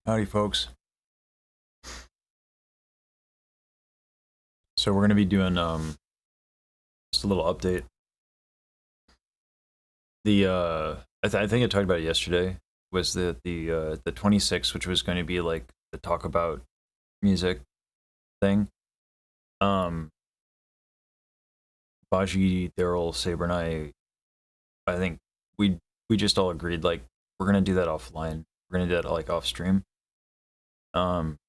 Howdy, folks. So we're gonna be doing just a little update. I think I talked about it yesterday. Was the 26th, which was going to be like the talk about music thing. Um, Baji, Daryl, Saber, and I think we just all agreed like we're gonna do that offline. We're gonna do that like off stream. Um,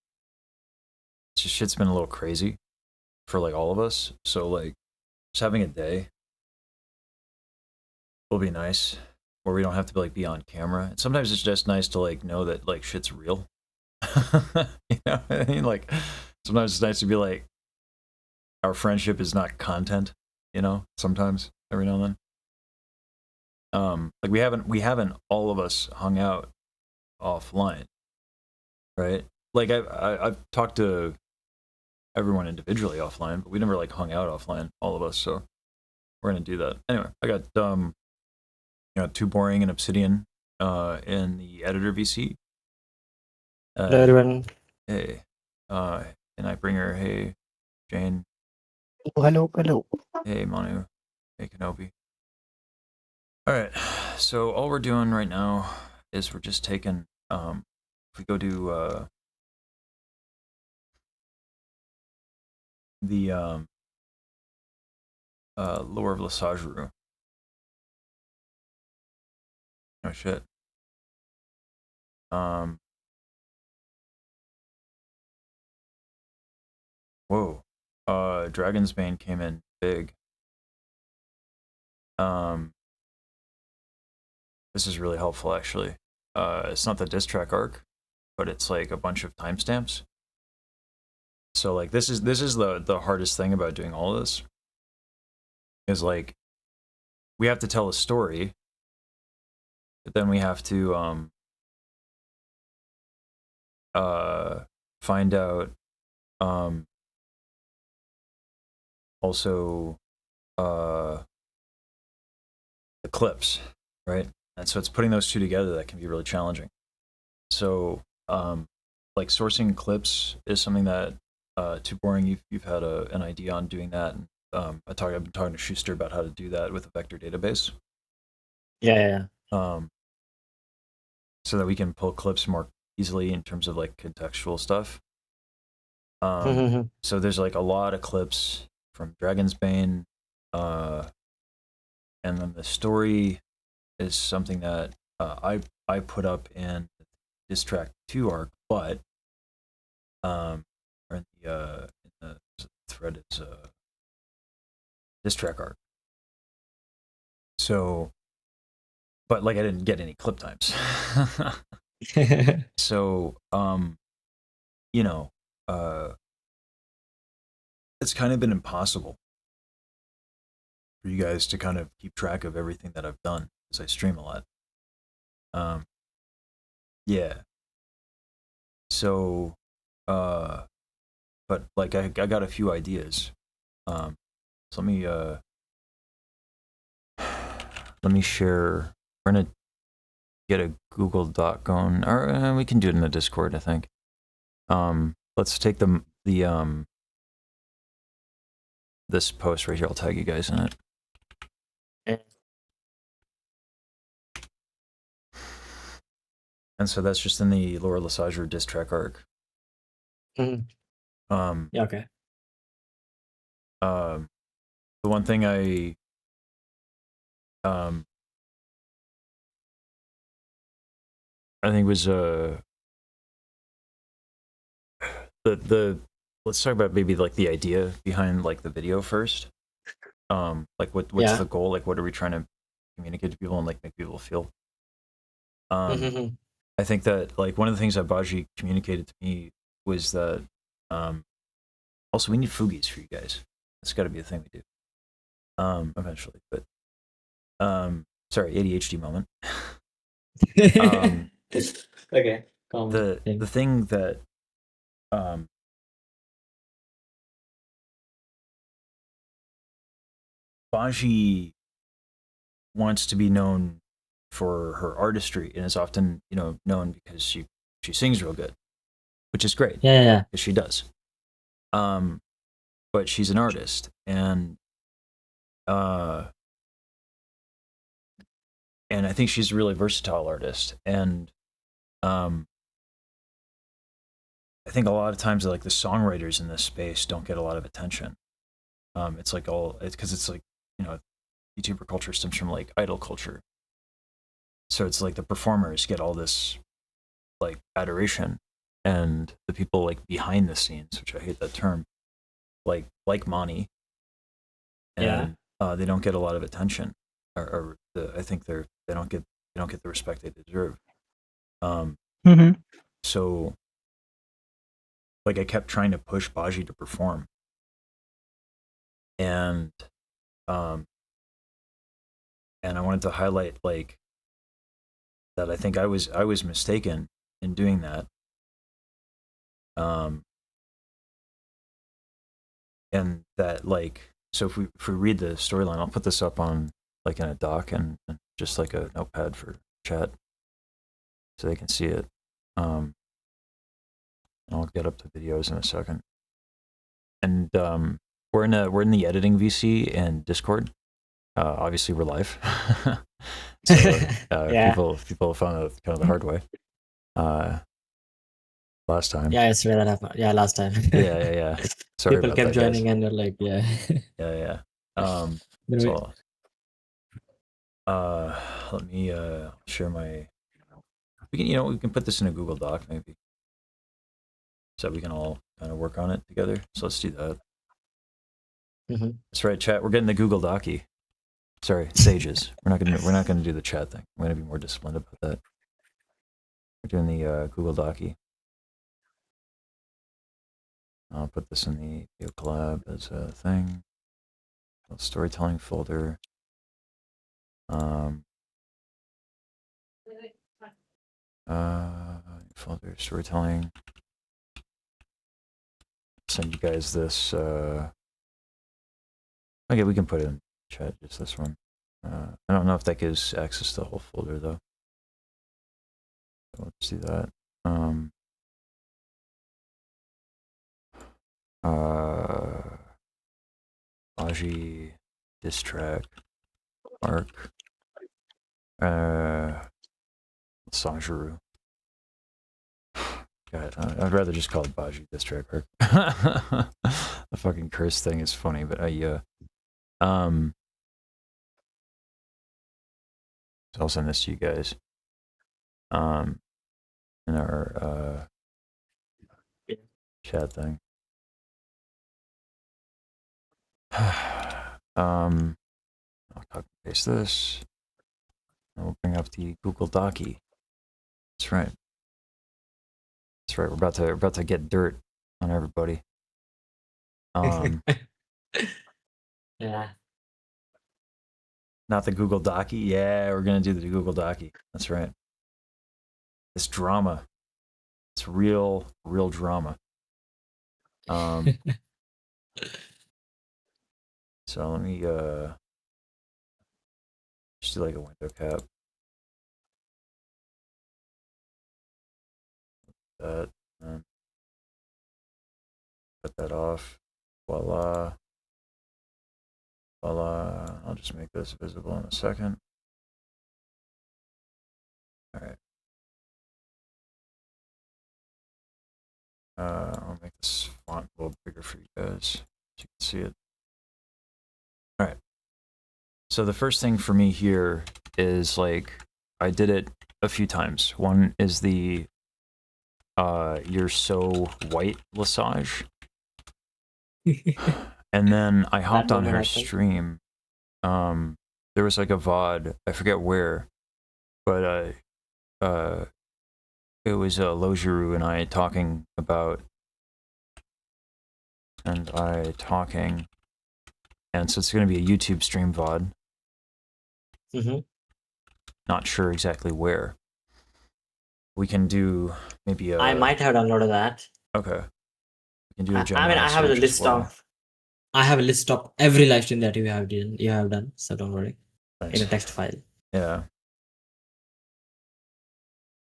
shit's been a little crazy for like all of us. So like just having a day will be nice where we don't have to like be on camera. And sometimes it's just nice to like know that like shit's real. You know what I mean? Like sometimes it's nice to be like our friendship is not content, you know, sometimes every now and then. Like we haven't all of us hung out offline, right? Like I've talked to everyone individually offline, but we never like hung out offline, all of us, so we're gonna do that. Anyway, I got Too Boring and Obsidian in the editor VC. Hello everyone. Hey, and I bring her. Hey, Jane. Hello. Hey, Manu. Hey, Kenobi. All right. So all we're doing right now is we're just taking. If we go to the Lore of Lesage. Oh shit. Um. Whoa. Dragon's Bane came in big. Um. This is really helpful, actually. It's not the diss track arc, but it's like a bunch of timestamps. So like this is the hardest thing about doing all of this is like we have to tell a story, but then we have to find out also the clips, right? And so it's putting those two together that can be really challenging. So like sourcing clips is something that Too Boring, you've had an idea on doing that, and I've been talking to Schuster about how to do that with a vector database. Yeah. So that we can pull clips more easily in terms of like contextual stuff. So there's like a lot of clips from Dragon's Bane, and then the story is something that I put up in diss track 2 arc, but or in the thread is diss track arc. So, but like I didn't get any clip times. So, you know, it's kind of been impossible for you guys to kind of keep track of everything that I've done because I stream a lot. Yeah. So, but like I got a few ideas. So let me share. We're gonna get a Google Doc going, or we can do it in the Discord, I think. Let's take the this post right here. I'll tag you guys in it. And so that's just in the Laura Lesage diss track arc. Yeah, okay. The one thing I think was the let's talk about maybe like the idea behind like the video first. Like what's the goal? Like what are we trying to communicate to people and like make people feel? I think that like one of the things that Baji communicated to me was that also we need foogies for you guys. That's got to be a thing we do eventually. But sorry, ADHD moment. Okay. The thing that Baji wants to be known for her artistry and is often known because she sings real good, which is great. Yeah. Because she does. But she's an artist, and I think she's a really versatile artist, and I think a lot of times like the songwriters in this space don't get a lot of attention. It's because it's like, YouTuber culture stems from like idol culture, so it's like the performers get all this like adoration, and the people like behind the scenes, which I hate that term, like Monty, and they don't get a lot of attention, I think they don't get the respect they deserve. So like I kept trying to push Baji to perform, and I wanted to highlight like that I think I was mistaken in doing that. And that like, so if we read the storyline, I'll put this up on like in a doc and just like a notepad for chat so they can see it. I'll get up the videos in a second. And we're in the editing VC and Discord. Obviously we're live. So people found it kind of the hard way. Last time. Yeah, it's where that happened. Yeah, last time. Yeah. Sorry People about kept that, joining guys. and you're like, yeah. Yeah. So, let me share my. We can put this in a Google Doc maybe, so we can all kind of work on it together. So let's do that. That's right, chat. We're getting the Google Docy. Sorry, sages. We're not gonna do the chat thing. I'm gonna be more disciplined about that. We're doing the Google Docy. I'll put this in the video collab as a thing. Storytelling folder. Folder storytelling. Send you guys this. Okay, we can put it in chat. Just this one. I don't know if that gives access to the whole folder though. So let's do that. Baji diss track arc. Sanjuru. God, I'd rather just call it Baji diss track arc. The fucking curse thing is funny, but so I'll send this to you guys. In our chat thing. I'll copy paste this. And we'll bring up the Google Docy. That's right. We're about to get dirt on everybody. Yeah. Not the Google Docy. Yeah, we're gonna do the Google Docy. That's right. This drama. It's real drama. So let me just do like a window cap. That and cut that off. Voila. I'll just make this visible in a second. All right. I'll make this font a little bigger for you guys so you can see it. All right. So the first thing for me here is like I did it a few times. One is the "You're So White" Lesage. And then I hopped on her stream. There was like a VOD, I forget where, but it was Lojiru and I talking, and so it's going to be a YouTube stream VOD. Not sure exactly where. We can do maybe I might have downloaded that. Okay. We can do a I have a list of. I have a list of every live stream that you have done. So don't worry. Nice. In a text file. Yeah.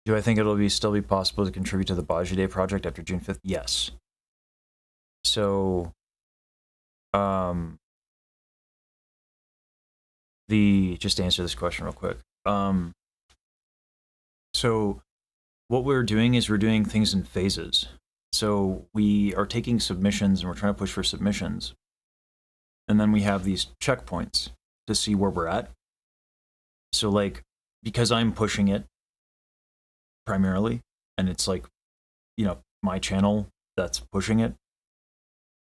Do I think it'll still be possible to contribute to the Baji Day project after June 5th? Yes. So, just to answer this question real quick. So what we're doing is we're doing things in phases. So we are taking submissions and we're trying to push for submissions. And then we have these checkpoints to see where we're at. So like, because I'm pushing it primarily, and it's like, my channel that's pushing it,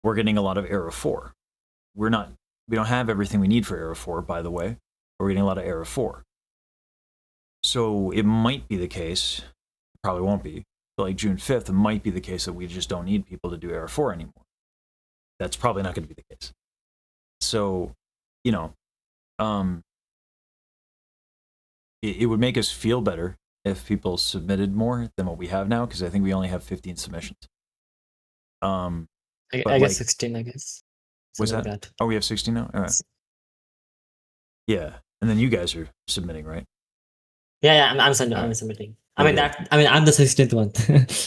we're getting a lot of error 4. We don't have everything we need for error 4, by the way. We're getting a lot of error 4. So it might be the case, probably won't be, but like June 5th, it might be the case that we just don't need people to do error 4 anymore. That's probably not going to be the case. So, it would make us feel better if people submitted more than what we have now, because I think we only have 15 submissions. I guess 16, I guess. Was that? Oh, we have 16 now? All right. Yeah. And then you guys are submitting, right? Yeah, I'm submitting. I mean, I'm the 16th one.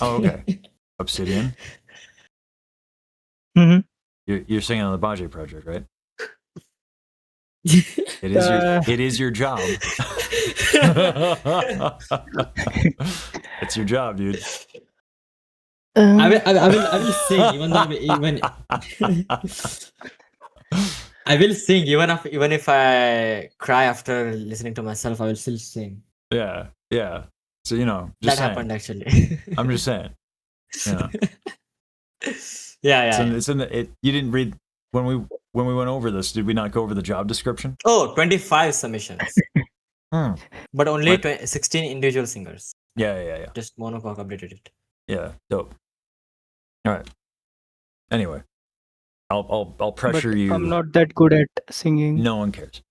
Oh, okay. Obsidian? Mm-hmm. You're singing on the Baji project, right? It is your job. It's your job, dude. I will sing I will sing even if I cry after listening to myself. I will still sing. Yeah. So just that saying. happened actually. I'm just saying. Yeah. It's in the. You didn't read when we went over this. Did we not go over the job description? Oh, 25 submissions. But only 16 individual singers. Yeah. Just Monocoque updated it. Yeah, dope. All right. Anyway, I'll pressure but you. I'm not that good at singing. No one cares.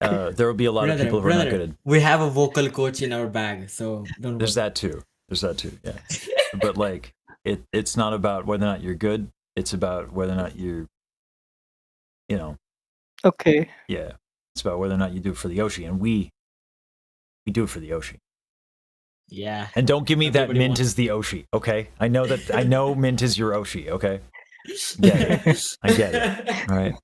There will be a lot of people who are not good at. We have a vocal coach in our bag, so don't. There's that too. Yeah. But like, it's not about whether or not you're good. It's about whether or not you're. Okay. Yeah, it's about whether or not you do it for the Yoshi, and we do it for the Yoshi. Yeah. And don't give me that Mint is the Oshi, okay? I know Mint is your Oshi, okay? I get it. All right.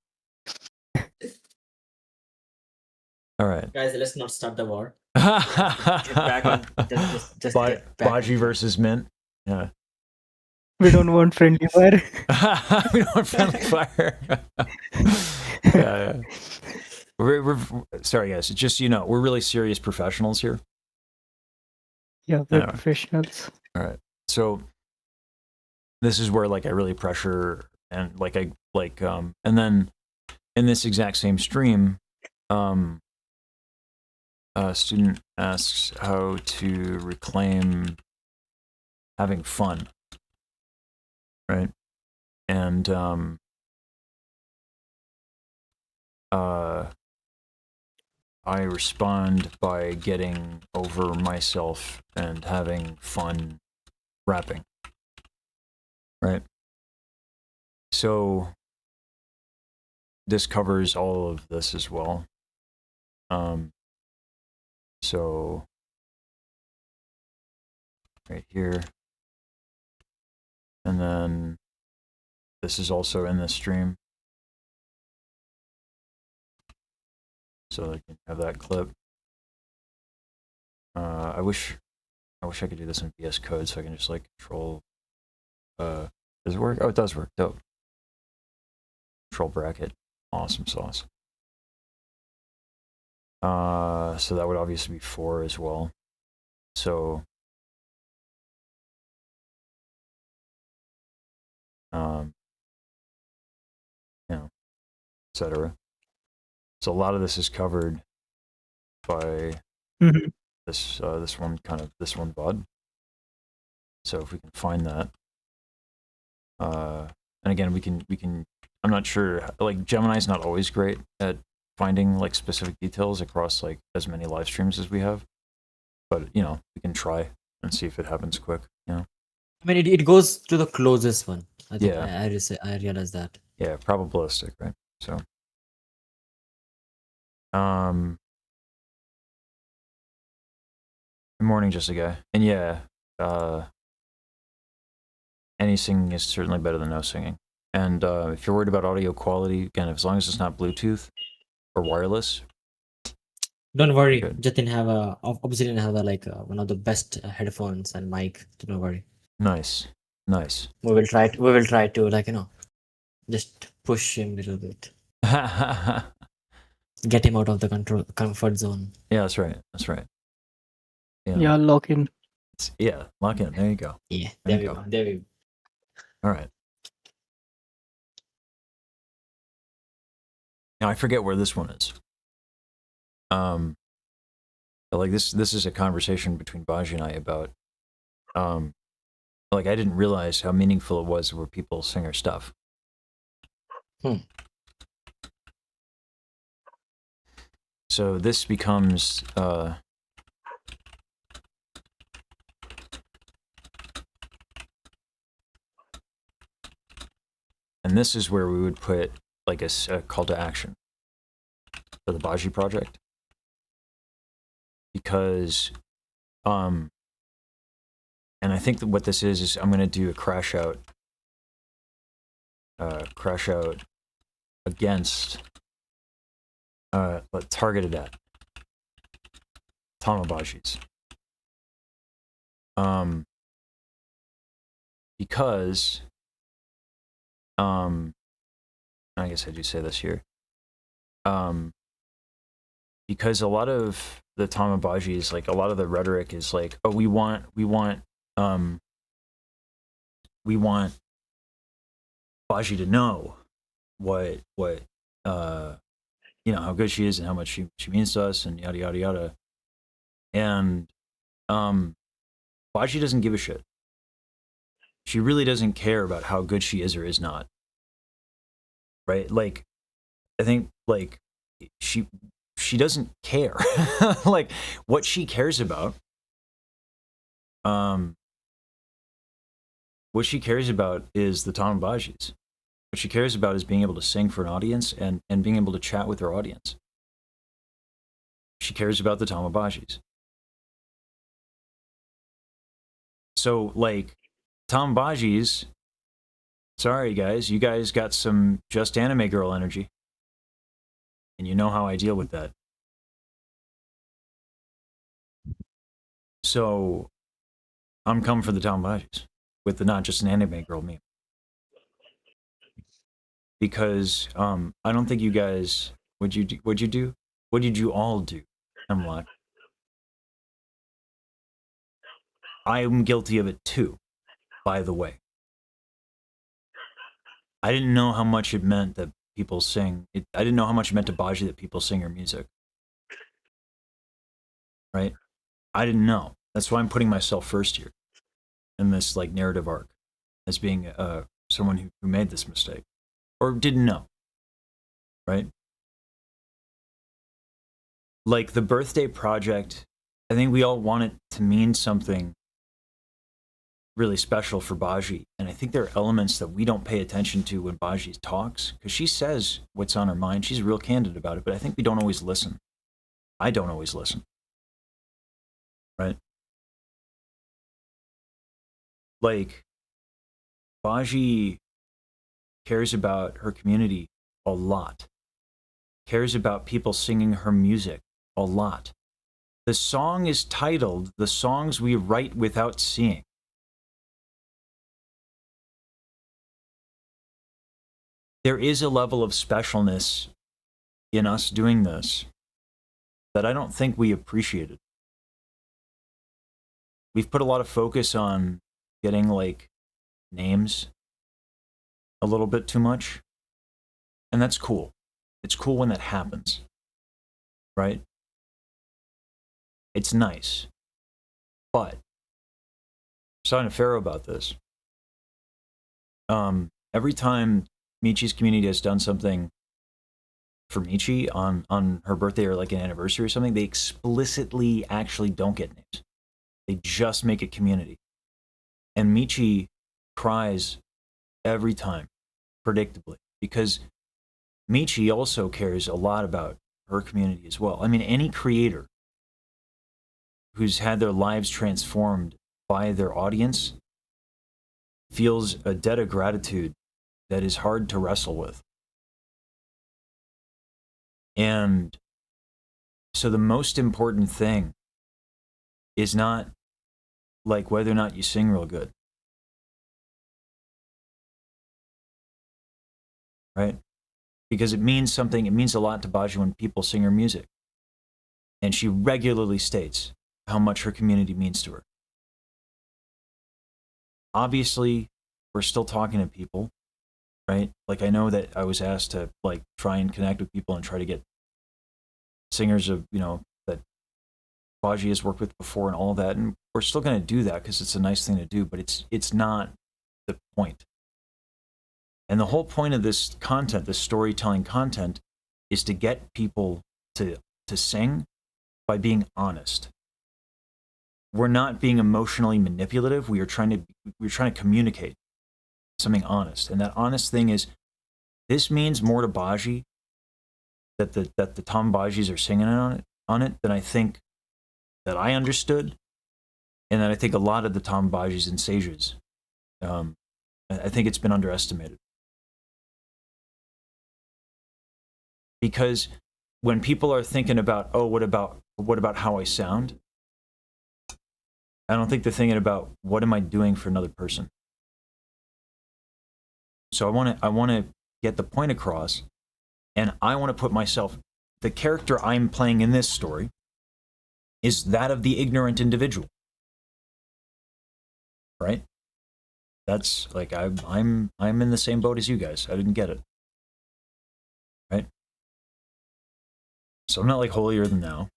All right. Guys, let's not start the war. Get back on. Just get back Baji versus Mint. Yeah. We don't want friendly fire. We don't want friendly fire. Yeah. We're sorry, guys. It's just we're really serious professionals here. Yeah, we're professionals. All right. So this is where I really pressure and and then in this exact same stream, a student asks how to reclaim having fun. Right? And I respond by getting over myself and having fun rapping. Right? So this covers all of this as well. So right here. And then this is also in the stream. So I can have that clip. I wish I could do this in VS Code so I can just control. Does it work? Oh, it does work. Dope. Control bracket. Awesome sauce. So that would obviously be 4 as well. So etc. So a lot of this is covered by this one VOD. So if we can find that, and again we can. I'm not sure. Gemini's not always great at finding specific details across as many live streams as we have, but we can try and see if it happens quick. I mean, it goes to the closest one. I think yeah. I realize that. Yeah, probabilistic, right? So, Good morning, Jessica. And yeah, any singing is certainly better than no singing. And if you're worried about audio quality, again, as long as it's not Bluetooth or wireless, Don't worry, good. Jatin have Obsidian have one of the best headphones and mic. Don't worry. Nice. We will try to just push him a little bit, get him out of the comfort zone. Yeah, that's right. Yeah, lock in. Lock in. There you go. Yeah, there we go. All right. Now I forget where this one is. But like this is a conversation between Baji and I about, like I didn't realize how meaningful it was where people sing our stuff. So this becomes and this is where we would put like a call to action for the Baji project, because and I think that what this is I'm going to do a crash out against targeted at Tamabajis. Because I guess I do say this here. Because a lot of the Tamabajis, like a lot of the rhetoric is like, oh, we want Baji to know what how good she is and how much she means to us and yada yada yada. And Baji doesn't give a shit. She really doesn't care about how good she is or is not. Right? Like, I think like she doesn't care. Like what she cares about is the Tamabajis. What she cares about is being able to sing for an audience and being able to chat with her audience. She cares about the Tamabajis. So like Tamabajis, sorry guys, you guys got some just anime girl energy. And you know how I deal with that. So I'm coming for the Tamabajis with the not just an anime girl meme. Because I don't think you guys, what'd you do? What did you all do? I'm like, I'm guilty of it too, by the way. I didn't know how much it meant that people sing. I didn't know how much it meant to Baji that people sing her music. Right? I didn't know. That's why I'm putting myself first here in this like narrative arc as being someone who made this mistake or didn't know. Right? Like the birthday project, I think we all want it to mean something really special for Baji. And I think there are elements that we don't pay attention to when Baji talks, because she says what's on her mind. She's real candid about it, but I think we don't always listen. I don't always listen. Right? Like, Baji cares about her community a lot, cares about people singing her music a lot. The song is titled "The Songs We Write Without Seeing." There is a level of specialness in us doing this that I don't think we appreciated. We've put a lot of focus on getting like names a little bit too much. And that's cool. It's cool when that happens. Right? It's nice. But I was talking to Pharaoh about this. Every time Michi's community has done something for Michi on her birthday or like an anniversary or something, they explicitly actually don't get names. They just make it community. And Michi cries every time, predictably, because Michi also cares a lot about her community as well. I mean, any creator who's had their lives transformed by their audience feels a debt of gratitude that is hard to wrestle with. And so the most important thing is not like whether or not you sing real good. Right? Because it means something, it means a lot to Baji when people sing her music. And she regularly states how much her community means to her. Obviously, we're still talking to people, right? Like, I know that I was asked to like try and connect with people and try to get singers of, you know, that Baji has worked with before and all that, and we're still going to do that because it's a nice thing to do, but it's not the point. And the whole point of this content, this storytelling content, is to get people to sing by being honest. We're not being emotionally manipulative. We're trying to communicate something honest, and that honest thing is, this means more to Baji that the Tom Bajis are singing on it than I think that I understood, and that I think a lot of the Tom Bajis and sages, I think it's been underestimated. Because when people are thinking about, oh, what about how I sound? I don't think they're thinking about, what am I doing for another person? So I want to get the point across, and I want to put myself, the character I'm playing in this story is that of the ignorant individual. Right? That's like, I'm in the same boat as you guys. I didn't get it. Right? So I'm not like holier than thou.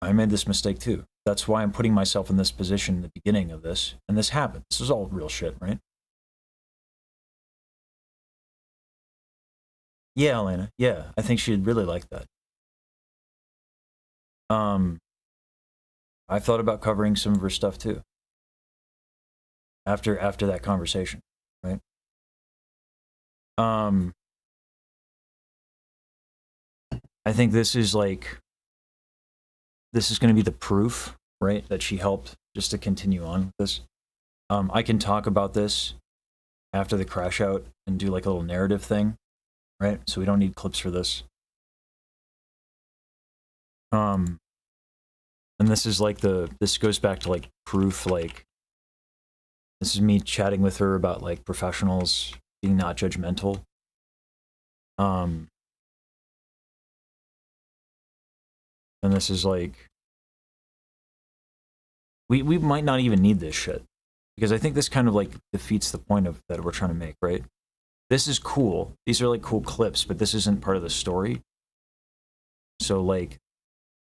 I made this mistake too. That's why I'm putting myself in this position in the beginning of this, and this happened. This is all real shit, right? Yeah, Elena. Yeah, I think she'd really like that. I thought about covering some of her stuff too. After that conversation, right? I think this is going to be the proof, right, that she helped just to continue on with this. I can talk about this after the crash out and do like a little narrative thing, right? So we don't need clips for this. And this is like this goes back to like proof, like this is me chatting with her about like professionals being not judgmental. And this is like, we might not even need this shit, because I think this kind of like defeats the point of that we're trying to make, right? This is cool. These are like cool clips, but this isn't part of the story. So like,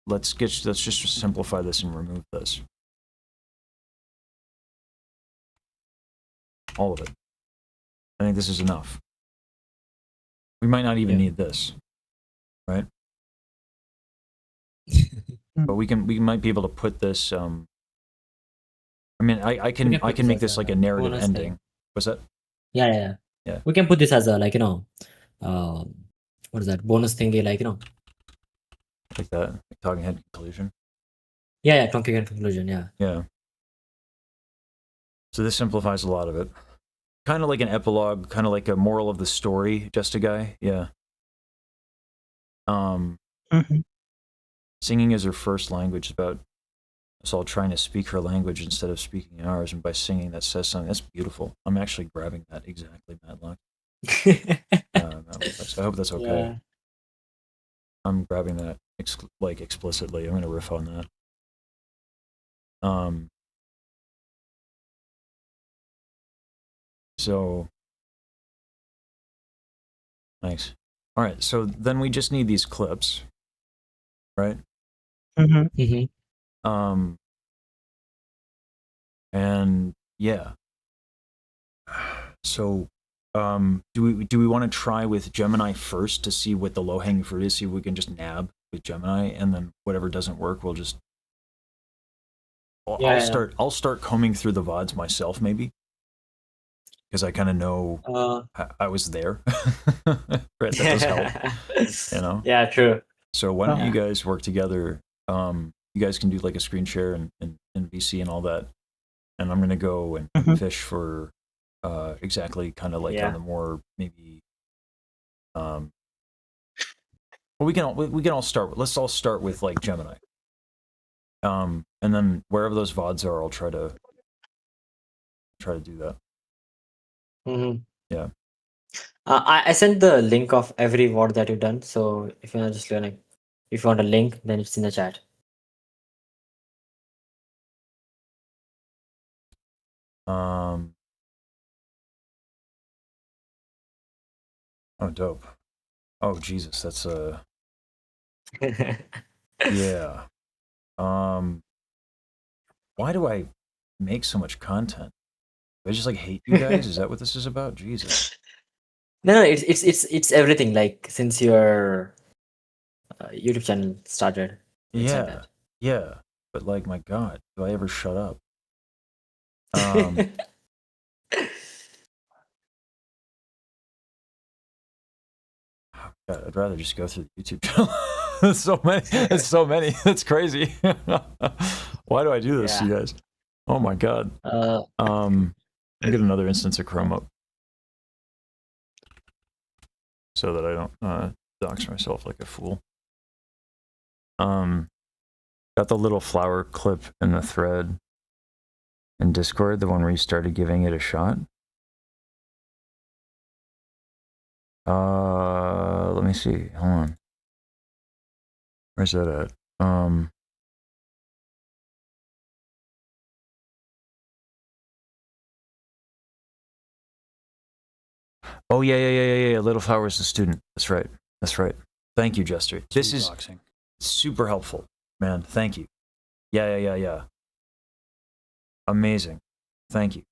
let's just simplify this and remove this. All of it. I think this is enough. We might not even need this, right? But we might be able to put this. I mean, I can make this like a narrative ending. Thing. What's that? Yeah. We can put this as a, like, you know, what is that, bonus thingy, like, you know, like that, like talking head conclusion. Yeah, talking head conclusion. Yeah. So this simplifies a lot of it. Kind of like an epilogue, kind of like a moral of the story, just a guy. Yeah. Singing is her first language, about us all trying to speak her language instead of speaking ours, and by singing that says something. That's beautiful. I'm actually grabbing that exactly, Matlock. I hope that's okay. Yeah. I'm grabbing that like explicitly. I'm gonna riff on that. So nice. All right, so then we just need these clips, right? And yeah. So do we want to try with Gemini first to see what the low-hanging fruit is, see if we can just nab with Gemini, and then whatever doesn't work, we'll just I'll start combing through the VODs myself, maybe, because I kind of know I was there. Right, that does help. You know? Yeah, true. So why don't you guys work together? You you guys can do like a screen share and VC and all that, and I'm gonna go and fish for exactly kind of like on the more maybe well, we can all start. Let's all start with like Gemini. And then wherever those VODs are, I'll try to do that. Yeah. I sent the link of every VOD that you've done. So if you want just if you want a link, then it's in the chat. Oh, dope. Oh, Jesus, that's yeah. Why do I make so much content? Do I just like hate you guys? Is that what this is about? Jesus. No, it's everything. Like since your YouTube channel started. Yeah, yeah. But like, my God, do I ever shut up? God, I'd rather just go through the YouTube channel. It's so many. It's so many. That's crazy. Why do I do this, you guys? Oh my God. I'll get another instance of Chrome up so that I don't dox myself like a fool. Got the little flower clip in the thread in Discord, the one where you started giving it a shot. Let me see. Hold on. Where's that at? Oh yeah. Little Flower is the student. That's right. Thank you, Jester. This is super helpful, man. Thank you. Yeah. Amazing. Thank you.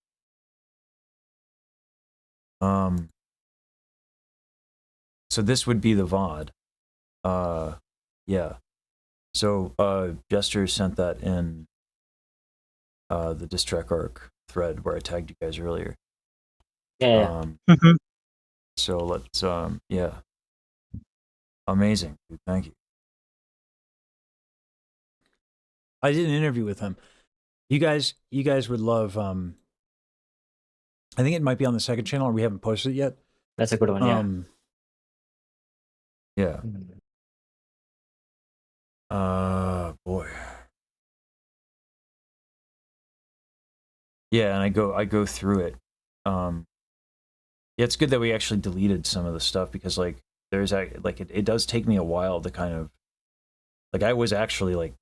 So this would be the VOD. Yeah. So Jester sent that in the diss track arc thread where I tagged you guys earlier. Yeah. So let's yeah. Amazing, dude. Thank you. I did an interview with him. You guys would love I think it might be on the second channel, or we haven't posted it yet. That's a good one, yeah. Boy. Yeah, and I go through it. Yeah, it's good that we actually deleted some of the stuff because like there's like it does take me a while to kind of like I was actually like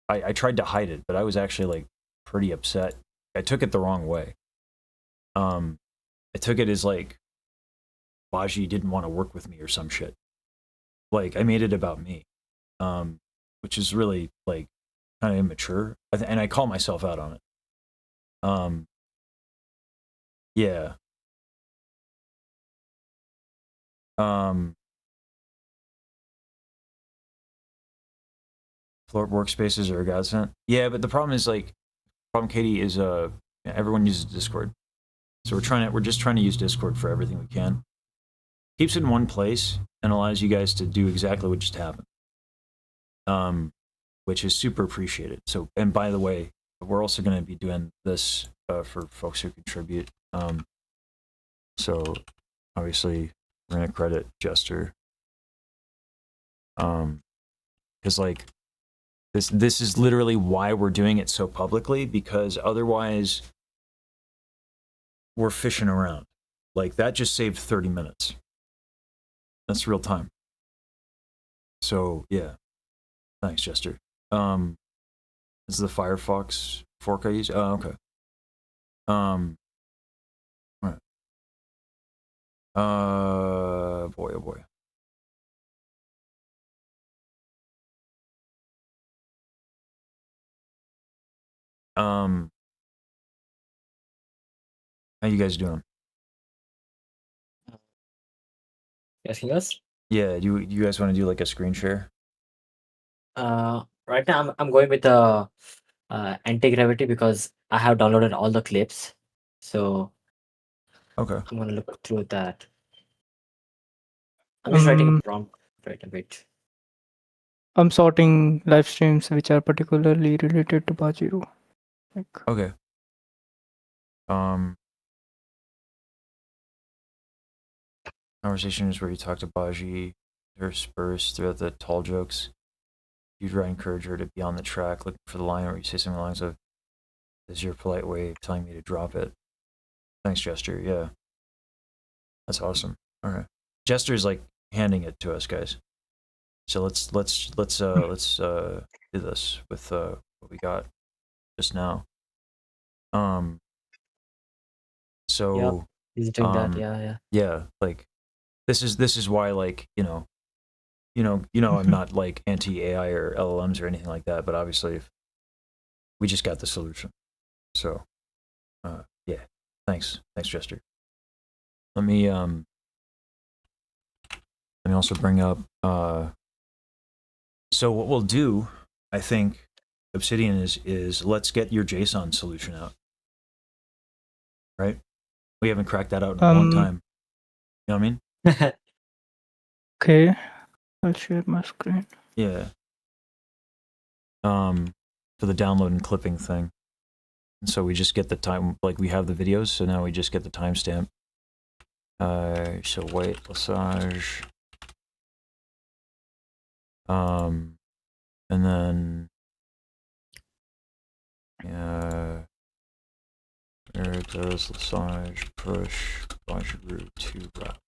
I tried to hide it, but I was actually like pretty upset. I took it the wrong way. I took it as like Baji didn't want to work with me or some shit. Like I made it about me, which is really like kind of immature, and I call myself out on it. Yeah. Floor workspaces are a godsend. Yeah, but the problem is like, Katie, is everyone uses Discord, so we're just trying to use Discord for everything we can. Keeps it in one place and allows you guys to do exactly what just happened, which is super appreciated. So, and by the way, we're also going to be doing this for folks who contribute. So, obviously, we're going to credit Jester, because like this is literally why we're doing it so publicly, because otherwise we're fishing around. Like that just saved 30 minutes. That's real time. So yeah, thanks, Jester. This is the Firefox fork I use. Oh, okay. All right. Boy, oh boy. How you guys doing? Asking us? Yeah, you guys want to do like a screen share? Right now I'm going with the anti-gravity because I have downloaded all the clips. So Okay. I'm gonna look through that. I'm just writing a prompt. Right a bit. I'm sorting live streams which are particularly related to Baji. Like, Okay. Conversation is where you talk to Baji, interspersed throughout the tall jokes. You try to encourage her to be on the track, looking for the line where you say something along of, "This is your polite way of telling me to drop it." Thanks, Jester. Yeah, that's awesome. All right, Jester's like handing it to us, guys. So let's do this with what we got just now. So Yep, he's doing that. Yeah. Yeah, like this is why, like, I'm not like anti AI or LLMs or anything like that, but obviously we just got the solution. So yeah, thanks Jester. Let me also bring up so what we'll do, I think, Obsidian, is let's get your JSON solution out. Right? We haven't cracked that out in a long time. You know what I mean? Okay, I'll share my screen. Yeah. For the download and clipping thing. And so we just get the time, like we have the videos, so now we just get the timestamp. So white Lesage. And then where does Lesage push Baji 2 wrap?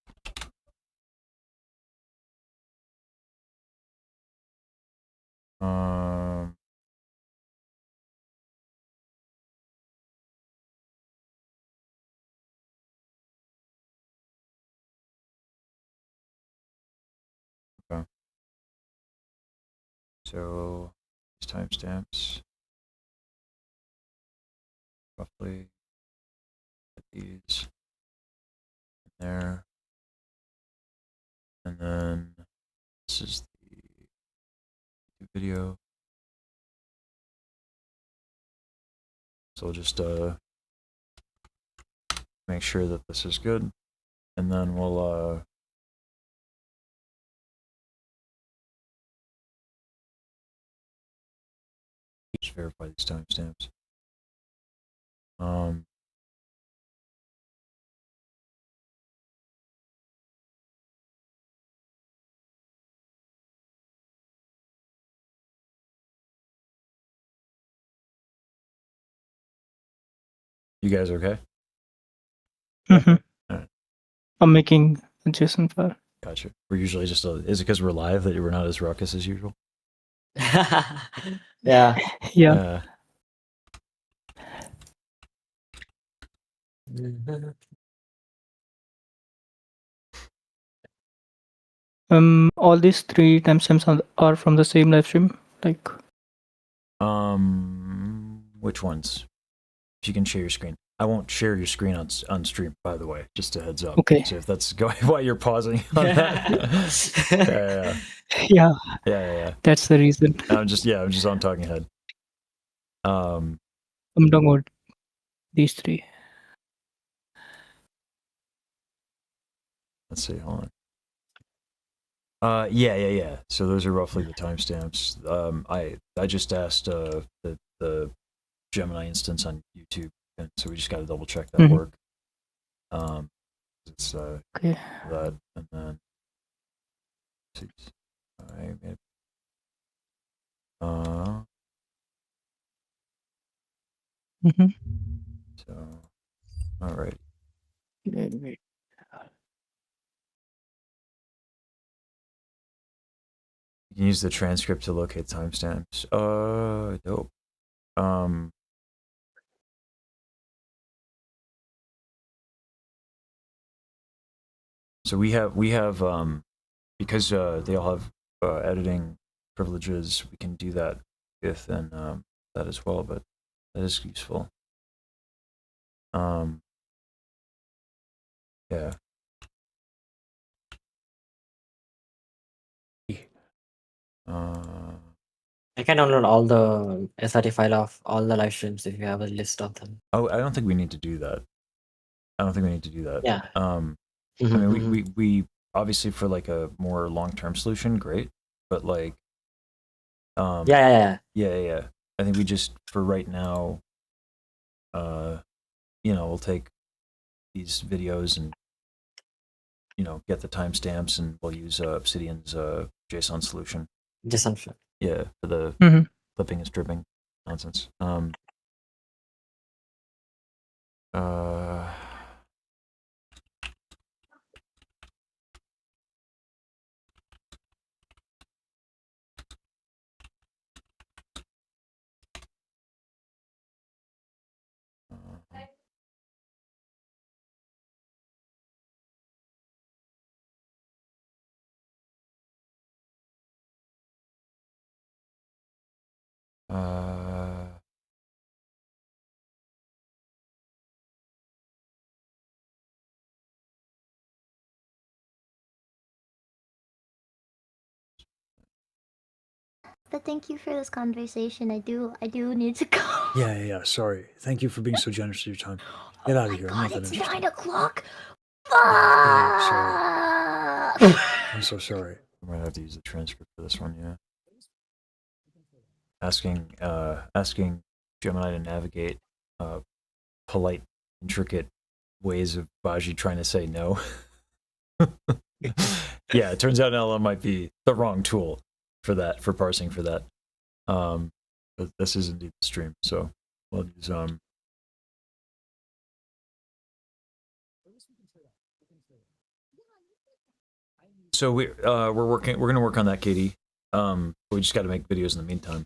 Okay. So these timestamps roughly these there, and then this is the video. So we'll just make sure that this is good, and then we'll just verify these timestamps. You guys okay? Mm-hmm. Right. I'm making a JSON file. Gotcha. We're usually just is it because we're live that we're not as ruckus as usual? Yeah. Yeah. All these 3 timestamps are from the same live stream. Like, which ones? If you can share your screen. I won't share your screen on stream, by the way. Just a heads up. Okay. So if that's going while you're pausing on that. Yeah. That's the reason. I'm just on talking head. I'm talking about these 3. Let's see. Hold on. Yeah. So those are roughly the timestamps. I just asked the Gemini instance on YouTube, and so we just got to double check that work. It's okay. that, and then so all right. Wait. You can use the transcript to locate timestamps. Dope. So we have because they all have editing privileges, we can do that with and that as well, but that is useful. Yeah. I can download all the SRT file of all the live streams if you have a list of them. Oh, I don't think we need to do that. Yeah. I mean, we obviously for like a more long-term solution, great, but like Yeah. I think we just, for right now, we'll take these videos and, get the timestamps, and we'll use Obsidian's JSON solution. JSON. Yeah, for the Mhm. clipping and stripping nonsense. But thank you for this conversation. I do need to go. Yeah. Sorry. Thank you for being so generous with your time. Get out of here. I'm not that It's interested. 9:00. I'm so sorry. I might have to use the transcript for this one. Yeah. Asking Gemini to navigate polite, intricate ways of Baji trying to say no. Yeah, it turns out LLM might be the wrong tool for parsing for that. But this is indeed the stream, so we'll use So we're gonna work on that, Katie. We just got to make videos in the meantime.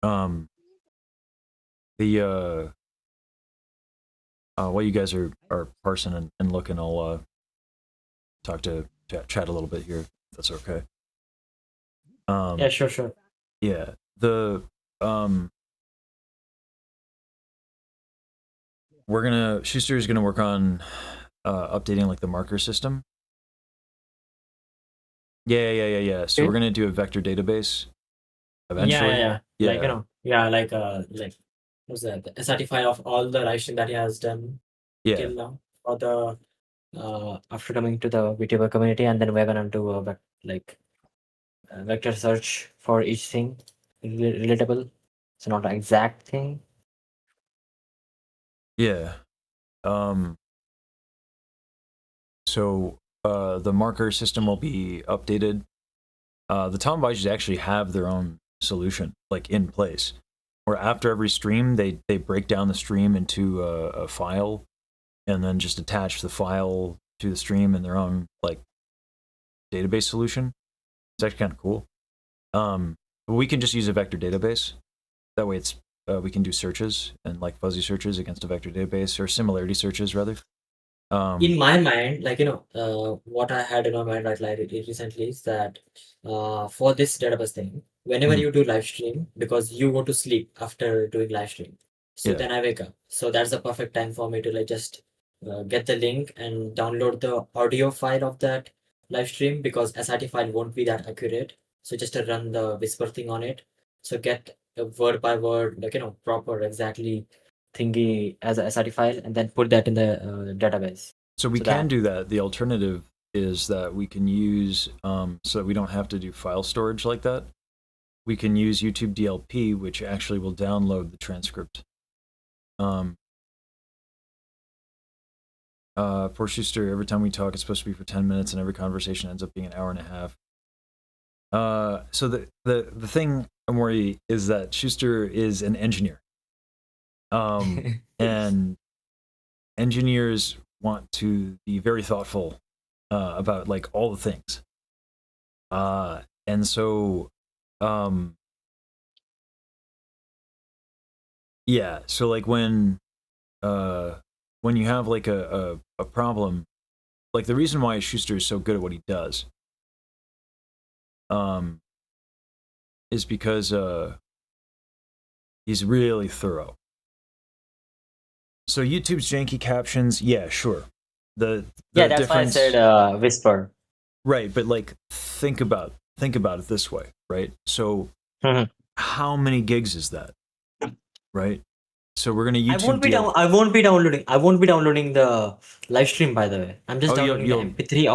While you guys are parsing and looking, I'll talk to chat a little bit here, if that's okay. Yeah, sure. Yeah, Schuster is gonna work on updating like the marker system. Yeah. So we're gonna do a vector database eventually. Yeah. Like what's that? A certify of all the live stream that he has done till now for the after coming to the VTuber community, and then we're gonna do a vector search for each thing relatable. It's not an exact thing. Yeah. So the marker system will be updated. The Tom Bajis actually have their own solution, like in place, where after every stream they break down the stream into a file, and then just attach the file to the stream in their own like database solution. It's actually kind of cool. We can just use a vector database. That way, it's we can do searches and like fuzzy searches against a vector database, or similarity searches rather. In my mind, what I had in my mind recently is that for this database thing, whenever you do live stream, because you go to sleep after doing live stream, so then I wake up. So that's the perfect time for me to just get the link and download the audio file of that live stream, because SRT file won't be that accurate. So just to run the whisper thing on it. So get a word by word, proper exactly thingy as a SRT file, and then put that in the database. So we can do that. The alternative is that we can use, so that we don't have to do file storage like that. We can use YouTube DLP, which actually will download the transcript. Poor Schuster, every time we talk, it's supposed to be for 10 minutes, and every conversation ends up being an hour and a half. So the thing I'm worried is that Schuster is an engineer. And engineers want to be very thoughtful about like all the things. And so yeah, so like when you have like a problem, like the reason why Schuster is so good at what he does is because he's really thorough. So YouTube's janky captions, yeah, sure. The that's difference, why I said whisper. Right, but like think about it this way, right? So how many gigs is that? Right? So we're gonna YouTube. I won't be downloading the live stream, by the way. I'm just downloading the MP3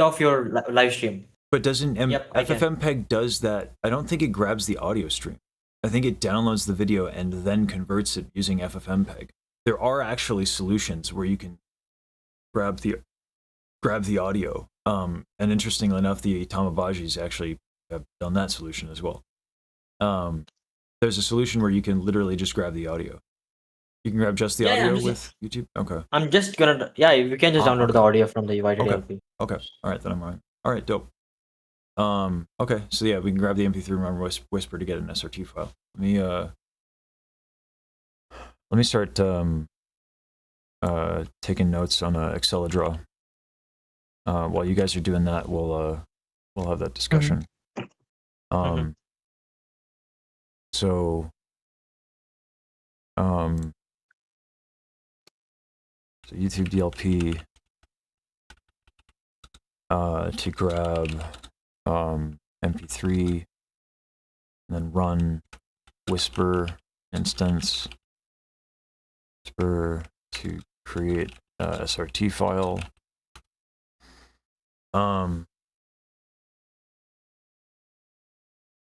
of your live stream. But doesn't Yep, I can. FFmpeg does that? I don't think it grabs the audio stream. I think it downloads the video and then converts it using FFmpeg. There are actually solutions where you can grab the audio. And interestingly enough, the Tamabajis actually have done that solution as well. There's a solution where you can literally just grab the audio. You can grab just the Yeah, audio with YouTube? Okay. I'm just gonna, yeah, you can just download the Okay. audio from the YTD Okay. LP. Okay. All right, then I'm right. All right, dope. Okay, so yeah, we can grab the MP3 Remember Whisper to get an SRT file. Let me start taking notes on Excel while you guys are doing that, we'll have that discussion. So YouTube DLP to grab MP3 and then run Whisper instance Whisper to create SRT file.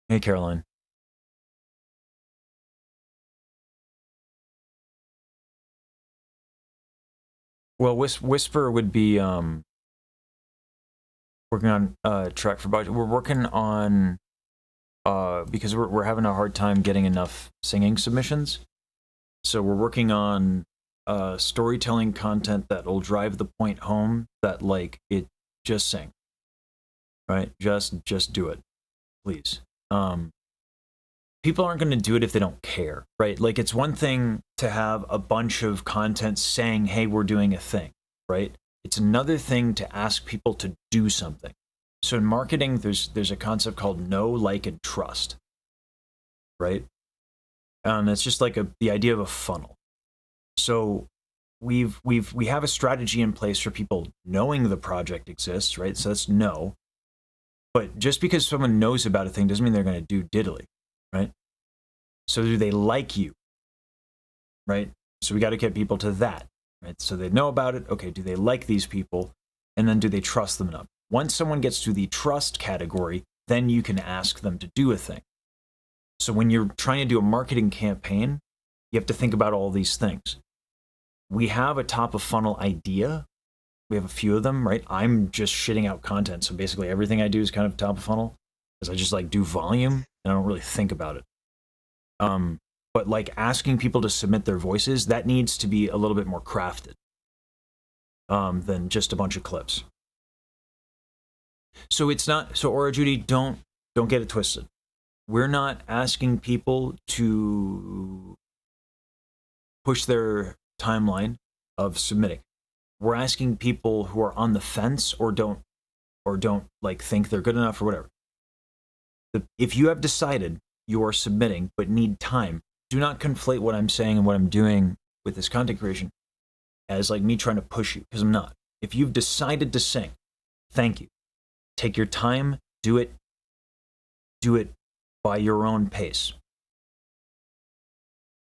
Hey Caroline. Well, Whisper would be working on track for budget. We're working on because we're having a hard time getting enough singing submissions. So we're working on storytelling content that will drive the point home that like it just sing. Right? Just do it. Please. People aren't going to do it if they don't care, right? Like it's one thing to have a bunch of content saying, "Hey, we're doing a thing," right? It's another thing to ask people to do something. So in marketing, there's a concept called know, like, and trust, right? It's just like the idea of a funnel. So we have a strategy in place for people knowing the project exists, right? So that's know. But just because someone knows about a thing doesn't mean they're going to do diddly, right? So do they like you, right? So we got to get people to that, right? So they know about it. Okay, do they like these people? And then do they trust them enough? Once someone gets to the trust category, then you can ask them to do a thing. So when you're trying to do a marketing campaign, you have to think about all these things. We have a top of funnel idea. We have a few of them, right? I'm just shitting out content. So basically everything I do is kind of top of funnel because I just like do volume and I don't really think about it. But like asking people to submit their voices, that needs to be a little bit more crafted than just a bunch of clips. So it's not, so Aura Judy, don't get it twisted. We're not asking people to push their timeline of submitting. We're asking people who are on the fence or don't like think they're good enough or whatever. If you have decided you are submitting but need time, do not conflate what I'm saying and what I'm doing with this content creation as like me trying to push you, because I'm not. If you've decided to sing, thank you. Take your time, do it by your own pace.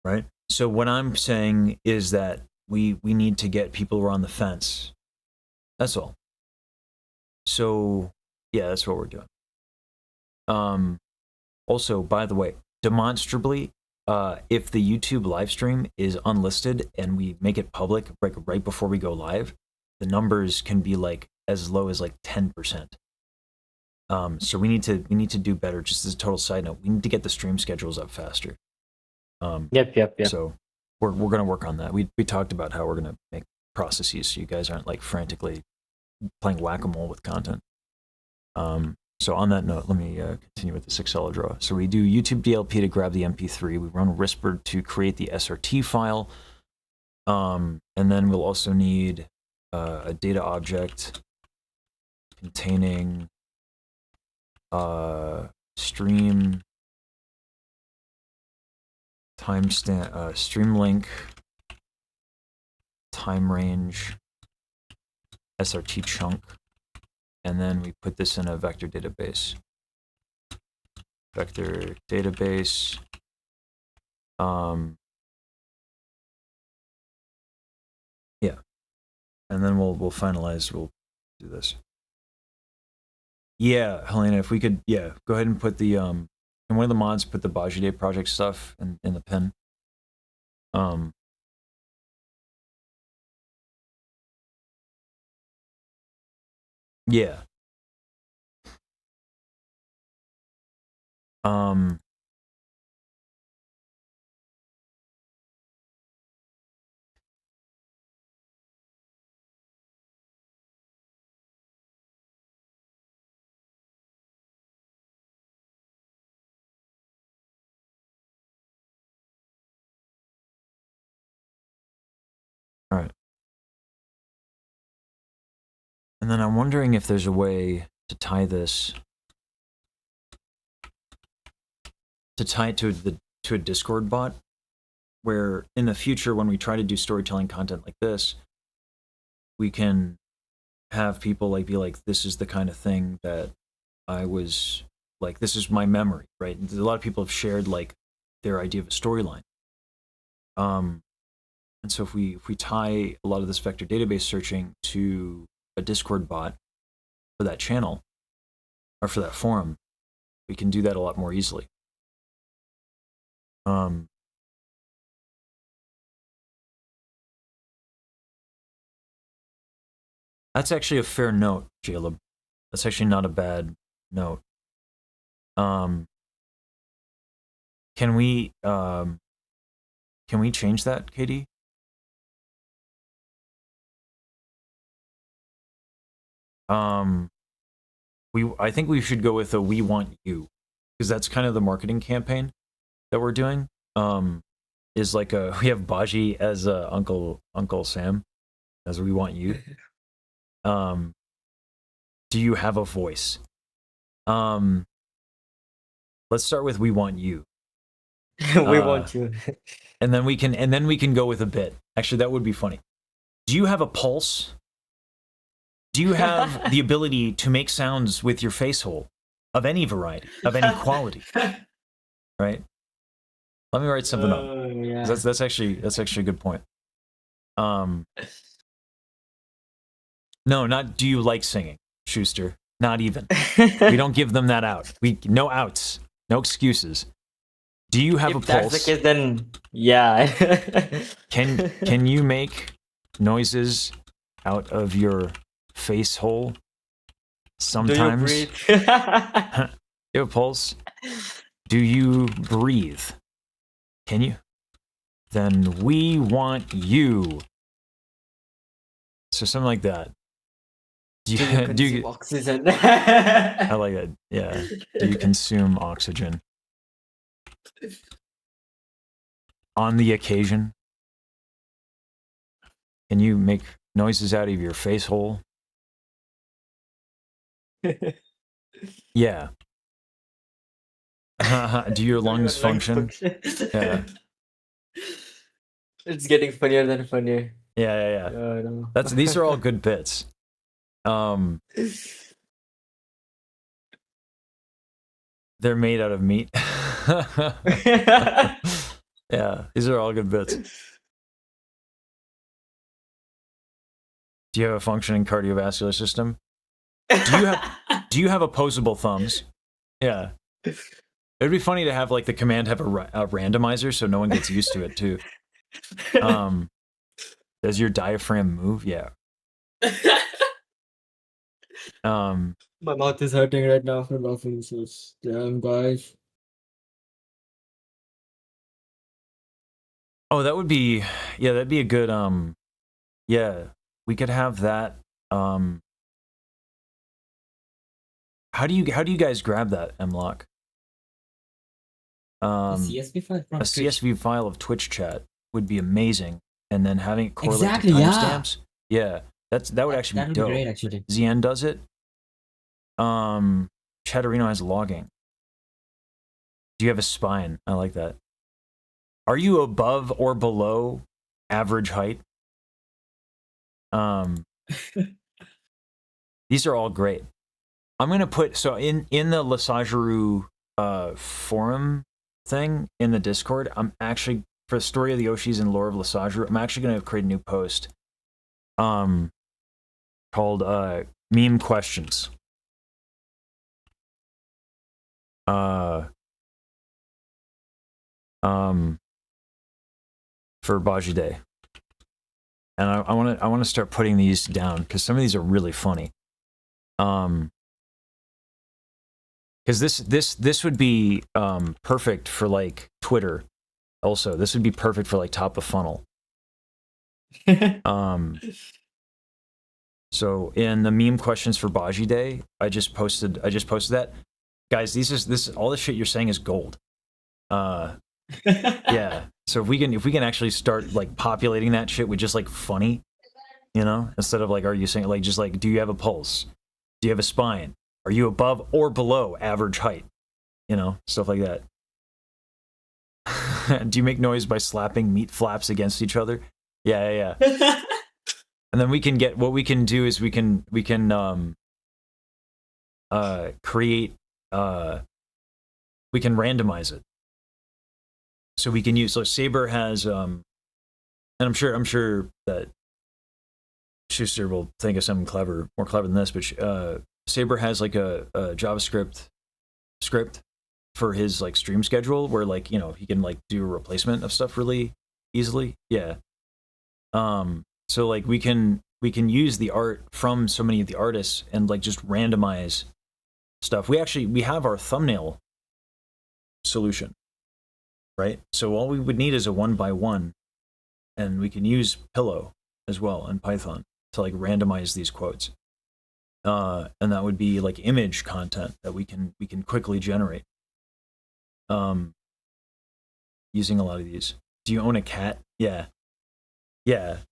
Right? So what I'm saying is that we need to get people who are on the fence. That's all. So yeah, that's what we're doing. Also, by the way, demonstrably, if the YouTube live stream is unlisted and we make it public right before we go live, the numbers can be like as low as like 10%. So we need to do better. Just as a total side note, we need to get the stream schedules up faster. Yep. So we're gonna work on that. We talked about how we're gonna make processes so you guys aren't like frantically playing whack-a-mole with content. So on that note, let me continue with this Excel draw. So we do YouTube DLP to grab the MP3. We run Whisper to create the SRT file. And then we'll also need a data object containing stream timestamp, stream link, time range, SRT chunk. And then we put this in a vector database. Vector database. Yeah. And then we'll finalize, we'll do this. Yeah, Helena, if we could, yeah, go ahead and put the and one of the mods put the Baji Day project stuff in the pin. Yeah. All right. And then I'm wondering if there's a way to tie this it to a Discord bot, where in the future when we try to do storytelling content like this, we can have people like be like, this is the kind of thing that I was like, this is my memory, right? And a lot of people have shared like their idea of a storyline. And so if we tie a lot of this vector database searching to a Discord bot for that channel or for that forum, we can do that a lot more easily. That's actually a fair note, Jaleb. That's actually not a bad note. Can we change that, Katie? I think we should go with a "We Want You," because that's kind of the marketing campaign that we're doing. Is like we have Baji as Uncle Sam, as "We Want You." Do you have a voice? Let's start with "We Want You." We want you. And then we can go with a bit. Actually, that would be funny. Do you have a pulse? Do you have the ability to make sounds with your face hole of any variety, of any quality? Right? Let me write something up. Yeah. That's actually a good point. No, not do you like singing, Schuster? Not even. We don't give them that out. No outs, no excuses. Do you have a If that's pulse? the case, then yeah. Can you make noises out of your face hole sometimes? Do you breathe? You have a pulse? Do you breathe? Can you? Then we want you. So something like that. Do you consume oxygen? I like it. Yeah. Do you consume oxygen? On the occasion? Can you make noises out of your face hole? Yeah. Do your lungs function? Yeah. It's getting funnier than funnier. Yeah. No. These are all good bits. They're made out of meat. Yeah, these are all good bits. Do you have a functioning cardiovascular system? Do you have opposable thumbs? Yeah. It'd be funny to have like the command have a randomizer so no one gets used to it too. Does your diaphragm move? Yeah. My mouth is hurting right now from laughing. So damn, guys. Oh, that'd be a good yeah, we could have that. How do you guys grab that, Mlock? CSV file from A Twitch. CSV file of Twitch chat would be amazing, and then having it correlate Exactly, to yeah. timestamps. Yeah, that would actually That be would dope. be great, actually. Zien does it. Chatterino has logging. Do you have a spine? I like that. Are you above or below average height? These are all great. I'm gonna put so in the Lasajaru forum thing in the Discord. I'm actually for the story of the Yoshis and lore of Lasajaru. I'm actually gonna create a new post, called meme questions. for Baji Day. And I want to start putting these down because some of these are really funny. Because this would be perfect for like Twitter. Also, this would be perfect for like top of funnel. So in the meme questions for Baji Day, I just posted that. Guys, this all the shit you're saying is gold. Yeah. So if we can actually start like populating that shit with just like funny, you know, instead of like, are you saying like just like, do you have a pulse? Do you have a spine? Are you above or below average height? You know, stuff like that. Do you make noise by slapping meat flaps against each other? Yeah. And then we can get, what we can do is we can create, we can randomize it. So we can use, so Saber has, and I'm sure that Schuster will think of something more clever than this, but Saber has like a JavaScript script for his like stream schedule where like, you know, he can like do a replacement of stuff really easily. Yeah. So like we can use the art from so many of the artists and like just randomize stuff. We have our thumbnail solution, right? So all we would need is a 1x1, and we can use Pillow as well in Python to like randomize these quotes. And that would be like image content that we can quickly generate. Using a lot of these. Do you own a cat? Yeah.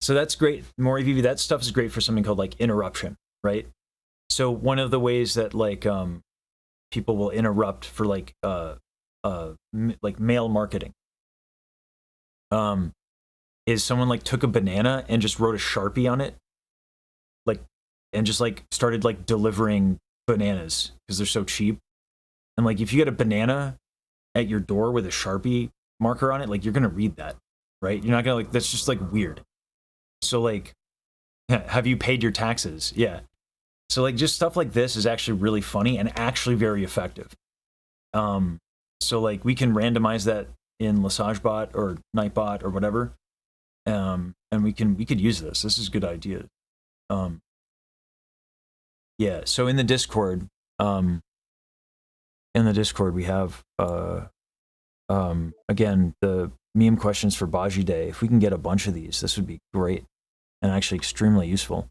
So that's great. MoriVV, that stuff is great for something called like interruption, right? So one of the ways that like people will interrupt for like mail marketing is someone like took a banana and just wrote a Sharpie on it, like, and just like started like delivering bananas because they're so cheap. And like if you get a banana at your door with a Sharpie marker on it, like you're gonna read that, right? You're not gonna like, that's just like weird. So like, have you paid your taxes? Yeah. So like just stuff like this is actually really funny and actually very effective. So like we can randomize that in LasageBot or Nightbot or whatever. And we could use this. This is a good idea. Yeah, so in the Discord, we have again the meme questions for Baji Day. If we can get a bunch of these, this would be great and actually extremely useful.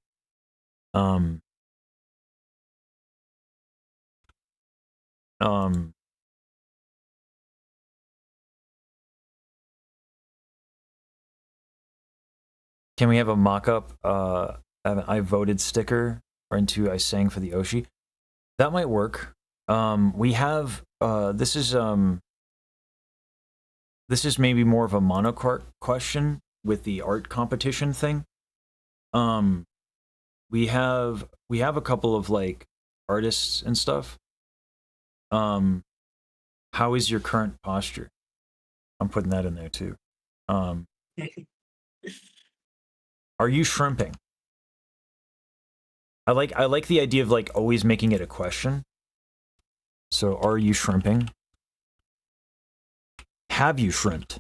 Can we have a mock-up of an I voted sticker or into I sang for the Oshi? That might work. We have this is maybe more of a monocart question with the art competition thing. We have a couple of like artists and stuff. How is your current posture? I'm putting that in there too. Are you shrimping? I like the idea of like always making it a question. So are you shrimping? Have you shrimped?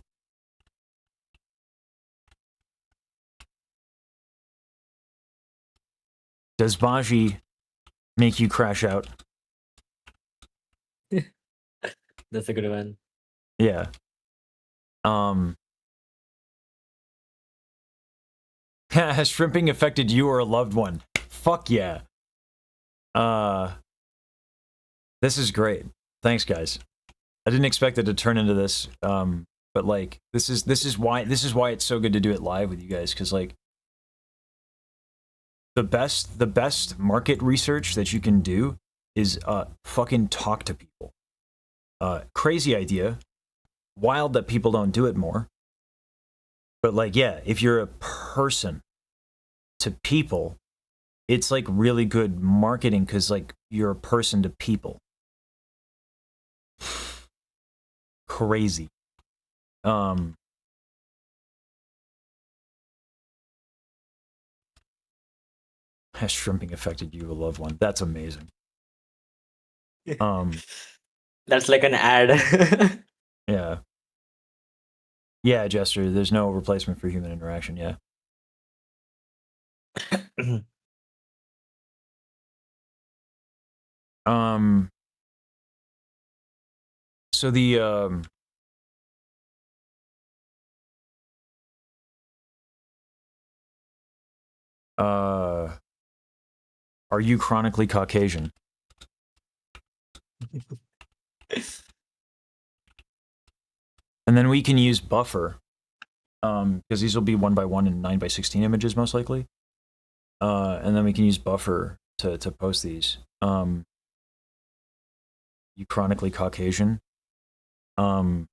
Does Baji make you crash out? That's a good one. Yeah. Has shrimping affected you or a loved one? Fuck yeah. This is great. Thanks, guys. I didn't expect it to turn into this. But like this is why it's so good to do it live with you guys, because like the best market research that you can do is fucking talk to people. Crazy idea. Wild that people don't do it more. But like, yeah, if you're a person to people, it's like really good marketing because like you're a person to people. Crazy. Has shrimping affected you, a loved one? That's amazing. That's like an ad. Yeah. Yeah, Jester, there's no replacement for human interaction, yeah. So the are you chronically Caucasian? And then we can use buffer, because these will be 1x1 and 9x16 images most likely. And then we can use buffer to post these. You chronically Caucasian. Do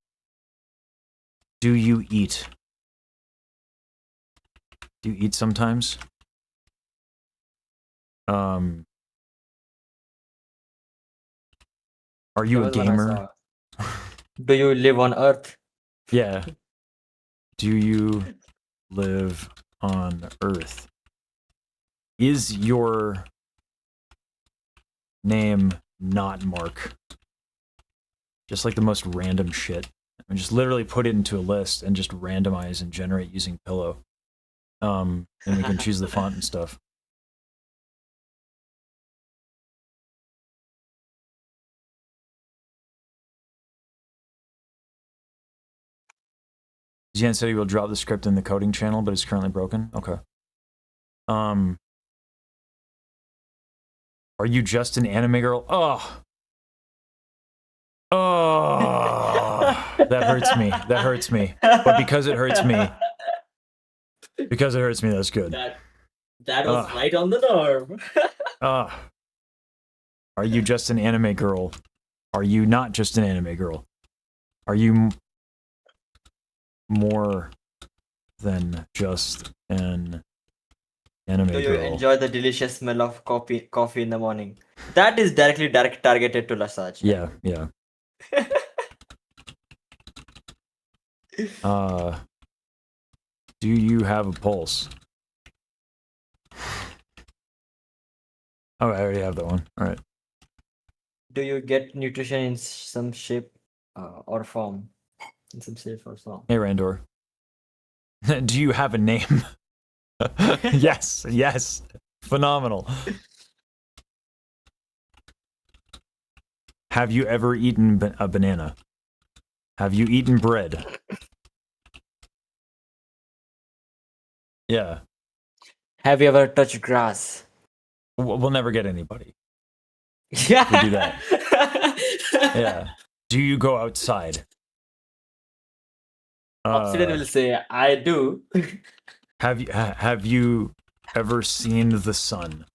you eat? Do you eat sometimes? Are you a That was what I gamer? saw. Do you live on Earth? Yeah. Do you live on Earth? Is your name not Mark? Just like the most random shit. I mean, just literally put it into a list and just randomize and generate using Pillow. And we can choose the font and stuff. Zian said he will drop the script in the coding channel, but it's currently broken. Okay. Are you just an anime girl? Oh. Oh. That hurts me. That hurts me. But because it hurts me, that's good. That was right on the norm. Are you just an anime girl? Are you not just an anime girl? Are you more than just an anime Do you girl? enjoy the delicious smell of coffee in the morning? That is directly targeted to Lasaj. Yeah, yeah. Do you have a pulse? Oh, I already have that one. All right. Do you get nutrition in some shape or form? In some shape or form. Hey, Randor. Do you have a name? Yes, yes. Phenomenal. Have you ever eaten a banana? Have you eaten bread? Yeah. Have you ever touched grass? We'll never get anybody. Yeah. We do that. Yeah. Do you go outside? Obsidian will say, I do. Have you ever seen the sun?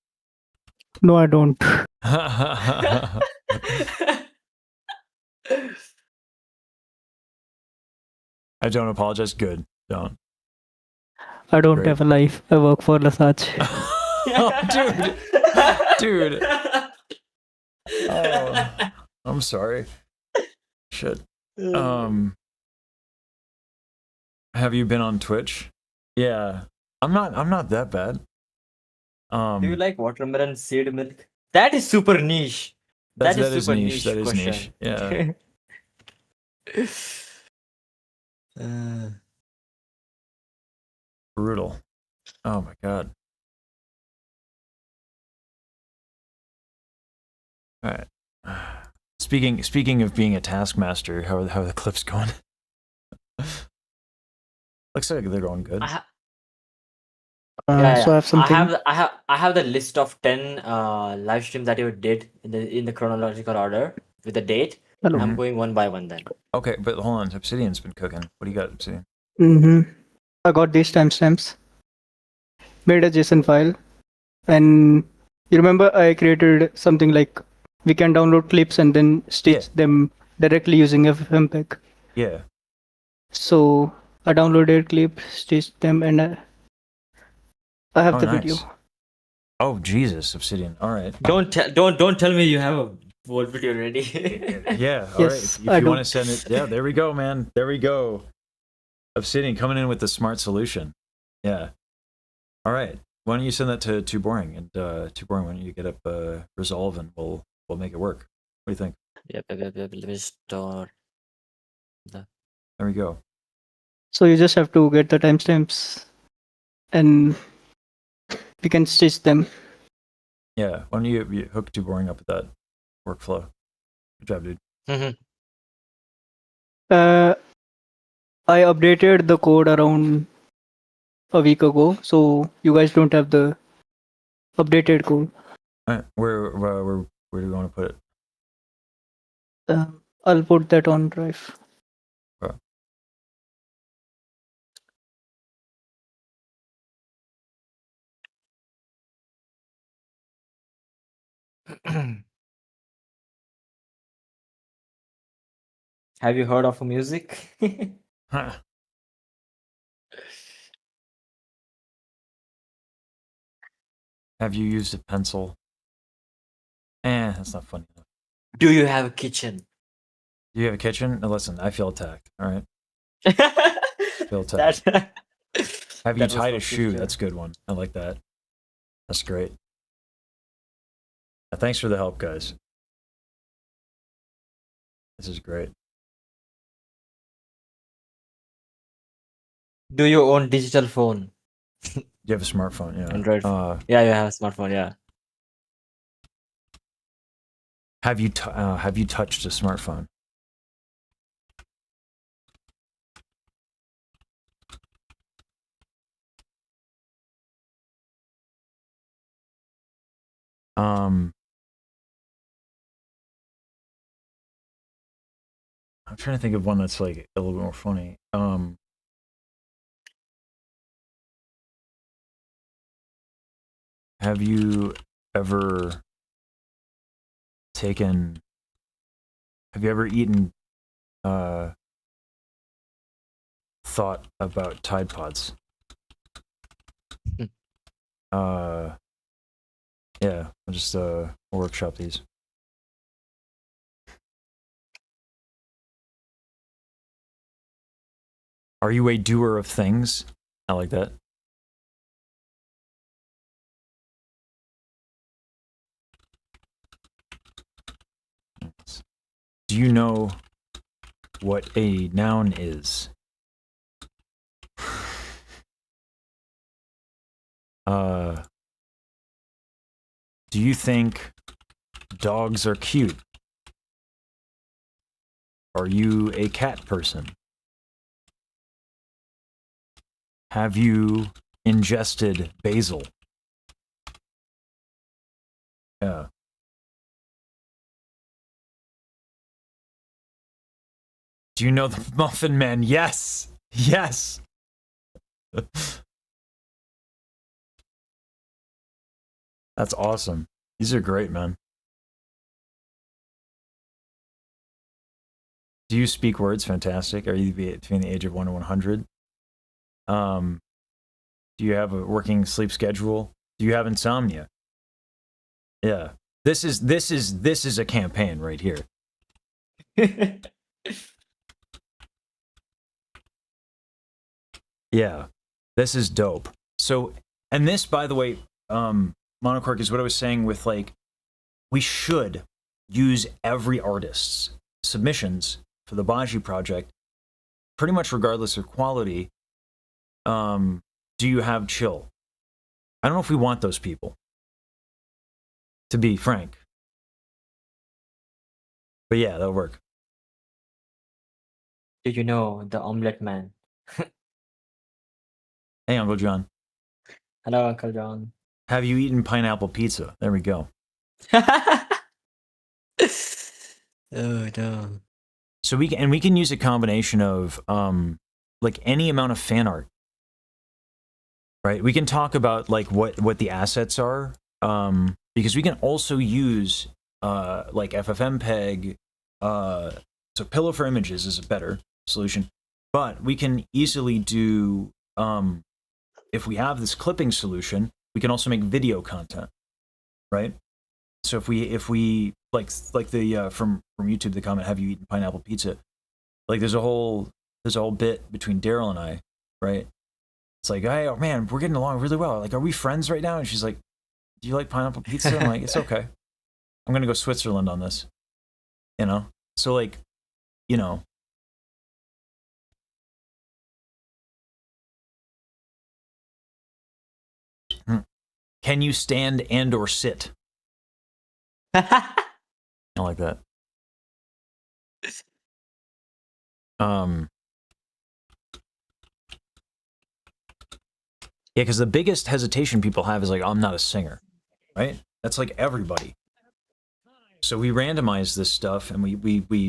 No, I don't. I don't apologize. Good. Don't. I don't Great. have a life. I work for Lasaj. Dude. Oh, I'm sorry. Shit. Have you been on Twitch? Yeah. I'm not that bad. Do you like watermelon seed milk? That is super niche. That is super niche. That is question. niche. Yeah. Brutal. Oh my god. All right. Speaking of being a taskmaster, how are the clips going? Looks like they're going good. So I have something. I have the list of 10 live streams that you did in the chronological order with the date. Hello. I'm going one by one then. Okay, but hold on. Obsidian's been cooking. What do you got, Obsidian? I got these timestamps. Made a JSON file, and you remember I created something like we can download clips and then stitch them directly using FFmpeg. Yeah. So I downloaded clip, stitched them, and I have the nice. video. Oh Jesus, Obsidian. All right. Don't tell me you have a whole video ready. Yeah. All Yes, right. I If you do. want to send it, yeah. There we go, man. There we go. Obsidian coming in with the smart solution. Yeah. All right. Why don't you send that to Too Boring, and Too Boring, why don't you get up Resolve and we'll make it work. What do you think? Yep. Let me store the. There we go. So you just have to get the timestamps and we can stitch them. Yeah. Why don't you hook Too Boring up with that workflow? Good job, dude. I updated the code around a week ago, so you guys don't have the updated code. All right. Where do we want to put it? I'll put that on Drive. Have you heard of music? Huh. Have you used a pencil? That's not funny enough. Do you have a kitchen? Do you have a kitchen? Now listen, I feel attacked. All right. Feel attacked. Have you that was tied a for shoe? future. That's a good one. I like that. That's great. Thanks for the help, guys. This is great. Do you own digital phone? Do you have a smartphone? Yeah. Android. Yeah, you have a smartphone. Yeah. Have you touched a smartphone? I'm trying to think of one that's like a little bit more funny. Have you ever eaten thought about Tide Pods? Yeah, I'll just workshop these. Are you a doer of things? I like that. Do you know what a noun is? Do you think dogs are cute? Are you a cat person? Have you ingested basil? Yeah. Do you know the Muffin Man? Yes! Yes! That's awesome. These are great, man. Do you speak words? Fantastic. Are you between the age of 1 and 100? Do you have a working sleep schedule? Do you have insomnia? Yeah. This is a campaign right here. Yeah. This is dope. So, and this, by the way, Monocork, is what I was saying with, like, we should use every artist's submissions for the Baji project, pretty much regardless of quality. Do you have chill? I don't know if we want those people, to be frank. But yeah, that'll work. Do you know the Omelette Man? Hey, Uncle John. Hello, Uncle John. Have you eaten pineapple pizza? There we go. Oh no. So we can use a combination of like any amount of fan art. Right? We can talk about like what the assets are, because we can also use like FFmpeg. So pillow for images is a better solution, but we can easily do, if we have this clipping solution, we can also make video content, right? So if we like the from YouTube, the comment, "Have you eaten pineapple pizza?" Like there's a whole bit between Daryl and I, right? It's like, hey, oh man, we're getting along really well. Like, are we friends right now? And she's like, do you like pineapple pizza? I'm like, it's okay. I'm gonna go Switzerland on this. you know? So like, you know, can you stand and or sit? I like that. Yeah, because the biggest hesitation people have is like, I'm not a singer, right? That's like everybody. So we randomize this stuff, and we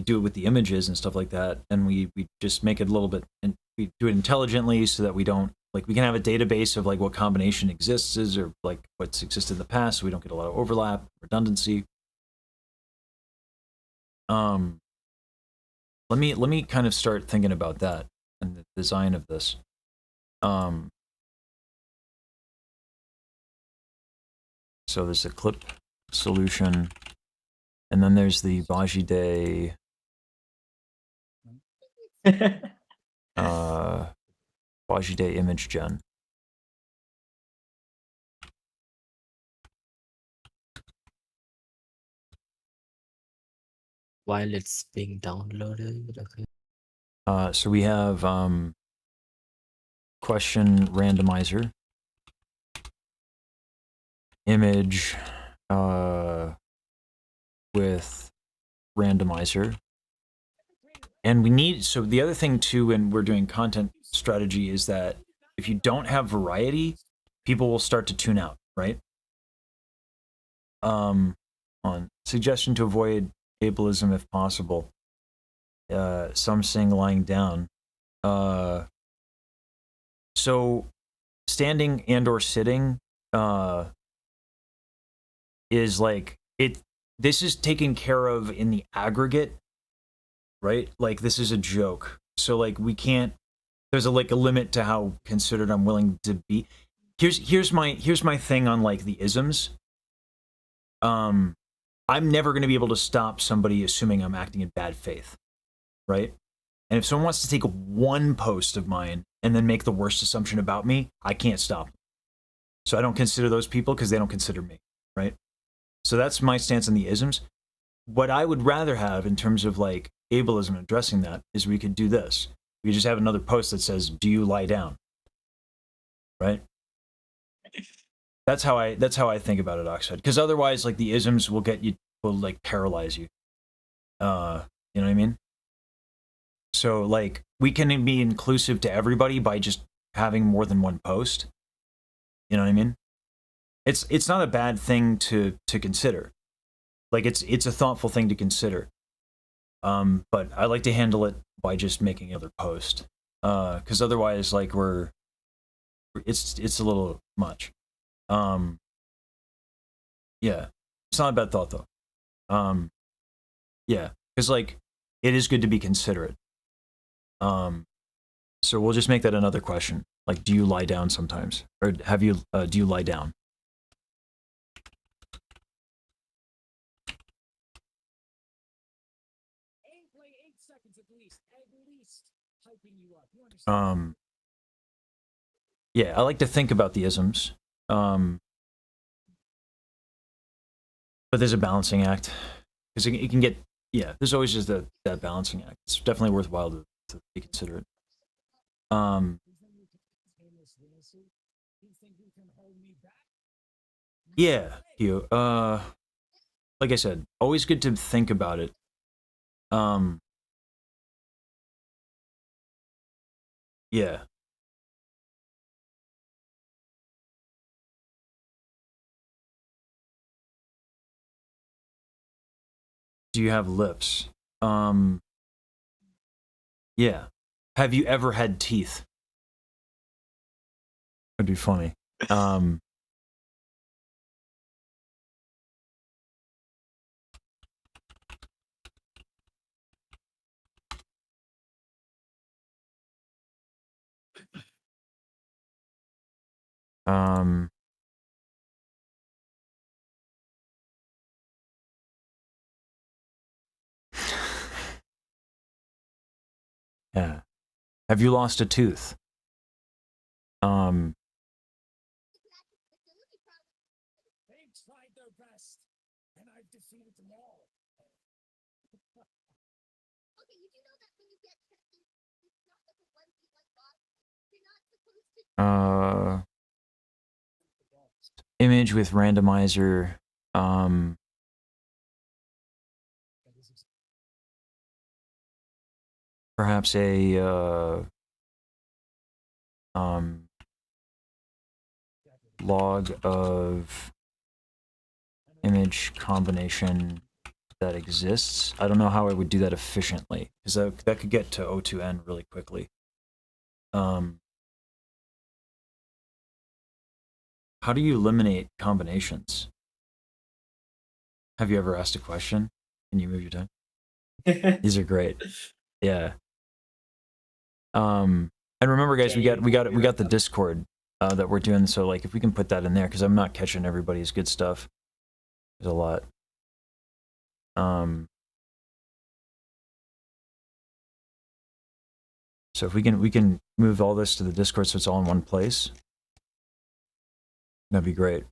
do it with the images and stuff like that, and we just make it a little bit, and we do it intelligently so that we don't, like, we can have a database of like what combination exists or like what's existed in the past, so we don't get a lot of overlap, redundancy. Let me kind of start thinking about that and the design of this. So there's a clip solution, and then there's the Baji Day Baji Day image gen. While it's being downloaded. Okay. So we have question randomizer, image with randomizer, and we need, so the other thing too when we're doing content strategy is that if you don't have variety, people will start to tune out, right? On suggestion to avoid ableism if possible. Some saying lying down. So standing and or sitting is like it. This is taken care of in the aggregate, right? Like this is a joke. So like we can't. There's a limit to how considered I'm willing to be. Here's my thing on like the isms. I'm never going to be able to stop somebody assuming I'm acting in bad faith, right? And if someone wants to take one post of mine and then make the worst assumption about me, I can't stop them. So I don't consider those people because they don't consider me, right? So that's my stance on the isms. What I would rather have in terms of like ableism addressing that is we could do this. We just have another post that says, "Do you lie down?" Right? That's how I think about it, Oxide. Because otherwise, like the isms will like paralyze you. You know what I mean? So like we can be inclusive to everybody by just having more than one post. You know what I mean? It's not a bad thing to consider. Like it's a thoughtful thing to consider. But I like to handle it by just making another post. Because otherwise, like it's a little much. Yeah, it's not a bad thought though. Yeah, because like it is good to be considerate. So we'll just make that another question. Like, do you lie down sometimes, or do you lie down? Yeah, I like to think about the isms. But there's a balancing act because it can get, yeah, there's always just that balancing act. It's definitely worthwhile to be considerate. Yeah, you. Like I said, always good to think about it. Yeah. Do you have lips? Yeah. Have you ever had teeth? That'd be funny. Um, yeah. Have you lost a tooth? Image with randomizer. Perhaps a log of image combination that exists. I don't know how I would do that efficiently, because that could get to O2N really quickly. How do you eliminate combinations? Have you ever asked a question? Can you move your tongue? These are great. Yeah. And remember, guys, we got the Discord that we're doing. So like, if we can put that in there, because I'm not catching everybody's good stuff. There's a lot. So if we can move all this to the Discord so it's all in one place, that'd be great.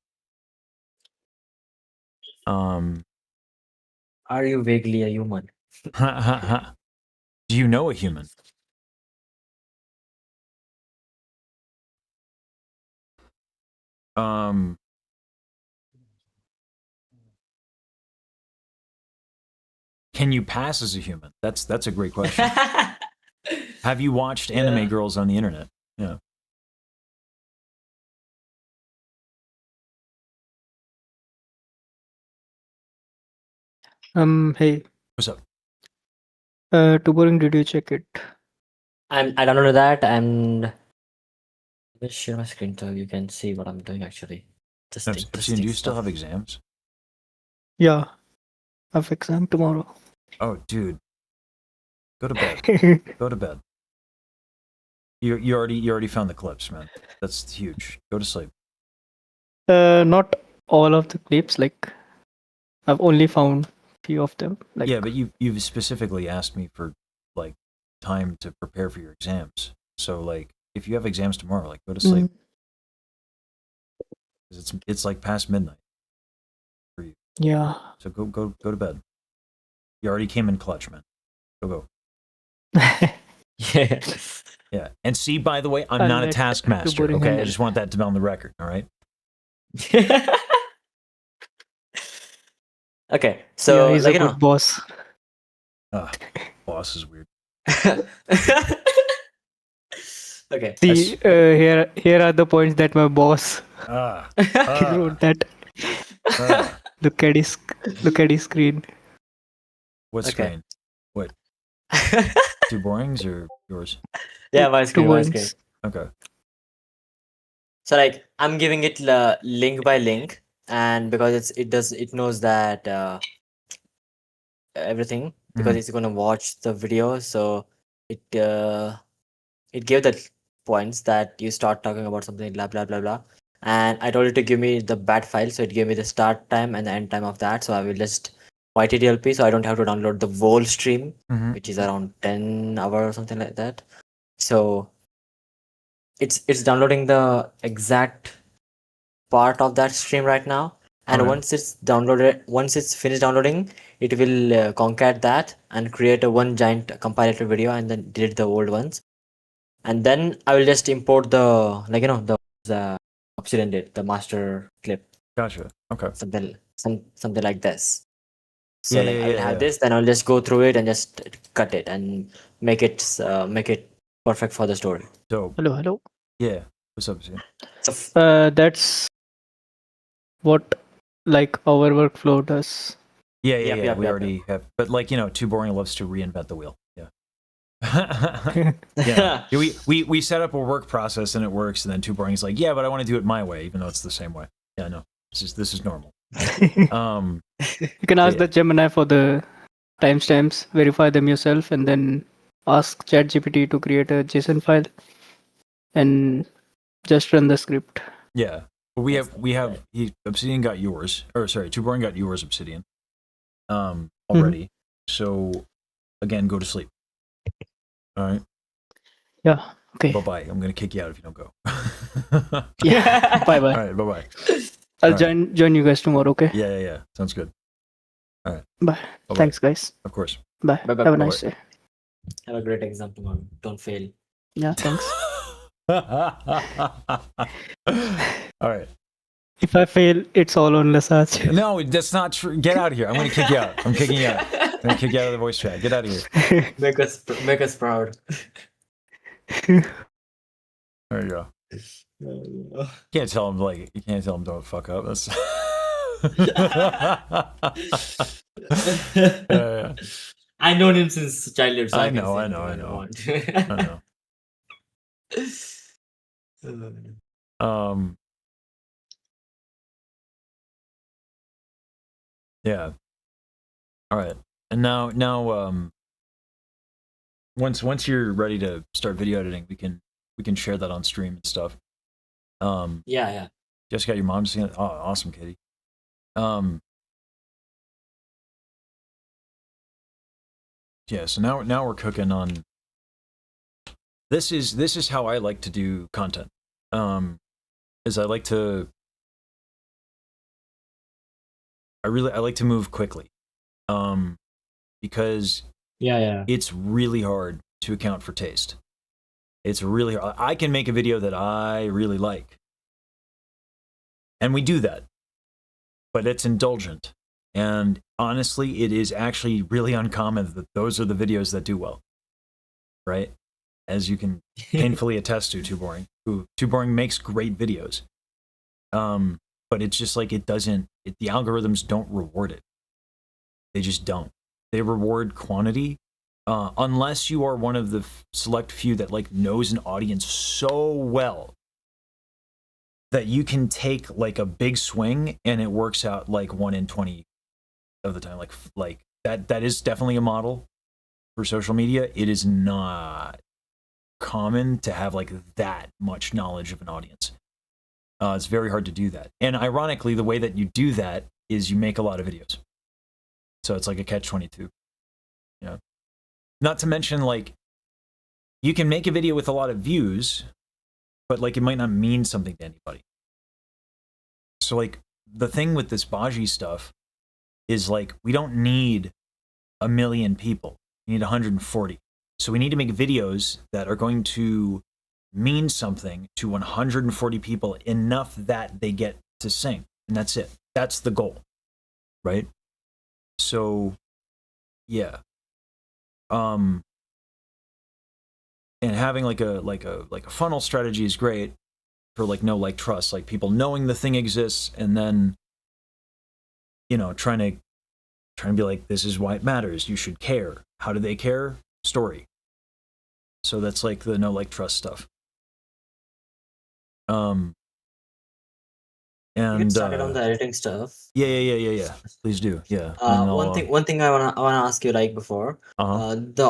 Are you vaguely a human? Do you know a human? Can you pass as a human? That's a great question. Have you watched anime girls on the internet? Yeah. Hey. What's up? Too boring. Did you check it? I downloaded that and let's share my screen so you can see what I'm doing actually. Do you still have exams? Yeah. I have exam tomorrow. Oh, dude. Go to bed. Go to bed. You already found the clips, man. That's huge. Go to sleep. Not all of the clips. Like, I've only found few of them. Like, yeah, but you've specifically asked me for like time to prepare for your exams. So like, if you have exams tomorrow, like go to sleep. 'Cause it's like past midnight for you. Yeah. So go to bed. You already came in clutch, man. Go. Yeah. Yeah. And see, by the way, I'm I'll not a let taskmaster. Too Boring Okay, I handle. just want that to be on the record. All right. Okay, so yeah, he's like a good boss. Boss is weird. Okay. See, here are the points that my boss wrote that. Look at his screen. What Okay. screen? What? Too Boring's or yours? Yeah, my Too screen. boring. Okay. So like I'm giving it link by link, and because it knows that everything because it's gonna watch the video, so it gave the points that you start talking about something blah blah blah blah, and I told it to give me the bat file, so it gave me the start time and the end time of that. So I will just YTDLP, so I don't have to download the whole stream, which is around 10 hours or something like that. So it's downloading the exact part of that stream right now, and once it's finished downloading, it will concat that and create a one giant compilator video and then delete the old ones, and then I will just import the the Obsidian did the master clip. Gotcha. Okay. Something like this. So Yeah, I will have this, then I'll just go through it and just cut it and make it perfect for the story. Dope. Hello. Yeah. What's up, Zia? So That's what like our workflow does. Yeah. We already have, but like Too Boring loves to reinvent the wheel. Yeah. Yeah. We set up a work process and it works, and then Too Boring's like, yeah, but I want to do it my way, even though it's the same way. Yeah, no, this is normal. You can ask the Gemini for the timestamps, verify them yourself, and then ask ChatGPT to create a JSON file and just run the script. Yeah. But Obsidian got yours, or sorry, Too Boring got yours, Obsidian, already. So again, go to sleep. All right. Yeah. Okay. Bye. I'm gonna kick you out if you don't go. Yeah. Bye. All right. Bye. I'll join you guys tomorrow. Okay. Yeah. Sounds good. All right. Bye. Bye-bye. Thanks, guys. Of course. Bye. Bye-bye. Have a nice day. Have a great exam tomorrow. Don't fail. Yeah, thanks. All right. If I fail, it's all on Lasaj. No, that's not true. Get out of here. I'm going to kick you out. I'm kicking you out. I'm going to kick you out of the voice chat. Get out of here. Make us proud. There you go. You can't tell him don't fuck up. That's yeah. I known him since childhood. So I can know, say I know, I whatever know. want. I know. Yeah. All right. And now once you're ready to start video editing, we can share that on stream and stuff. Yeah. Just got your mom seeing it. Oh, awesome, Katie. Yeah, so now we're cooking on this is how I like to do content. Is I like to move quickly. Because Yeah. it's really hard to account for taste. It's really hard. I can make a video that I really like. And we do that. But it's indulgent. And honestly, it is actually really uncommon that those are the videos that do well. Right? As you can painfully attest to, Too Boring. Too Boring makes great videos. But it's just like the algorithms don't reward it. They just don't. They reward quantity. Unless you are one of the select few that like knows an audience so well that you can take like a big swing and it works out like 1 in 20 of the time. Like that is definitely a model for social media. It is not common to have like that much knowledge of an audience. It's very hard to do that. And ironically, the way that you do that is you make a lot of videos. So it's like a catch-22. Yeah. Not to mention, like, you can make a video with a lot of views, but like it might not mean something to anybody. So like the thing with this Baji stuff is like we don't need 1 million people. We need 140. So we need to make videos that are going to mean something to 140 people enough that they get to sing. And that's it. That's the goal. Right? So yeah. And having like a funnel strategy is great for like know, like, trust, like people knowing the thing exists and then, you know, trying to be like, this is why it matters. You should care. How do they care? Story. So that's like the know, like, trust stuff. And You get started on the editing stuff. Yeah. Please do. Yeah. One thing I wanna ask you like before. The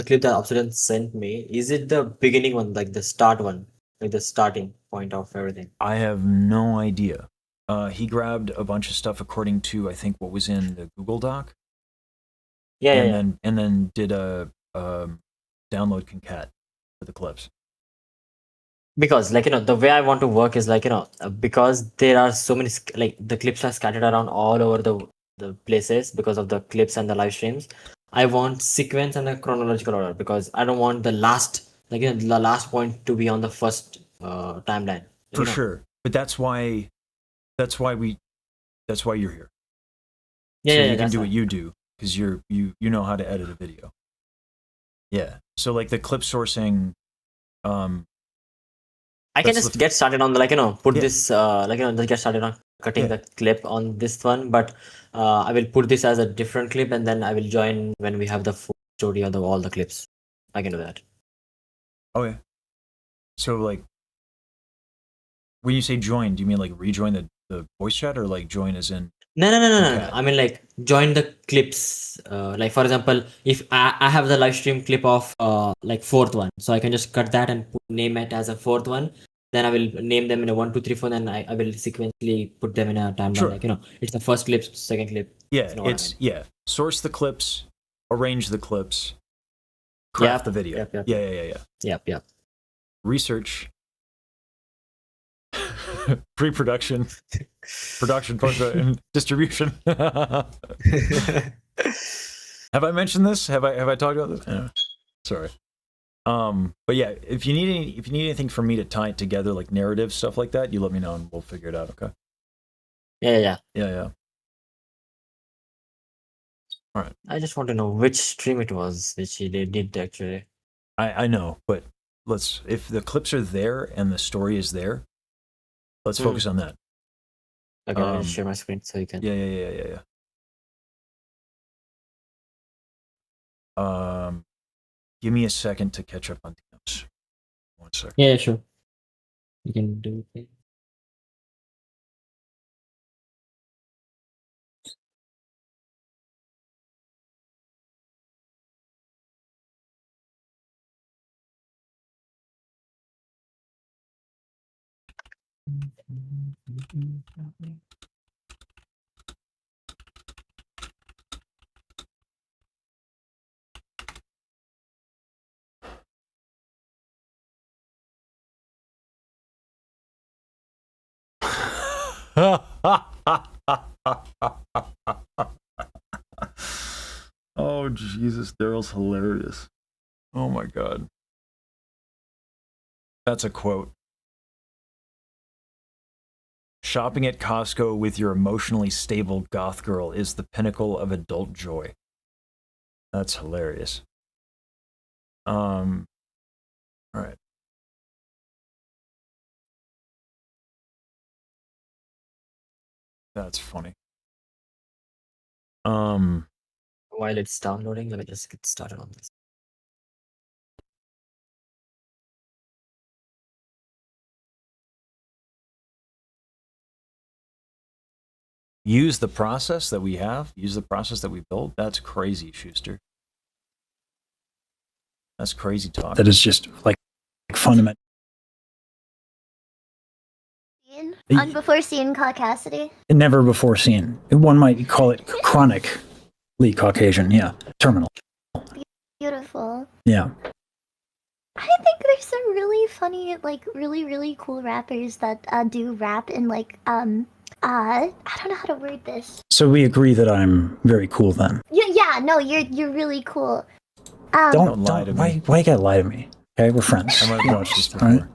clip that Obsidian sent me, is it the beginning one, like the start one, like the starting point of everything? I have no idea. He grabbed a bunch of stuff according to I think what was in the Google Doc. And then did a download concat for the clips. Because like, you know, the way I want to work is like, you know, because there are so many like the clips are scattered around all over the places because of the clips and the live streams. I want sequence and a chronological order because I don't want the last, like, you know, the last point to be on the first timeline. For sure. But that's why you're here. Yeah, so yeah, you can do fine. what you do because you know how to edit a video. Yeah. So like the clip sourcing, I can just get started on the, like, you know, put this like, you know, just get started on cutting the clip on this one, but I will put this as a different clip and then I will join when we have the full story of all the clips. I can do that. Okay. So like when you say join, do you mean like rejoin the voice chat or like join as in? No. I mean like join the clips. Like for example, if I have the live stream clip of like fourth one, so I can just cut that and name it as a fourth one. Then I will name them in a 1, 2, 3, 4. Then I will sequentially put them in a timeline. Sure. Like, you know, it's the first clip, second clip. Yeah, you know what I mean. yeah. Source the clips, arrange the clips, craft the video. Yep. Yeah. Research, pre-production, production, post and distribution. Have I mentioned this? Have I talked about this? Yeah. Sorry. But yeah, if you need anything for me to tie it together, like narrative stuff like that, you let me know and we'll figure it out. Okay. Yeah. Yeah. All right. I just want to know which stream it was which he did actually. I know, but if the clips are there and the story is there, let's focus on that. Okay, I'll just share my screen so you can. Yeah. Give me a second to catch up on DMs. 1 second. Yeah, sure. You can do it. Oh Jesus, Daryl's hilarious. Oh my god. That's a quote. Shopping at Costco with your emotionally stable goth girl is the pinnacle of adult joy. That's hilarious. All right. That's funny. While it's downloading, let me just get started on this. Use the process that we have. Use the process that we built. That's crazy, Schuster. That's crazy talk. That is just like fundamental. On before seeing Caucasity. Never before seen. One might call it chronically Caucasian. Yeah, terminal. Beautiful. Yeah. I think there's some really funny, like really cool rappers that do rap in like I don't know how to word this. So we agree that I'm very cool then. Yeah, no, you're really cool. Don't lie to me. Why you gotta lie to me? Okay, we're friends. I might have watched this All before. right?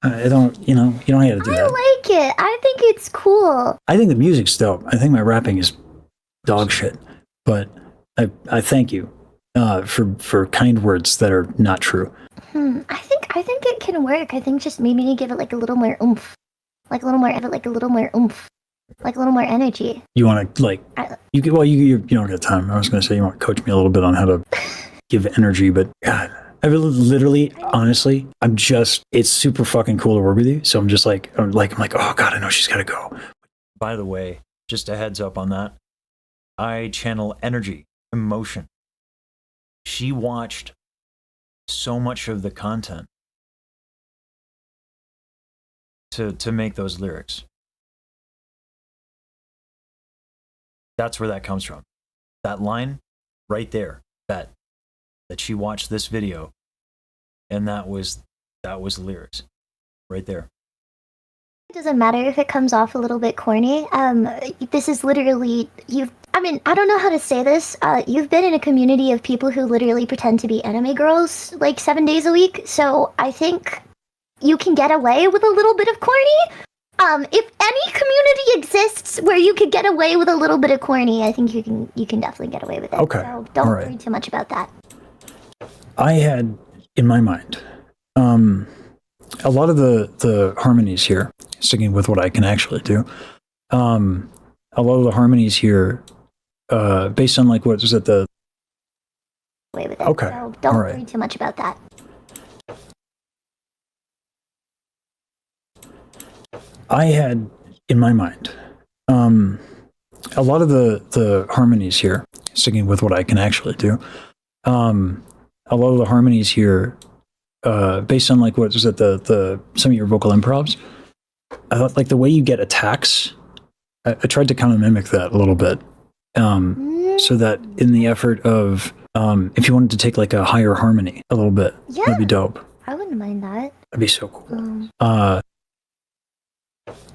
I don't, you don't have to do I that. like it. I think it's cool. I think the music's dope. I think my rapping is dog shit. But I thank you for kind words that are not true. I think it can work. I think just maybe give it like a little more oomph, like a little more energy. You want to you don't get time. I was going to say you want to coach me a little bit on how to give energy, but God, I really, literally, honestly, it's super fucking cool to work with you. So I'm just like, oh God, I know she's got to go. By the way, just a heads up on that. I channel energy, emotion. She watched so much of the content to make those lyrics. That's where that comes from. That line right there, that she watched this video, and that was lyrics right there. It doesn't matter if it comes off a little bit corny. This is literally I don't know how to say this. You've been in a community of people who literally pretend to be anime girls like 7 days a week. So I think you can get away with a little bit of corny. If any community exists where you could get away with a little bit of corny, I think you can definitely get away with it. Okay. So don't All right. worry too much about that. I had in my mind a lot of the harmonies here, sticking with what I can actually do. A lot of the harmonies here, based on like what was it the Away with it. Okay. So don't All right. worry too much about that. I had in my mind a lot of the harmonies here, sticking with what I can actually do. A lot of the harmonies here, based on like what was it the some of your vocal improvs. I thought like the way you get attacks. I tried to kind of mimic that a little bit, so that in the effort of if you wanted to take like a higher harmony a little bit, that'd be dope. I wouldn't mind that. That'd be so cool.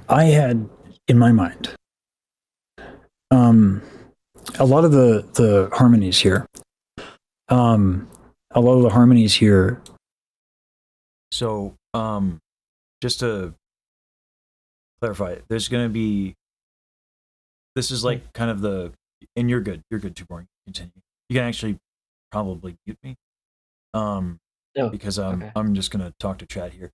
I had in my mind, a lot of the harmonies here, So, just to clarify, there's going to be, this is like kind of the, and you're good, too boring. Continue. You can actually probably mute me, because I'm just going to talk to chat here.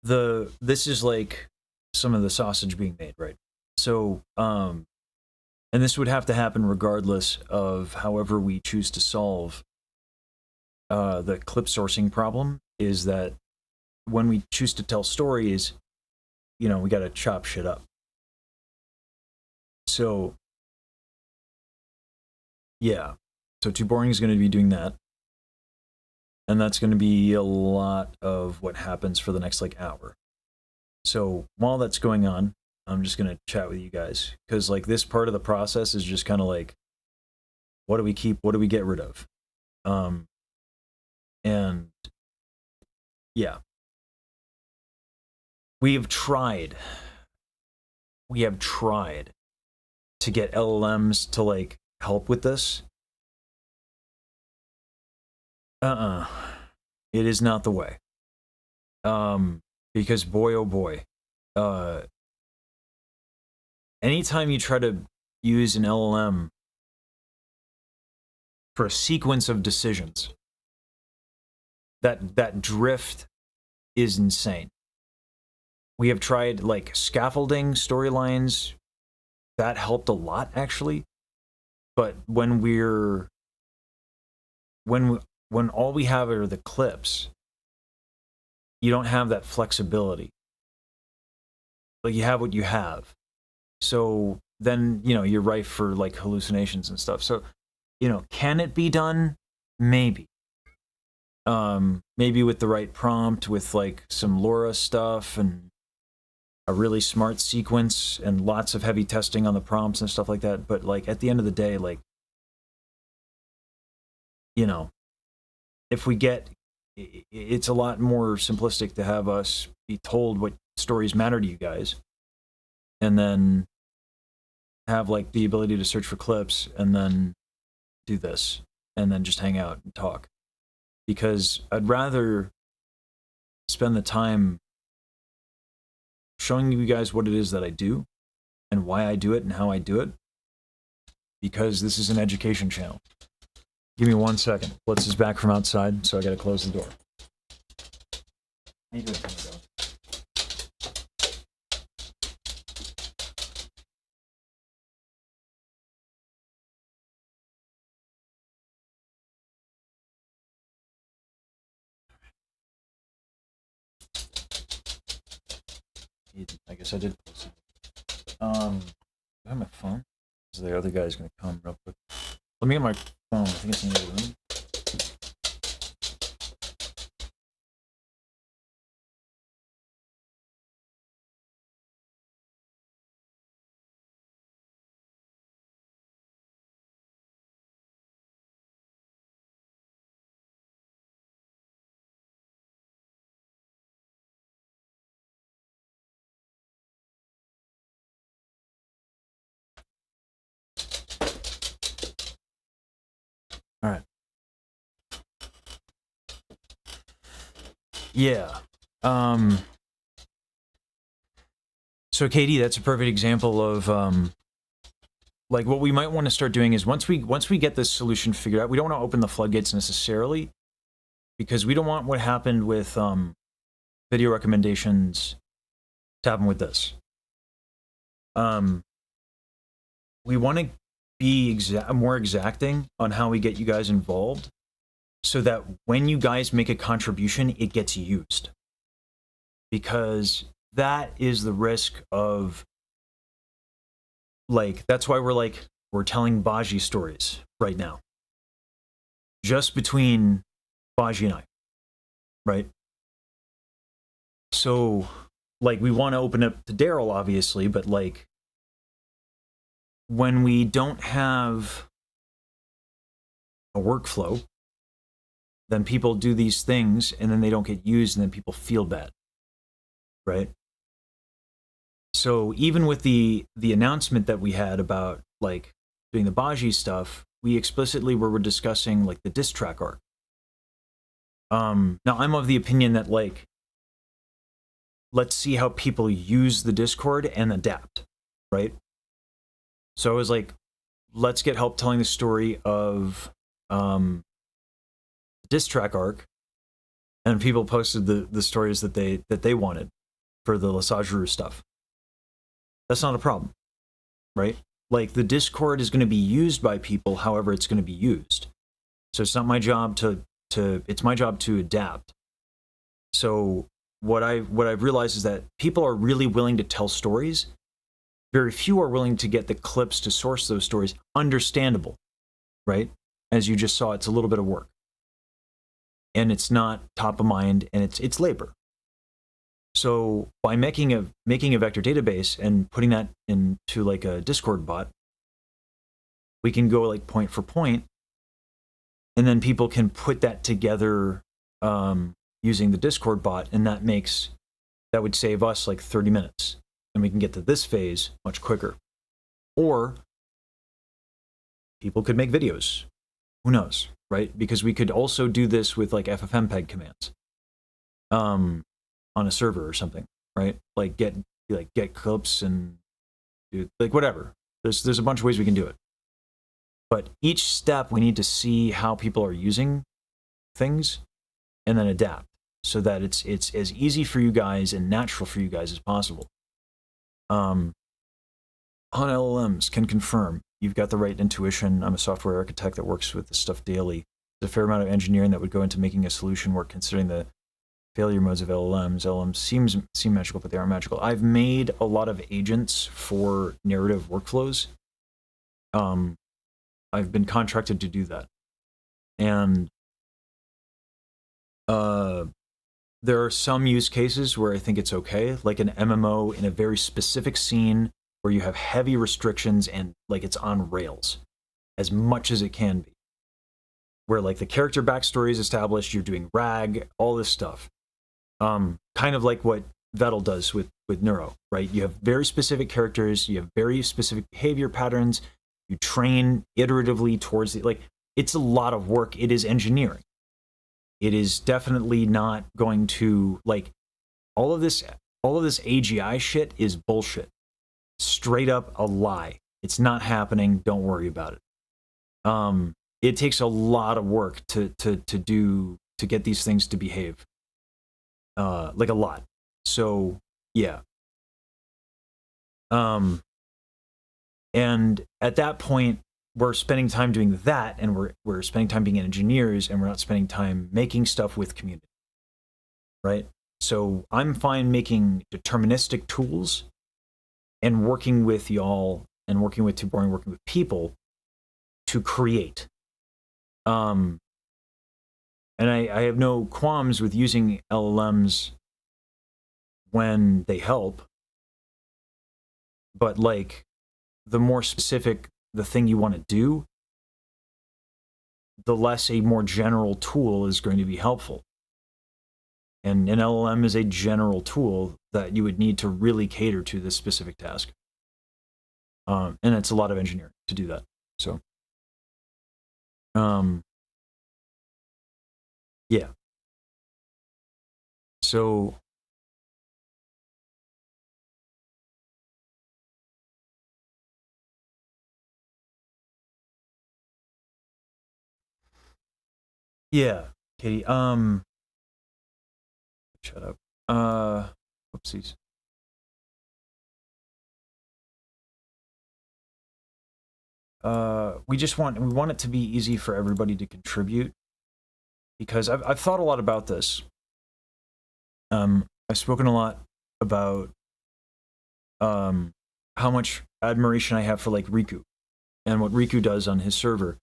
This is like some of the sausage being made, right? So, and this would have to happen regardless of however we choose to solve the clip sourcing problem, is that when we choose to tell stories, we got to chop shit up. So, yeah. So Too Boring is going to be doing that. And that's going to be a lot of what happens for the next, hour. So while that's going on, I'm just going to chat with you guys. Because, this part of the process is just kind of what do we keep? What do we get rid of? And, yeah. We have tried to get LLMs to help with this. It is not the way. Because boy oh boy, anytime you try to use an LLM for a sequence of decisions, that drift is insane. We have tried scaffolding storylines. That helped a lot, actually. But when all we have are the clips, you don't have that flexibility. You have what you have. So then, you're rife for hallucinations and stuff. So, can it be done? Maybe. Maybe with the right prompt, with some Laura stuff and a really smart sequence and lots of heavy testing on the prompts and stuff like that. But at the end of the day, if we get, it's a lot more simplistic to have us be told what stories matter to you guys, and then have the ability to search for clips and then do this and then just hang out and talk. Because I'd rather spend the time showing you guys what it is that I do and why I do it and how I do it, because this is an education channel. Give me 1 second. Blitz is back from outside, so I gotta close the door. How you doing, Tomato? I guess I did close it. Do I have my phone? So the other guy's gonna come real quick. Let me get my phone. I think it's in the other room. All right. Yeah. So KD, that's a perfect example of what we might want to start doing is once we get this solution figured out, we don't want to open the floodgates necessarily, because we don't want what happened with video recommendations to happen with this. We want to be more exacting on how we get you guys involved, so that when you guys make a contribution, it gets used. Because that is the risk of, that's why we're telling Baji stories right now. Just between Baji and I, right? So, we want to open up to Daryl, obviously, but, when we don't have a workflow, then people do these things and then they don't get used and then people feel bad, right? So even with the announcement that we had about like doing the Baji stuff, we explicitly were discussing like the diss track arc. Now I'm of the opinion that like, let's see how people use the Discord and adapt, right? So I was like, let's get help telling the story of diss track arc, and people posted the stories that they wanted for the Lesage stuff. That's not a problem, right? Like the Discord is going to be used by people however it's going to be used. So it's not my job it's my job to adapt. So what I've realized is that people are really willing to tell stories. Very few are willing to get the clips to source those stories. Understandable, right? As you just saw, it's a little bit of work. And it's not top of mind, and it's labor. So by making a vector database and putting that into like a Discord bot, we can go like point for point, and then people can put that together using the Discord bot, and that would save us like 30 minutes, and we can get to this phase much quicker. Or people could make videos. Who knows, right? Because we could also do this with like FFmpeg commands on a server or something, right? Like get clips and do like whatever. There's a bunch of ways we can do it. But each step we need to see how people are using things and then adapt so that it's as easy for you guys and natural for you guys as possible. On LLMs, can confirm you've got the right intuition. I'm a software architect that works with this stuff daily. There's a fair amount of engineering that would go into making a solution work, considering the failure modes of LLMs. LLMs seem magical, but they aren't magical. I've made a lot of agents for narrative workflows. I've been contracted to do that, and there are some use cases where I think it's okay, like an MMO in a very specific scene where you have heavy restrictions and like it's on rails as much as it can be, where like the character backstory is established, you're doing RAG, all this stuff. Kind of like what Vettel does with Neuro, right? You have very specific characters, you have very specific behavior patterns, you train iteratively towards it. Like, it's a lot of work. It is engineering. It is definitely not going to, like, all of this AGI shit is bullshit. Straight up a lie. It's not happening. Don't worry about it. It takes a lot of work to get these things to behave. Like a lot. So yeah. And at that point, we're spending time doing that, and we're spending time being engineers, and we're not spending time making stuff with community, right? So I'm fine making deterministic tools and working with y'all and working with Too Boring, working with people to create. And I have no qualms with using LLMs when they help, but like the more specific the thing you want to do, the less a more general tool is going to be helpful. And an LLM is a general tool that you would need to really cater to this specific task. And it's a lot of engineering to do that. So, yeah. So, yeah, Katie, shut up. Whoopsies. We want it to be easy for everybody to contribute, because I've thought a lot about this. I've spoken a lot about how much admiration I have for like Riku and what Riku does on his server.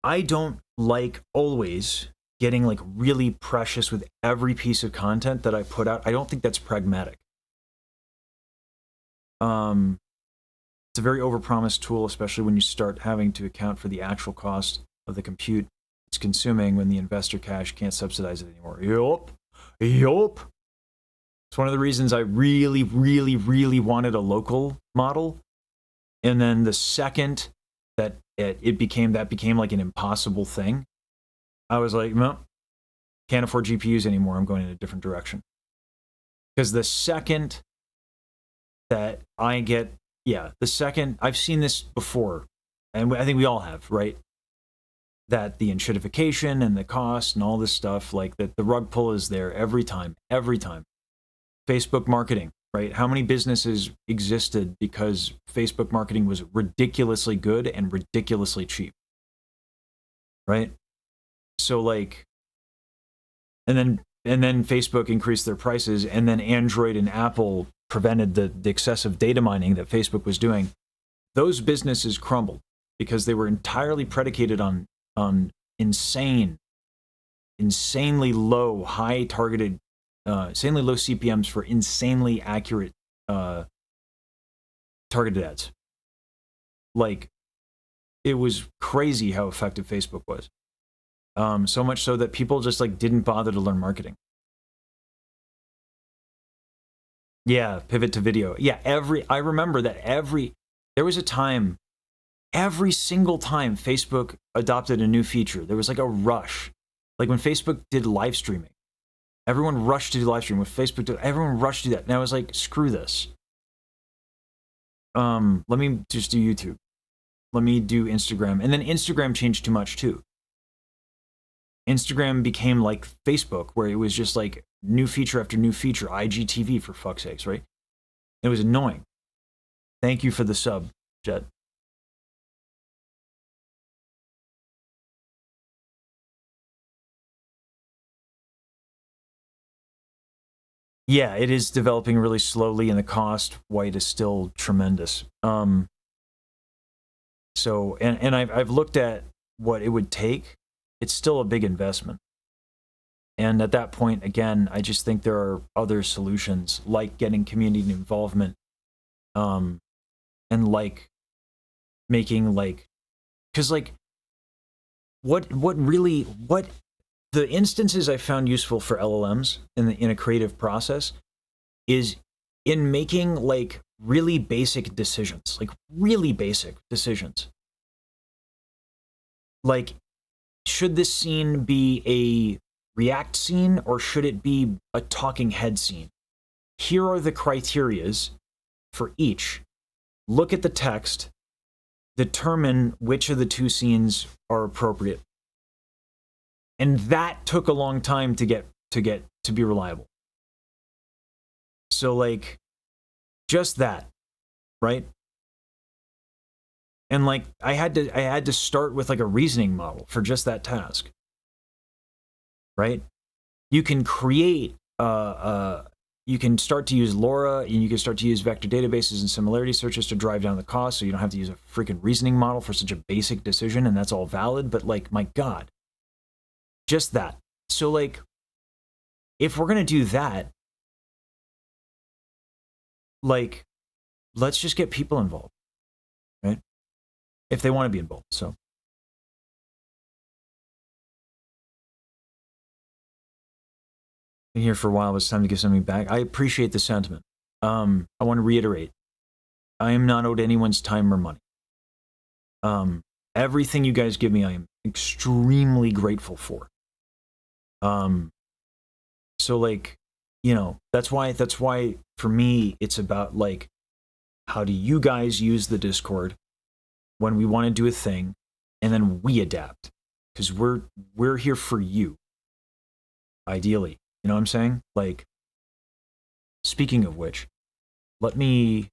I don't like always getting like really precious with every piece of content that I put out. I don't think that's pragmatic. It's a very overpromised tool, especially when you start having to account for the actual cost of the compute it's consuming when the investor cash can't subsidize it anymore. Yup. yup. It's one of the reasons I really, really, really wanted a local model. And then the second that it became like an impossible thing, I was like, no, can't afford GPUs anymore. I'm going in a different direction. Because the second that I get, the second, I've seen this before, and I think we all have, right? That the enshittification and the cost and all this stuff, like that the rug pull is there every time. Facebook marketing, right? How many businesses existed because Facebook marketing was ridiculously good and ridiculously cheap, right? So like, and then Facebook increased their prices, and then Android and Apple prevented the excessive data mining that Facebook was doing. Those businesses crumbled because they were entirely predicated on insanely low, high targeted, insanely low CPMs for insanely accurate targeted ads. Like, it was crazy how effective Facebook was. So much so that people just like didn't bother to learn marketing. Yeah, pivot to video. Yeah, I remember that there was a time, every single time Facebook adopted a new feature, there was like a rush. Like when Facebook did live streaming, everyone rushed to do live stream. When Facebook did, everyone rushed to do that. And I was like, screw this. Let me just do YouTube. Let me do Instagram. And then Instagram changed too much too. Instagram became like Facebook, where it was just like new feature after new feature, IGTV for fuck's sakes, right? It was annoying. Thank you for the sub, Jet. Yeah, it is developing really slowly, and the cost white is still tremendous. So, and I've looked at what it would take. It's still a big investment. And at that point, again, I just think there are other solutions, like getting community involvement, and like making like, because like, what the instances I found useful for LLMs in a creative process is in making like really basic decisions, Like, should this scene be a React scene or should it be a talking head scene? Here are the criterias for each. Look at the text, determine which of the two scenes are appropriate. And that took a long time to be reliable. So like, just that, right? And like, I had to start with like a reasoning model for just that task, right? You can create, you can start to use LoRa, and you can start to use vector databases and similarity searches to drive down the cost, so you don't have to use a freaking reasoning model for such a basic decision, and that's all valid. But like, my God, just that. So like, if we're gonna do that, like, let's just get people involved, right? If they want to be involved. So been here for a while, but it's time to give something back. I appreciate the sentiment. I want to reiterate, I am not owed anyone's time or money. Everything you guys give me, I am extremely grateful for. So like, you know, that's why for me, it's about like, how do you guys use the Discord when we want to do a thing, and then we adapt, because we're here for you, ideally. You know what I'm saying? Like, speaking of which, let me,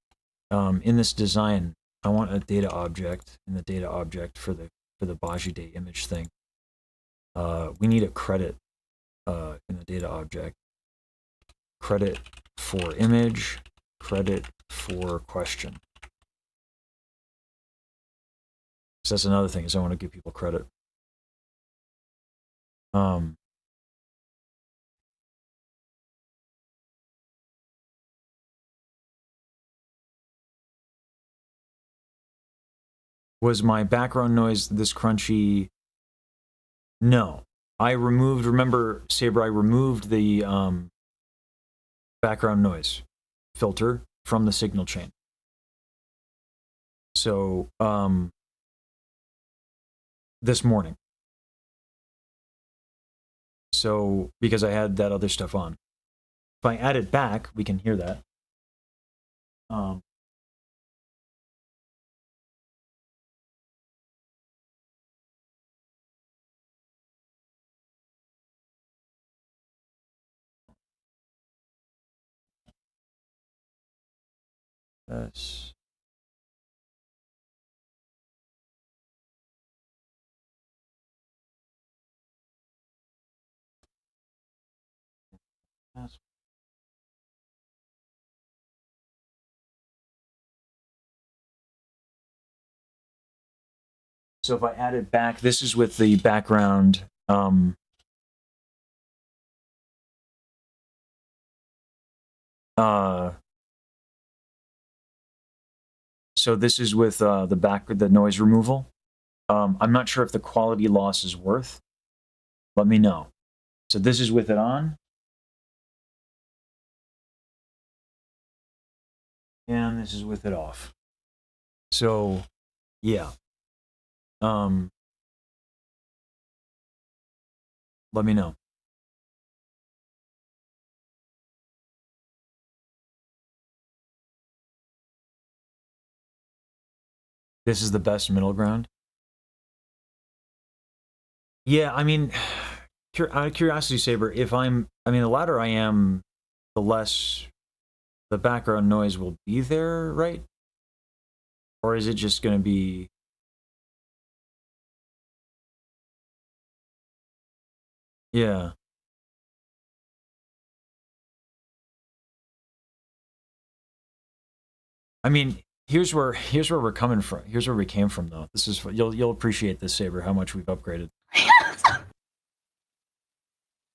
in this design, I want a data object in the data object for the Baji Day image thing. We need a credit in the data object. Credit for image, credit for question. So that's another thing, is I want to give people credit. Was my background noise this crunchy? No. I removed, remember, Saber, I removed the background noise filter from the signal chain. So, this morning. So, because I had that other stuff on. If I add it back, we can hear that. Yes. So if I add it back, this is with the background. So this is with the noise removal. I'm not sure if the quality loss is worth. Let me know. So this is with it on. And this is with it off. So, yeah. Let me know. This is the best middle ground. Yeah, I mean, out of curiosity, Saber, the louder I am, the less the background noise will be there, right? Or is it just going to be... Yeah. I mean, here's where we're coming from. Here's where we came from, though. This is you'll appreciate this, Saber, how much we've upgraded.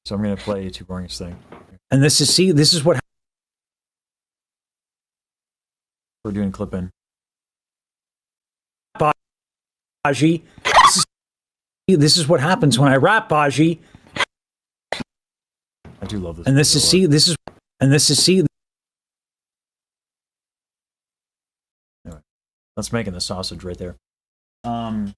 So I'm gonna play Too Boringest Thing. And this is what We're doing clip in. Baji. This is what happens when I rap, Baji. I do love this. And this is Anyway, that's making the sausage right there. How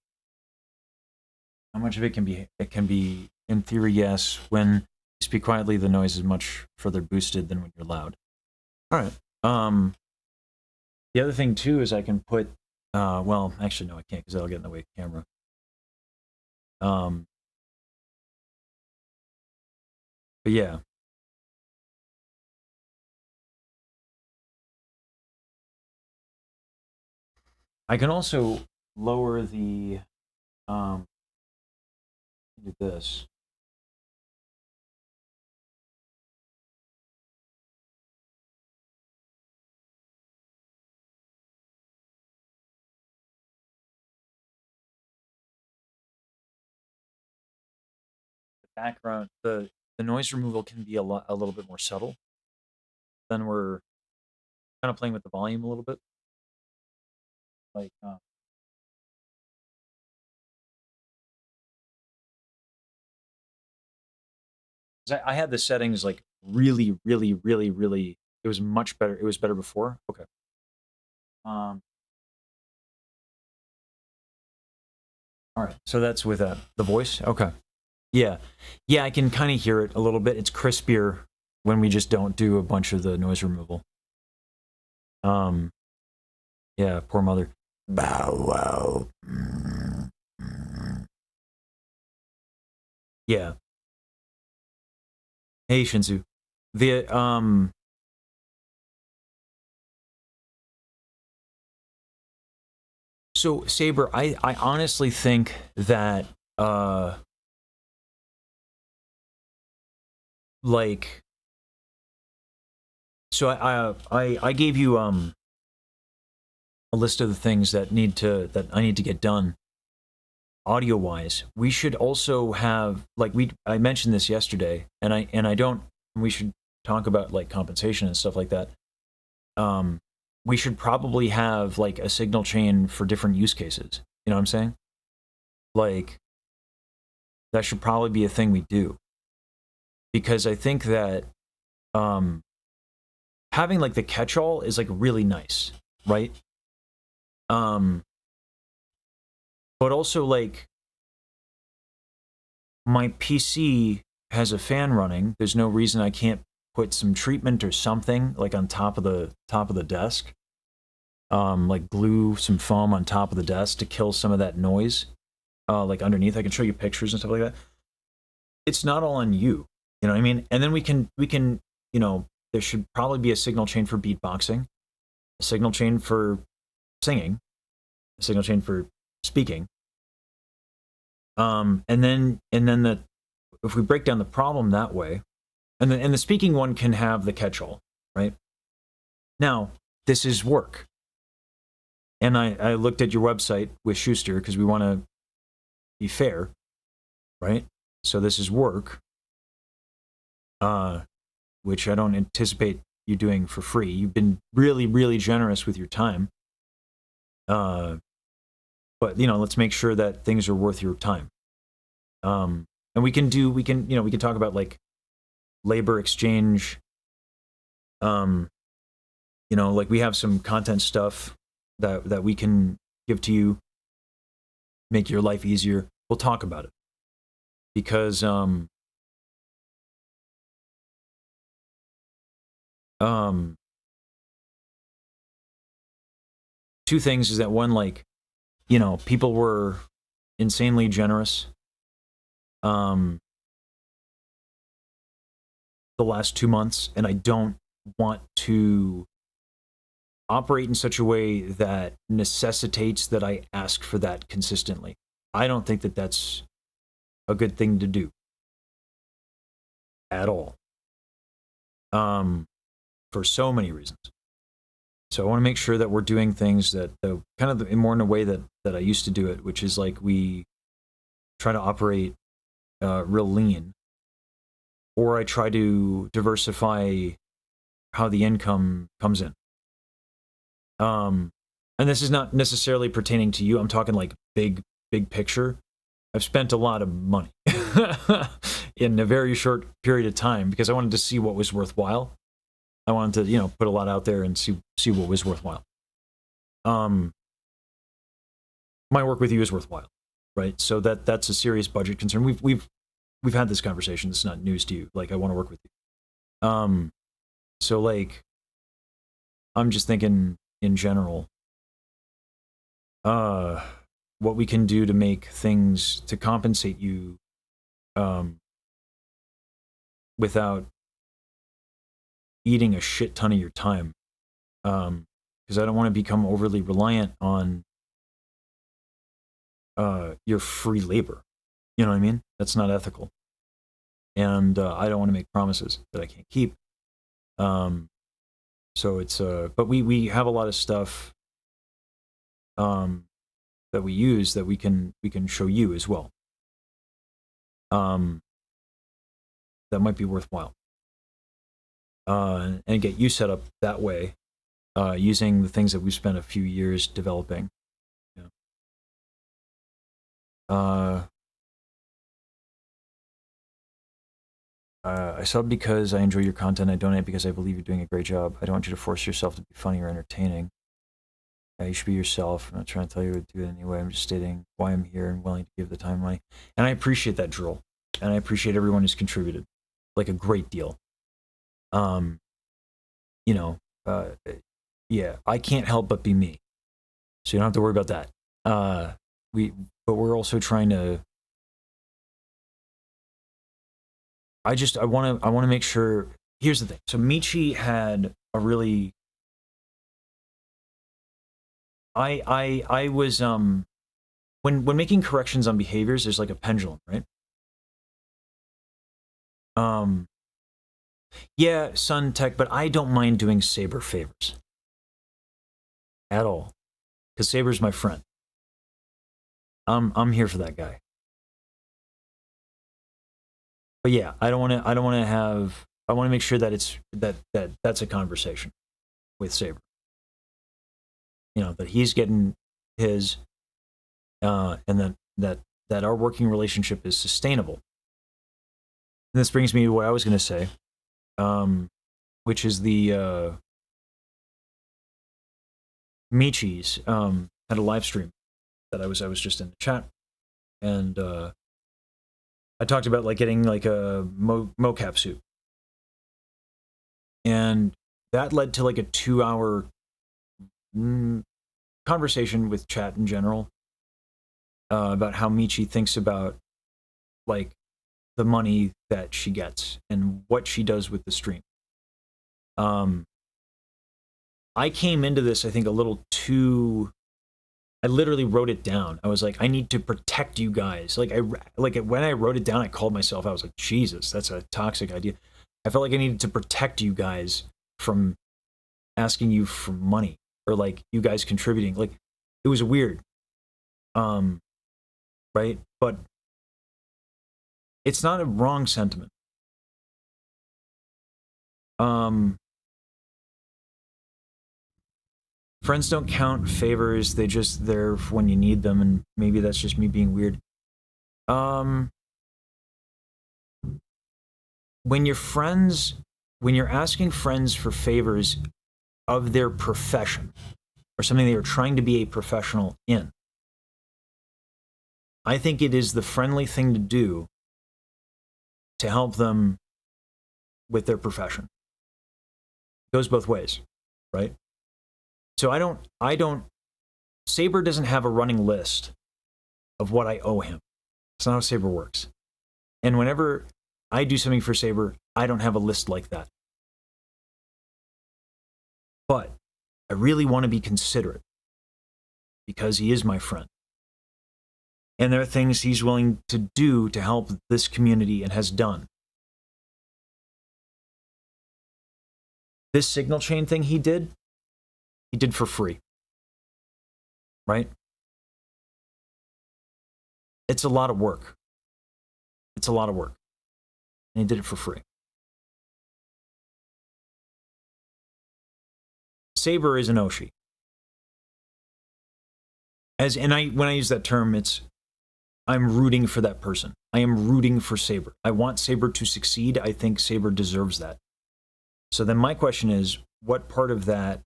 much of it can be? It can be, in theory, yes. When you speak quietly, the noise is much further boosted than when you're loud. All right. The other thing too is I can put. Well, actually, no, I can't because that'll get in the way of the camera. But yeah. I can also lower the do this. The background, the noise removal can be a little bit more subtle. Then we're kind of playing with the volume a little bit. Like I had the settings like really. It was much better. It was better before. Okay. All right. So that's with the voice. Okay. Yeah. I can kind of hear it a little bit. It's crispier when we just don't do a bunch of the noise removal. Yeah. Poor mother. Bow wow. Yeah. Hey Shinzu. So Saber, I honestly think that like, so I gave you a list of the things that I need to get done audio wise. We should also have, like, I mentioned this yesterday, and we should talk about like compensation and stuff like that. We should probably have like a signal chain for different use cases. You know what I'm saying? Like, that should probably be a thing we do, because I think that having like the catch-all is like really nice, right? But also like my PC has a fan running. There's no reason I can't put some treatment or something like on top of the desk. Like glue some foam on top of the desk to kill some of that noise. Like underneath, I can show you pictures and stuff like that. It's not all on you, you know what I mean? And then we can, you know, there should probably be a signal chain for beatboxing, a signal chain for singing, a signal chain for speaking. And then if we break down the problem that way, and the speaking one can have the catch-all, right? Now, this is work. And I looked at your website with Schuster because we want to be fair, right? So this is work, which I don't anticipate you doing for free. You've been really, really generous with your time. But, you know, let's make sure that things are worth your time. And we can talk about like labor exchange. You know, like we have some content stuff that we can give to you, make your life easier. We'll talk about it because two things is that one, like, you know, people were insanely generous the last 2 months, and I don't want to operate in such a way that necessitates that I ask for that consistently. I don't think that that's a good thing to do at all, for so many reasons. So I want to make sure that we're doing things that kind of more in a way that I used to do it, which is like we try to operate real lean, or I try to diversify how the income comes in. And this is not necessarily pertaining to you. I'm talking like big picture. I've spent a lot of money in a very short period of time because I wanted to see what was worthwhile. I wanted to, you know, put a lot out there and see what was worthwhile. My work with you is worthwhile, right? So that's a serious budget concern. We've had this conversation. This is not news to you. Like, I want to work with you. So like, I'm just thinking in general, what we can do to make things to compensate you, without eating a shit ton of your time, because I don't want to become overly reliant on your free labor. You know what I mean? That's not ethical, and I don't want to make promises that I can't keep. So it's but we have a lot of stuff that we use that we can show you as well. That might be worthwhile. And get you set up that way, using the things that we've spent a few years developing. Yeah. I sub because I enjoy your content. I donate because I believe you're doing a great job. I don't want you to force yourself to be funny or entertaining. You should be yourself. I'm not trying to tell you to do it anyway. I'm just stating why I'm here and willing to give the time and money. And I appreciate that, Drill. And I appreciate everyone who's contributed, like a great deal. You know, yeah, I can't help but be me. So you don't have to worry about that. But we're also trying to, I want to make sure. Here's the thing. So Michi had a really, I was, when making corrections on behaviors, there's like a pendulum, right? Yeah, Sun Tech, but I don't mind doing Saber favors at all, because Saber's my friend. I'm here for that guy. But yeah, I want to make sure that it's that's a conversation with Saber. You know, that he's getting his, and that that our working relationship is sustainable. And this brings me to what I was going to say, which is the Michi's had a live stream that I was just in the chat, and I talked about like getting like a mocap suit, and that led to like a 2-hour conversation with chat in general about how Michi thinks about like the money that she gets and what she does with the stream. I came into this, I think, a little too. I literally wrote it down. I was like, I need to protect you guys. Like when I wrote it down, I called myself. I was like, Jesus, that's a toxic idea. I felt like I needed to protect you guys from asking you for money or like you guys contributing. Like it was weird, right? But it's not a wrong sentiment. Friends don't count favors, they're there when you need them, and maybe that's just me being weird. When you're asking friends for favors of their profession, or something they are trying to be a professional in, I think it is the friendly thing to do to help them with their profession. It goes both ways, right? So I don't, Saber doesn't have a running list of what I owe him. It's not how Saber works. And whenever I do something for Saber, I don't have a list like that. But I really want to be considerate because he is my friend. And there are things he's willing to do to help this community and has done. This signal chain thing he did for free, right? It's a lot of work. It's a lot of work. And he did it for free. Saber is an Oshi. When I use that term, I'm rooting for that person. I am rooting for Saber. I want Saber to succeed. I think Saber deserves that. So then my question is, what part of that,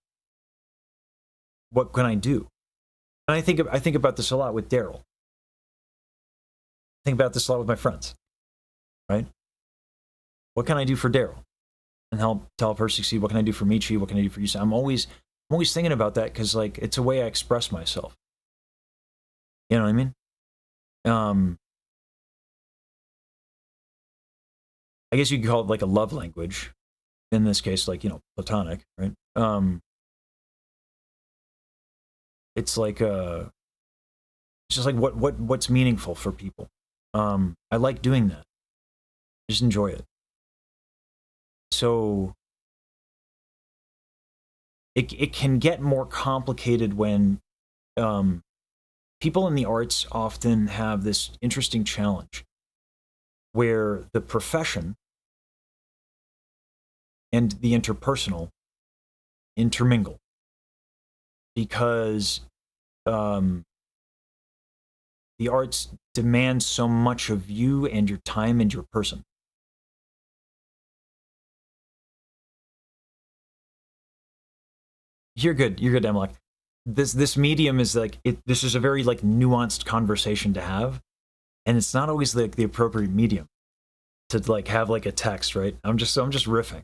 what can I do? And I think about this a lot with Daryl. I think about this a lot with my friends, right? What can I do for Daryl and help her succeed? What can I do for Michi? What can I do for you? I'm always thinking about that because like it's a way I express myself. You know what I mean? I guess you could call it like a love language. In this case, like, platonic, right? It's like it's just like what's meaningful for people. I like doing that. I just enjoy it. So it can get more complicated when people in the arts often have this interesting challenge where the profession and the interpersonal intermingle because the arts demand so much of you and your time and your person. You're good, Emlock. This medium is like this is a very like nuanced conversation to have, and it's not always like the appropriate medium to like have like a text, right? I'm just riffing.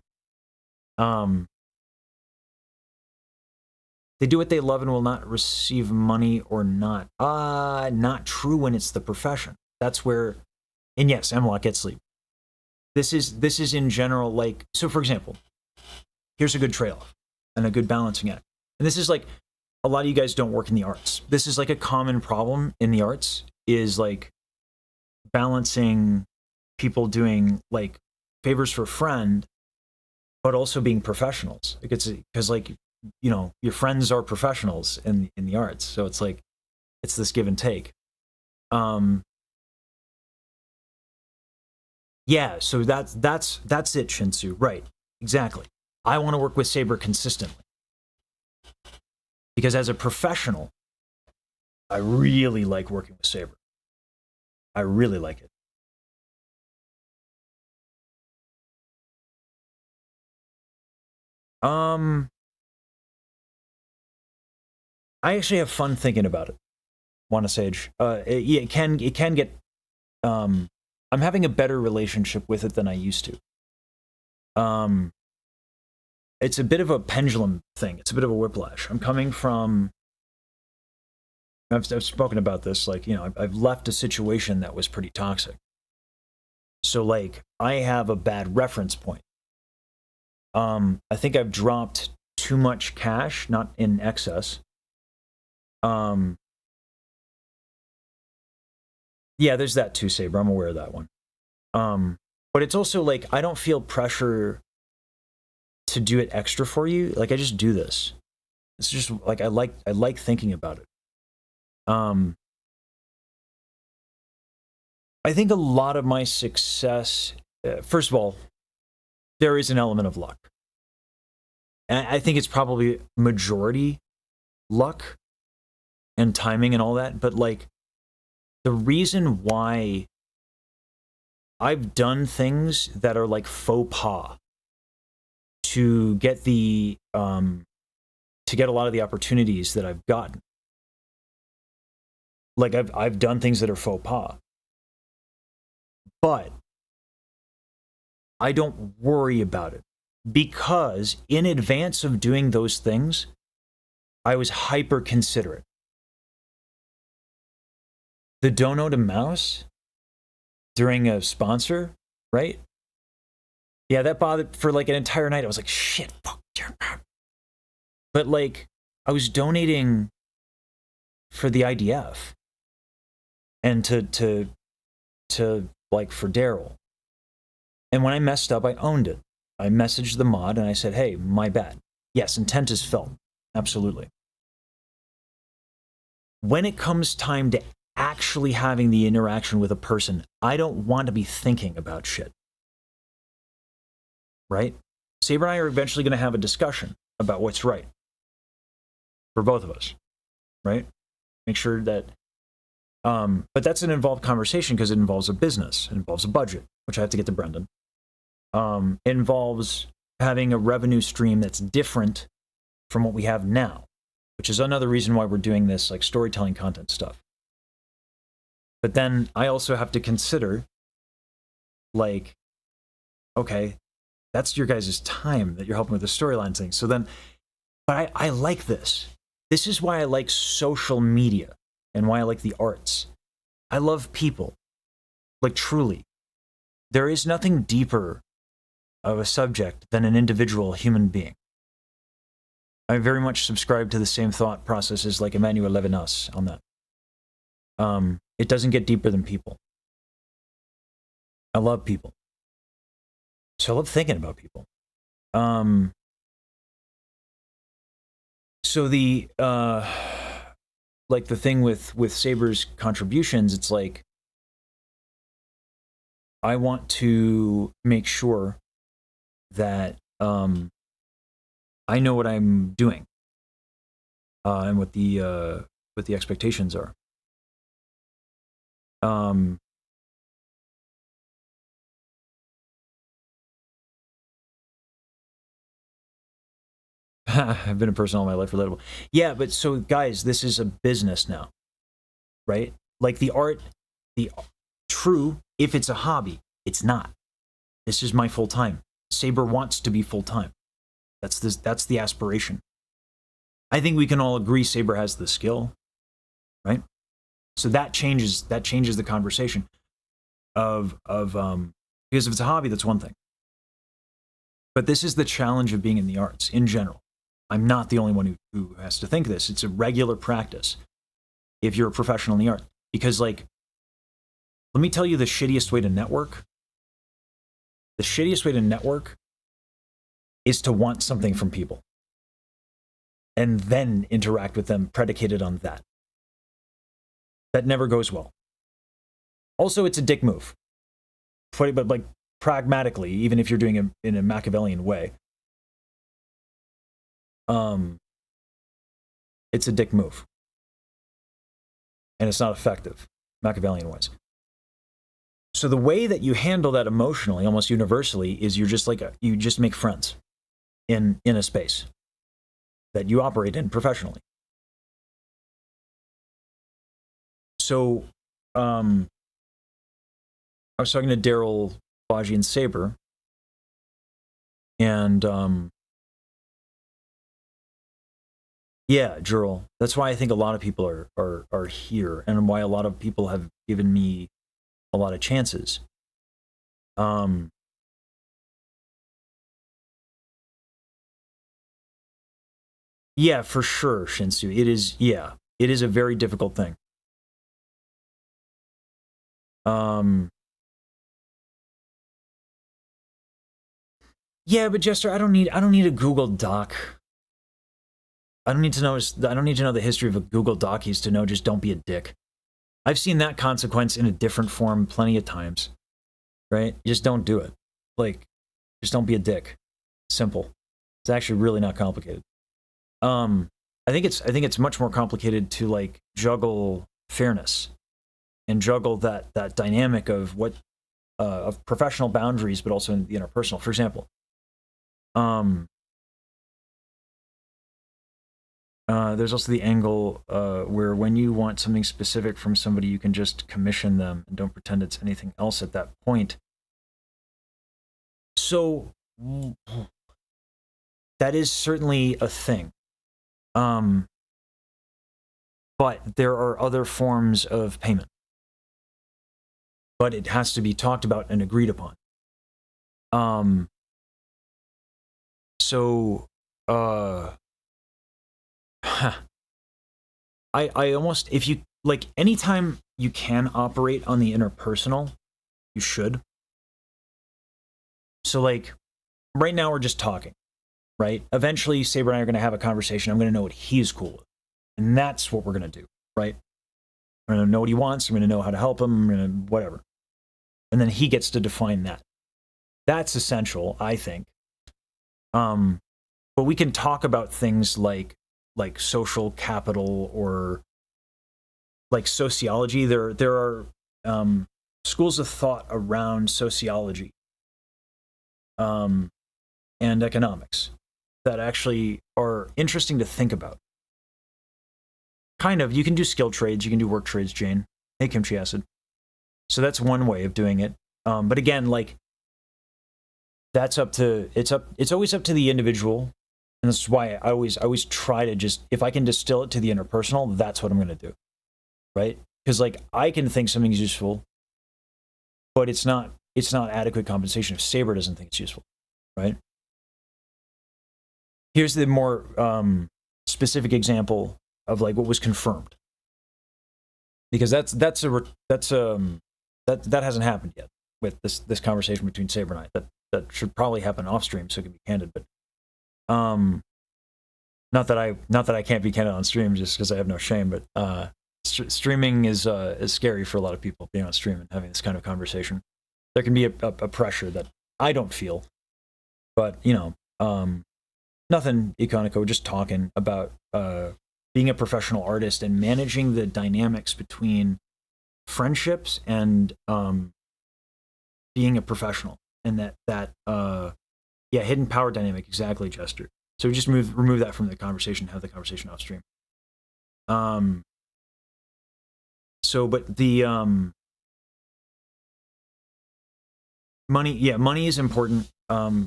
They do what they love and will not receive money or not. Not true when it's the profession. That's where, and yes, Emlock, get sleep. This is in general, like, so for example, here's a good trade-off and a good balancing act. And this is like, a lot of you guys don't work in the arts. This is like a common problem in the arts is like balancing people doing like favors for a friend, but also being professionals. Because like, your friends are professionals in the arts. So it's like, it's this give and take. Yeah, so that's it, Shinsu. Right, exactly. I want to work with Saber consistently. Because as a professional, I really like working with Saber. I really like it. I actually have fun thinking about it. Wanna Sage. It can get. I'm having a better relationship with it than I used to. It's a bit of a pendulum thing. It's a bit of a whiplash. I'm coming from. I've spoken about this. Like, you know, I've left a situation that was pretty toxic. So like, I have a bad reference point. I think I've dropped too much cash, not in excess. Yeah, there's that too, Saber. I'm aware of that one. But it's also like, I don't feel pressure to do it extra for you. Like, I just do this. It's just like, I like thinking about it. I think a lot of my success, first of all, there is an element of luck. And I think it's probably majority luck and timing and all that. But like, the reason why I've done things that are like faux pas to get the to get a lot of the opportunities that I've gotten. Like, I've done things that are faux pas, but I don't worry about it, because in advance of doing those things, I was hyper considerate. The dono to mouse during a sponsor, right? Yeah, that bothered for like an entire night. I was like, shit, fuck. But like, I was donating for the IDF and to like for Daryl. And when I messed up, I owned it. I messaged the mod and I said, hey, my bad. Yes, intent is felt. Absolutely. When it comes time to actually having the interaction with a person, I don't want to be thinking about shit. Right? Saber and I are eventually going to have a discussion about what's right for both of us. Right? Make sure that, but that's an involved conversation because it involves a business. It involves a budget, which I have to get to Brenden. It involves having a revenue stream that's different from what we have now, which is another reason why we're doing this like storytelling content stuff. But then I also have to consider, like, okay, that's your guys' time that you're helping with the storyline thing. So then, but I like this. This is why I like social media and why I like the arts. I love people, like truly. There is nothing deeper of a subject than an individual human being. I very much subscribe to the same thought processes like Emmanuel Levinas on that. It doesn't get deeper than people. I love people. So I love thinking about people. So the like the thing with Saber's contributions, it's like I want to make sure that I know what I'm doing and what the expectations are. I've been a person all my life, relatable. Yeah, but so guys, this is a business now, right? Like the art, true, if it's a hobby, it's not. This is my full time. Saber wants to be full time. That's the aspiration. I think we can all agree Saber has the skill, right? So that changes the conversation of because if it's a hobby, that's one thing. But this is the challenge of being in the arts in general. I'm not the only one who has to think this. It's a regular practice if you're a professional in the art. Because, like, let me tell you the shittiest way to network. The shittiest way to network is to want something from people and then interact with them predicated on that. That never goes well. Also, it's a dick move. But like pragmatically, even if you're doing it in a Machiavellian way, it's a dick move. And it's not effective, Machiavellian wise. So the way that you handle that emotionally, almost universally, is you're just like you just make friends in a space that you operate in professionally. So I was talking to Daryl, Baji, and Saber, and yeah, Jurl. That's why I think a lot of people are here, and why a lot of people have given me a lot of chances. Yeah, for sure, Shinsu. It is, yeah, it is a very difficult thing. Yeah, but Jester, I don't need a Google Doc. I don't need to know the history of a Google Docies to know just don't be a dick. I've seen that consequence in a different form plenty of times. Right? Just don't do it. Like, just don't be a dick. Simple. It's actually really not complicated. I think it's much more complicated to like juggle fairness and juggle that dynamic of what of professional boundaries, but also in the interpersonal. For example, there's also the angle where when you want something specific from somebody, you can just commission them and don't pretend it's anything else at that point. So that is certainly a thing. But there are other forms of payment. But it has to be talked about and agreed upon. So I almost, if you like, anytime you can operate on the interpersonal, you should. So like right now we're just talking, right? Eventually Saber and I are going to have a conversation. I'm going to know what he's cool with, and that's what we're going to do, right? I'm going to know what he wants. I'm going to know how to help him. I'm going to whatever, and then he gets to define that. That's essential, I think. But we can talk about things like social capital or like sociology. There are schools of thought around sociology and economics that actually are interesting to think about. Kind of, you can do skill trades, you can do work trades, Jane. Hey, Kimchi Acid. So that's one way of doing it. But again, like it's always up to the individual. And this is why I always try to just, if I can distill it to the interpersonal, that's what I'm going to do. Right? Because like I can think something's useful, but it's not adequate compensation if Saber doesn't think it's useful. Right? Here's the more specific example of like what was confirmed. Because that hasn't happened yet with this conversation between Saber and I. That should probably happen off stream so it can be candid, but not that I can't be candid on stream just because I have no shame, but streaming is scary for a lot of people, being on stream and having this kind of conversation. There can be a pressure that I don't feel, but you know, nothing Economico. We're just talking about being a professional artist and managing the dynamics between friendships and being a professional, and that hidden power dynamic. Exactly, Jester. So we just remove that from the conversation, have the conversation off stream. So, but the money is important. But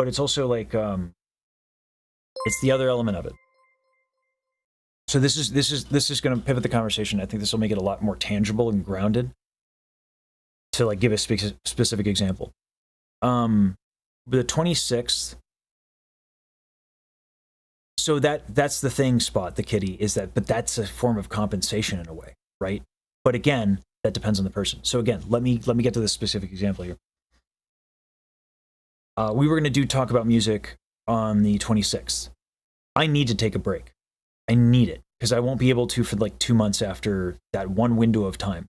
it's also like it's the other element of it. So this is going to pivot the conversation. I think this will make it a lot more tangible and grounded. To like give a specific example, the 26th. So that's the thing, Spot the kitty, is that, but that's a form of compensation in a way, right? But again, that depends on the person. So again, let me get to this specific example here. We were going to talk about music on the 26th. I need to take a break. I need it because I won't be able to for like 2 months after that one window of time.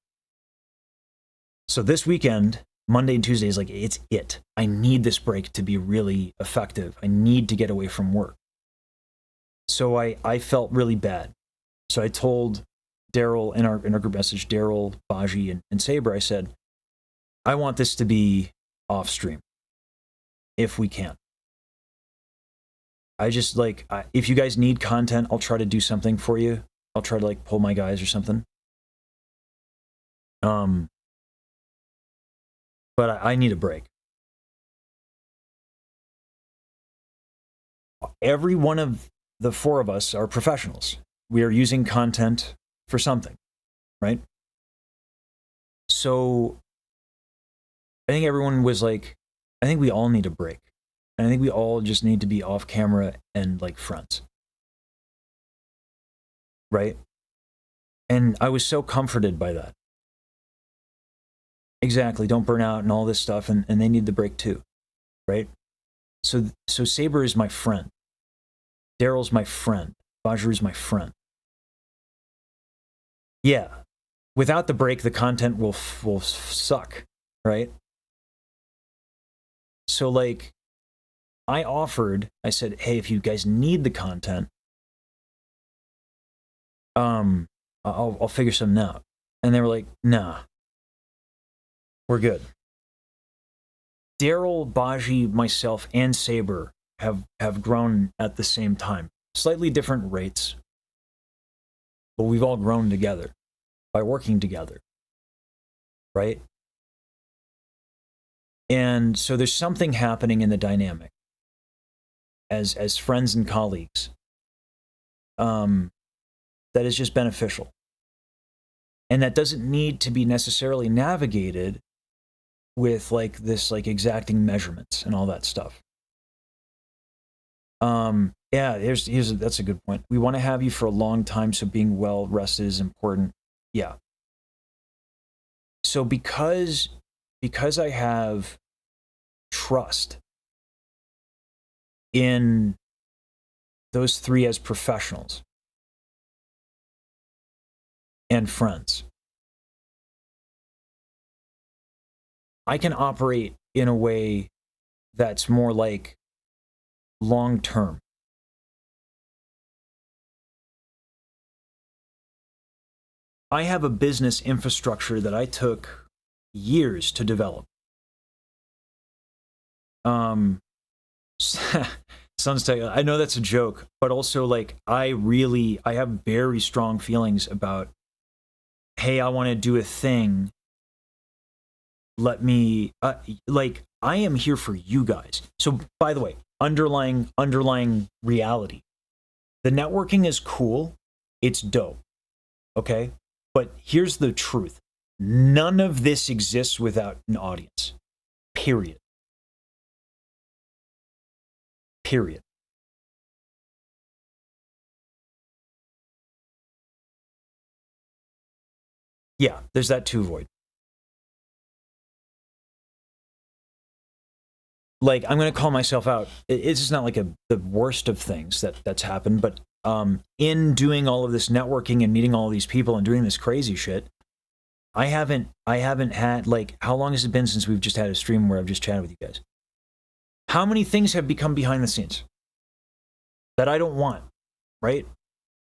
So this weekend, Monday and Tuesday is like, it's it. I need this break to be really effective. I need to get away from work. So I felt really bad. So I told Daryl in our group message, Daryl, Baji, and Saber, I said, I want this to be off stream if we can. I just like, if you guys need content, I'll try to do something for you. I'll try to like pull my guys or something. But I need a break. Every one of the four of us are professionals. We are using content for something, right? So I think everyone was like, I think we all need a break. And I think we all just need to be off camera and like friends. Right? And I was so comforted by that. Exactly. Don't burn out and all this stuff. And they need the break too. Right? So Saber is my friend. Daryl's my friend. Baji is my friend. Yeah. Without the break, the content will suck. Right? So like, I said, hey, if you guys need the content, I'll figure something out. And they were like, nah, we're good. Daryl, Baji, myself, and Saber have grown at the same time. Slightly different rates, but we've all grown together by working together, right? And so there's something happening in the dynamic as friends and colleagues that is just beneficial. And that doesn't need to be necessarily navigated with like this like exacting measurements and all that stuff. Yeah, that's a good point. We want to have you for a long time, so being well rested is important. Yeah. So because I have trust in those three as professionals and friends, I can operate in a way that's more like long term. I have a business infrastructure that I took years to develop. Sons tell you, I know that's a joke, but also like I have very strong feelings about, hey, I want to do a thing. Let me like I am here for you guys. So by the way, underlying reality, the networking is cool, it's dope, okay? But here's the truth. None of this exists without an audience. Period. Yeah, there's that too, Void. Like, I'm going to call myself out. It's just not like the worst of things that's happened, but in doing all of this networking and meeting all of these people and doing this crazy shit, I haven't had, like, how long has it been since we've just had a stream where I've just chatted with you guys? How many things have become behind the scenes that I don't want, right?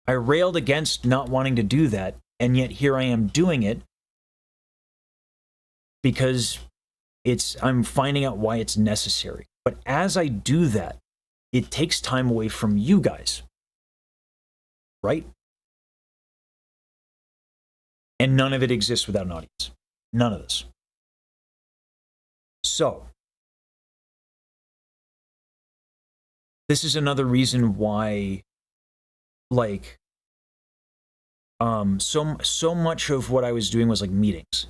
I railed against not wanting to do that, and yet here I am doing it because I'm finding out why it's necessary. But as I do that, it takes time away from you guys, right? And none of it exists without an audience. None of this. So, this is another reason why, like, so much of what I was doing was like meetings.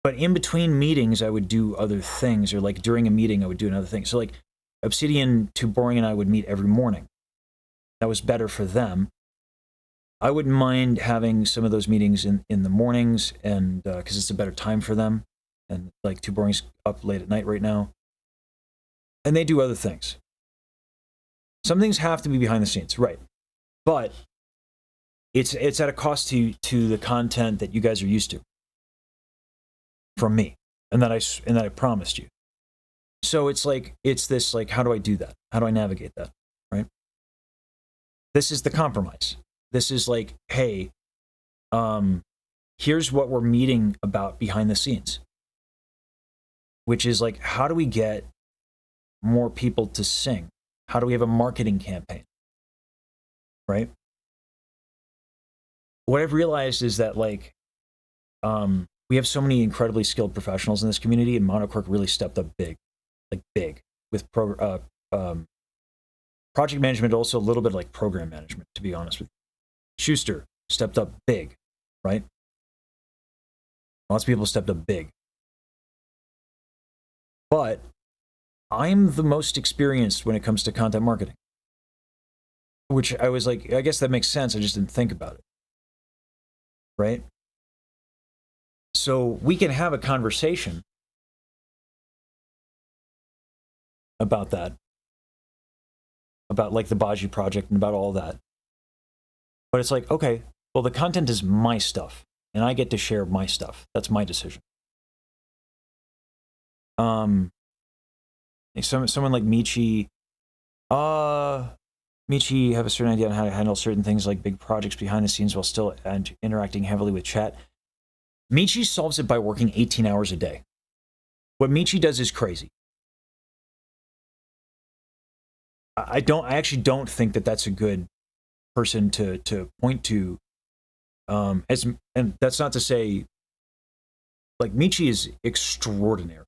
But in between meetings, I would do other things, or like during a meeting, I would do another thing. So like Obsidian, Too Boring, and I would meet every morning. That was better for them. I wouldn't mind having some of those meetings in the mornings, and because it's a better time for them. And like Too Boring's up late at night right now. And they do other things. Some things have to be behind the scenes, right? But it's at a cost to the content that you guys are used to from me, and that I promised you. So it's this like, how do I do that? How do I navigate that? Right? This is the compromise. This is like, hey, here's what we're meeting about behind the scenes, which is like, how do we get more people to sing? How do we have a marketing campaign? Right? What I've realized is that like, we have so many incredibly skilled professionals in this community, and Monocork really stepped up big, like big, with project management, also a little bit like program management, to be honest with you. Schuster stepped up big, right? Lots of people stepped up big. But I'm the most experienced when it comes to content marketing. Which I was like, I guess that makes sense. I just didn't think about it. Right? So we can have a conversation about that. About like the Baji project and about all that. But it's like, okay, well, the content is my stuff, and I get to share my stuff. That's my decision. Someone like Michi, Michi have a certain idea on how to handle certain things like big projects behind the scenes while still interacting heavily with chat. Michi solves it by working 18 hours a day. What Michi does is crazy. I actually don't think that that's a good person to point to, and that's not to say, like, Michi is extraordinary.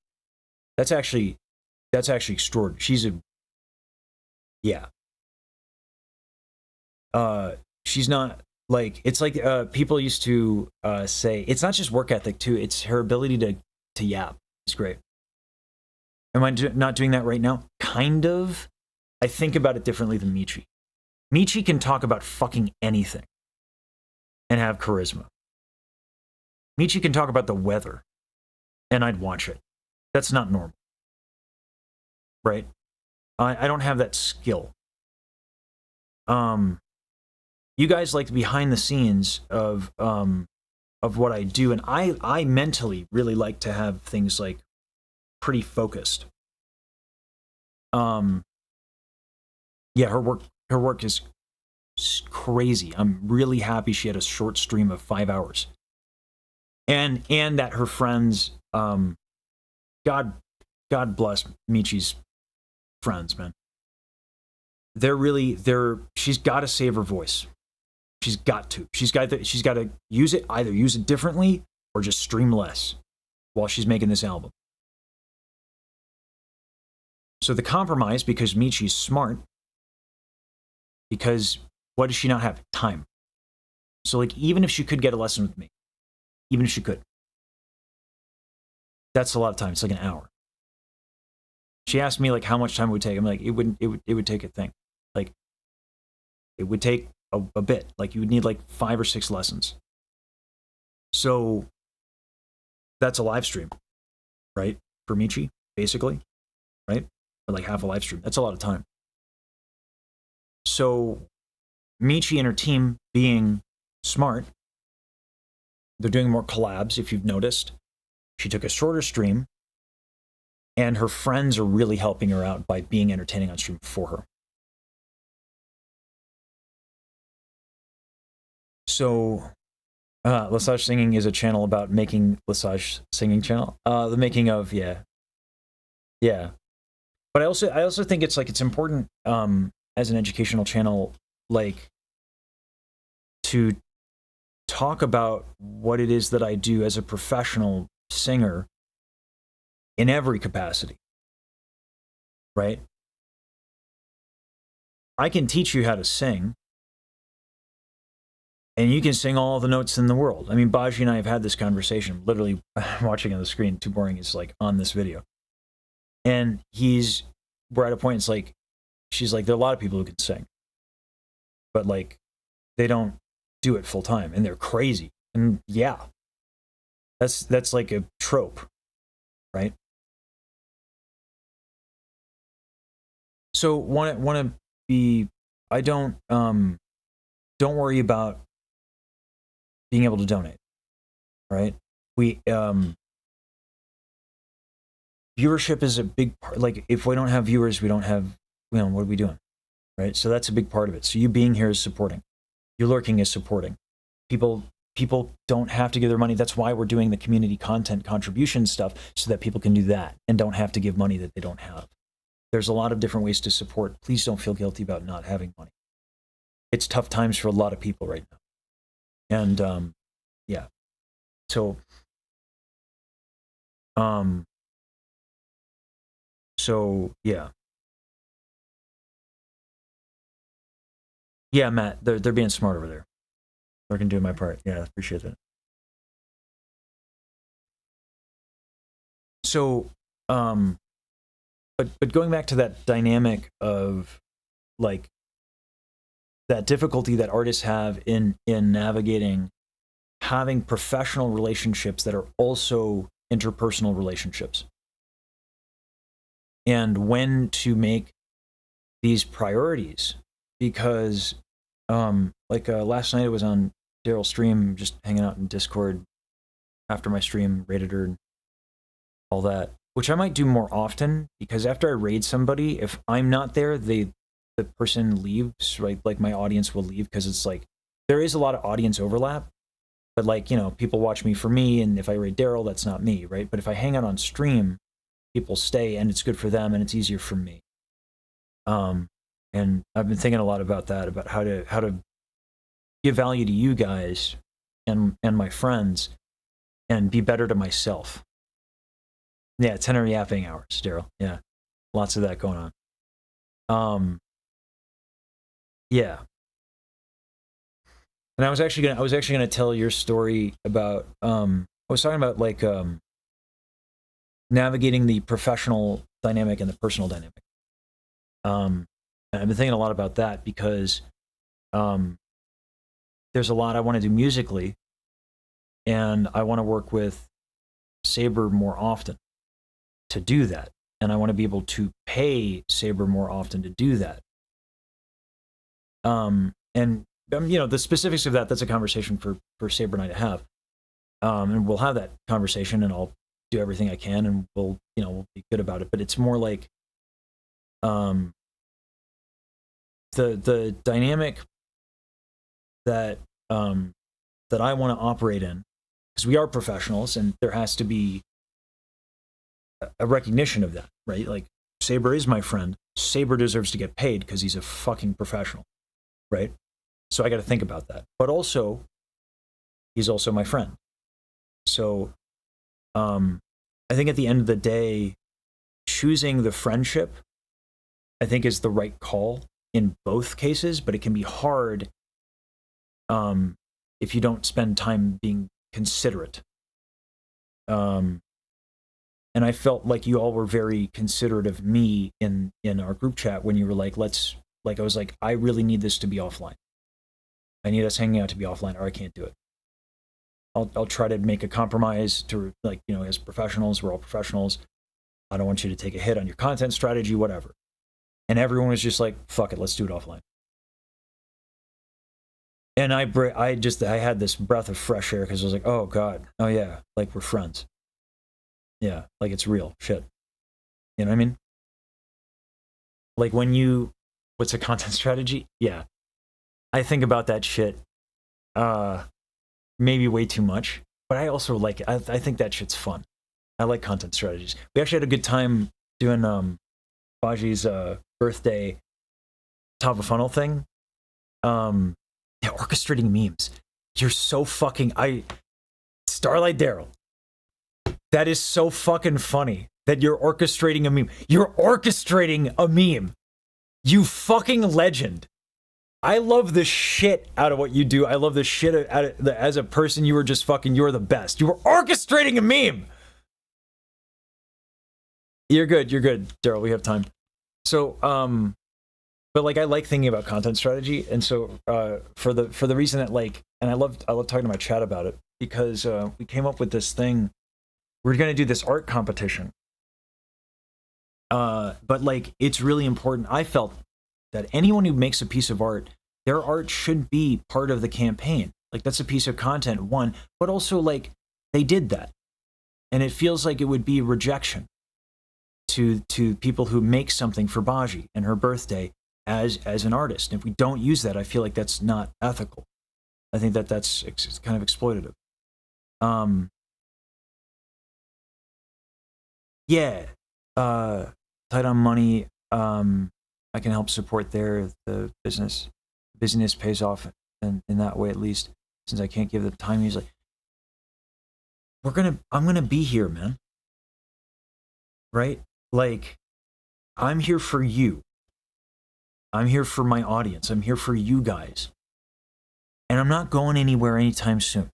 That's actually extraordinary. She's she's not like, it's like people used to say, it's not just work ethic too, it's her ability to yap. It's great. Am I not doing that right now? Kind of. I think about it differently than Michi. Michi can talk about fucking anything and have charisma. Michi can talk about the weather and I'd watch it. That's not normal. Right? I don't have that skill. You guys like the behind the scenes of what I do, and I mentally really like to have things like pretty focused. Yeah, her work is crazy. I'm really happy she had a short stream of 5 hours. And that her friends, God bless Michi's friends, man. She's got to save her voice. She's got to use it, either use it differently or just stream less while she's making this album. So the compromise, because Michi's smart, because what does she not have? Time. So like, even if she could get a lesson with me, even if she could, that's a lot of time. It's like an hour. She asked me like how much time it would take. I'm like, it would take a thing. Like, it would take a bit. Like, you would need like 5 or 6 lessons. So that's a live stream, right? For Michi, basically, right? Or like half a live stream. That's a lot of time. So Michi and her team, being smart, they're doing more collabs, if you've noticed. She took a shorter stream, and her friends are really helping her out by being entertaining on stream for her. So Lesage Singing is a channel about making Lesage Singing channel. The making of, yeah. But I also think it's like, it's important as an educational channel, like, to talk about what it is that I do as a professional singer in every capacity, right? I can teach you how to sing, and you can sing all the notes in the world. I mean, Baji and I have had this conversation, literally watching on the screen. Too Boring is like on this video. And we're at a point, it's like, she's like, there are a lot of people who can sing, but like, they don't do it full time, and they're crazy. And yeah, that's like a trope, right? So want to be, I don't worry about being able to donate, right? Viewership is a big part. Like, if we don't have viewers, we don't have, what are we doing, right? So that's a big part of it. So you being here is supporting. you lurking is supporting. People don't have to give their money. That's why we're doing the community content contribution stuff, so that people can do that and don't have to give money that they don't have. There's a lot of different ways to support. Please don't feel guilty about not having money. It's tough times for a lot of people right now. And yeah. So yeah. Yeah, Matt, they're being smart over there. I can do my part. Yeah, I appreciate that. So, but going back to that dynamic of like that difficulty that artists have in navigating having professional relationships that are also interpersonal relationships, and when to make these priorities, because last night I was on Daryl's stream, just hanging out in Discord after my stream, raided her and all that, which I might do more often, because after I raid somebody, if I'm not there, the person leaves, right? Like my audience will leave, because it's like there is a lot of audience overlap, but like, you know, people watch me for me, and if I raid Daryl, that's not me, right? But if I hang out on stream, people stay, and it's good for them, and it's easier for me. And I've been thinking a lot about that, about how to give value to you guys and my friends, and be better to myself. Yeah, 10 or yapping hours, Daryl. Yeah, lots of that going on. Yeah. And I was actually gonna tell your story about I was talking about like navigating the professional dynamic and the personal dynamic. And I've been thinking a lot about that, because there's a lot I want to do musically, and I want to work with Saber more often to do that, and I want to be able to pay Saber more often to do that. And you know, the specifics of that's a conversation for Saber and I to have. And we'll have that conversation, and I'll do everything I can, and we'll be good about it. But it's more like the dynamic that I want to operate in, because we are professionals, and there has to be a recognition of that, right? Like, Saber is my friend. Saber deserves to get paid because he's a fucking professional, right? So I got to think about that. But also, he's also my friend. So I think at the end of the day, choosing the friendship, I think, is the right call in both cases, but it can be hard if you don't spend time being considerate. And I felt like you all were very considerate of me in our group chat when you were like, I was like, I really need this to be offline. I need us hanging out to be offline, or I can't do it. I'll try to make a compromise to, like, you know, as professionals, we're all professionals. I don't want you to take a hit on your content strategy, whatever. And everyone was just like, fuck it, let's do it offline. And I had this breath of fresh air, because I was like, oh God, oh yeah, like, we're friends. Yeah, like, it's real shit. You know what I mean? Like, what's a content strategy? Yeah. I think about that shit maybe way too much, but I also like it. I think that shit's fun. I like content strategies. We actually had a good time doing Baji's birthday top of funnel thing. Yeah, orchestrating memes. You're so fucking Starlight Daryl. That is so fucking funny that you're orchestrating a meme. You're orchestrating a meme. You fucking legend. I love the shit out of what you do. I love the shit out of as a person. You were just fucking, you're the best. You were orchestrating a meme. You're good, Daryl. We have time. So, but like, I like thinking about content strategy, and so for the reason that, like, and I love talking to my chat about it, because we came up with this thing. We're gonna do this art competition, but like, it's really important. I felt that anyone who makes a piece of art, their art should be part of the campaign. Like, that's a piece of content, one, but also, like, they did that, and it feels like it would be rejection to people who make something for Baji and her birthday as an artist. And if we don't use that, I feel like that's not ethical. I think that's it's kind of exploitative. Yeah, tight on money. I can help support the business. Business pays off in that way, at least, since I can't give the time usually. I'm gonna be here, man. Right? Like, I'm here for you. I'm here for my audience. I'm here for you guys. And I'm not going anywhere anytime soon.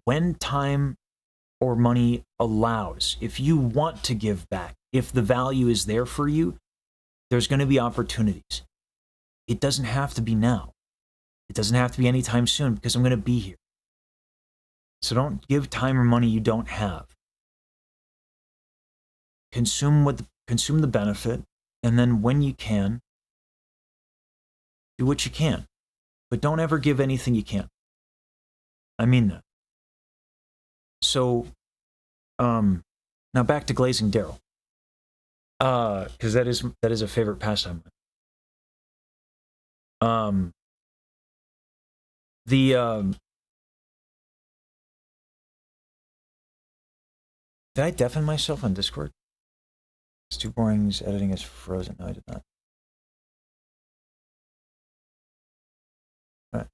When time or money allows, if you want to give back, if the value is there for you, there's going to be opportunities. It doesn't have to be now. It doesn't have to be anytime soon because I'm going to be here. So don't give time or money you don't have. Consume the benefit, and then when you can, do what you can. But don't ever give anything you can't. I mean that. So, now back to glazing Daryl, because that is a favorite pastime. Did I deafen myself on Discord? It's too boring. Editing is frozen. No, I did not. All right.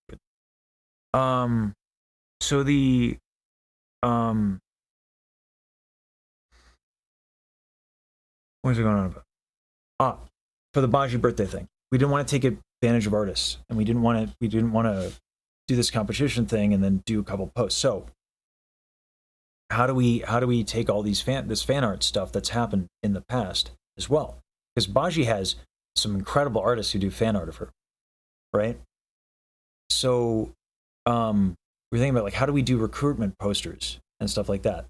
Good. So the what is it going on about? For the Baji birthday thing, we didn't want to take advantage of artists, and we didn't want to do this competition thing and then do a couple posts. So how do we take all this fan art stuff that's happened in the past as well? Because Baji has some incredible artists who do fan art of her, right? So we're thinking about, like, how do we do recruitment posters and stuff like that?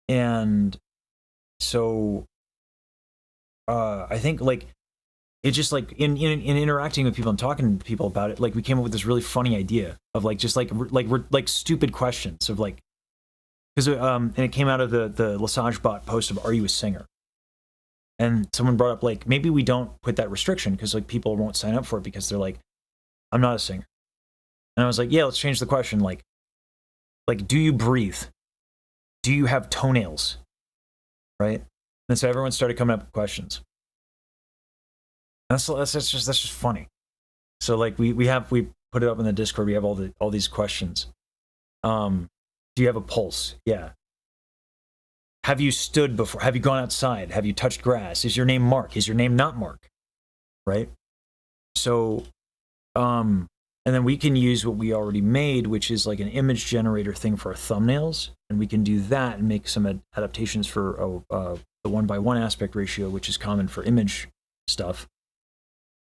And so I think, like, it's just like in interacting with people and talking to people about it, like, we came up with this really funny idea of, like, just like stupid questions of, like, because and it came out of the Lesage bot post of, are you a singer? And someone brought up, like, maybe we don't put that restriction because, like, people won't sign up for it because they're like, I'm not a singer. And I was like, yeah, let's change the question. Like, do you breathe? Do you have toenails? Right? And so everyone started coming up with questions. That's just funny. So, like, we put it up in the Discord. We have all these questions. Do you have a pulse? Yeah. Have you stood before? Have you gone outside? Have you touched grass? Is your name Mark? Is your name not Mark? Right? So, and then we can use what we already made, which is like an image generator thing for our thumbnails, and we can do that and make some adaptations for the 1:1 aspect ratio, which is common for image stuff.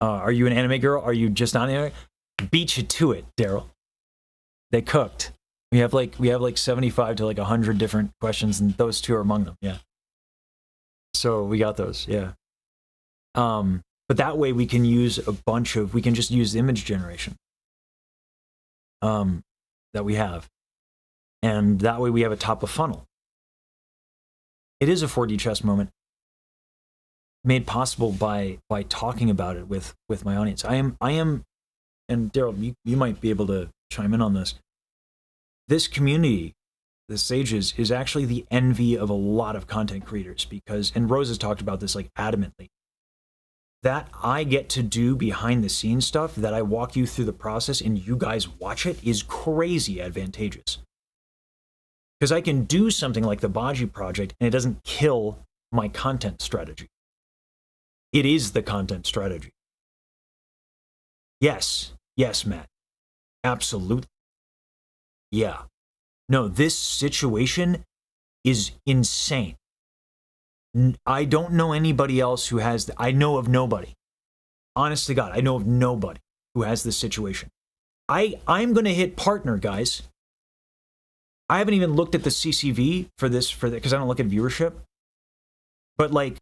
Are you an anime girl? Are you just not anime? Beat you to it, Daryl. They cooked. We have like 75 to like 100 different questions, and those two are among them. Yeah. So we got those. Yeah. But that way we can use we can just use image generation that we have, and that way we have a top of funnel. It is a 4D chess moment made possible by talking about it with my audience. I am, and Daryl, you might be able to chime in on this. This community, the Sages, is actually the envy of a lot of content creators because, and Rose has talked about this like adamantly, that I get to do behind the scenes stuff, that I walk you through the process and you guys watch it, is crazy advantageous. Because I can do something like the Baji project and it doesn't kill my content strategy. It is the content strategy. Yes, Matt. Absolutely. Yeah. No, this situation is insane. I don't know anybody else who has, I know of nobody. Honest to God, I know of nobody who has this situation. I'm going to hit partner, guys. I haven't even looked at the CCV for this, because I don't look at viewership. But, like,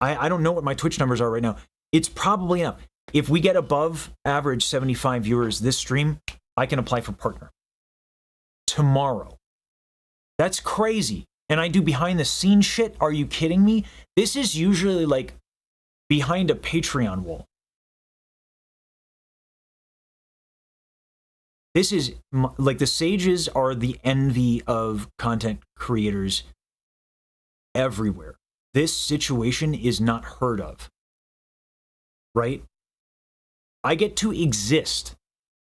I don't know what my Twitch numbers are right now. It's probably enough. If we get above average 75 viewers this stream, I can apply for partner. Tomorrow. That's crazy. And I do behind the scenes shit. Are you kidding me? This is usually like behind a Patreon wall. This is like the sages are the envy of content creators everywhere. This situation is not heard of, right? I get to exist,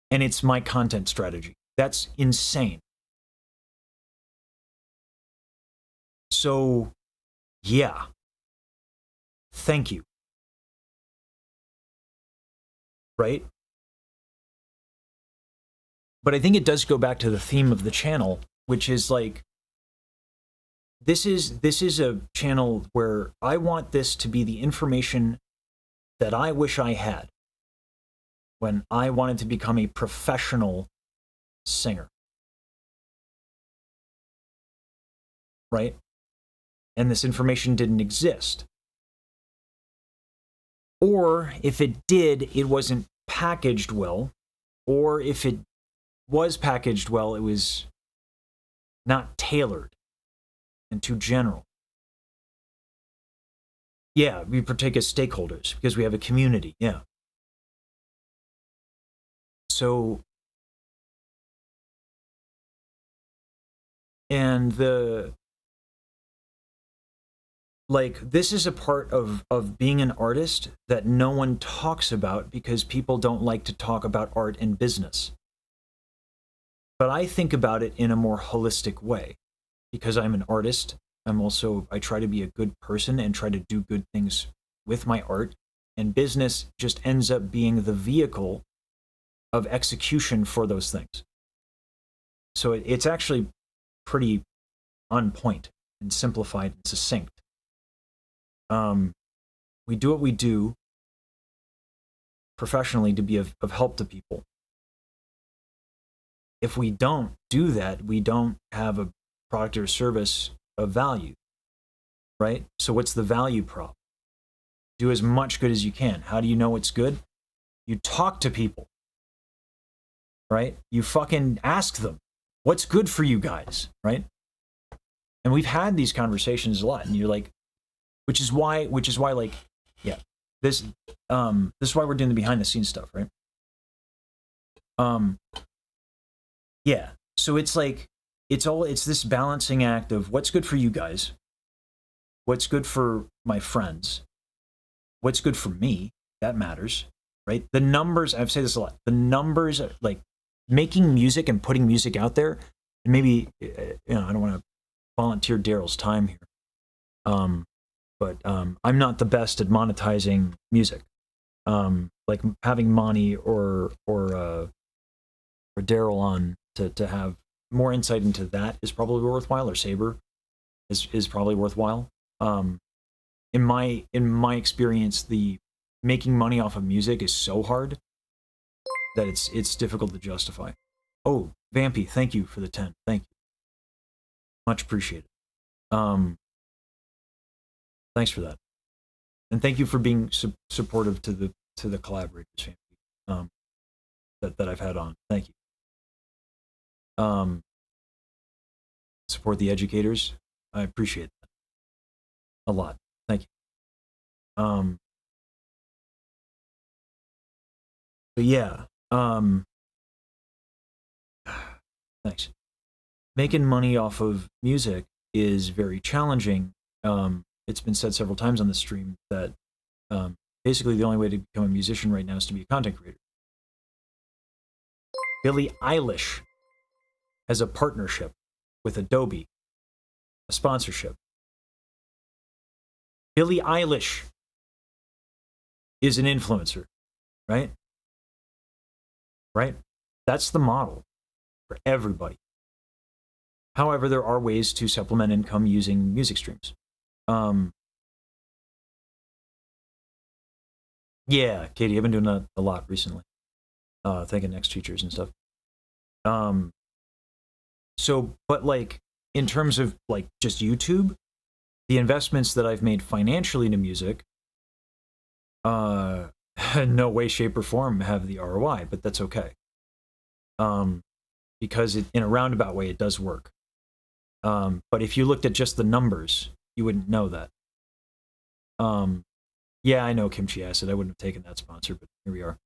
and it's my content strategy. That's insane. So, yeah. Thank you. Right? But I think it does go back to the theme of the channel, which is like, this is a channel where I want this to be the information that I wish I had when I wanted to become a professional singer. Right? And this information didn't exist. Or if it did, it wasn't packaged well. Or if it was packaged well, it was not tailored and too general. Yeah, we partake as stakeholders because we have a community. Yeah. So, and this is a part of being an artist that no one talks about because people don't like to talk about art and business. But I think about it in a more holistic way because I'm an artist. I try to be a good person and try to do good things with my art, and business just ends up being the vehicle of execution for those things. So it's actually pretty on point and simplified and succinct. We do what we do professionally to be of help to people. If we don't do that, we don't have a product or service of value, right? So what's the value prop? Do as much good as you can. How do you know it's good? You talk to people, right? You fucking ask them, what's good for you guys, right? And we've had these conversations a lot, and you're like, which is why like, yeah, this is why we're doing the behind the scenes stuff, right? Yeah, so it's like, it's this balancing act of what's good for you guys, what's good for my friends, what's good for me, that matters, right? The numbers, I've said this a lot, the numbers, like making music and putting music out there, and maybe, I don't want to volunteer Daryl's time here, but I'm not the best at monetizing music. Like having Monty or Daryl on to have more insight into that is probably worthwhile, or Saber is probably worthwhile. In my experience, the making money off of music is so hard that it's difficult to justify. Oh, Vampy, thank you for the 10. Thank you. Much appreciated. Thanks for that. And thank you for being supportive to the collaborators, Vampy, that I've had on. Thank you. Support the educators. I appreciate that a lot. Thank you. But yeah, thanks. Making money off of music is very challenging. It's been said several times on the stream that basically the only way to become a musician right now is to be a content creator. Billie Eilish has a partnership with Adobe, a sponsorship. Billie Eilish is an influencer, right? Right? That's the model for everybody. However, there are ways to supplement income using music streams. Yeah, Katie, I've been doing that a lot recently. Thanking next teachers and stuff. So, but like, in terms of like just YouTube, the investments that I've made financially into music, no way, shape, or form have the ROI, but that's okay. Because in a roundabout way, it does work. But if you looked at just the numbers, you wouldn't know that. Yeah, I know Kimchi Acid. I wouldn't have taken that sponsor, but here we are.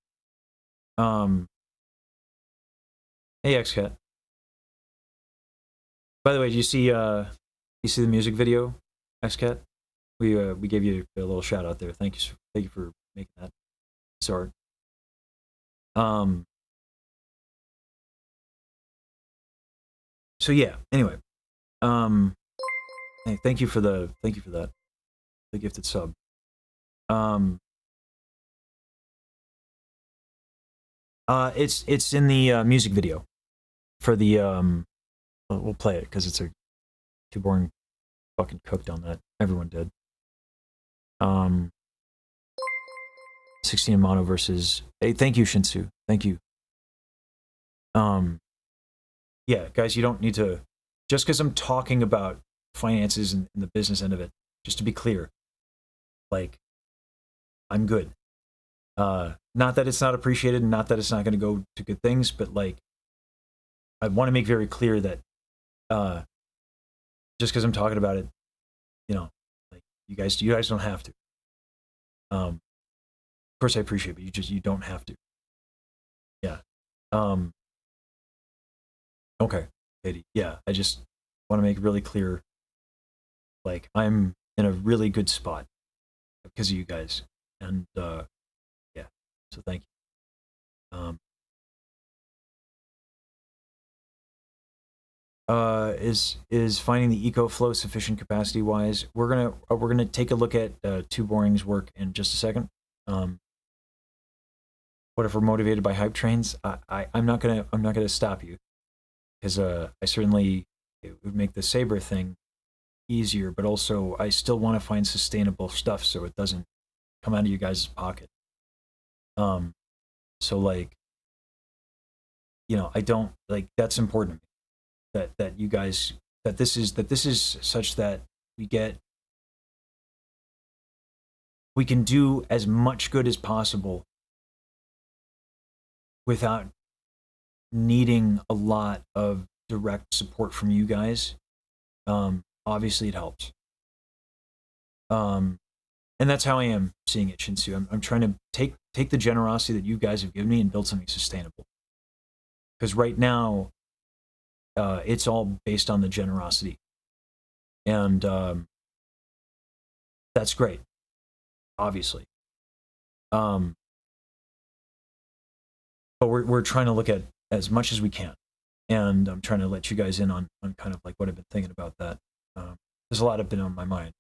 Hey, XCat. By the way, do you see the music video, XCat? We gave you a little shout out there. Thank you for making that. Sorry. So yeah. Anyway. Hey, thank you for that. The gifted sub. It's in the music video for the we'll play it because it's a too boring fucking cooked on that. Everyone did. 16 in mono versus. Hey, thank you, Shinsu. Thank you. Yeah, guys, you don't need to. Just because I'm talking about finances and the business end of it, just to be clear, like, I'm good. Not that it's not appreciated, and not that it's not going to go to good things, but like, I want to make very clear that just because I'm talking about it, you know, like you guys don't have to. Of course, I appreciate it, but you don't have to. Yeah. Okay, Katie. Yeah, I just want to make really clear, like, I'm in a really good spot because of you guys, and yeah, so thank you. Is finding the eco flow sufficient capacity wise? We're gonna take a look at Too Boring's work in just a second. What if we're motivated by hype trains? I'm not gonna stop you, because I certainly, it would make the Saber thing easier, but also I still want to find sustainable stuff so it doesn't come out of you guys' pocket. So like, you know, I don't, like, that's important to me, that you guys, that this is such that we can do as much good as possible without needing a lot of direct support from you guys. Obviously it helps. And that's how I am seeing it, Shinsu. I'm trying to take the generosity that you guys have given me and build something sustainable. Because right now, it's all based on the generosity. And that's great, obviously. But we're trying to look at as much as we can. And I'm trying to let you guys in on kind of like what I've been thinking about that. There's a lot have been on my mind.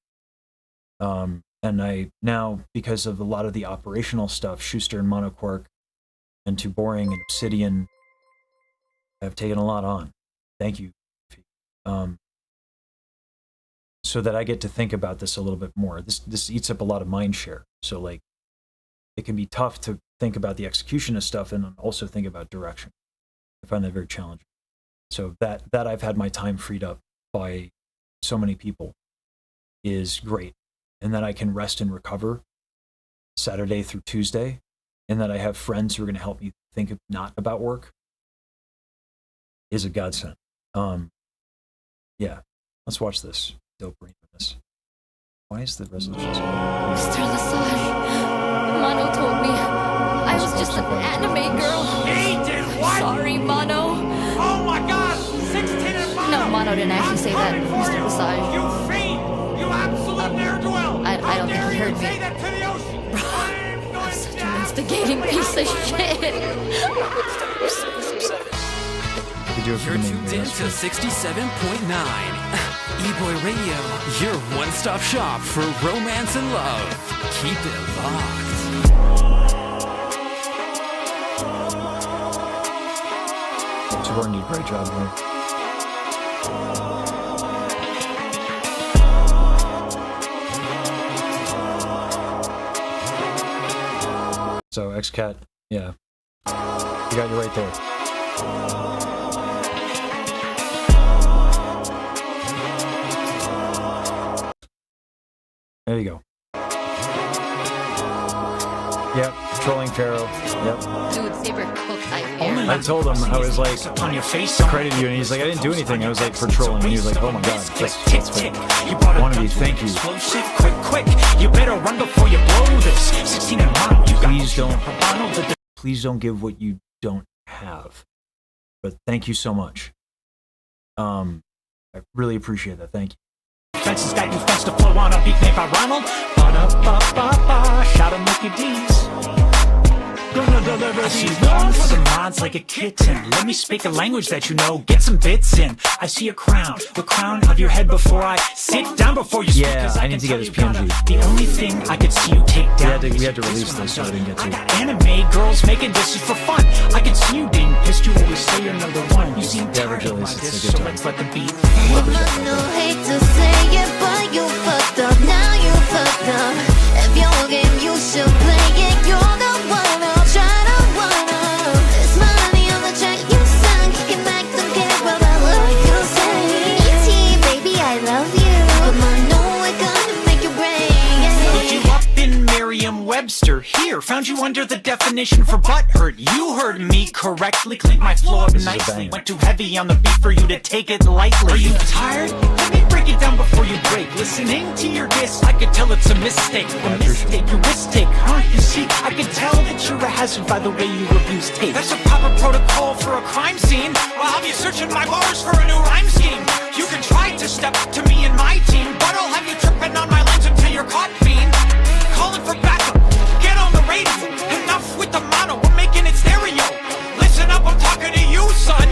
And I now, because of a lot of the operational stuff, Schuster and Monoquark and Too Boring and Obsidian, I've taken a lot on. Thank you. So that I get to think about this a little bit more. This eats up a lot of mind share. So like, it can be tough to think about the execution of stuff and also think about direction. I find that very challenging. So that I've had my time freed up by so many people is great. And that I can rest and recover Saturday through Tuesday, and that I have friends who are going to help me think not about work is a godsend. Yeah, let's watch this. Dope brain on this. Why is the resolution so low? Mr. Lesage, Mono told me I was just an anime girl. He did what? Sorry, Mono. Oh my god! 16 and Mono! No, Mono didn't actually say that, Mr. Lesage. You fiend! You absolute ne'er-do-well! I don't think he heard Say me. that to the ocean! I'm such an instigating piece of shit. We do it for You're the name tuned here, in that's to good. 67.9. E-Boy Radio, your one-stop shop for romance and love. Keep it locked. Too Boring did a great job here. So XCat, yeah, you got you right there. There you go. Yep, trolling Pharaoh. Yep. Dude, favorite cook I I told him, I was like, on your face. credited you, and he's like, I didn't do anything. I was like, for trolling. And he was like, oh my god, that's fair. Wannabe, thank you. Explosive, quick, you better run before you blow this. 16 and one, you Please don't give what you don't have. But thank you so much. I really appreciate that. Thank you. Fences got you fast to flow on a beat made by Ronald. Ba-da-ba-ba-ba, shout out Mickey D's. Gonna deliver these ones for the mods like a kitten. Let me speak a language that you know, get some bits in. I see a crown, the crown of your head before I sit down before you speak. Yeah, I need to get his PNG. The only thing I could see you take down. We had to release this, so I didn't get to. I got anime girls making dishes for fun. I could see you being pissed, you always say you're number one. You seem tired of release, this, it's a good so time. let's let the beat. No hate to say it, but you fucked up. Now you fucked up. If your game, you should play it. You're the one I'll try to one up. There's money on the track you sung. Kick it back, don't care about what you say. E.T. baby, I love you, but I know we're gonna make you break. Looked you up in Merriam-Webster. Here, found you under the definition for butthurt. You heard me correctly. Cleaned my floor up This is a nicely. banger. Went too heavy on the beat for you to take it lightly. Are you tired? Let me break it down before you break. Listening to your diss, I could tell it's a mistake. A mistake, your mistake, huh? You see, I can tell that you're a hazard by the way you abuse tape. That's a proper protocol for a crime scene. Well, I'll be searching my bars for a new rhyme scheme. You can try to step to me and my team, but I'll have you tripping on my lines until you're caught being. Calling for backup, get on the radio. Enough with the mono, we're making it stereo. Listen up, I'm talking to you, son.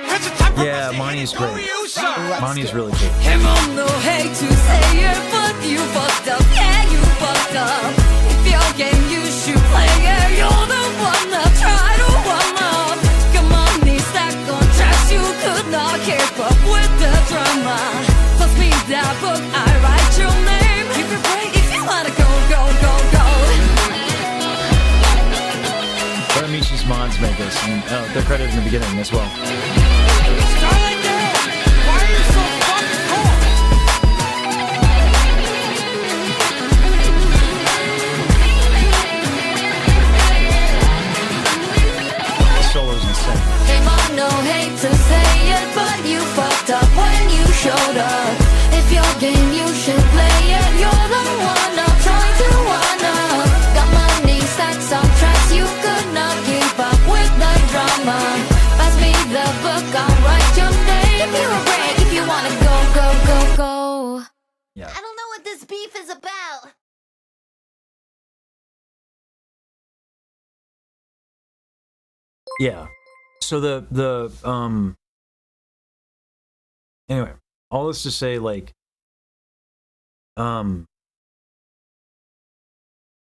Cause it's time for Yeah, us to Monty's get to know great. you, son. Monty's really cool. Come on, no hate to say it, but you fucked up. Yeah, you fucked up. If your game, you should play it. You're the one that try to one up. Come on, these stack on tracks. You could not keep up with the drama. Pass me that book, I write your name. Keep it break if you wanna go, go, go, go. Baramichi's mods made this, and they're credited in the beginning as well. Starlight Dad, why are you so fucking cool? The solo's insane. Came on, no hate to say it, but you fucked up when you showed up. If your game, you should play it. You're the one I'm trying to one up. Got money, stacks on tracks. You could not keep up with the drama. Pass me the book, I'll write your name. Give you a break if you wanna go, go, go, go. Yeah. I don't know what this beef is about. Yeah. So anyway, all this to say, like,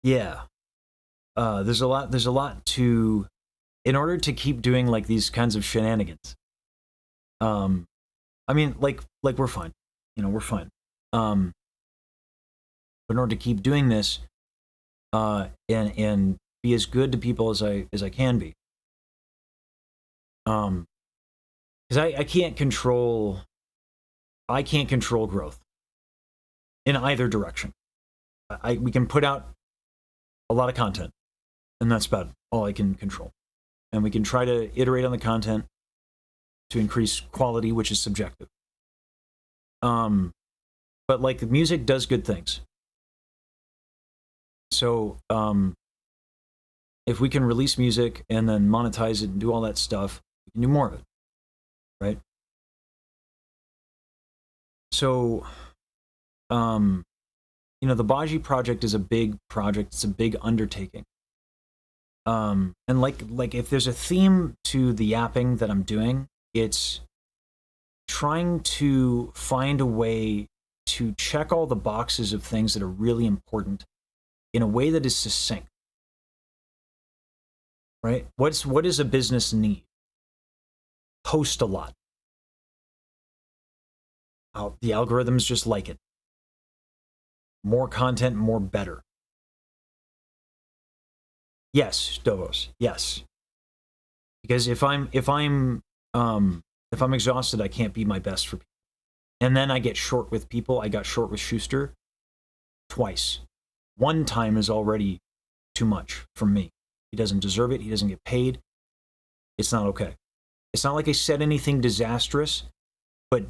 yeah. There's a lot to, in order to keep doing like these kinds of shenanigans. I mean, like we're fine. You know, we're fine. But in order to keep doing this, and be as good to people as I can be. Because I can't control growth in either direction. We can put out a lot of content, and that's about all I can control. And we can try to iterate on the content to increase quality, which is subjective. But like the music does good things. So if we can release music and then monetize it and do all that stuff, we can do more of it, right? So, you know, the Baji project is a big project. It's a big undertaking. And like if there's a theme to the yapping that I'm doing, it's trying to find a way to check all the boxes of things that are really important in a way that is succinct. Right? What does a business need? Post a lot. The algorithms just like it. More content, more better. Yes, Davos. Yes. Because if I'm exhausted, I can't be my best for people. And then I get short with people. I got short with Schuster twice. One time is already too much from me. He doesn't deserve it. He doesn't get paid. It's not okay. It's not like I said anything disastrous, but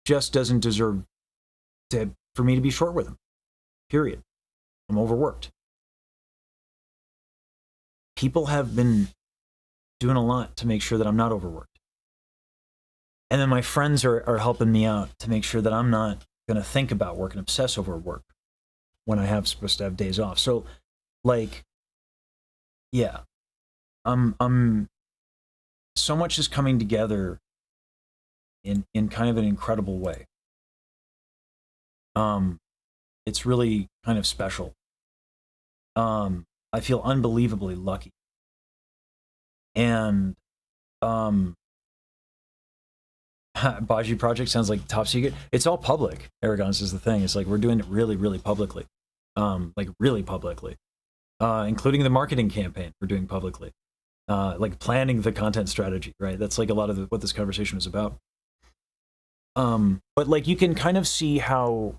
just doesn't deserve for me to be short with him. Period. I'm overworked. People have been doing a lot to make sure that I'm not overworked. And then my friends are helping me out to make sure that I'm not going to think about work and obsess over work when I have supposed to have days off. So, like, yeah, I'm so much is coming together in kind of an incredible way. It's really kind of special. I feel unbelievably lucky. And Baji project sounds like top secret. It's all public. Arrogance is the thing. It's like we're doing it really, really publicly. Like really publicly. Including the marketing campaign we're doing publicly. Like planning the content strategy, right? That's like a lot of what this conversation was about. But like you can kind of see how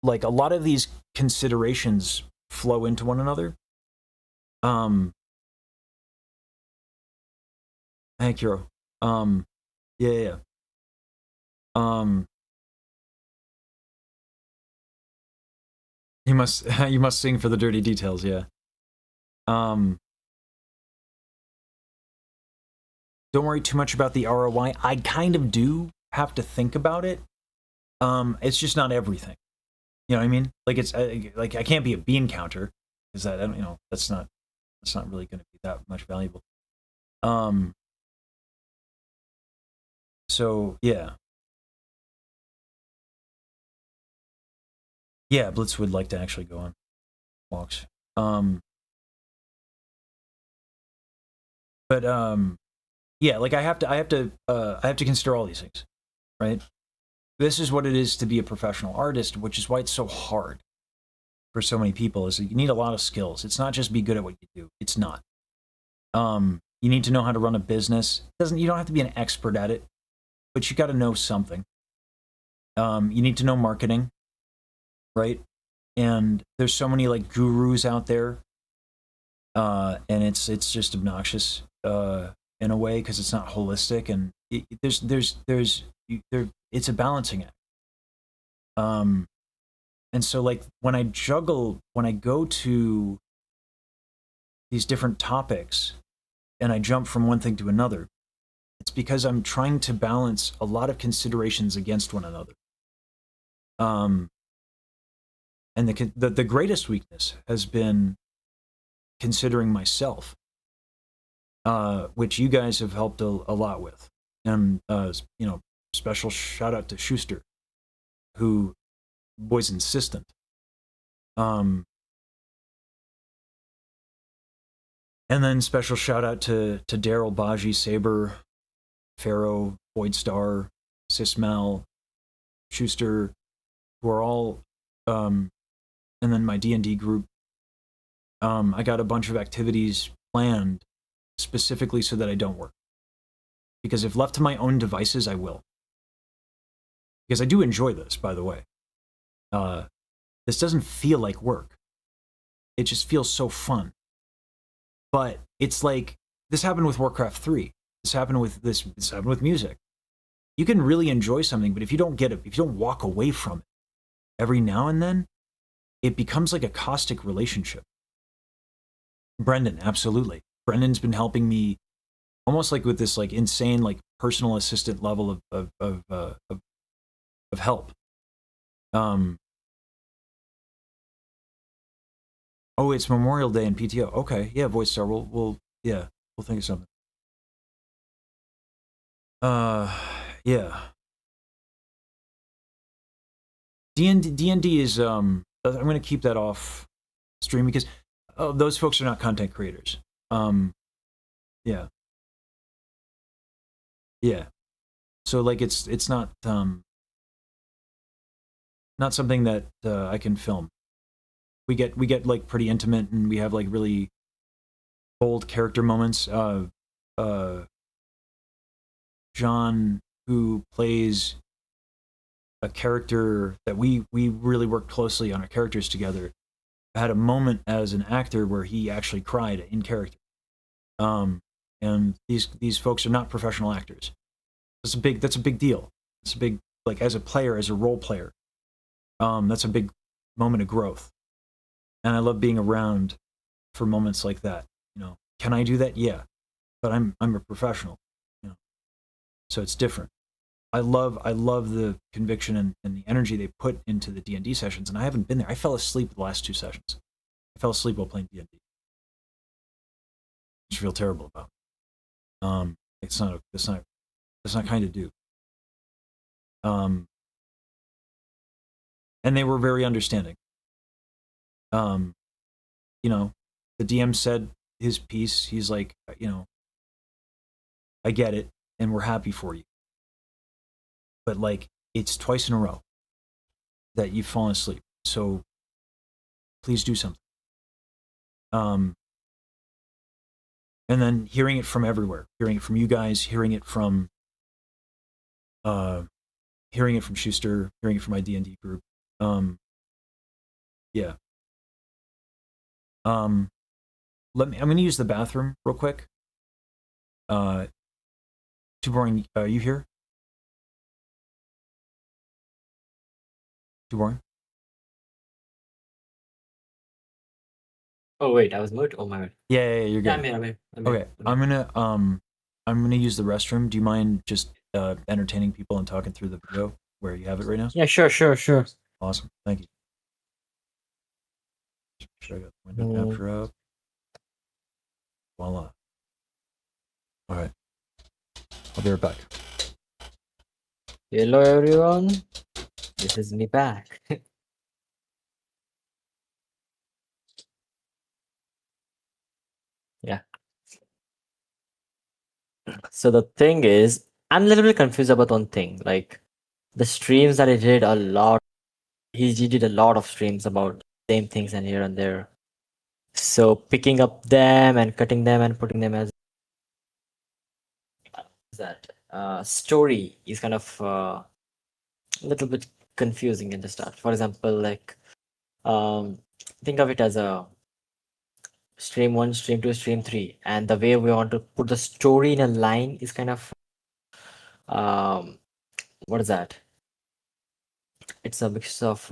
like a lot of these considerations flow into one another. Hey, Kiro. Yeah. You must sing for the dirty details, yeah. Don't worry too much about the ROI. I kind of do have to think about it. It's just not everything. You know what I mean? Like it's like I can't be a bean counter because that that's not really going to be that much valuable. So yeah. Yeah, Blitz would like to actually go on walks. Yeah, like I have to consider all these things, right? This is what it is to be a professional artist, which is why it's so hard for so many people. Is that you need a lot of skills. It's not just be good at what you do. It's not. You need to know how to run a business. You don't have to be an expert at it, but you got to know something. You need to know marketing, right? And there's so many like gurus out there, and it's just obnoxious in a way because it's not holistic, and it's a balancing act. And so like when I go to these different topics and I jump from one thing to another, it's because I'm trying to balance a lot of considerations against one another. And the greatest weakness has been considering myself, which you guys have helped a lot with. And special shout out to Schuster, who was insistent. And then special shout out to Daryl, Baji, Saber, Pharaoh, Void Star, Sismal, Schuster, who are all, and then my D&D group. I got a bunch of activities planned specifically so that I don't work. Because if left to my own devices, I will. Because I do enjoy this, by the way. This doesn't feel like work. It just feels so fun. But it's like, this happened with Warcraft 3. This happened with music. You can really enjoy something, but if you don't walk away from it every now and then, it becomes like a caustic relationship. Brenden, absolutely. Brendan's been helping me almost like with this like insane like personal assistant level of help. Oh, it's Memorial Day and PTO. Okay, yeah, Voice Star. We'll think of something. Yeah. D&D is I'm going to keep that off stream because those folks are not content creators. Yeah. So like it's not something that I can film. We get like pretty intimate and we have like really bold character moments. John, who plays a character that we really worked closely on our characters together, had a moment as an actor where he actually cried in character. And these folks are not professional actors. That's a big deal. It's a big, like, as a player, as a role player. That's a big moment of growth. And I love being around for moments like that. You know, can I do that? Yeah, but I'm a professional. You know, so it's different. I love the conviction and the energy they put into the D&D sessions, and I haven't been there. I fell asleep the last 2 sessions. I fell asleep while playing D&D. I feel terrible about it. It's not kind to do. And they were very understanding. You know, the DM said his piece. He's like, you know, I get it, and we're happy for you. But like, it's twice in a row that you've fallen asleep. So please do something. And then hearing it from everywhere, hearing it from you guys, hearing it from Schuster, hearing it from my D&D group. Yeah. I'm going to use the bathroom real quick. Too boring. Are you here? Too boring. Oh wait, I was moved. Oh my god. Yeah, you're good. Yeah, I'm here. Okay, I'm gonna use the restroom. Do you mind just entertaining people and talking through the video where you have it right now? Yeah, sure. Awesome, thank you. Just make sure I got the window capture up. Voila. All right, I'll be right back. Hello everyone. This is me back. Yeah. So the thing is, I'm a little bit confused about one thing. Like the streams that he did a lot. He did a lot of streams about same things and here and there. So picking up them and cutting them and putting them as that story is kind of a little bit confusing in the start. For example, like think of it as a stream 1, stream 2, stream 3, and the way we want to put the story in a line is kind of what is that? It's a mix of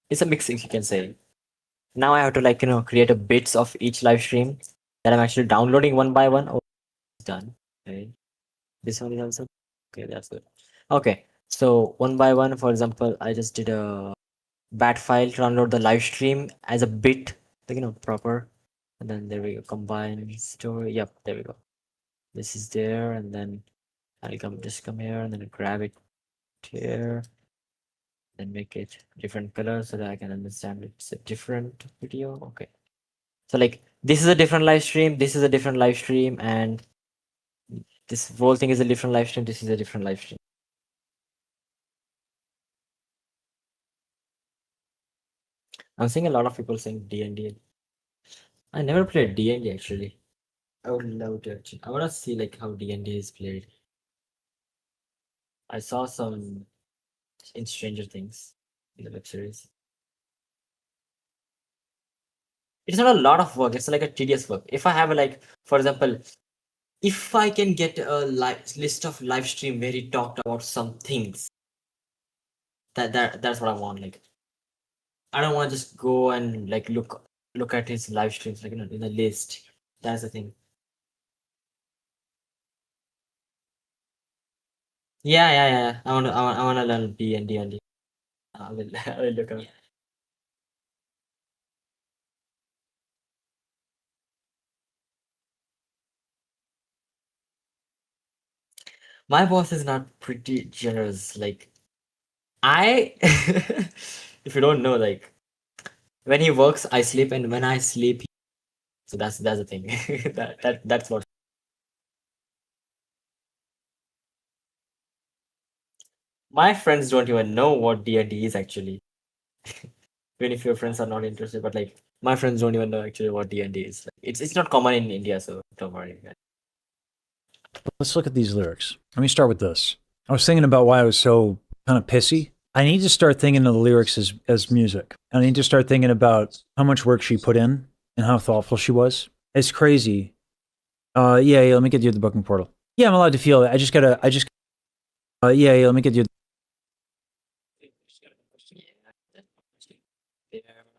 it's a mix, if you can say. Now I have to, like, create a bits of each live stream that I'm actually downloading one by one. Oh, it's done. Okay, this one is also okay. That's good. Okay, so one by one, for example, I just did a bat file to download the live stream as a bit, like, proper. And then there we go, combine story. Yep, there we go. This is there, and then I'll just come here and then grab it here, then make it different color so that I can understand it's a different video. Okay, so like this is a different live stream, this is a different live stream, and this whole thing is a different live stream. This is a different live stream. I'm seeing a lot of people saying D&D. I never played D&D actually. I would love to actually. I want to see like how D&D is played. I saw some in Stranger Things in the web series. It's not a lot of work. It's like a tedious work. If I have like, for example, if I can get a list of live stream where he talked about some things, that's what I want. Like, I don't want to just go and like look at his live streams, like, in a list. That's the thing. Yeah. I wanna learn D&D. I will look up. My boss is not pretty generous. Like, if you don't know, like, when he works, I sleep, and when I sleep, so that's the thing. that's what. My friends don't even know what D&D is actually. Even if your friends are not interested, but like my friends don't even know actually what D&D is. Like, it's not common in India, so don't worry. Let's look at these lyrics. Let me start with this. I was thinking about why I was so kind of pissy I need to start thinking of the lyrics as music. I need to start thinking about how much work she put in and how thoughtful she was. It's crazy. Yeah, let me get you the booking portal. Yeah, I'm allowed to feel it. Yeah, let me get you.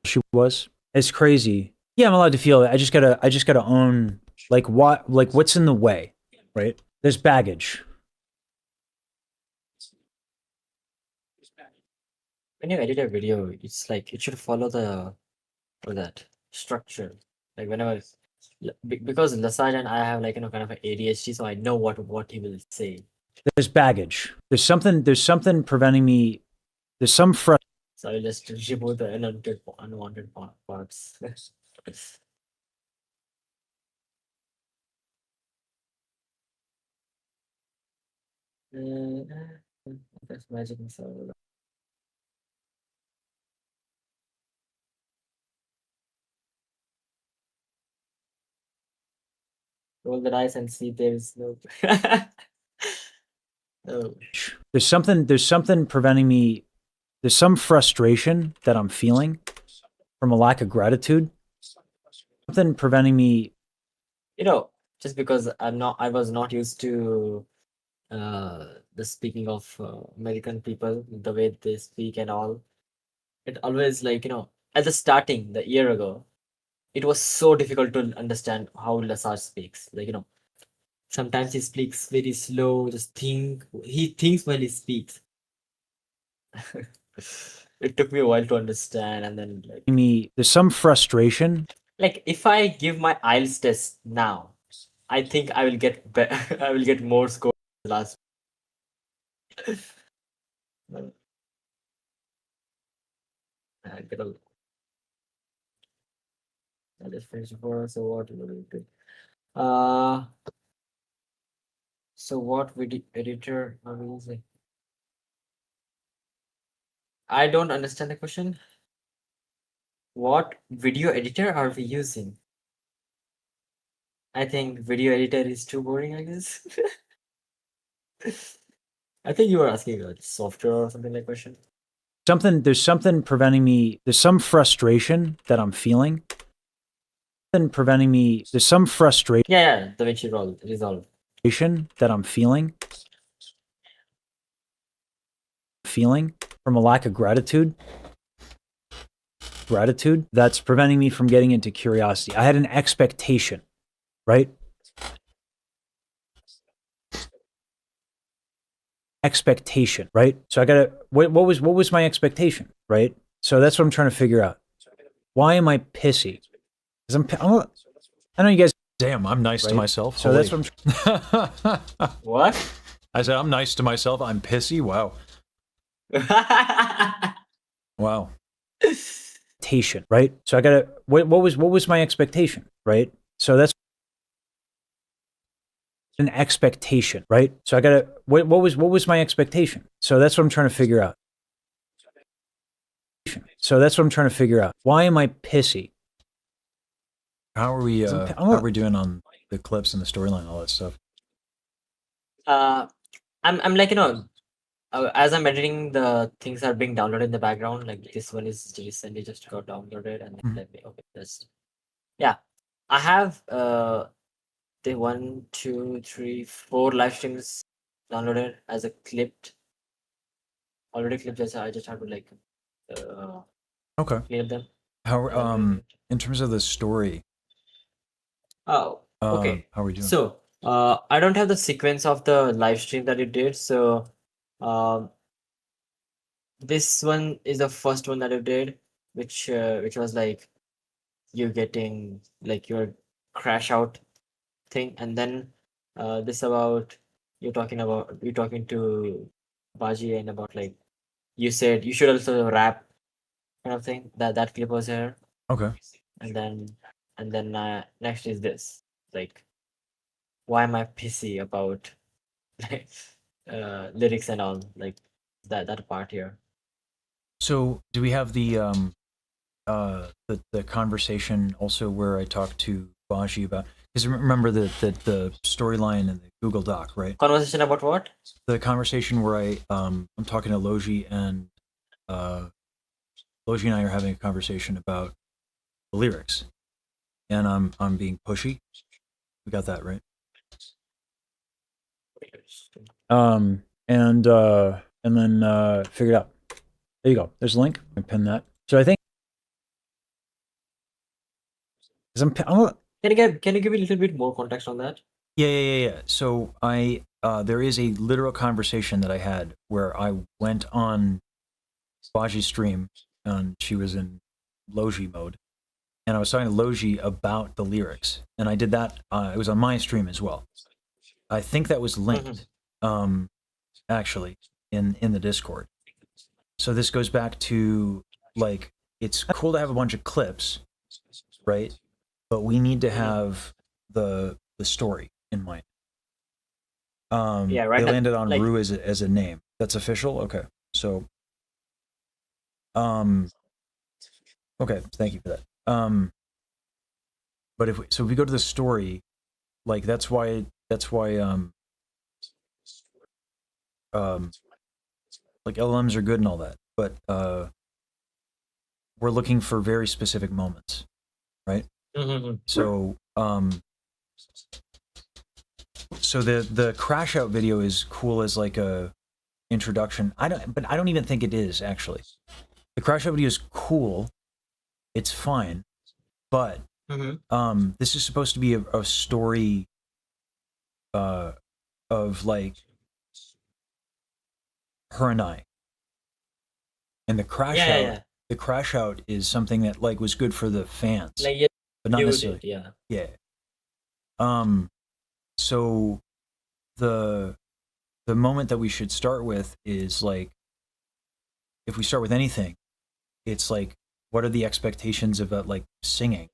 She was. It's crazy. Yeah, I'm allowed to feel it. I just gotta own like what's in the way, right? There's baggage. When you edit a video, it's like it should follow that structure. Like whenever because Lasage and I have like kind of an ADHD, so I know what he will say. There's baggage. There's something preventing me. There's some So I will just remove the unwanted parts. That's magic missile. Roll the dice and see there is no. Oh. There's something preventing me. There's some frustration that I'm feeling from a lack of gratitude. Something preventing me. Just because I was not used to the speaking of American people, the way they speak and all. It always like at the starting, the year ago, it was so difficult to understand how Lasage speaks. Like sometimes he speaks very slow. He thinks while he speaks. It took me a while to understand, and then There's some frustration. Like if I give my IELTS test now, I think I will get I will get more score than the last. I just finished before, so what will we do? So what video editor are we using? I don't understand the question. What video editor are we using? I think video editor is too boring, I guess. I think you were asking about software or something like question. There's something preventing me. There's some frustration that I'm feeling. Something preventing me. There's some frustration. Yeah, DaVinci Resolve. That I'm feeling from a lack of gratitude that's preventing me from getting into curiosity. I had an expectation, right? So I gotta what was my expectation, right? So that's what I'm trying to figure out. Why am I pissy? Because I know you guys. Damn, I'm nice to myself. So that's what I'm. What? I said I'm nice to myself. I'm pissy. Wow. Wow. Right? So I gotta what was my expectation, right? So that's an expectation, right? So I gotta what was my expectation? So that's what I'm trying to figure out. Why am I pissy? How are we doing on the clips and the storyline, all that stuff? I'm like as I'm editing, the things are being downloaded in the background. Like this one is recently just got downloaded, and then let me yeah. I have the 1, 2, 3, 4 live streams downloaded as a clipped. Already clipped. I just have to like okay. clear them. How in terms of the story? Oh, okay. How are we doing? So I don't have the sequence of the live stream that you did. So this one is the first one that you did, which was like you getting like your crash out thing, and then this about you're talking to Baji and about like you said you should also rap kind of thing. That clip was here. Okay. And then next is this, like why am I pissy about lyrics and all, like that part here. So do we have the conversation also where I talked to Baji about, because remember the storyline in the Google Doc, right? Conversation about what? The conversation where I'm talking to Logi and Logie and I are having a conversation about the lyrics, and I'm being pushy. We got that right. And then figure it out. There you go. There's a link. I pin that. So I think. Can you give me a little bit more context on that? Yeah. So there is a literal conversation that I had where I went on Baji's stream, and she was in Logie mode, and I was talking to Logie about the lyrics, and I did that. It was on my stream as well. I think that was linked, actually, in the Discord. So this goes back to, like, it's cool to have a bunch of clips, right? But we need to have the story in mind. Yeah, right. They landed on Like- Rue as a name. That's official? Okay. So okay, thank you for that. But if we go to the story, like that's why like LLMs are good and all that, but we're looking for very specific moments, right? So so the crash out video is cool as like a introduction. I don't even think it is, actually. The crash out video is cool. It's fine, but this is supposed to be a story of like her and I. And the crash out, Yeah. the crash out is something that like was good for the fans, Like, yeah, but not you necessarily. did, yeah. Yeah. So the moment that we should start with is like, if we start with anything, it's like, what are the expectations about like singing?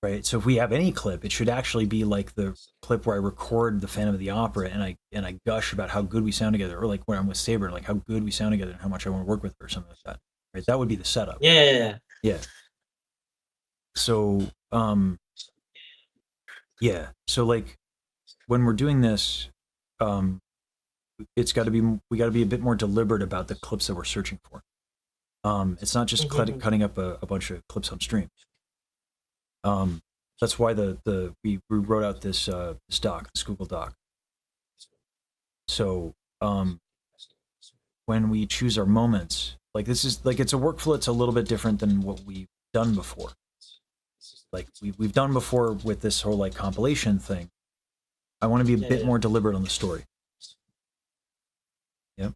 Right. So if we have any clip, it should actually be like the clip where I record the Phantom of the Opera and I gush about how good we sound together, or like when I'm with Saber, like how good we sound together and how much I want to work with her, or something like that. Right. That would be the setup. Yeah. So yeah. So like when we're doing this, we got to be a bit more deliberate about the clips that we're searching for. It's not just cutting up a bunch of clips on stream. That's why we wrote out this Google Doc. So when we choose our moments, like this is like, it's a workflow. It's a little bit different than what we've done before. Like we've done before with this whole like compilation thing. I want to be a bit more deliberate on the story. Yep.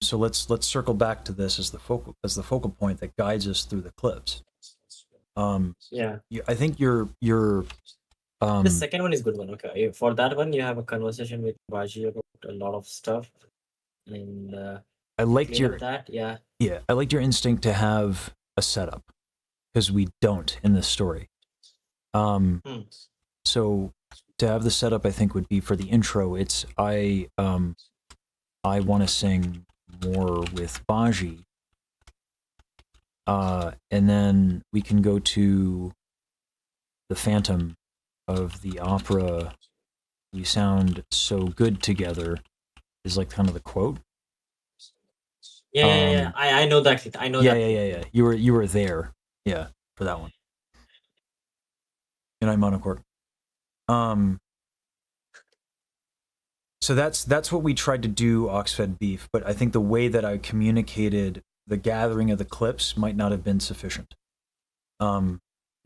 So let's circle back to this as the focal point that guides us through the clips. I think you're The second one is good one. Okay, for that one, you have a conversation with Baji about a lot of stuff, and I liked clear your up that. Yeah. I liked your instinct to have a setup, because we don't in this story. So to have the setup, I think, would be for the intro. It's I want to sing more with Baji, and then we can go to the Phantom of the Opera. We sound so good together is like kind of the quote. Yeah. I know that. I know that. Yeah. You were there. Yeah, for that one. And I'm monochord. So that's what we tried to do, Oxfed Beef, but I think the way that I communicated the gathering of the clips might not have been sufficient.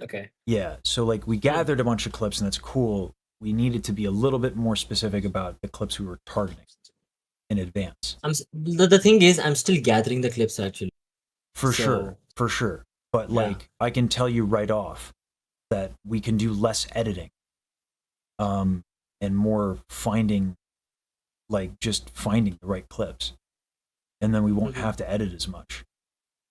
Okay. Yeah, so like we gathered a bunch of clips and that's cool. We needed to be a little bit more specific about the clips we were targeting in advance. The thing is, I'm still gathering the clips actually. For sure. But like, I can tell you right off that we can do less editing, and more finding, like just finding the right clips, and then we won't have to edit as much.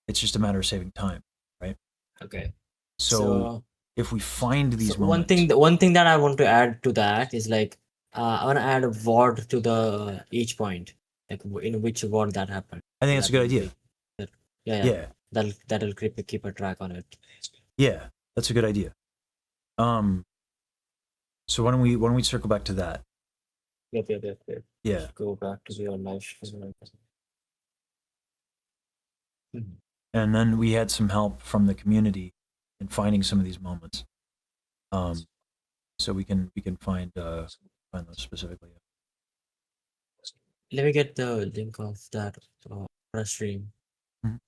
It's just a matter of saving time, right? Okay. So if we find these moments, one thing that I want to add to that is like, I want to add a word to the each point, like in which word that happened. I think that's a good idea. Yeah. That'll keep a track on it. Yeah, that's a good idea. So why don't we circle back to that? Yep. Yeah. Go back to the live stream. Mhm. And then we had some help from the community in finding some of these moments. So we can find those specifically. Let me get the link of that stream. Mhm.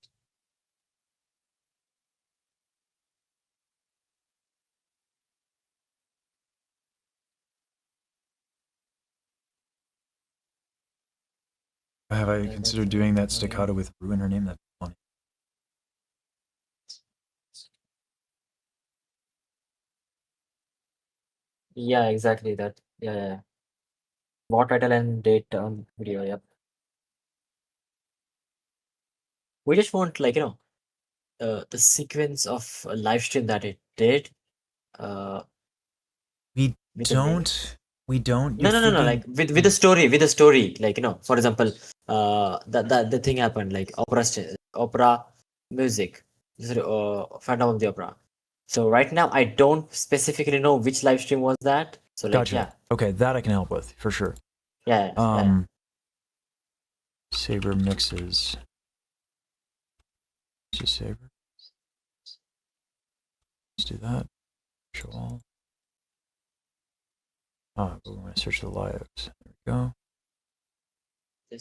Have I considered doing that staccato with Rue in her name? That's funny. Yeah, exactly that. Yeah. What title and date on video, yep. We just want like, the sequence of a live stream that it did. We With the name. don't. No, like with the story, like, for example, the thing happened, like opera music, Phantom of the Opera. So right now I don't specifically know which live stream was that. So like, Gotcha. Okay, that I can help with for sure. yeah. Saber mixes. Just Saber. Let's do that. Show all. But we're going to search the lives. There we go.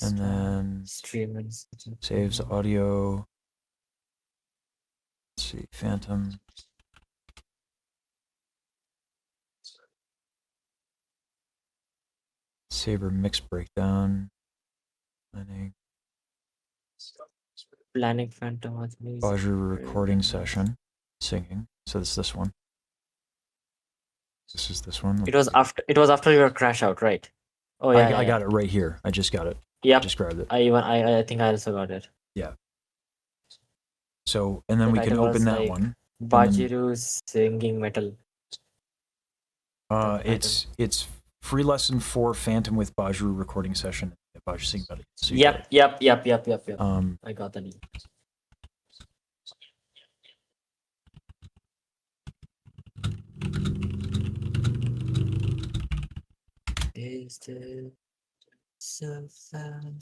And then stream and saves audio. Let's see, Phantom. Saber mix breakdown. Planning Phantom of music. Baji recording session. Singing. So it's this one. This is this one. It was after your crash out, right? Oh yeah, I got it right here. I just got it. Yep. Just grabbed it. I think I also got it. Yeah. So and then The we can title open was, that like, one. Bajiru's singing metal. It's free lesson 4 Phantom with Baju recording session at Baji Sing Buddy. So Yep. I got the link. Is this so fun?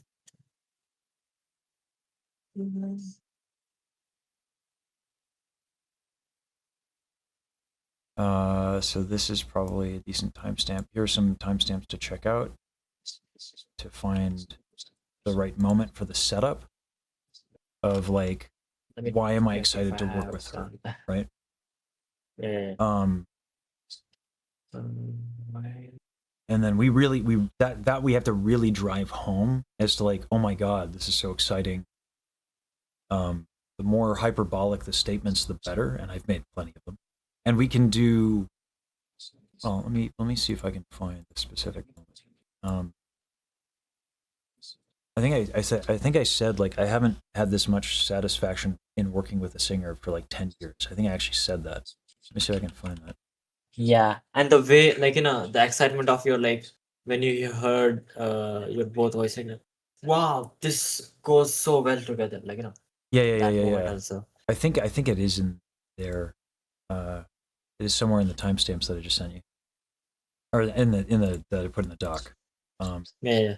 So this is probably a decent timestamp. Here are some timestamps to check out to find the right moment for the setup of like why am I excited to work with her, right? Yeah. And then we that we have to really drive home as to like, oh my god, this is so exciting. The more hyperbolic the statements, the better, and I've made plenty of them. And we can do. Well, let me see if I can find the specific moment. I think I said like I haven't had this much satisfaction in working with a singer for like 10 years. I think I actually said that. Let me see if I can find that. Yeah, and the way, like, the excitement of your, like, when you heard your both voicing, wow, this goes so well together, like, Yeah. Also. I think it is in there. It is somewhere in the timestamps that I just sent you, or in the that I put in the doc. Yeah.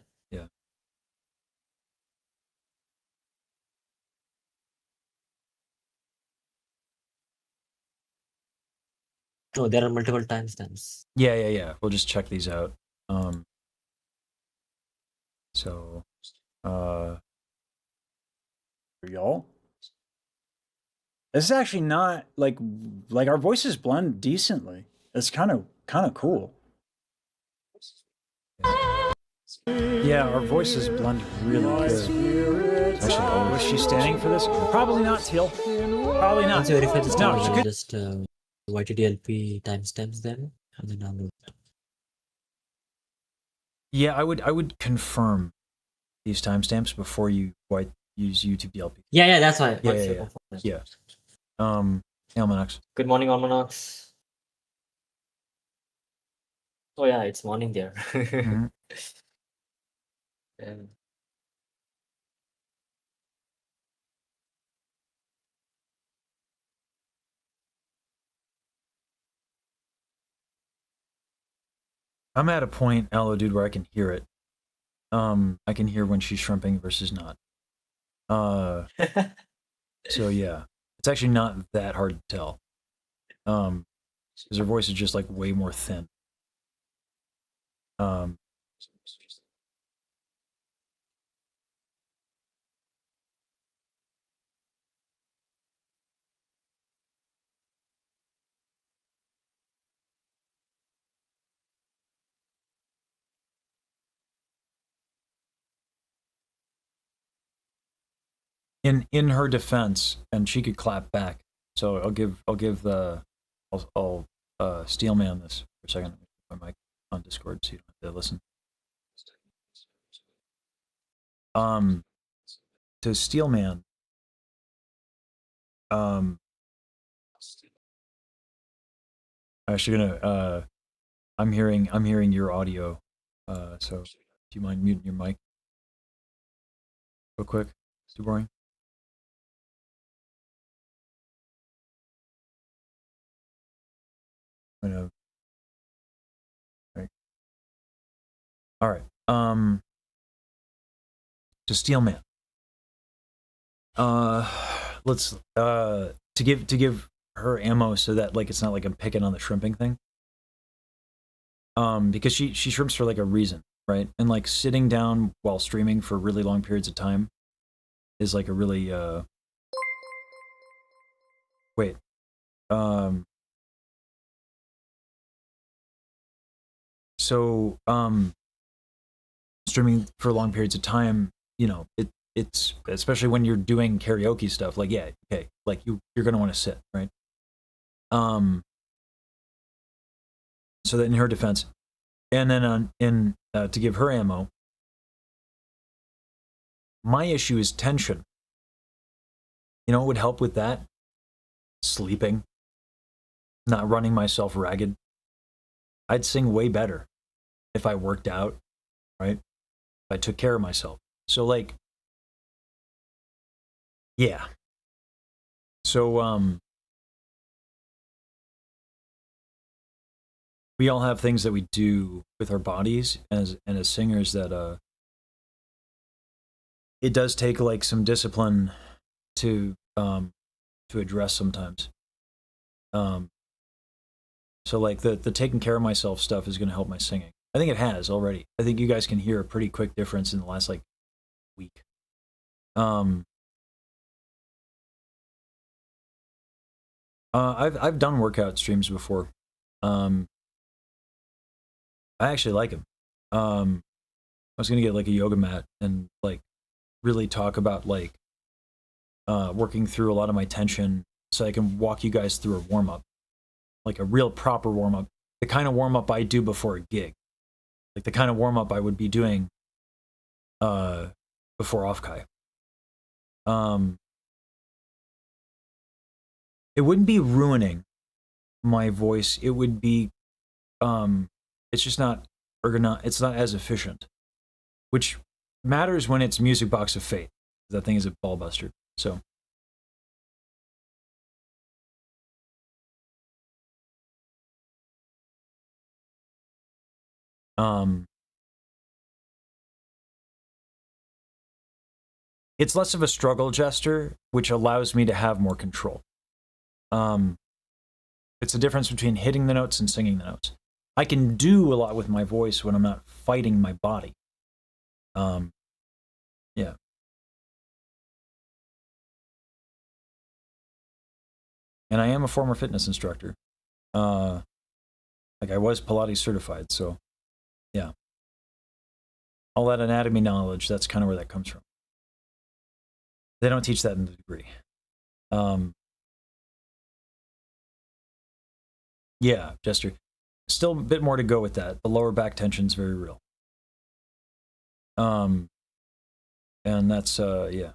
No, there are multiple timestamps. Yeah. We'll just check these out. So, for y'all. This is actually not like our voices blend decently. It's kind of cool. Yeah, our voices blend really good. Actually, was she standing for this? Probably not, Teal. Probably not. Once you verify this No, time, she I'll could. just YTDLP timestamps them and then download. yeah, I would confirm these timestamps before you use YouTube DLP. Yeah, that's why. Yeah. Almanacs. Good morning, Almanacs. Oh yeah, it's morning there. Mhm. I'm at a point, Allo dude, where I can hear it. I can hear when she's shrimping versus not. So yeah, it's actually not that hard to tell. Because her voice is just like way more thin. In her defense, and she could clap back. So I'll Steelman this for a second. Put my mic on Discord so you don't have to listen. To Steelman, I'm actually gonna I'm hearing your audio. So do you mind muting your mic real quick? It's too boring. I know. Right. All right. To Steelman. Let's to give her ammo so that like it's not like I'm picking on the shrimping thing. Because she shrimps for like a reason, right? And like sitting down while streaming for really long periods of time is like a really wait. So streaming for long periods of time, you know, it's especially when you're doing karaoke stuff, like yeah, okay, like you're gonna want to sit, right? So that in her defense, and then to give her ammo, my issue is tension. You know what would help with that? Sleeping, not running myself ragged. I'd sing way better if I worked out, right? If I took care of myself. So like, yeah. So we all have things that we do with our bodies as singers that it does take like some discipline to address sometimes. So like the taking care of myself stuff is going to help my singing. I think it has already. I think you guys can hear a pretty quick difference in the last like week. I've done workout streams before. I actually like them. I was gonna get like a yoga mat and like really talk about like working through a lot of my tension so I can walk you guys through a warm up, like a real proper warm up, the kind of warm up I do before a gig, like the kind of warm up I would be doing before Offkai. It wouldn't be ruining my voice. It would be it's just not it's not as efficient, which matters when it's Music Box of Fate. That thing is a ball buster. So it's less of a struggle gesture, which allows me to have more control. It's the difference between hitting the notes and singing the notes. I can do a lot with my voice when I'm not fighting my body. Yeah. And I am a former fitness instructor. Like I was Pilates certified, so yeah. All that anatomy knowledge, that's kind of where that comes from. They don't teach that in the degree. Yeah, Jester. Still a bit more to go with that. The lower back tension is very real. And that's yeah.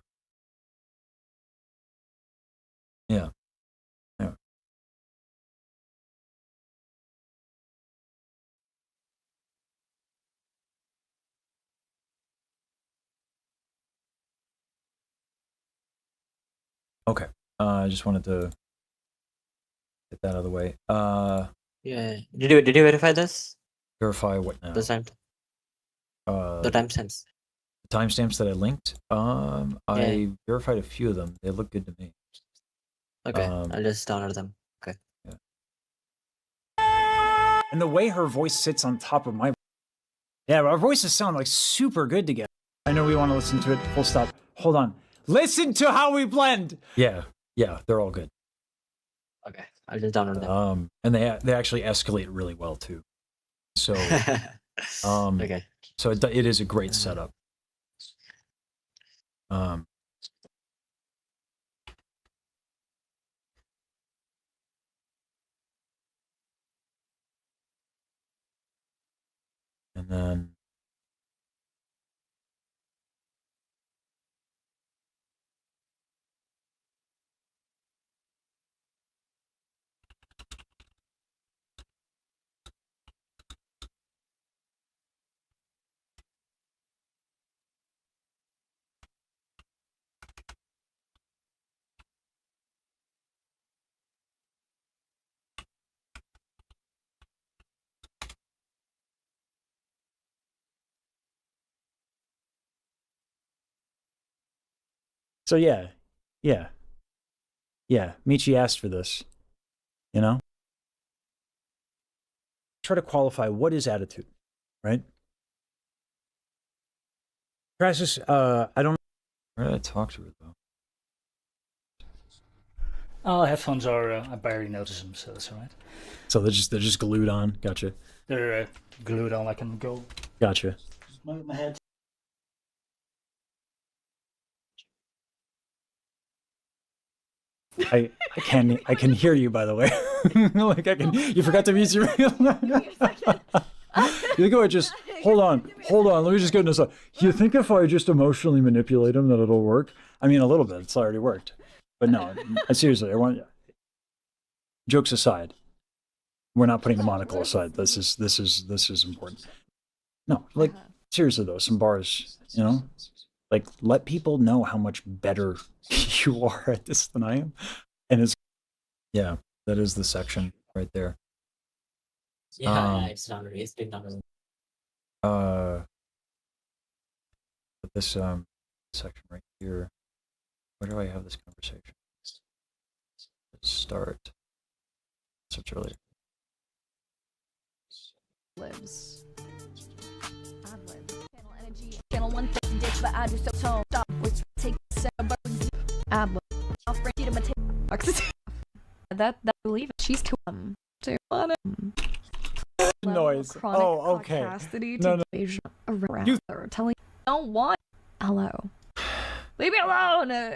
Yeah. Yeah. Okay. I just wanted to get that out of the way. Yeah. Did you verify this? Verify what now? The time. The timestamps. The timestamps that I linked. I verified a few of them. They look good to me. Okay, I'll just download them. Okay. And the way her voice sits on top of my... Yeah, our voices sound like super good together. I know we want to listen to it, full stop. Hold on. Listen to how we blend! Yeah, they're all good. Okay, I'll just download them. And they actually escalate really well too. So Okay. so it is a great setup. And then So yeah. Michi asked for this, you know? Try to qualify what is attitude, right? Crisis, I don't... where did I talk to her though? Oh, headphones are. I barely notice them, so that's all right. So they're just glued on. Gotcha. They're glued on. I can go. Gotcha. Move my head. I can hear you, by the way. Like you forgot to mute your... You think if I just hold on, let me just get this up. You think if I just emotionally manipulate him that it'll work? I mean, a little bit. It's already worked. But no, seriously, I want... Jokes aside, we're not putting the monocle aside. This is important. No, like seriously though, some bars, you know, like let people know how much better you are at this than I am, and it's... Yeah, that is the section right there. Yeah, it's downloaded. It's been downloaded. But this section right here. Where do I have this conversation? Let's start. Search earlier. Lives. Ad libs. Channel energy. Channel 1 dick, but I do so tone. Stop. Which take ad lib. I'll bring you to my that believe it. She's too too on noise. Oh, okay. No. You telling don't want. Hello. Leave me alone. All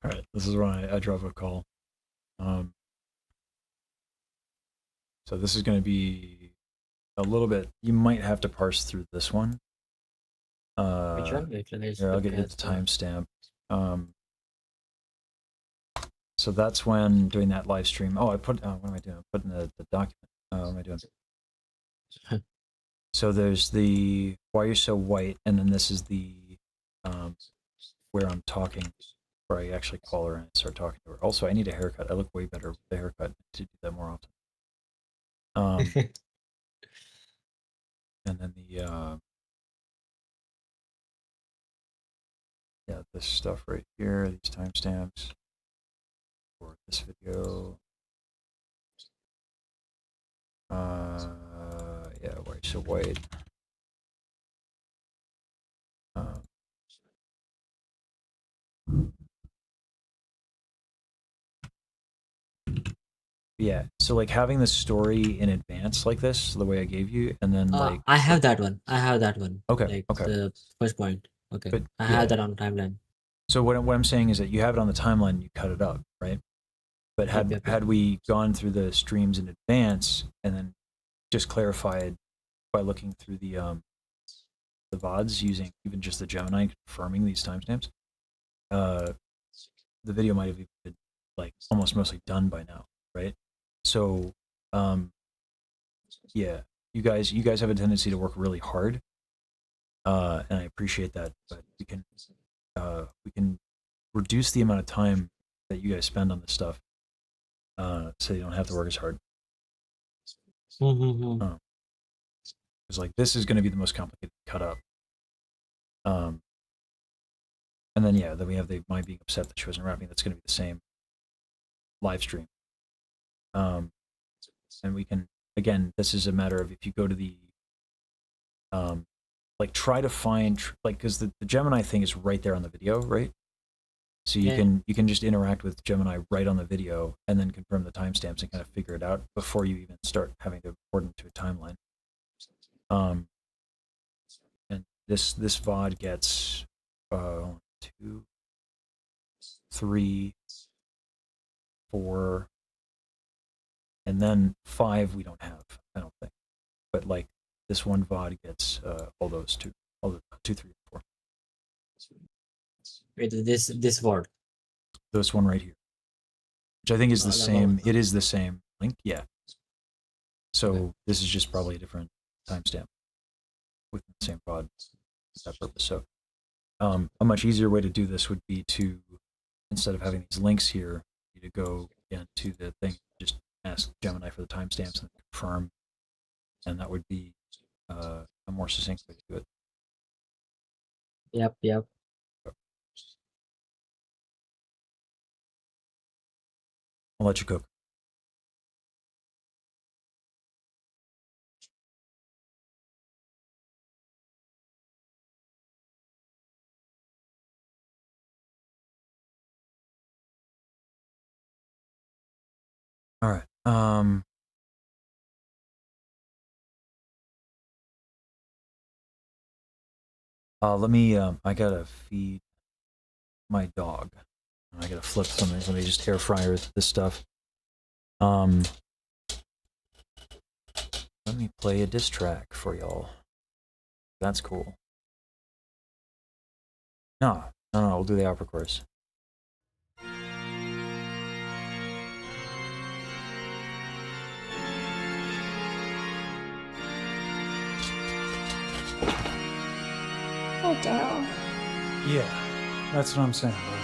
right, this is when I drove a call. So this is going to be a little bit. You might have to parse through this one. Which one? Here, I'll get you the timestamp. So that's when doing that live stream. Oh, I put. What am I doing? I'm putting the document. What am I doing? So there's the why you're so white, and then this is the where I'm talking, where I actually call her and start talking to her. Also, I need a haircut. I look way better with a haircut. I need to do that more often. And then the yeah, this stuff right here, these timestamps for this video. Yeah, why so white? Yeah, so like having the story in advance like this, the way I gave you, and then like I have that one. Okay, Like okay. the first point. Okay. But, I yeah. have that on timeline. So what I'm saying is that you have it on the timeline, you cut it up, right? But had we gone through the streams in advance and then just clarified by looking through the VODs using even just the Gemini confirming these timestamps, the video might have been like almost mostly done by now, right? So yeah, you guys have a tendency to work really hard, and I appreciate that, but we can reduce the amount of time that you guys spend on this stuff, so you don't have to work as hard. Because like this is going to be the most complicated to cut up. And then then we have the my being upset that she wasn't rapping. That's going to be the same live stream. And we can, again, this is a matter of if you go to the like try to find like, because the Gemini thing is right there on the video, right? So you can just interact with Gemini right on the video and then confirm the timestamps and kind of figure it out before you even start having to import into a timeline. And this VOD gets 2, 3, 4, and then 5 we don't have, I don't think. But like this one VOD gets all the 2, 3, 4. Wait, this word. This one right here, which I think is the same. It is the same link, yeah. So this is just probably a different timestamp with the same VOD for that purpose. So a much easier way to do this would be to, instead of having these links here, to go again to the thing, just ask Gemini for the timestamps and confirm, and that would be a more succinct way to do it. Yep. I'll let you cook. All right. Let me. I gotta feed my dog. I gotta flip something. Let me just air fryer this stuff. Let me play a diss track for y'all. That's cool. No, we'll do the opera chorus. Oh, Dale. Yeah, that's what I'm saying, bro.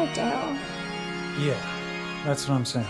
will do. Yeah, that's what I'm saying.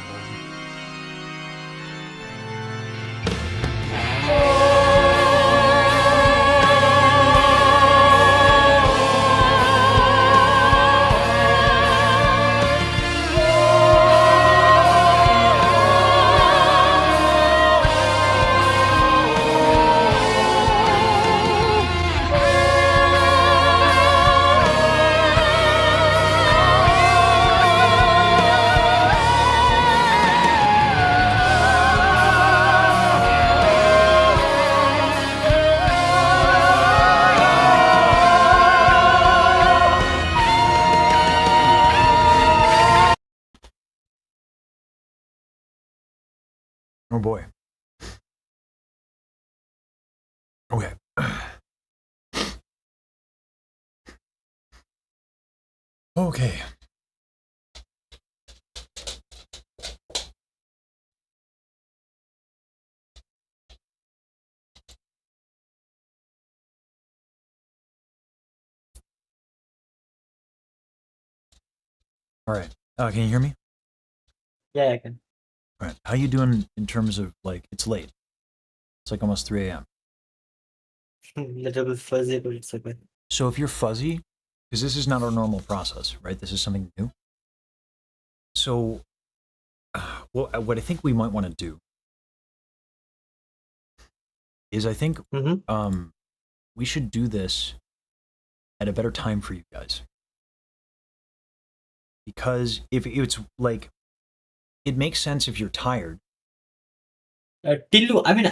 Oh boy. Okay. Okay. All right. Can you hear me? Yeah, I can. All right. How you doing in terms of like it's late? It's like almost 3 a.m. Little bit fuzzy, but it's okay. So if you're fuzzy, because this is not our normal process, right? This is something new. So, what I think we might want to do is I think we should do this at a better time for you guys. Because if it's like, it makes sense if you're tired. I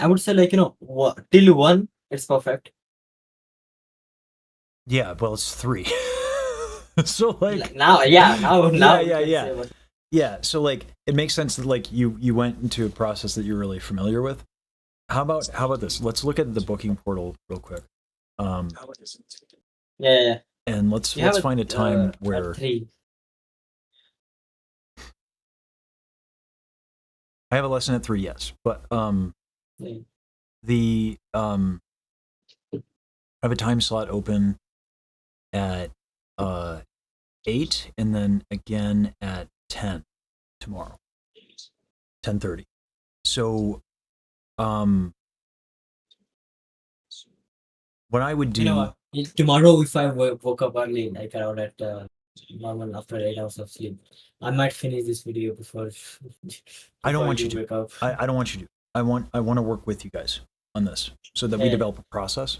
would say like, till 1, it's perfect. Yeah, well, it's 3. So like now. Yeah. We can say what- Yeah, so like it makes sense that like you went into a process that you're really familiar with. How about this? Let's look at the booking portal real quick. Yeah. And let's find a time where at 3. I have a lesson at 3, yes, but Yeah. the I have a time slot open at 8 and then again at 10 tomorrow. 10:30. So what I would do, You know what? Tomorrow, if I woke up early, like around at normal after 8 hours of sleep, I might finish this video before. I don't want you wake to. up. I don't want you to. I want to work with you guys on this so that we Yeah. develop a process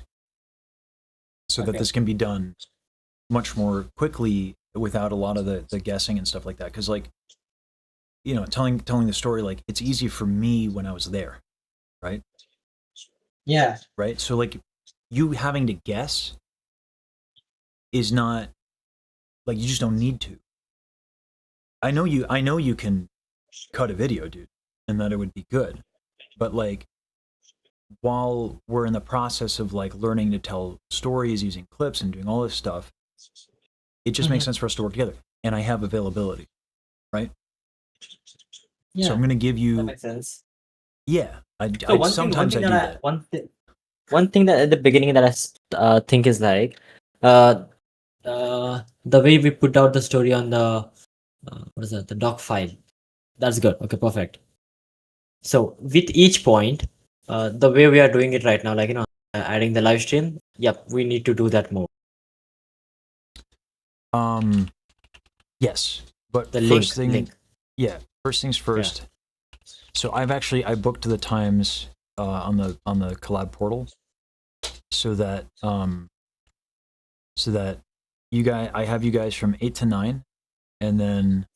so that Okay. this can be done much more quickly without a lot of the guessing and stuff like that. Because like, telling the story, like it's easy for me when I was there, right? Yeah. Right. So like, you having to guess is not like you just don't need to. I know you can cut a video, dude, and that it would be good. But like, while we're in the process of like learning to tell stories using clips and doing all this stuff, it just makes sense for us to work together. And I have availability, right? Yeah. So I'm going to give That you. makes sense. Yeah, So sometimes I do that. One thing that at the beginning that I think is like, the way we put out the story on the what is that, the doc file. That's good. Okay, perfect. So with each point, the way we are doing it right now, like adding the live stream. Yep, we need to do that more. Yes, but The first link. yeah, first things first. So I booked the times on the collab portal so that you guys, I have you guys from 8 to 9 and then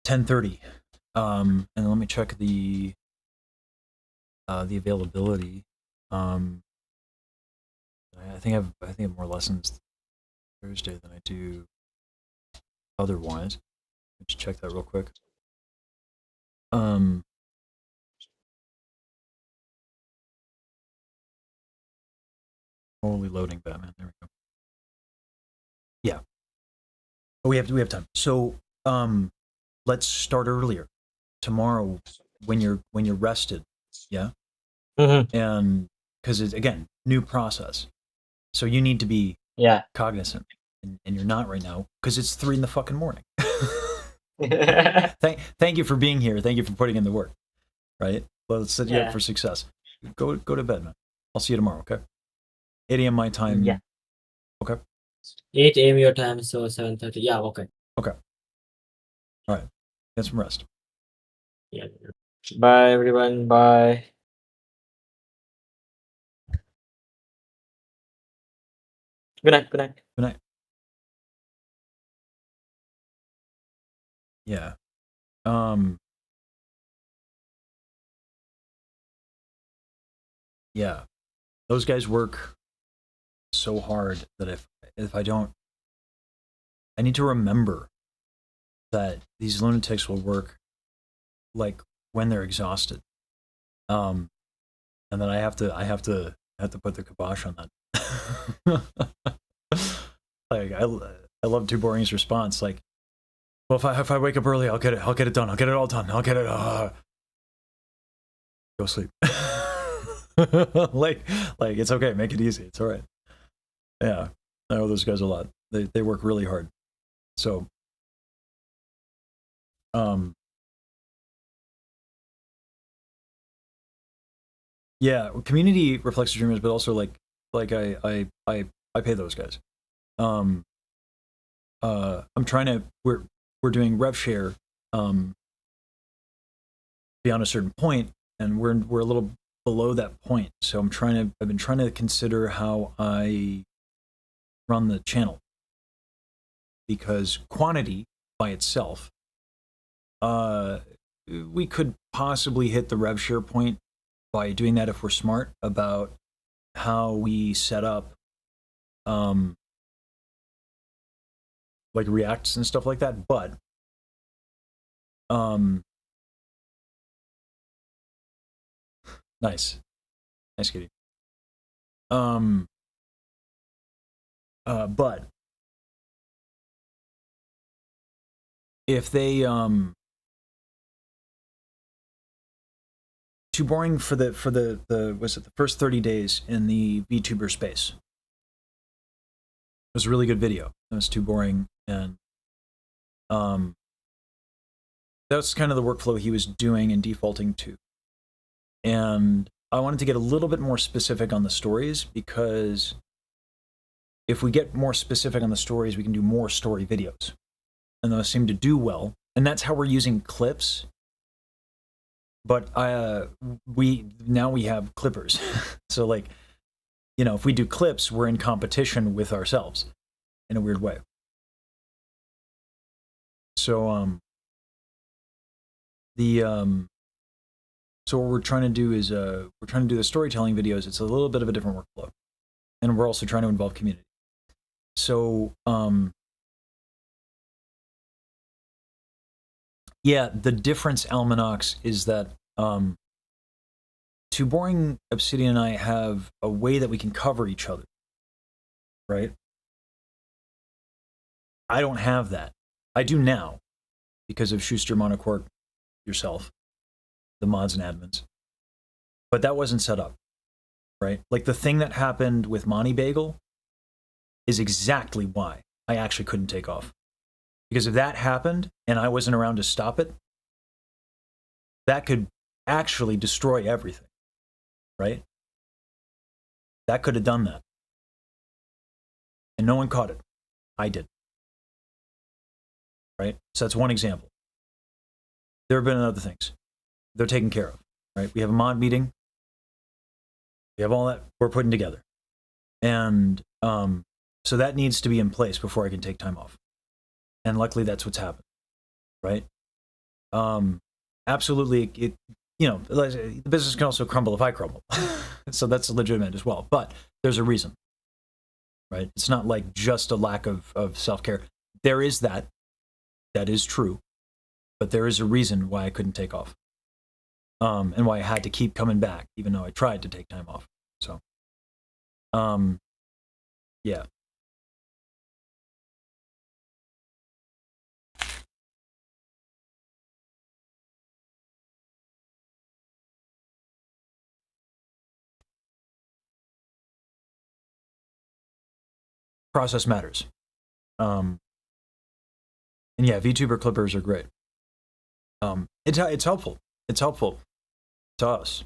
10:30. And let me check the availability. I think I have more lessons Thursday than I do otherwise. Let's check that real quick. Holy loading, Batman. There we go. Yeah. We have time. So let's start earlier tomorrow when you're rested. Yeah. And because it's again new process, so you need to be cognizant. and you're not right now because it's 3 in the fucking morning. Thank you for being here. Thank you for putting in the work. Right? Let's set you up for success. Go to bed, man. I'll see you tomorrow. Okay. 8 a.m. my time. Yeah. Okay. 8 a.m. your time, so 7:30. Yeah, okay. Okay. All right. Get some rest. Yeah. Bye, everyone. Bye. Good night. Good night. Good night. Yeah. Yeah. Those guys work so hard that if I don't, I need to remember that these lunatics will work like when they're exhausted. And then I have to put the kibosh on that. Like I love Too Boring's response. Like, well, if I wake up early, I'll get it done. I'll get it all done. I'll get it. Go sleep. like it's okay. Make it easy. It's all right. Yeah, I know those guys a lot. They work really hard. So, yeah, community reflects the dreamers, but also like I pay those guys. I'm trying to we're doing rev share beyond a certain point, and we're a little below that point. So I've been trying to consider how I run the channel, because quantity by itself, we could possibly hit the rev share point by doing that if we're smart about how we set up like reacts and stuff like that. But nice kitty. But if they Too Boring for the was it the first 30 days in the VTuber space. It was a really good video. It was Too Boring, and that's kind of the workflow he was doing and defaulting to. And I wanted to get a little bit more specific on the stories, because if we get more specific on the stories, we can do more story videos, and those seem to do well. And that's how we're using clips. But we have clippers. So like, you know, if we do clips, we're in competition with ourselves in a weird way. So so what we're trying to do is we're trying to do the storytelling videos. It's a little bit of a different workflow, and we're also trying to involve community. So yeah, the difference, Almanacs, is that Too Boring, Obsidian, and I have a way that we can cover each other, right? I don't have that. I do now, because of Schuster, Monocork, yourself, the mods and admins. But that wasn't set up, right? Like the thing that happened with Monty Bagel is exactly why I actually couldn't take off. Because if that happened and I wasn't around to stop it, that could actually destroy everything, right? That could have done that. And no one caught it. I did. Right? So that's one example. There have been other things. They're taken care of, right? We have a mod meeting. We have all that we're putting together. And so that needs to be in place before I can take time off. And luckily that's what's happened, right? Absolutely, it, you know, the business can also crumble if I crumble. So that's legitimate as well. But there's a reason, right? It's not like just a lack of self-care. There is that. That is true. But there is a reason why I couldn't take off. And why I had to keep coming back, even though I tried to take time off. So, yeah. Process matters. And yeah, VTuber clippers are great. It's helpful. It's helpful to us.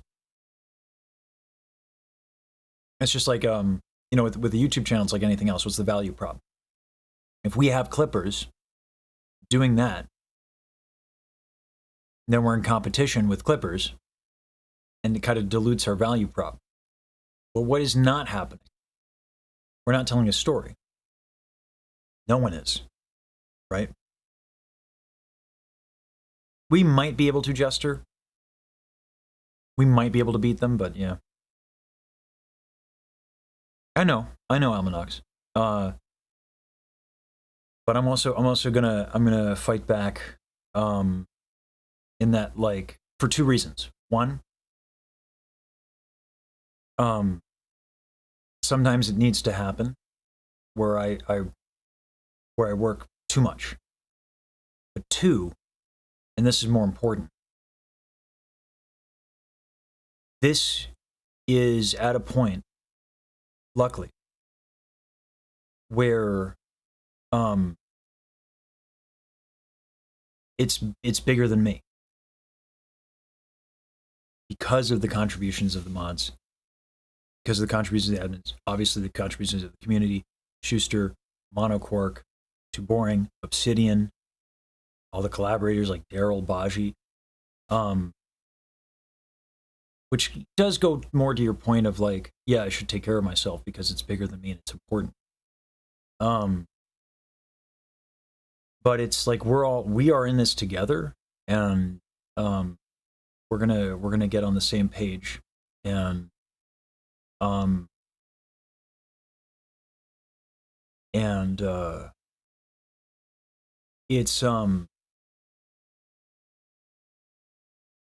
It's just like you know, with the YouTube channel, it's like anything else. What's the value prop? If we have clippers doing that, then we're in competition with clippers, and it kind of dilutes our value prop. But what is not happening? We're not telling a story. No one is, right? We might be able to, Jester. We might be able to beat them, but yeah. I know, Almanacs. But I'm also gonna fight back, in that, like, for two reasons. One, sometimes it needs to happen where I work too much. But two, and this is more important, this is at a point, luckily, where it's bigger than me because of the contributions of the mods, because of the contributions of the admins, obviously the contributions of the community, Schuster, Monocork, Too Boring, Obsidian, all the collaborators like Daryl, Baji, which does go more to your point of like, yeah, I should take care of myself because it's bigger than me and it's important. But it's like we are in this together, and we're gonna get on the same page, and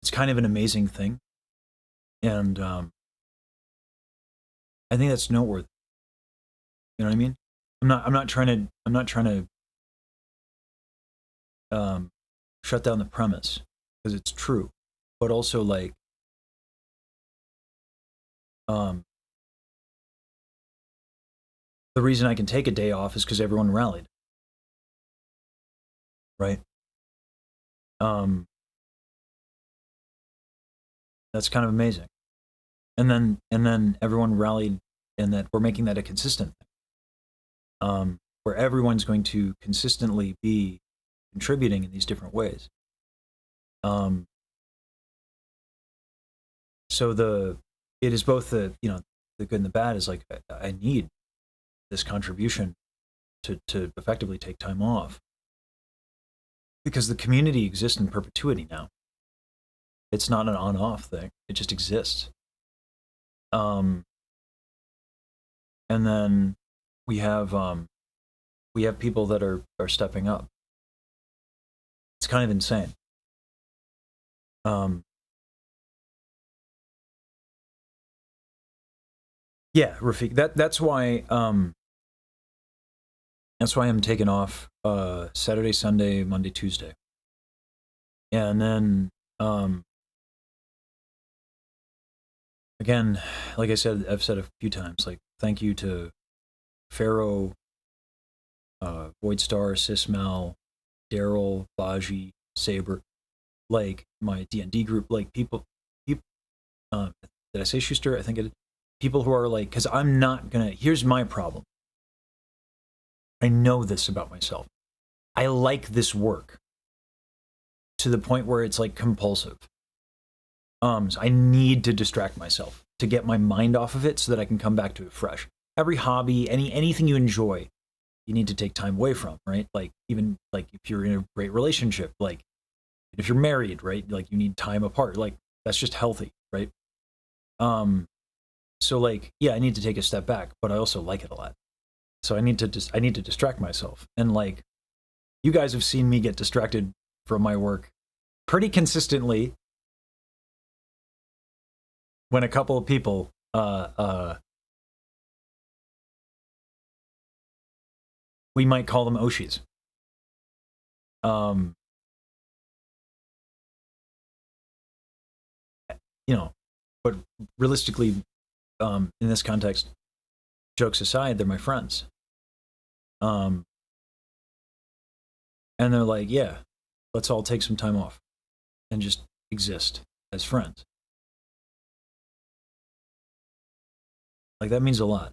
it's kind of an amazing thing, and I think that's noteworthy. You know what I mean? I'm not trying to shut down the premise, because it's true, but also like the reason I can take a day off is because everyone rallied, right? That's kind of amazing, and then everyone rallied, and that we're making that a consistent thing, where everyone's going to consistently be contributing in these different ways. So it is both the, you know, the good and the bad is like, I need this contribution to effectively take time off, because the community exists in perpetuity now. It's not an on-off thing. It just exists. And then we have people that are stepping up. It's kind of insane. Yeah, Rafiq. That's why I'm taking off Saturday, Sunday, Monday, Tuesday, and then again, like I've said a few times, like, thank you to Pharaoh, Voidstar, Sismal, Daryl, Baji, Saber, like my D&D group, like people did I say Schuster? I think it. People who are like, because I'm not gonna. Here's my problem. I know this about myself. I like this work to the point where it's like compulsive. So I need to distract myself to get my mind off of it so that I can come back to it fresh. Every hobby, anything you enjoy, you need to take time away from, right? Like, even like if you're in a great relationship, like if you're married, right? Like, you need time apart. Like, that's just healthy, right? So like, yeah, I need to take a step back, but I also like it a lot. So I need to distract myself. And like, you guys have seen me get distracted from my work pretty consistently when a couple of people we might call them Oshis. You know, but realistically, in this context, jokes aside, they're my friends. And they're like, yeah, let's all take some time off and just exist as friends. Like, that means a lot.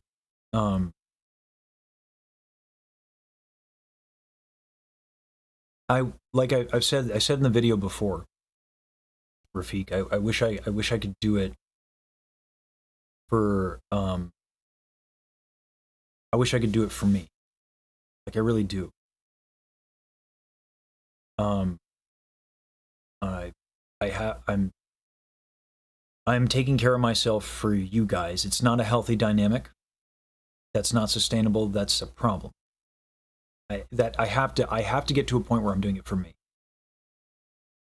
I've said in the video before, Rafiq, I wish I could do it for I wish I could do it for me. Like, I really do. I'm taking care of myself for you guys. It's not a healthy dynamic. That's not sustainable. That's a problem. I have to get to a point where I'm doing it for me.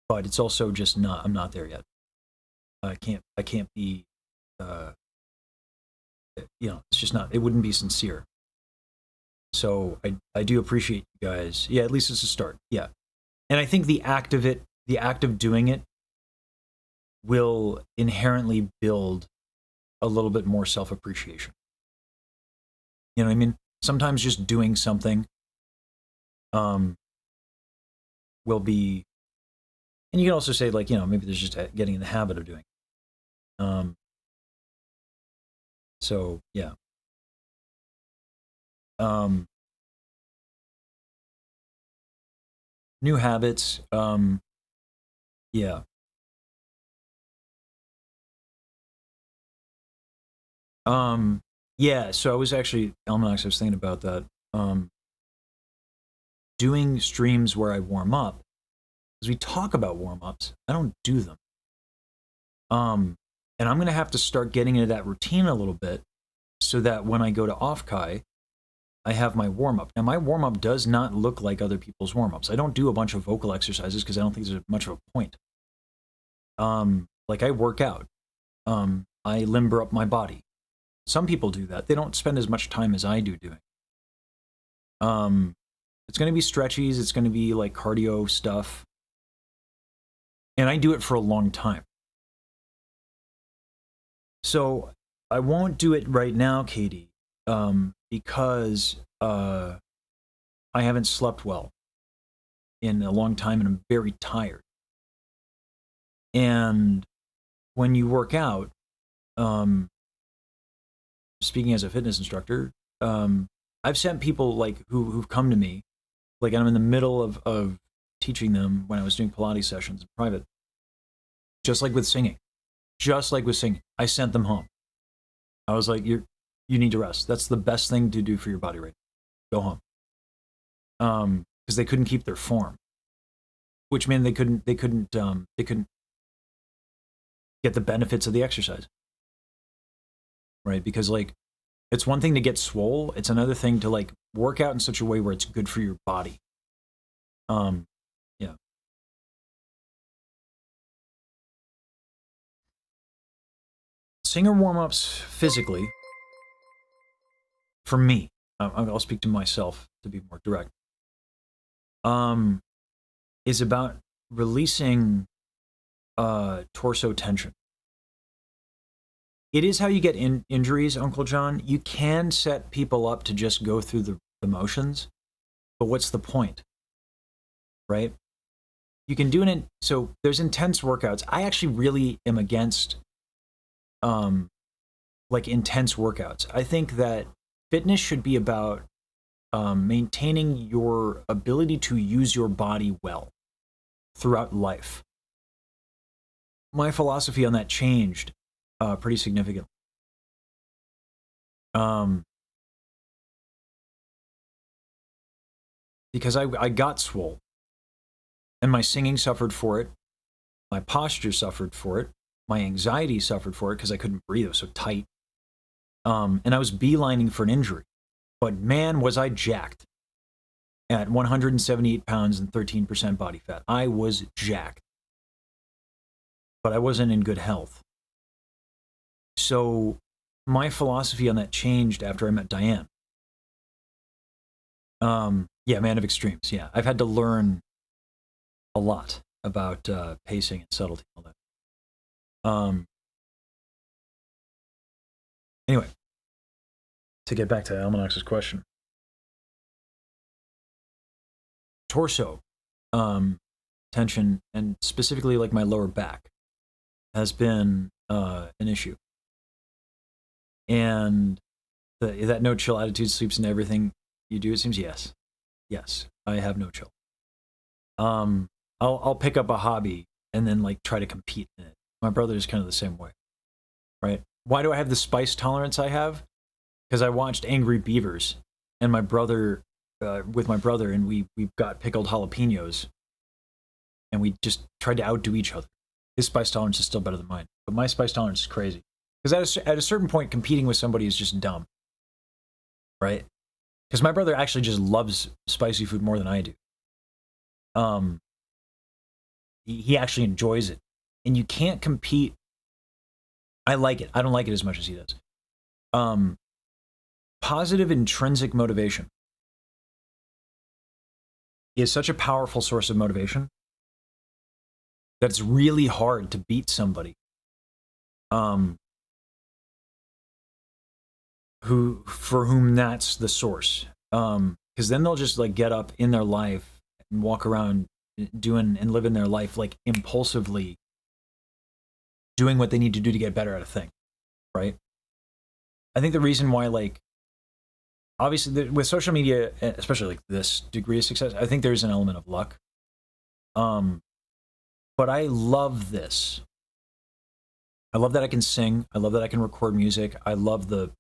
But it's also just not. I'm not there yet. I can't be. It's just not. It wouldn't be sincere. So I do appreciate you guys. Yeah, at least it's a start. Yeah, and I think the act of doing it, will inherently build a little bit more self-appreciation. You know what I mean? Sometimes just doing something will be, and you can also say, like, maybe there's just getting in the habit of doing it. So yeah. New habits. Yeah. Yeah, so I was actually, Almanacs, I was thinking about that. Doing streams where I warm up, because we talk about warm-ups, I don't do them. And I'm going to have to start getting into that routine a little bit, so that when I go to Offkai, I have my warm-up. Now, my warm-up does not look like other people's warm-ups. I don't do a bunch of vocal exercises, because I don't think there's much of a point. Like, I work out. I limber up my body. Some people do that. They don't spend as much time as I do doing. It's going to be stretchies. It's going to be like cardio stuff. And I do it for a long time. So I won't do it right now, Katie, because I haven't slept well in a long time, and I'm very tired. And when you work out, speaking as a fitness instructor, I've sent people like who've come to me, like, I'm in the middle of teaching them when I was doing Pilates sessions in private, just like with singing, I sent them home. I was like, you need to rest. That's the best thing to do for your body right now. Go home. Because they couldn't keep their form, which meant they couldn't get the benefits of the exercise. Right? Because, like, it's one thing to get swole. It's another thing to, like, work out in such a way where it's good for your body. Yeah. Singer warm-ups physically, for me, I'll speak to myself to be more direct, is about releasing torso tension. It is how you get injuries, Uncle John. You can set people up to just go through the motions, but what's the point, right? You can do it so there's intense workouts. I actually really am against like intense workouts. I think that fitness should be about maintaining your ability to use your body well throughout life. My philosophy on that changed pretty significantly. Because I got swole, and my singing suffered for it, my posture suffered for it, my anxiety suffered for it because I couldn't breathe, it was so tight, and I was beelining for an injury. But man, was I jacked at 178 pounds and 13% body fat. I was jacked, but I wasn't in good health. So my philosophy on that changed after I met Diane. Yeah, man of extremes. Yeah, I've had to learn a lot about pacing and subtlety and all that. Anyway, to get back to Almanax's question. Torso. tension, and specifically like my lower back has been an issue. And that no chill attitude sleeps in everything you do, it seems. Yes, I have no chill. I'll pick up a hobby and then like try to compete in it. My brother is kind of the same way, right? Why do I have the spice tolerance I have? Because I watched Angry Beavers, and my brother, and we got pickled jalapenos, and we just tried to outdo each other. His spice tolerance is still better than mine, but my spice tolerance is crazy. Because at a certain point, competing with somebody is just dumb, right? Because my brother actually just loves spicy food more than I do. He actually enjoys it, and you can't compete. I like it. I don't like it as much as he does. Positive intrinsic motivation is such a powerful source of motivation that it's really hard to beat somebody for whom that's the source. Because then they'll just like get up in their life and walk around doing and living their life like impulsively doing what they need to do to get better at a thing, right? I think the reason why, like, obviously with social media, especially like this degree of success, I think there's an element of luck. But I love this. I love that I can sing. I love that I can record music. I love the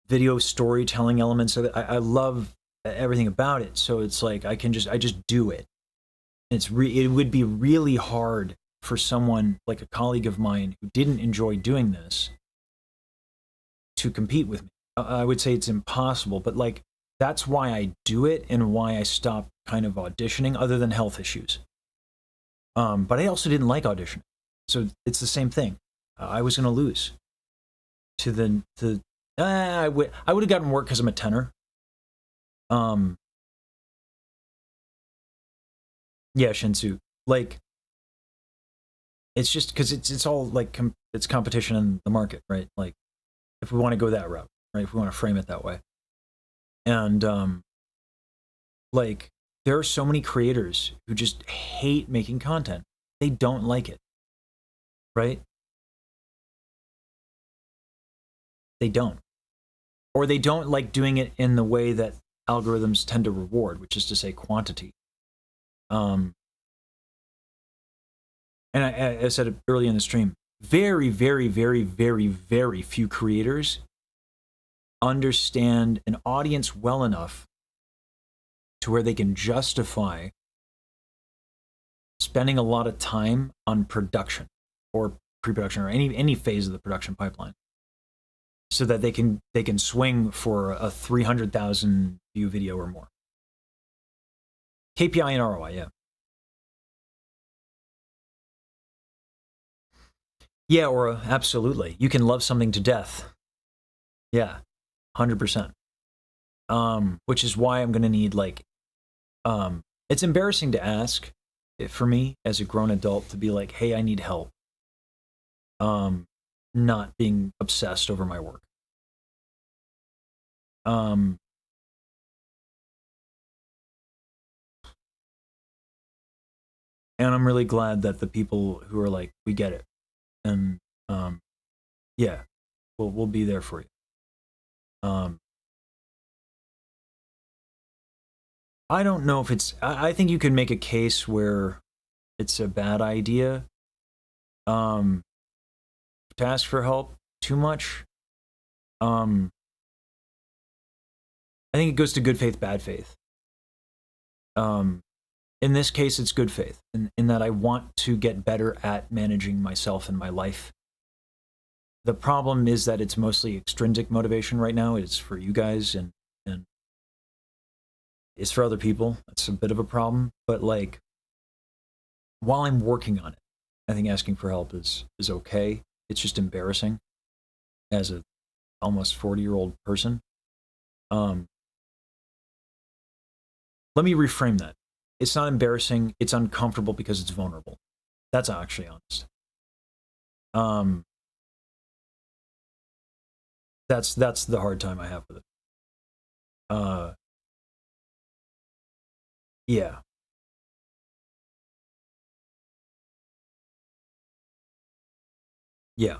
video storytelling elements of it. I love everything about it. So it's like I just do it. It would be really hard for someone like a colleague of mine who didn't enjoy doing this to compete with me. I would say it's impossible, but like that's why I do it and why I stopped kind of auditioning, other than health issues. But I also didn't like auditioning, so it's the same thing. I was going to lose to I would have gotten work because I'm a tenor. Yeah, Shinsu. Like, it's just because it's all like it's competition in the market, right? Like, if we want to go that route, right? If we want to frame it that way, and like there are so many creators who just hate making content. They don't like it, right? They don't, or they don't like doing it in the way that algorithms tend to reward, which is to say quantity. And I said it early in the stream, very, very, very, very, very few creators understand an audience well enough to where they can justify spending a lot of time on production or pre-production or any phase of the production pipeline, so that they can swing for a 300,000 view video or more. KPI and ROI, yeah. Yeah, Aura, absolutely. You can love something to death. Yeah, 100%. Which is why I'm going to need, like, it's embarrassing to ask for me as a grown adult to be like, hey, I need help. Not being obsessed over my work. And I'm really glad that the people who are like, we get it. And yeah, we'll be there for you. I don't know if it's. I think you can make a case where it's a bad idea to ask for help too much. I think it goes to good faith, bad faith. In this case, it's good faith, in that I want to get better at managing myself and my life. The problem is that it's mostly extrinsic motivation right now. It's for you guys and it's for other people. That's a bit of a problem. But like, while I'm working on it, I think asking for help is okay. It's just embarrassing as a almost 40-year-old person. Let me reframe that. It's not embarrassing. It's uncomfortable because it's vulnerable. That's actually honest. That's the hard time I have with it. Yeah. Yeah.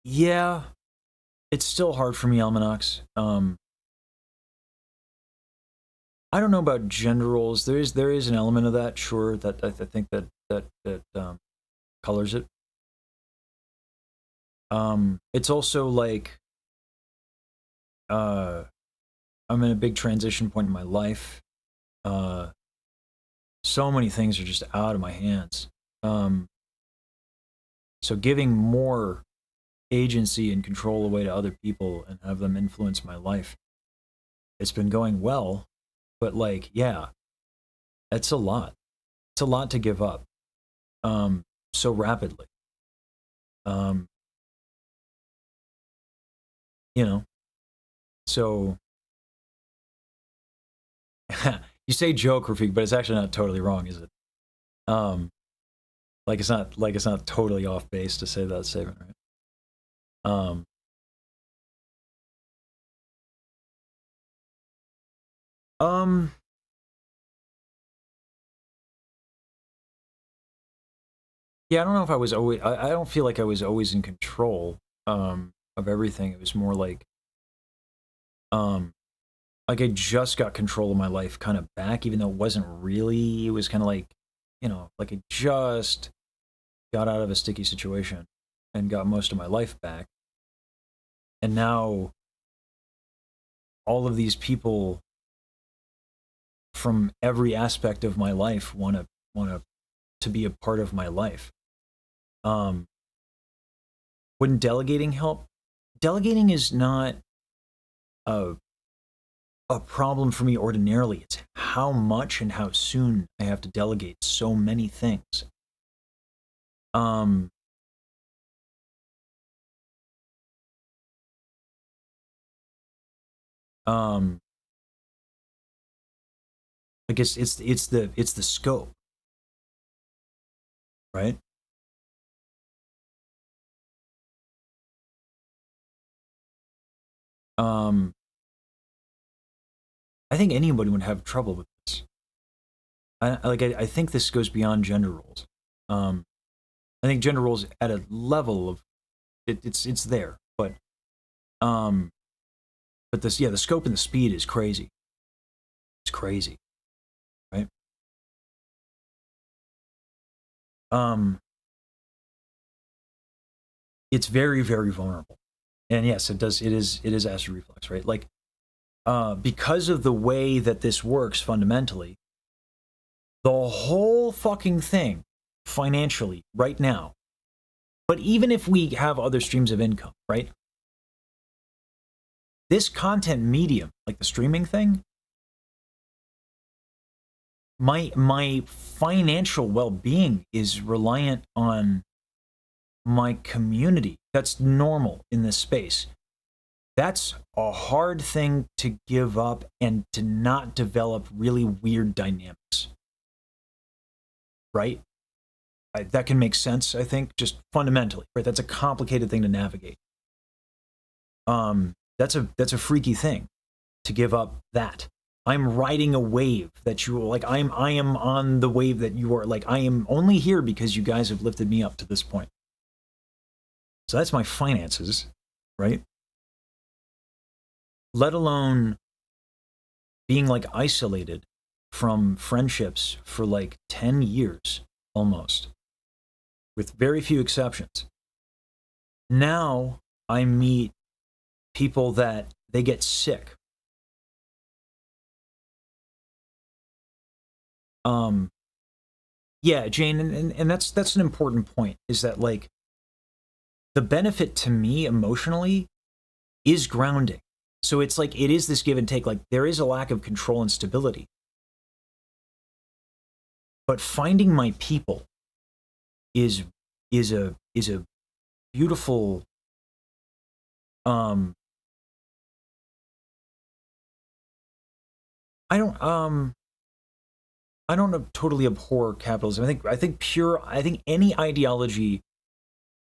Yeah. It's still hard for me, Almanacs. I don't know about gender roles. There is an element of that, sure. That I think that colors it. It's also like I'm in a big transition point in my life. So many things are just out of my hands. So giving more agency and control away to other people and have them influence my life, it's been going well, but like, yeah, it's a lot. It's a lot to give up so rapidly. You know, so you say joke, Rafik, but it's actually not totally wrong, is it? Like it's not totally off base to say that statement, right? Yeah, I don't know if I was always. I don't feel like I was always in control of everything. It was more like I just got control of my life kind of back, even though it wasn't really. It was kind of like, like I just got out of a sticky situation and got most of my life back, and now all of these people from every aspect of my life want to be a part of my life. Wouldn't delegating help? Delegating is not a problem for me ordinarily. It's how much and how soon I have to delegate so many things. I guess it's the scope, right? I think anybody would have trouble with this. I think this goes beyond gender roles. I think gender roles at a level of it's there, but this, yeah, the scope and the speed is crazy. It's crazy, right? It's very, very vulnerable, and yes, it is acid reflux, right? Like, because of the way that this works fundamentally, the whole fucking thing financially right now, but even if we have other streams of income, right? This content medium, like the streaming thing, my financial well-being is reliant on my community. That's normal in this space. That's a hard thing to give up and to not develop really weird dynamics, right? That can make sense, I think, just fundamentally, right? That's a complicated thing to navigate. That's a freaky thing to give up that. I'm riding a wave that you like. I am on the wave that you are. Like, I am only here because you guys have lifted me up to this point. So that's my finances, right? Let alone being like isolated from friendships for like 10 years almost, with very few exceptions. Now I meet people that they get sick. Yeah, Jane, and that's an important point, is that like the benefit to me emotionally is grounding. So it's like it is this give and take. Like, there is a lack of control and stability. But finding my people is a beautiful I don't totally abhor capitalism. I think any ideology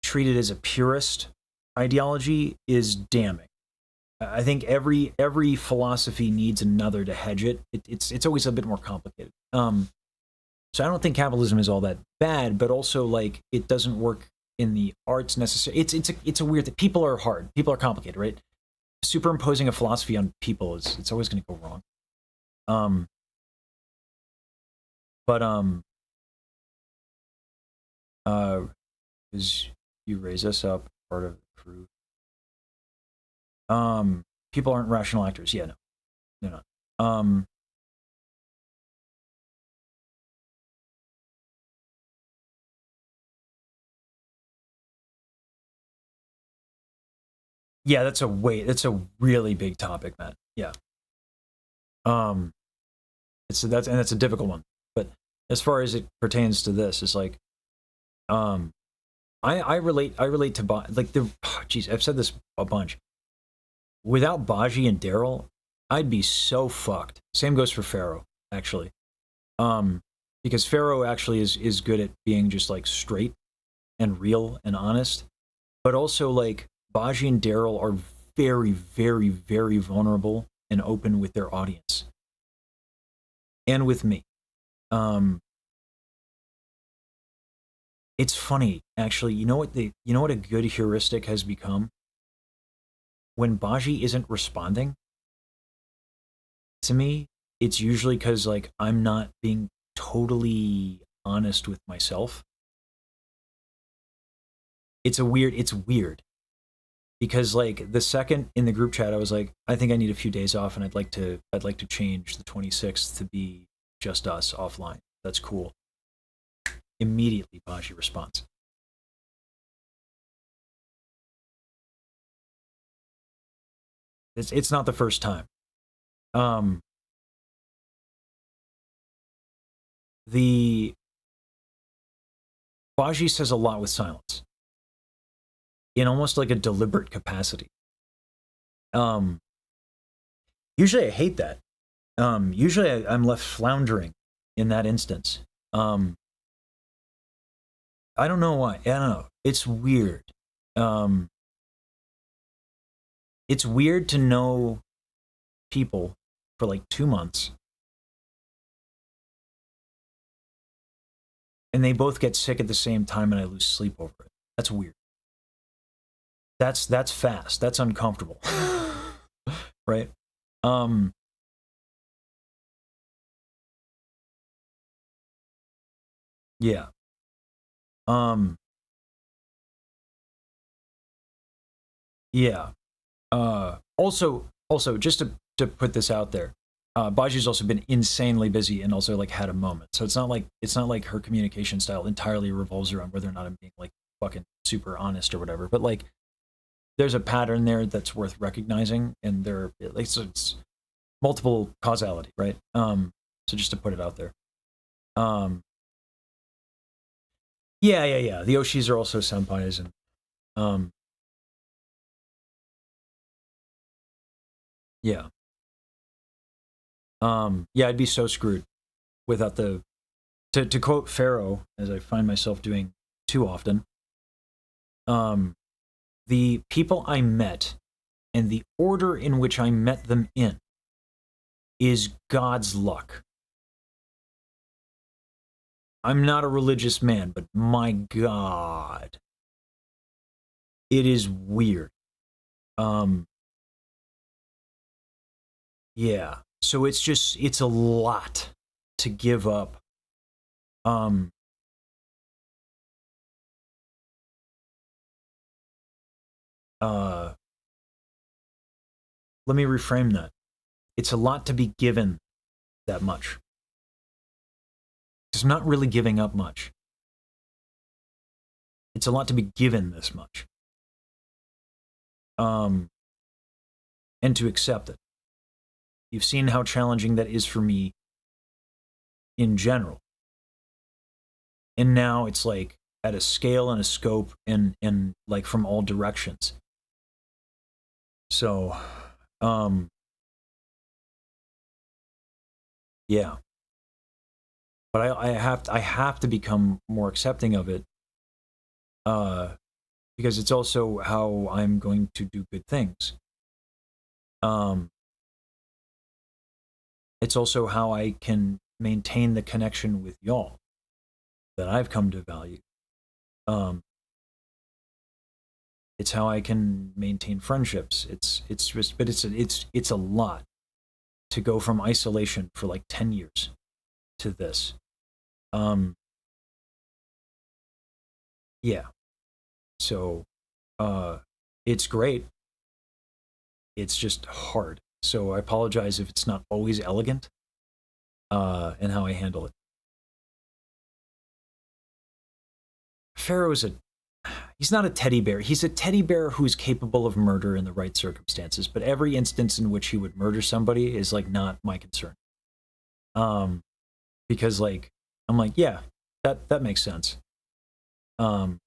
treated as a purist ideology is damning. I think every philosophy needs another to hedge it. It's always a bit more complicated. So I don't think capitalism is all that bad, but also like it doesn't work in the arts necessarily. It's a weird thing. People are hard. People are complicated, right? Superimposing a philosophy on people it's always going to go wrong. Because you raise us up, part of the crew. People aren't rational actors. Yeah, no, they're not. Yeah, that's a really big topic, Matt. Yeah. That's a difficult one. But as far as it pertains to this, it's like, I relate to like the, geez, I've said this a bunch. Without Baji and Daryl, I'd be so fucked. Same goes for Pharaoh, actually. Because Pharaoh actually is good at being just like straight and real and honest, but also like Baji and Daryl are very, very, very vulnerable and open with their audience and with me. It's funny, actually. You know what a good heuristic has become? When Baji isn't responding to me, it's usually because like I'm not being totally honest with myself. It's weird. Because like the second in the group chat I was like, I think I need a few days off and I'd like to change the 26th to be just us offline. That's cool. Immediately Baji responds. It's not the first time. The Baji says a lot with silence. In almost like a deliberate capacity. Usually I hate that. Usually I'm left floundering in that instance. I don't know why. I don't know. It's weird. It's weird to know people for like 2 months. And they both get sick at the same time and I lose sleep over it. That's weird. That's fast. That's uncomfortable. Right? Yeah. Yeah. Also, just to put this out there, Baji's also been insanely busy and also like had a moment. So it's not like her communication style entirely revolves around whether or not I'm being like fucking super honest or whatever. But like, there's a pattern there that's worth recognizing, and there like so it's multiple causality, right? So just to put it out there. Yeah. The Oshis are also senpais, and yeah. Yeah, I'd be so screwed without the to quote Pharaoh, as I find myself doing too often. The people I met and the order in which I met them in is God's luck. I'm not a religious man, but my God, it is weird. Yeah. So it's a lot to give up. Let me reframe that. It's a lot to be given that much. It's not really giving up much. It's a lot to be given this much. And to accept it. You've seen how challenging that is for me in general. And now it's like at a scale and a scope and like from all directions. So, yeah. But I have to become more accepting of it, because it's also how I'm going to do good things. It's also how I can maintain the connection with y'all that I've come to value. It's how I can maintain friendships. It's just, but it's a lot to go from isolation for like 10 years to this. Yeah. So, it's great. It's just hard. So I apologize if it's not always elegant, in how I handle it. Pharaoh's he's not a teddy bear. He's a teddy bear who's capable of murder in the right circumstances, but every instance in which he would murder somebody is like not my concern. Because like, I'm like, yeah, that makes sense. That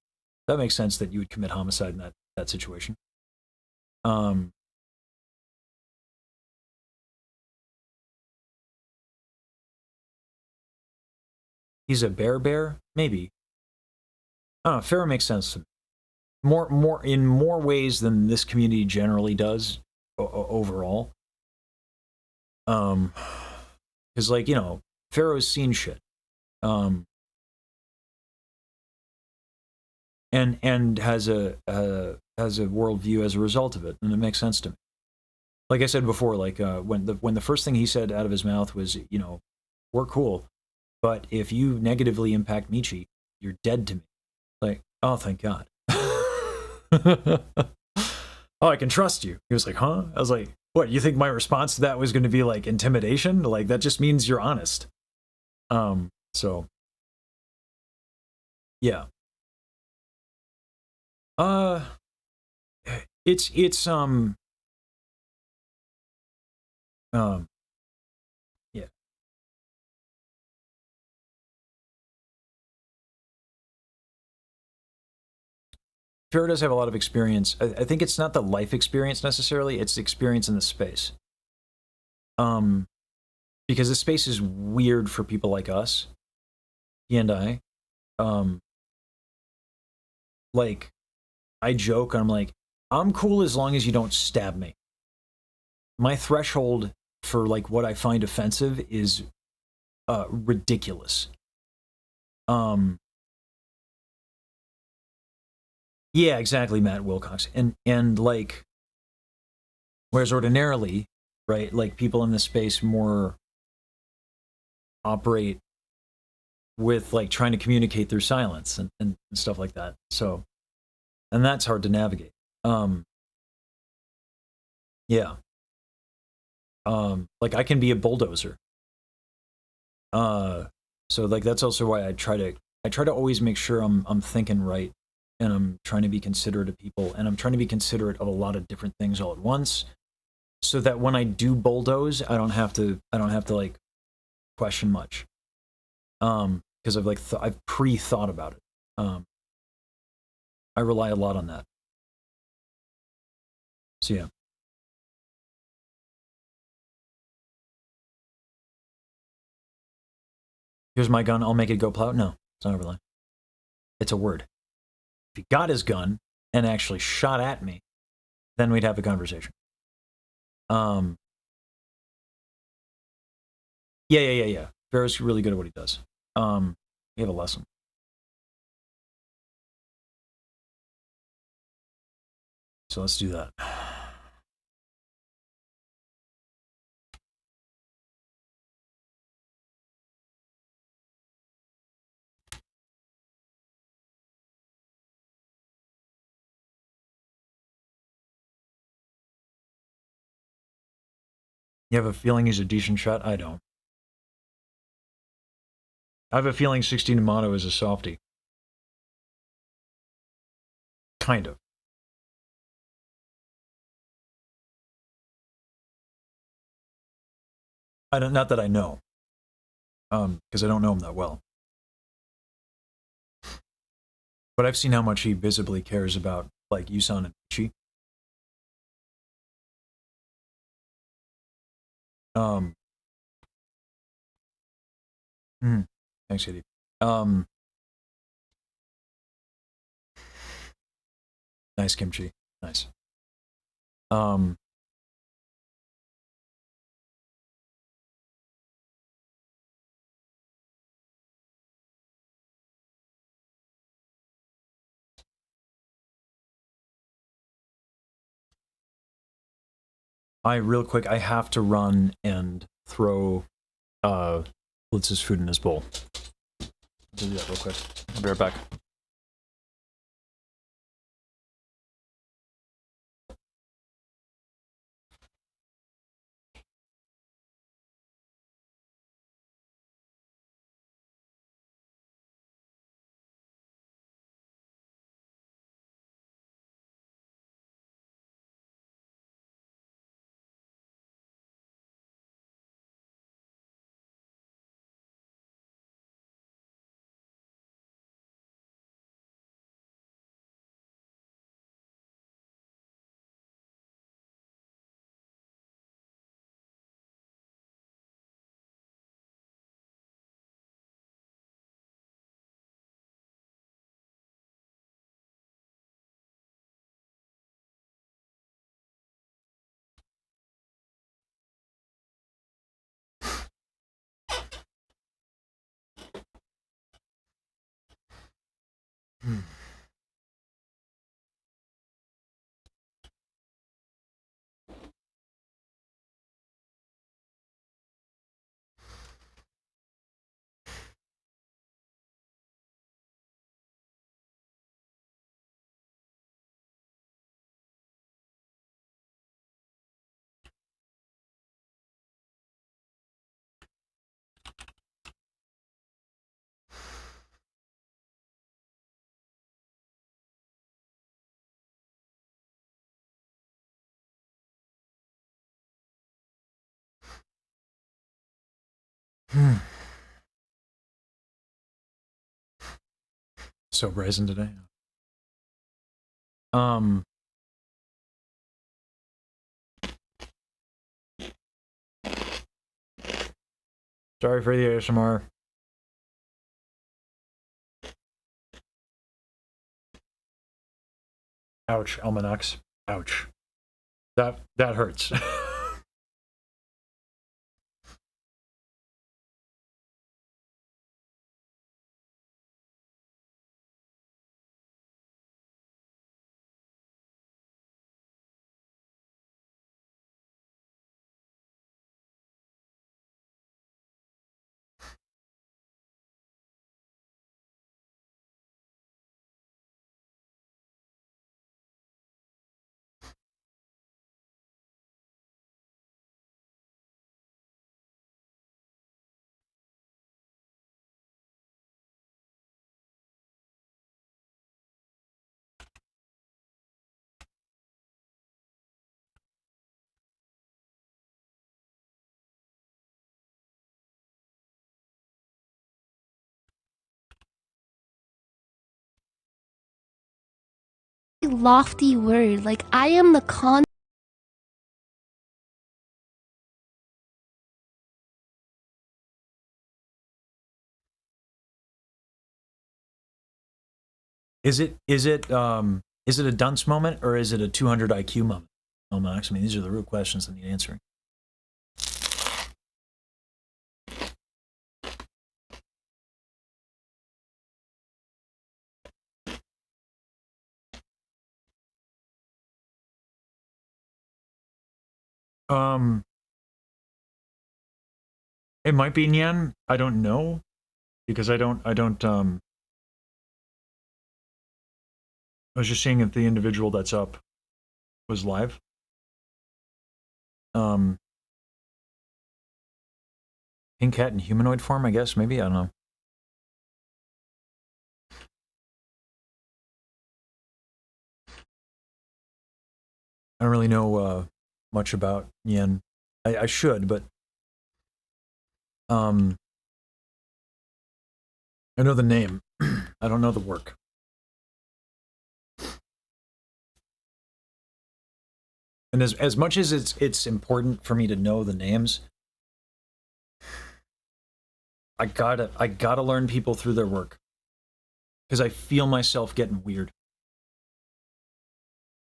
makes sense that you would commit homicide in that situation. He's a bear, maybe. I don't know. Pharaoh makes sense to me. More in more ways than this community generally does overall. Because like, you know, Pharaoh's seen shit. And has a worldview as a result of it, and it makes sense to me. Like I said before, like when the first thing he said out of his mouth was, you know, we're cool, but if you negatively impact Michi, you're dead to me. Like, oh, thank God. Oh, I can trust you. He was like, huh? I was like, what? You think my response to that was going to be like intimidation? Like that just means you're honest. So yeah. It's yeah. Farrah does have a lot of experience. I think it's not the life experience necessarily, it's the experience in the space. Because the space is weird for people like us, he and I. Like, I joke, I'm like, I'm cool as long as you don't stab me. My threshold for like what I find offensive is ridiculous. Yeah, exactly, Matt Wilcox. And like, whereas ordinarily, right, like people in this space more operate with like trying to communicate through silence and stuff like that. So, and that's hard to navigate. Yeah. Like I can be a bulldozer. So like that's also why I try to always make sure I'm thinking right, and I'm trying to be considerate of people, and I'm trying to be considerate of a lot of different things all at once, so that when I do bulldoze, I don't have to like question much. Because I've like I've pre-thought about it. I rely a lot on that. So yeah. Here's my gun, I'll make it go plow. No, it's not overline. It's a word. If he got his gun and actually shot at me, then we'd have a conversation. Yeah. Pharaoh's really good at what he does. We have a lesson. So let's do that. You have a feeling he's a decent shot? I don't. I have a feeling 16 Amato is a softie. Kind of. Not that I know. Because I don't know him that well. But I've seen how much he visibly cares about, like, Yusan and Michi. Thanks, Eddie. Nice kimchi. Nice. real quick, I have to run and throw Blitz's food in his bowl. I'll do that real quick. I'll be right back. So brazen today. Sorry for the ASMR. Ouch, Almanacs. Ouch. That hurts. Lofty word. Like, I am the con. Is it a dunce moment or is it a 200 IQ moment? Oh, Max, I mean, these are the real questions that need answering. It might be Nyan. I don't know because I was just seeing if the individual that's up was live. Pink cat in humanoid form, I guess. Maybe, I don't know. I don't really know much about Yen. I should, but I know the name. I don't know the work. And as much as it's important for me to know the names, I gotta learn people through their work. Because I feel myself getting weird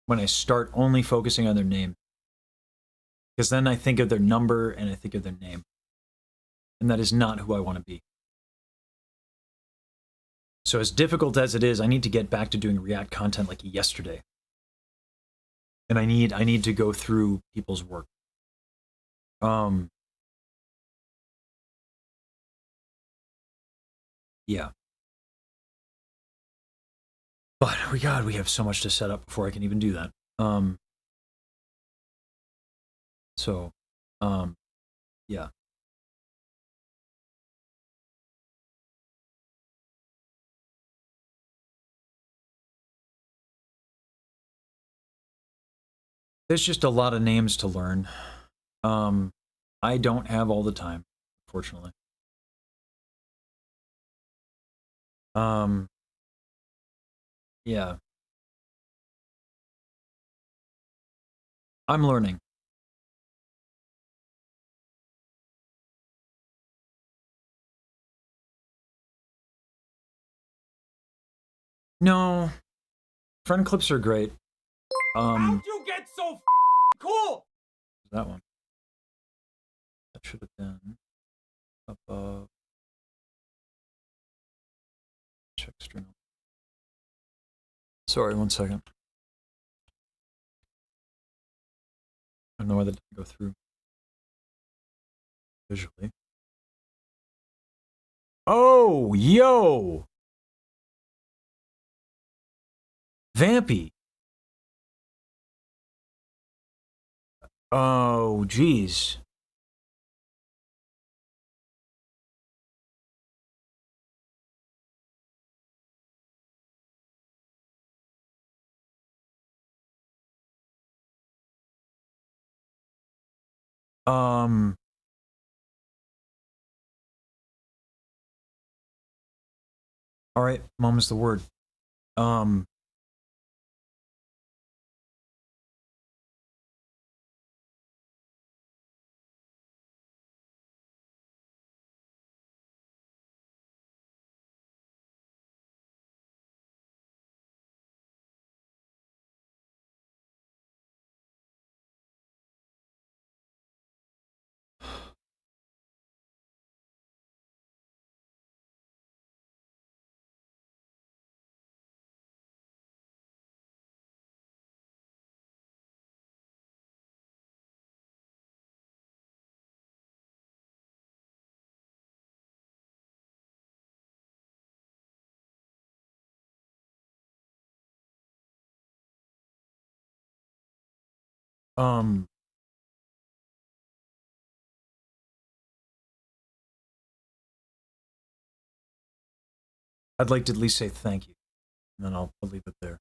when I start only focusing on their name. Because then I think of their number and I think of their name. And that is not who I want to be. So as difficult as it is, I need to get back to doing React content like yesterday. And I need to go through people's work. Yeah. But we have so much to set up before I can even do that. So, yeah. There's just a lot of names to learn. I don't have all the time, unfortunately. Yeah. I'm learning. No, friend clips are great. How'd you get so cool? That one. That should have been above. Check stream. Sorry, 1 second. I don't know why that didn't go through visually. Oh, yo! Vampy. Oh, geez. All right, mom is the word. I'd like to at least say thank you, and then I'll leave it there.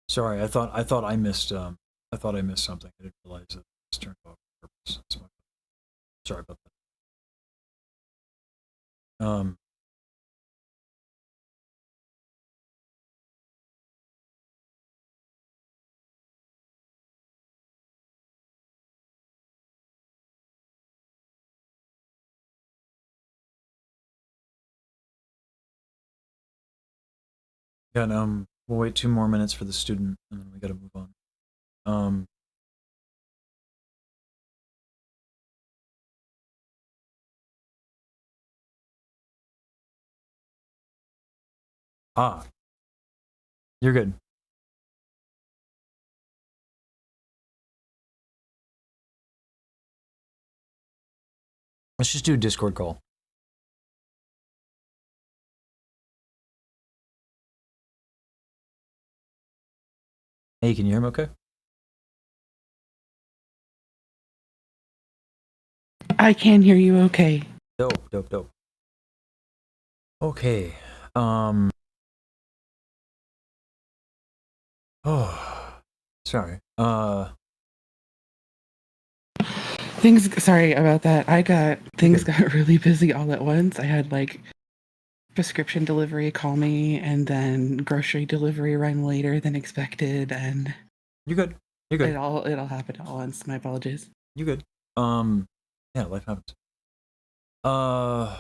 Sorry, I thought I missed something. I didn't realize that it was turned off on purpose. Sorry about that. Yeah, and, we'll wait 2 more minutes for the student, and then we gotta move on. You're good. Let's just do a Discord call. Hey, can you hear me okay? I can hear you okay. Dope. Okay. Oh, sorry. Sorry about that. Things got really busy all at once. I had like prescription delivery call me and then grocery delivery run later than expected, and You're good. it all happened at once. My apologies. You good. Yeah, life happens. All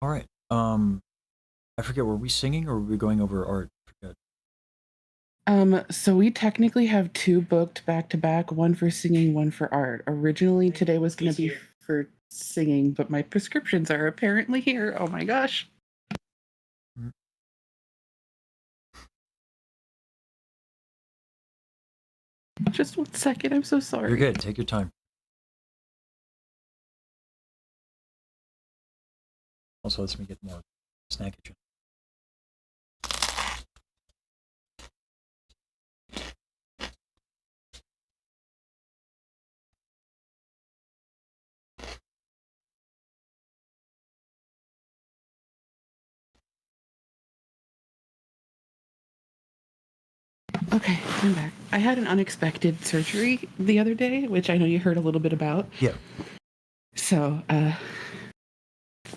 right. I forget, were we singing or were we going over art? I forget. So we technically have 2 booked back to back, one for singing, one for art. Originally today was going to be for singing, but my prescriptions are apparently here. Oh my gosh. Mm. Just 1 second, I'm so sorry. You're good, take your time. Also lets me get more snackage. Okay, I'm back. I had an unexpected surgery the other day, which I know you heard a little bit about. Yeah. So, that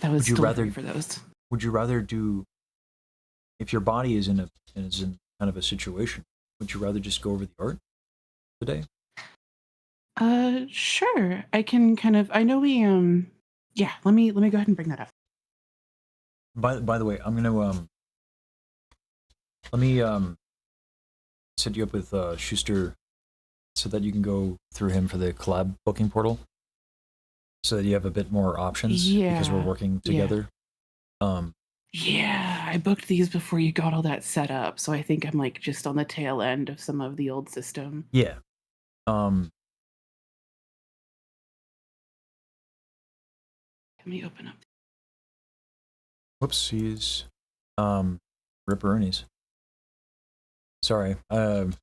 was Would you delivery rather for those. Would you rather do, if your body is in kind of a situation, would you rather just go over the art today? Sure. I can kind of. I know we Yeah. Let me go ahead and bring that up. By the way, I'm gonna let me set you up with Schuster so that you can go through him for the collab booking portal, so that you have a bit more options because we're working together. Yeah, I booked these before you got all that set up, so I think I'm like just on the tail end of some of the old system. Yeah. Let me open up. Whoopsies. Ripperoonies. Sorry. Text.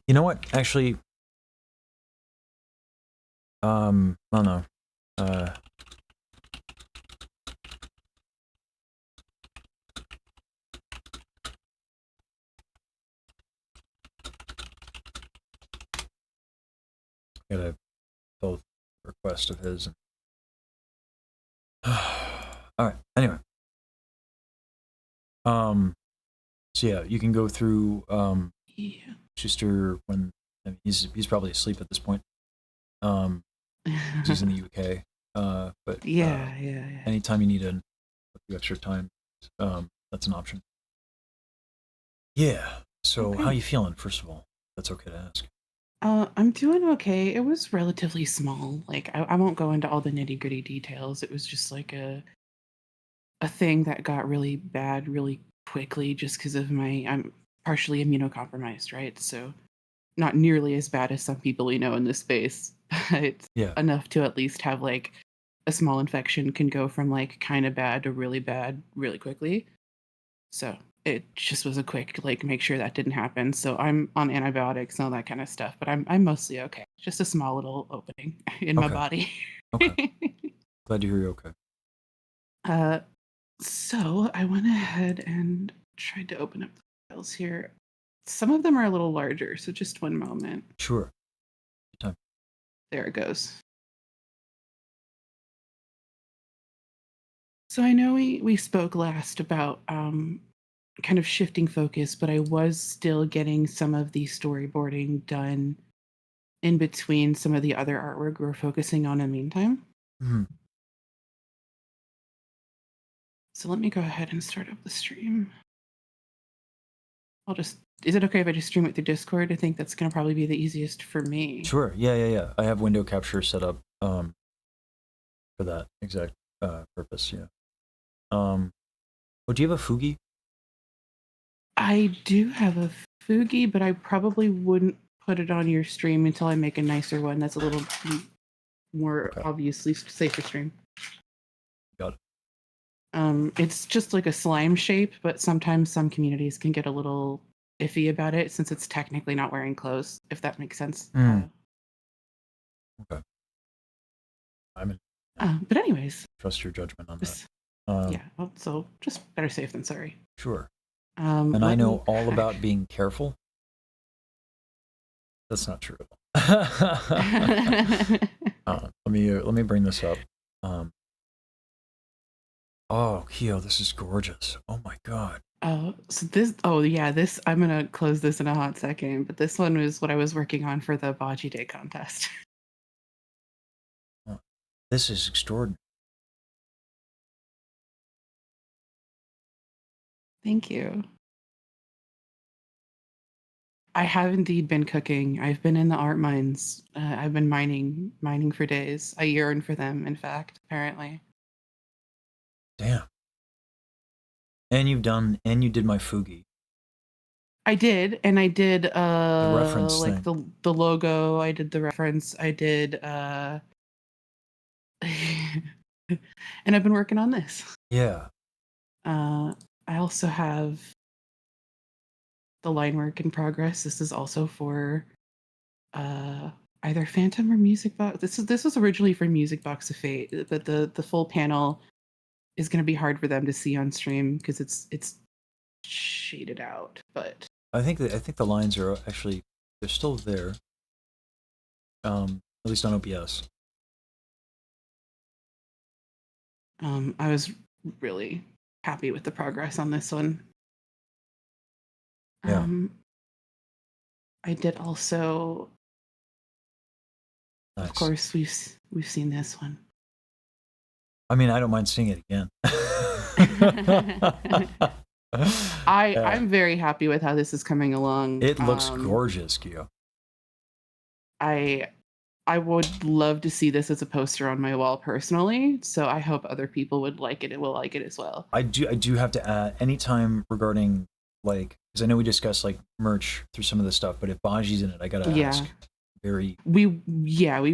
You know what? Actually, oh no. Got a both request of his. All right. Anyway. So yeah, you can go through Yeah. Schuster when he's probably asleep at this point. 'Cause he's in the UK. But Yeah. anytime you need a few extra time, that's an option. Yeah. So Okay. how you feeling? First of all, that's okay to ask. I'm doing okay. It was relatively small. Like I won't go into all the nitty gritty details. It was just like a thing that got really bad really quickly just because of I'm partially immunocompromised, right? So not nearly as bad as some people we know in this space, but Yeah. enough to at least have like a small infection can go from like kind of bad to really bad really quickly. So it just was a quick like make sure that didn't happen. So I'm on antibiotics and all that kind of stuff, but I'm mostly okay. Just a small little opening in my Okay. body. Okay. Glad to hear you're okay. So I went ahead and tried to open up the files here. Some of them are a little larger, so just one moment. Sure. Good time. There it goes. So I know we spoke last about kind of shifting focus, but I was still getting some of the storyboarding done in between some of the other artwork we're focusing on in the meantime. Mm-hmm. So let me go ahead and start up the stream. Is it okay if I just stream it through Discord? I think that's going to probably be the easiest for me. Sure. Yeah. I have window capture set up for that exact purpose. Yeah. Do you have a Fugi? I do have a Fugi, but I probably wouldn't put it on your stream until I make a nicer one that's a little more obviously safer stream. Got it. It's just like a slime shape, but sometimes some communities can get a little iffy about it since it's technically not wearing clothes, if that makes sense. Okay. But anyways. Trust your judgment on that. Yeah, well, so just better safe than sorry. Sure. And I know all about being careful. That's not true. Let me bring this up. Oh, Keo, this is gorgeous. Oh my god. Oh, so this. Oh, yeah. This. I'm gonna close this in a hot second. But this one was what I was working on for the Baji Day contest. Oh, this is extraordinary. Thank you. I have indeed been cooking. I've been in the art mines. I've been mining for days. I yearn for them. In fact, apparently. Damn. And you did my Fugi. I did, and I did The reference like thing. the logo. I did the reference. I did and I've been working on this. Yeah. I also have the line work in progress. This is also for either Phantom or Music Box. This was originally for Music Box of Fate, but the full panel is going to be hard for them to see on stream because it's shaded out. But I think the lines are actually they're still there. At least on OBS. I was really happy with the progress on this one. Yeah. I did also. Nice. Of course, we've seen this one. I mean, I don't mind seeing it again. I'm very happy with how this is coming along. It looks gorgeous, Gio. I would love to see this as a poster on my wall personally, so I hope other people would like it and will like it as well. I do have to add, anytime regarding, like, because I know we discussed like merch through some of the stuff, but if Baji's in it, I gotta ask. We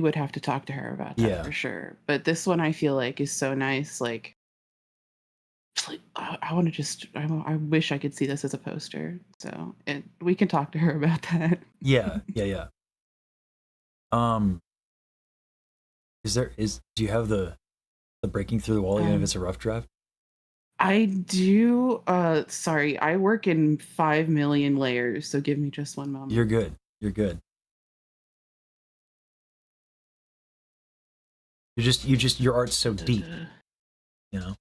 would have to talk to her about that for sure. But this one I feel like is so nice. Like I want to just I wish I could see this as a poster. So we can talk to her about that. Yeah. Do you have the breaking through the wall even if it's a rough draft? I do. Sorry, I work in 5 million layers, so give me just one moment. You're good. Your art's so deep, you know.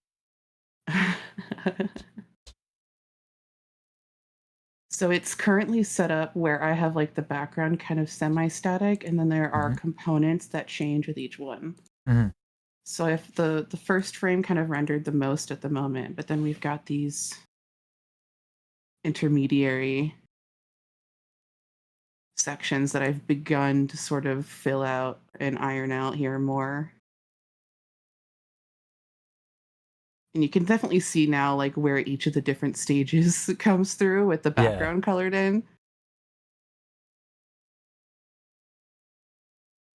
So it's currently set up where I have like the background kind of semi-static, and then there are components that change with each one. So if the first frame kind of rendered the most at the moment, but then we've got these intermediary sections that I've begun to sort of fill out and iron out here more. And you can definitely see now like where each of the different stages comes through with the background colored in.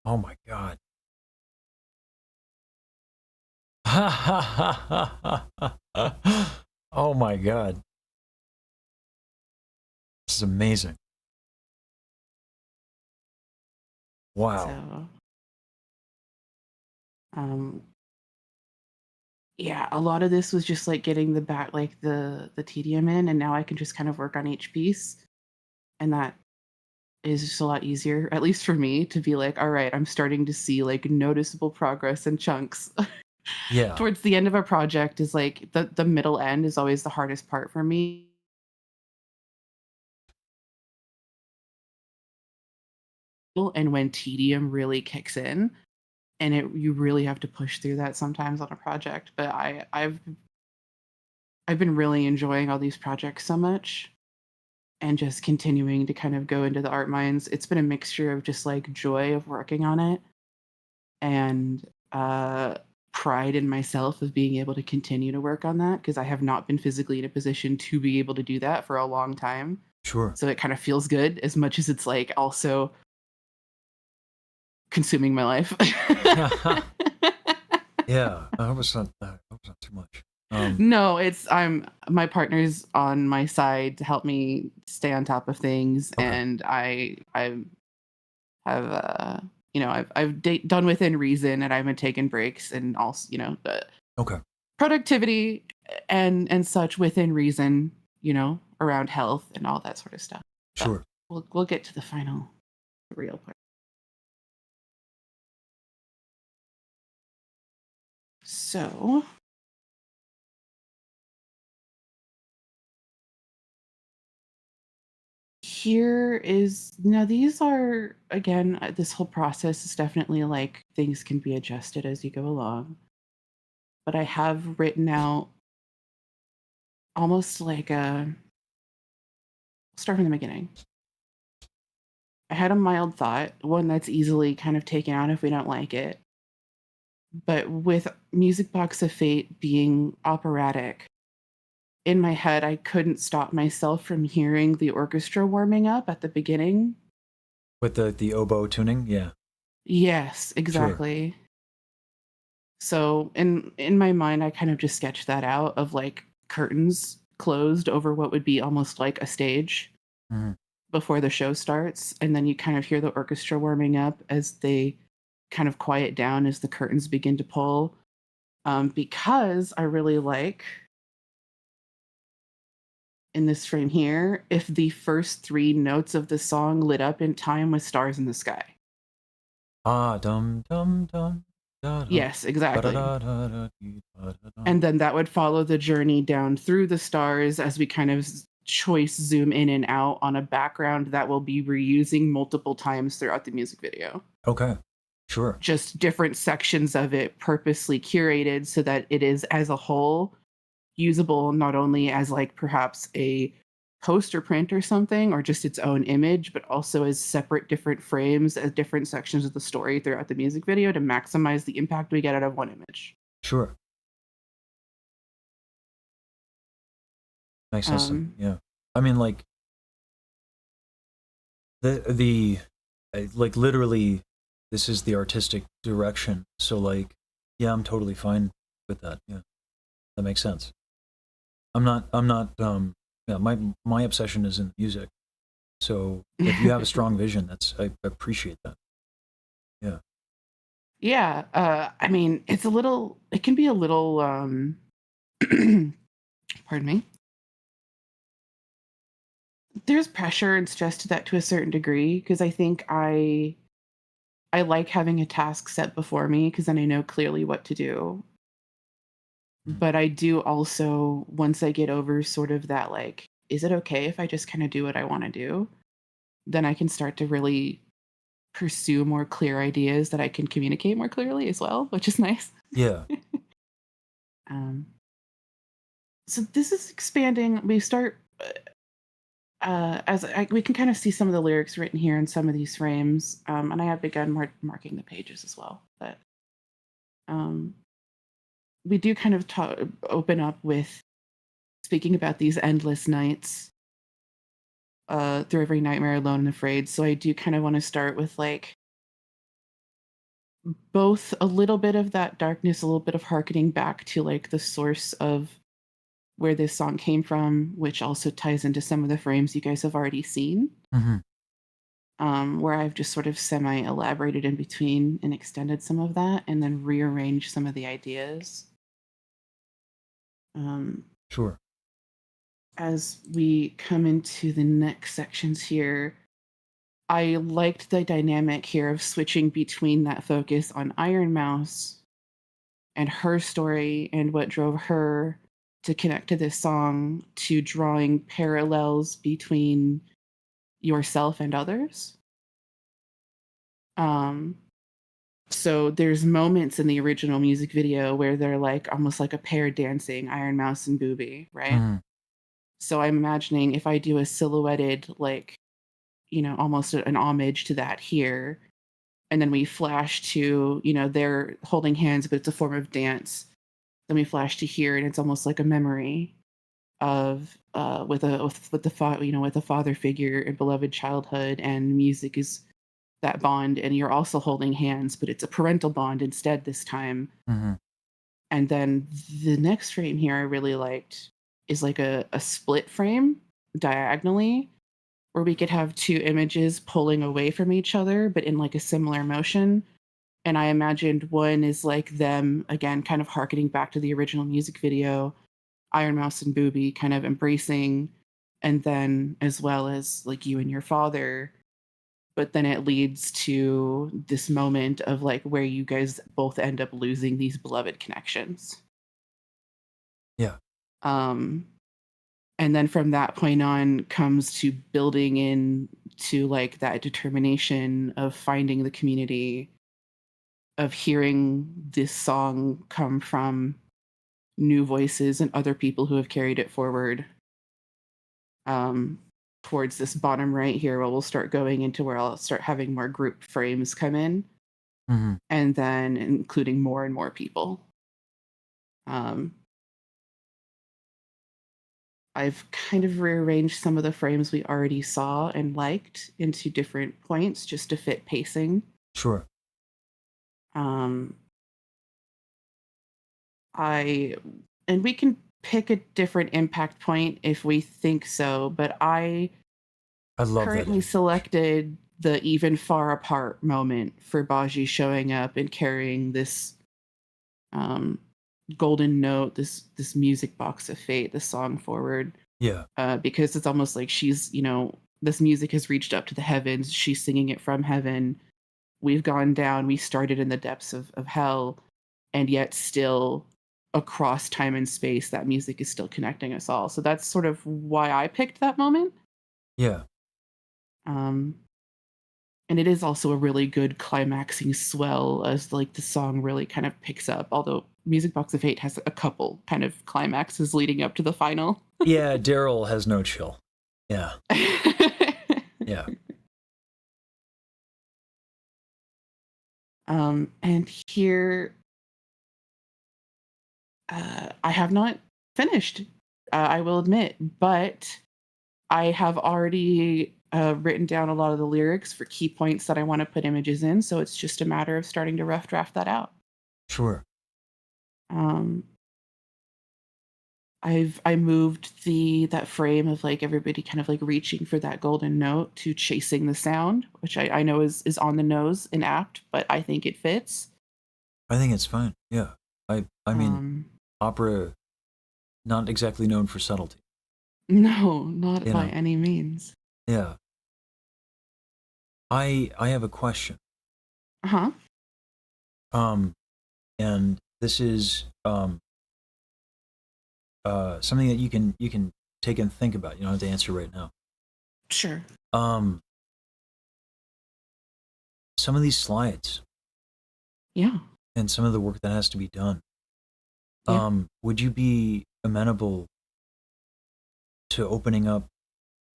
Oh my god. Oh my god. This is amazing. Wow. So, yeah, a lot of this was just like getting the back, like the tedium in, and now I can just kind of work on each piece, and that is just a lot easier, at least for me, to be like, all right, I'm starting to see like noticeable progress in chunks. Yeah. Towards the end of a project is like the middle end is always the hardest part for me. And when tedium really kicks in, and you really have to push through that sometimes on a project. But I've been really enjoying all these projects so much, and just continuing to kind of go into the art mines. It's been a mixture of just like joy of working on it and pride in myself of being able to continue to work on that, because I have not been physically in a position to be able to do that for a long time. Sure. So it kind of feels good, as much as it's like also consuming my life. Yeah, I hope it's not too much. No, my partner's on my side to help me stay on top of things, and I have I've done within reason, and I've been taking breaks, and also productivity and such within reason, around health and all that sort of stuff. Sure. But we'll get to the real part. So here is now these are again this whole process is definitely like things can be adjusted as you go along, but I have written out almost like a start from the beginning. I had a mild thought, one that's easily kind of taken out if we don't like it, but with Music Box of Fate being operatic, in my head I couldn't stop myself from hearing the orchestra warming up at the beginning. With the oboe tuning, yeah. Yes, exactly. Sure. So in my mind, I kind of just sketched that out of like curtains closed over what would be almost like a stage before the show starts, and then you kind of hear the orchestra warming up as they kind of quiet down as the curtains begin to pull. Because I really like in this frame here, if the first 3 notes of the song lit up in time with stars in the sky. Ah, dum dum dum. Yes, exactly. And then that would follow the journey down through the stars as we kind of choice zoom in and out on a background that will be reusing multiple times throughout the music video. Okay, sure. Just different sections of it purposely curated so that it is as a whole usable not only as like perhaps a poster print or something or just its own image, but also as separate different frames as different sections of the story throughout the music video to maximize the impact we get out of one image. Sure. Makes sense. Yeah. I mean, like the like literally this is the artistic direction. So like, yeah, I'm totally fine with that. Yeah. That makes sense. I'm not yeah, my obsession is in music. So if you have a strong vision, I appreciate that. Yeah. Yeah, I mean, it can be a little pardon me. There's pressure and stress to that to a certain degree because I think I like having a task set before me because then I know clearly what to do. But I do also, once I get over sort of that, like, is it okay if I just kind of do what I want to do? Then I can start to really pursue more clear ideas that I can communicate more clearly as well, which is nice. Yeah. So this is expanding. We start we can kind of see some of the lyrics written here in some of these frames, and I have begun marking the pages as well. But we do kind of open up with speaking about these endless nights through every nightmare, alone and afraid. So I do kind of want to start with like both a little bit of that darkness, a little bit of hearkening back to like the source of where this song came from, which also ties into some of the frames you guys have already seen. Where I've just sort of semi-elaborated in between and extended some of that and then rearranged some of the ideas. Sure. As we come into the next sections here, I liked the dynamic here of switching between that focus on Iron Mouse and her story and what drove her to connect to this song to drawing parallels between yourself and others. So there's moments in the original music video where they're like almost like a pair dancing, Iron Mouse and Booby, right? So I'm imagining if I do a silhouetted, like, you know, almost an homage to that here, and then we flash to, you know, they're holding hands, but it's a form of dance. Then we flash to here, and it's almost like a memory of with a father figure and beloved childhood, and music is that bond, and you're also holding hands, but it's a parental bond instead this time. And then the next frame here I really liked is like a split frame diagonally where we could have 2 images pulling away from each other, but in like a similar motion. And I imagined one is like them, again, kind of hearkening back to the original music video, Iron Mouse and Booby kind of embracing, and then as well as like you and your father. But then it leads to this moment of like where you guys both end up losing these beloved connections. Yeah. And then from that point on comes to building in to like that determination of finding the community, of hearing this song come from new voices and other people who have carried it forward. Towards this bottom right here, where we'll start going into where I'll start having more group frames come in, and then including more and more people. I've kind of rearranged some of the frames we already saw and liked into different points just to fit pacing. Sure. And we can pick a different impact point if we think so, but I love currently selected the even far apart moment for Baji showing up and carrying this golden note, this music box of fate, the song forward. Yeah. Because it's almost like she's, this music has reached up to the heavens. She's singing it from heaven. We've gone down. We started in the depths of hell, and yet still across time and space, that music is still connecting us all. So that's sort of why I picked that moment. Yeah. And it is also a really good climaxing swell as like the song really kind of picks up, although Music Box of Fate has a couple kind of climaxes leading up to the final. Yeah, Daryl has no chill. Yeah. Yeah. And here, I have not finished, I will admit, but I have already written down a lot of the lyrics for key points that I want to put images in, so it's just a matter of starting to rough draft that out. Sure. I moved that frame of like everybody kind of like reaching for that golden note to chasing the sound, which I know is on the nose and apt, but I think it fits. I think it's fine. Yeah. I mean, opera, not exactly known for subtlety. No, not by any means. Yeah. I have a question. Uh-huh. And this is something that you can take and think about. You don't have to answer right now. Sure. Some of these slides. Yeah. And some of the work that has to be done. Yeah. Would you be amenable to opening up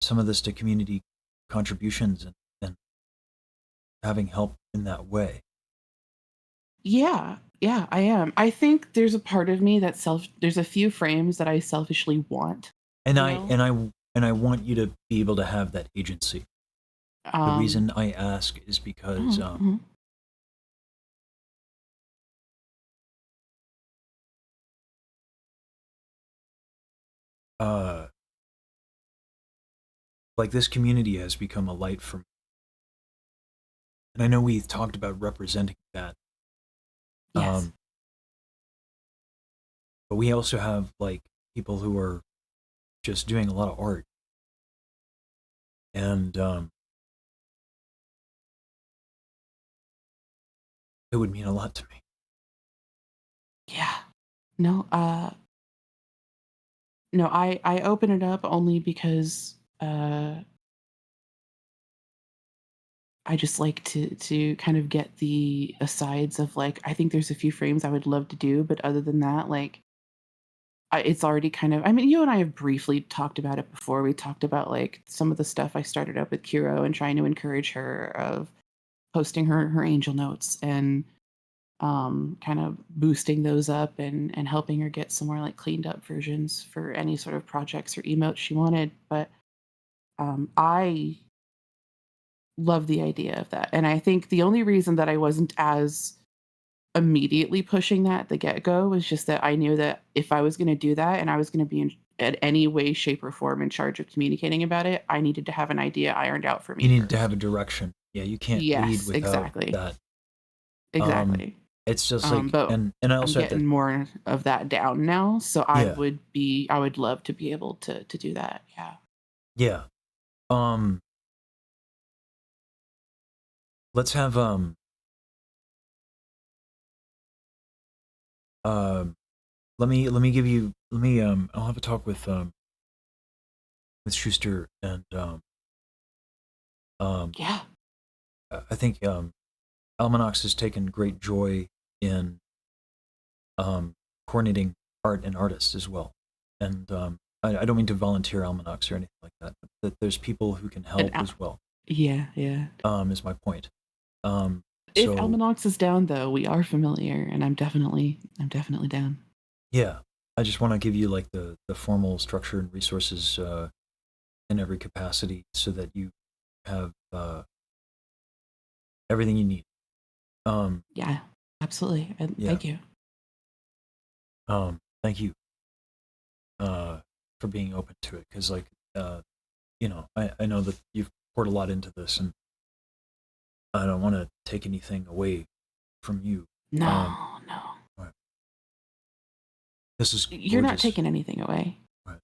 some of this to community contributions and having help in that way? Yeah, I am. I think there's a part of me there's a few frames that I selfishly want. And I want you to be able to have that agency. The reason I ask is because like this community has become a light for me. And I know we've talked about representing that. Yes. But we also have like people who are just doing a lot of art. And it would mean a lot to me. Yeah. No, I open it up only because I just like to kind of get the asides of like, I think there's a few frames I would love to do, but other than that, like, it's already kind of, I mean, you and I have briefly talked about it before. We talked about like some of the stuff I started up with Kiro and trying to encourage her of posting her angel notes and kind of boosting those up and helping her get some more like cleaned up versions for any sort of projects or emotes she wanted. But I love the idea of that. And I think the only reason that I wasn't as immediately pushing that at the get-go was just that I knew that if I was going to do that and I was going to be in any way, shape, or form in charge of communicating about it, I needed to have an idea ironed out for me. You need to have a direction. Yeah, you can't lead without that. Exactly. It's just like, but and I also I'm getting more of that down now. So I would love to be able to do that. Yeah. Yeah. Let's have let me give you I'll have a talk with Schuster and Yeah. I think Almanax has taken great joy in coordinating art and artists as well. And I don't mean to volunteer Almanax or anything like that, but that there's people who can help as well. Yeah. Is my point. If So Almanax is down, though, we are familiar, and I'm definitely down. yeah, I just want to give you like the formal structure and resources in every capacity, so that you have everything you need. Yeah, absolutely. Thank you. Thank you for being open to it, because like you know, I know that you've poured a lot into this, and I don't want to take anything away from you. No. Right. This is You're not gorgeous. taking anything away. Right.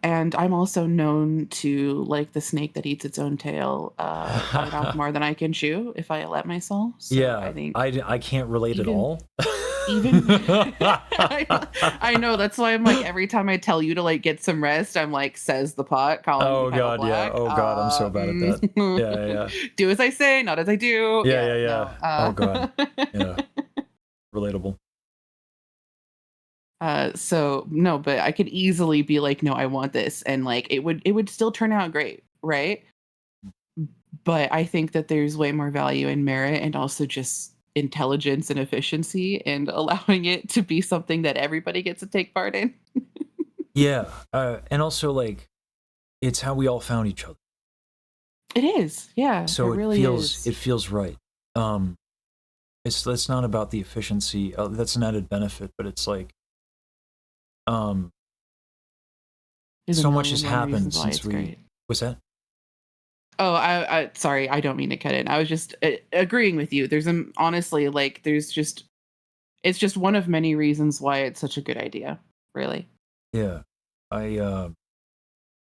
And I'm also known to like the snake that eats its own tail, bite off more than I can chew if I let myself. So Yeah, I think I can't relate at all. even I know, that's why I'm like, every time I tell you to like get some rest, I'm like, says the pot, calling Oh me Kettle God, Black. yeah. Oh God, I'm so bad at that. Yeah. Do as I say, not as I do. Yeah. No, Oh God, yeah. Relatable. So no, but I could easily be like, no, I want this, and like it would still turn out great, right? But I think that there's way more value in merit and also just intelligence and efficiency, and allowing it to be something that everybody gets to take part in. Yeah, and also like, it's how we all found each other. It is, yeah. So it really is. It feels right. It's not about the efficiency. That's an added benefit, but it's like, There's a so much million has more happened reasons why since it's we. great. What's that? Oh, I sorry, I don't mean to cut in. I was just agreeing with you. There's honestly, like, it's just one of many reasons why it's such a good idea, really. Yeah, a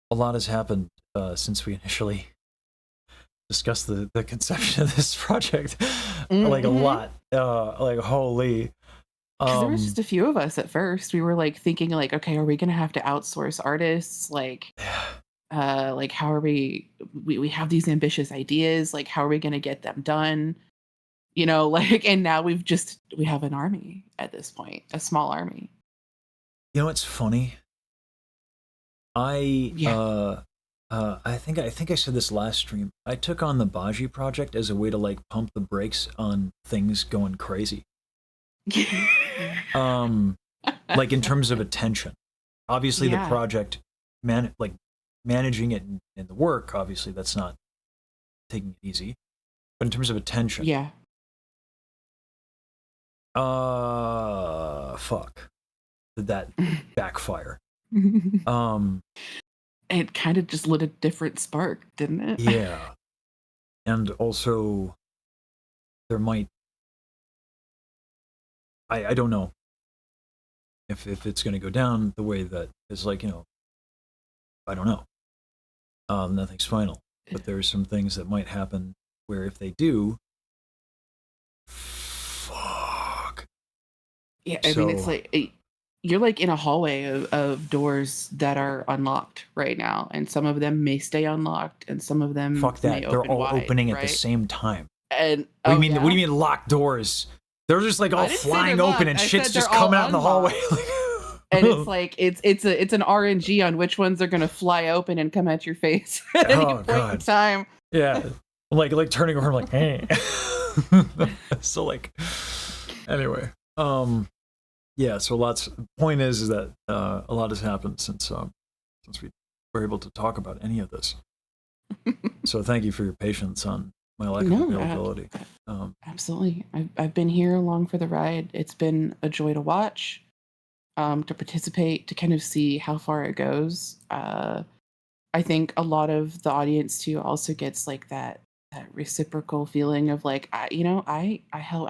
lot has happened since we initially discussed the conception of this project. Like a lot. Like holy. Because there was just a few of us at first. We were like thinking, like, okay, are we gonna have to outsource artists? Like, like how are we have these ambitious ideas, like how are we going to get them done, you know, like, and now we have an army at this point, a small army. You know what's funny? I think I said this last stream. I took on the Baji project as a way to like pump the brakes on things going crazy. Like in terms of attention. Obviously the project managing it in the work, obviously that's not taking it easy, but in terms of attention, fuck, did that backfire? It kind of just lit a different spark, didn't it? Yeah. And also there might, I don't know if it's going to go down the way that is, like, you know, I don't know. Nothing's final, but there's some things that might happen where if they do, fuck. Yeah, I mean, it's like you're like in a hallway of doors that are unlocked right now, and some of them may stay unlocked, and some of them fuck that. They're all wide, opening right? at the same time. And what do you mean? What do you mean locked doors? They're just like all flying open, and shit's just coming out in the hallway. And it's like it's an RNG on which ones are gonna fly open and come at your face at any point in time. Yeah, like turning over, I'm like, hey. So like, anyway, yeah. So point is that a lot has happened since we were able to talk about any of this. So thank you for your patience on my lack of availability. Absolutely, I've been here along for the ride. It's been a joy to watch. To participate, to kind of see how far it goes. I think a lot of the audience too also gets like that reciprocal feeling of like, I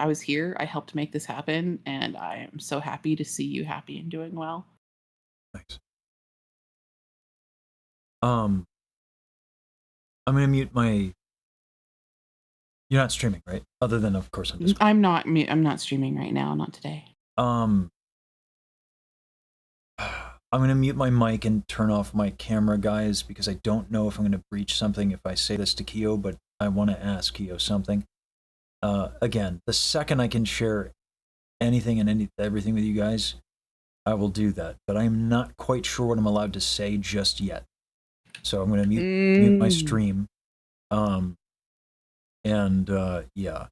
was here, I helped make this happen, and I am so happy to see you happy and doing well. Thanks. I'm gonna mute my. You're not streaming, right? Other than, of course, I'm not streaming right now, not today. I'm gonna mute my mic and turn off my camera, guys, because I don't know if I'm gonna breach something if I say this to Keo, but I want to ask Keo something. Again, the second I can share anything and everything with you guys, I will do that. But I'm not quite sure what I'm allowed to say just yet. So I'm gonna mute my stream. Yeah.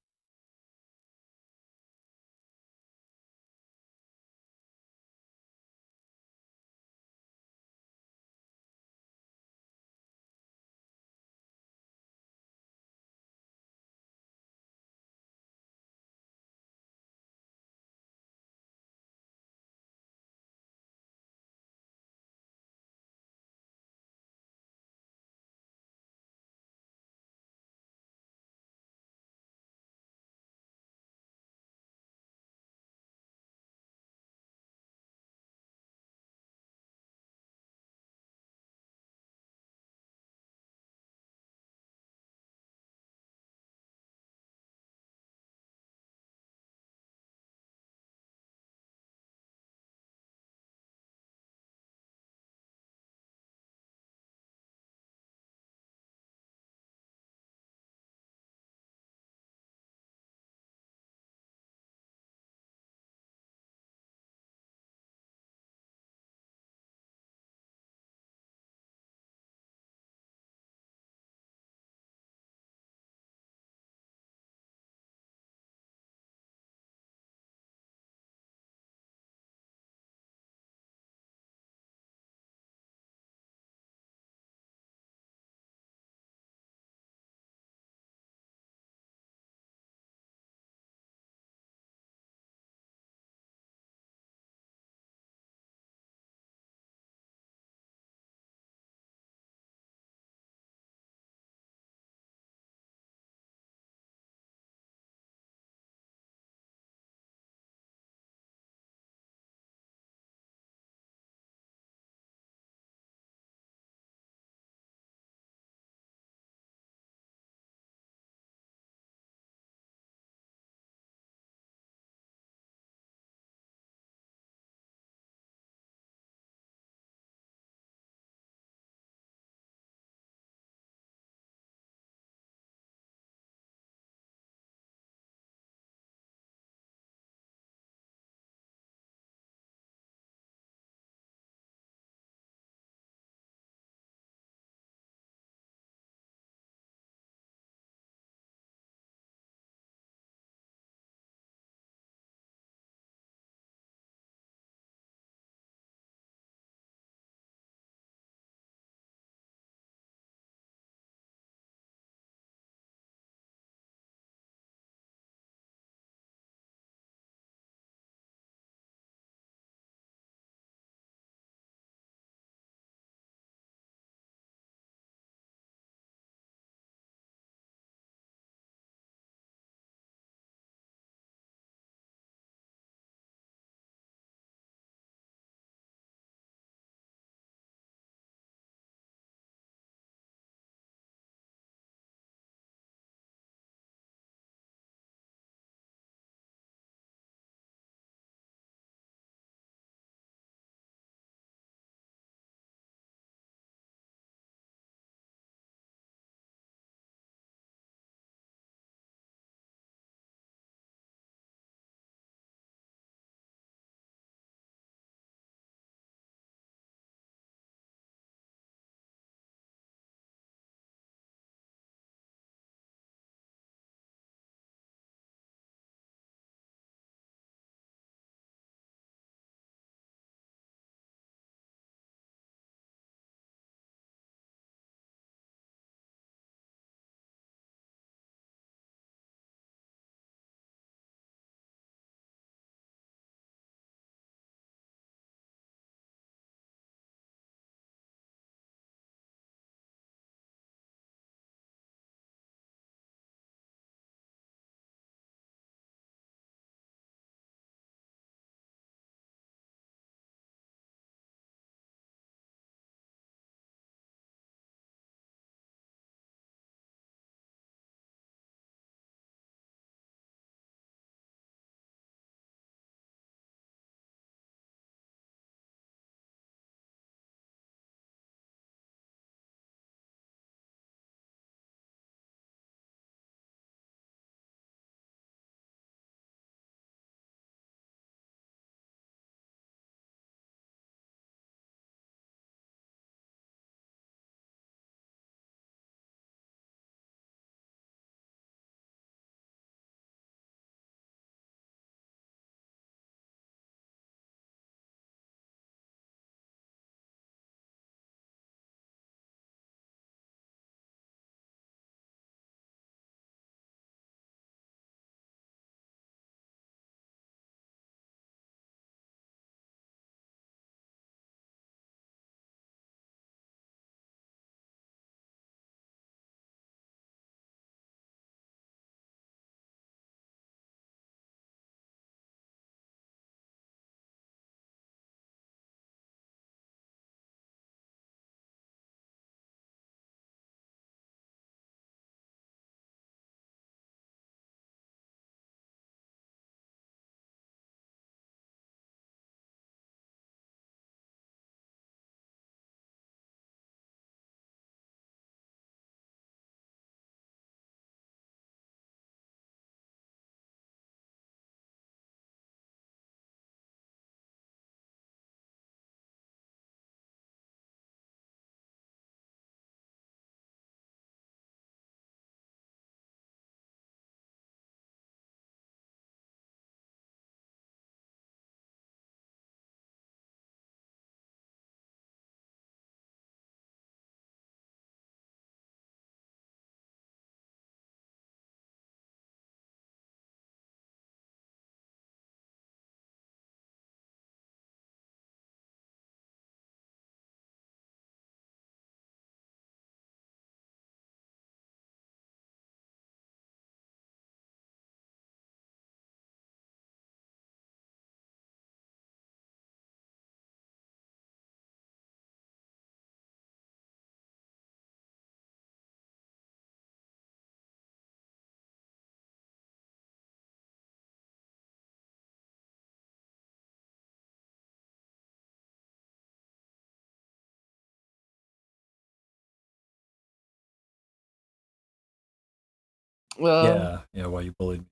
yeah, while you bullied me.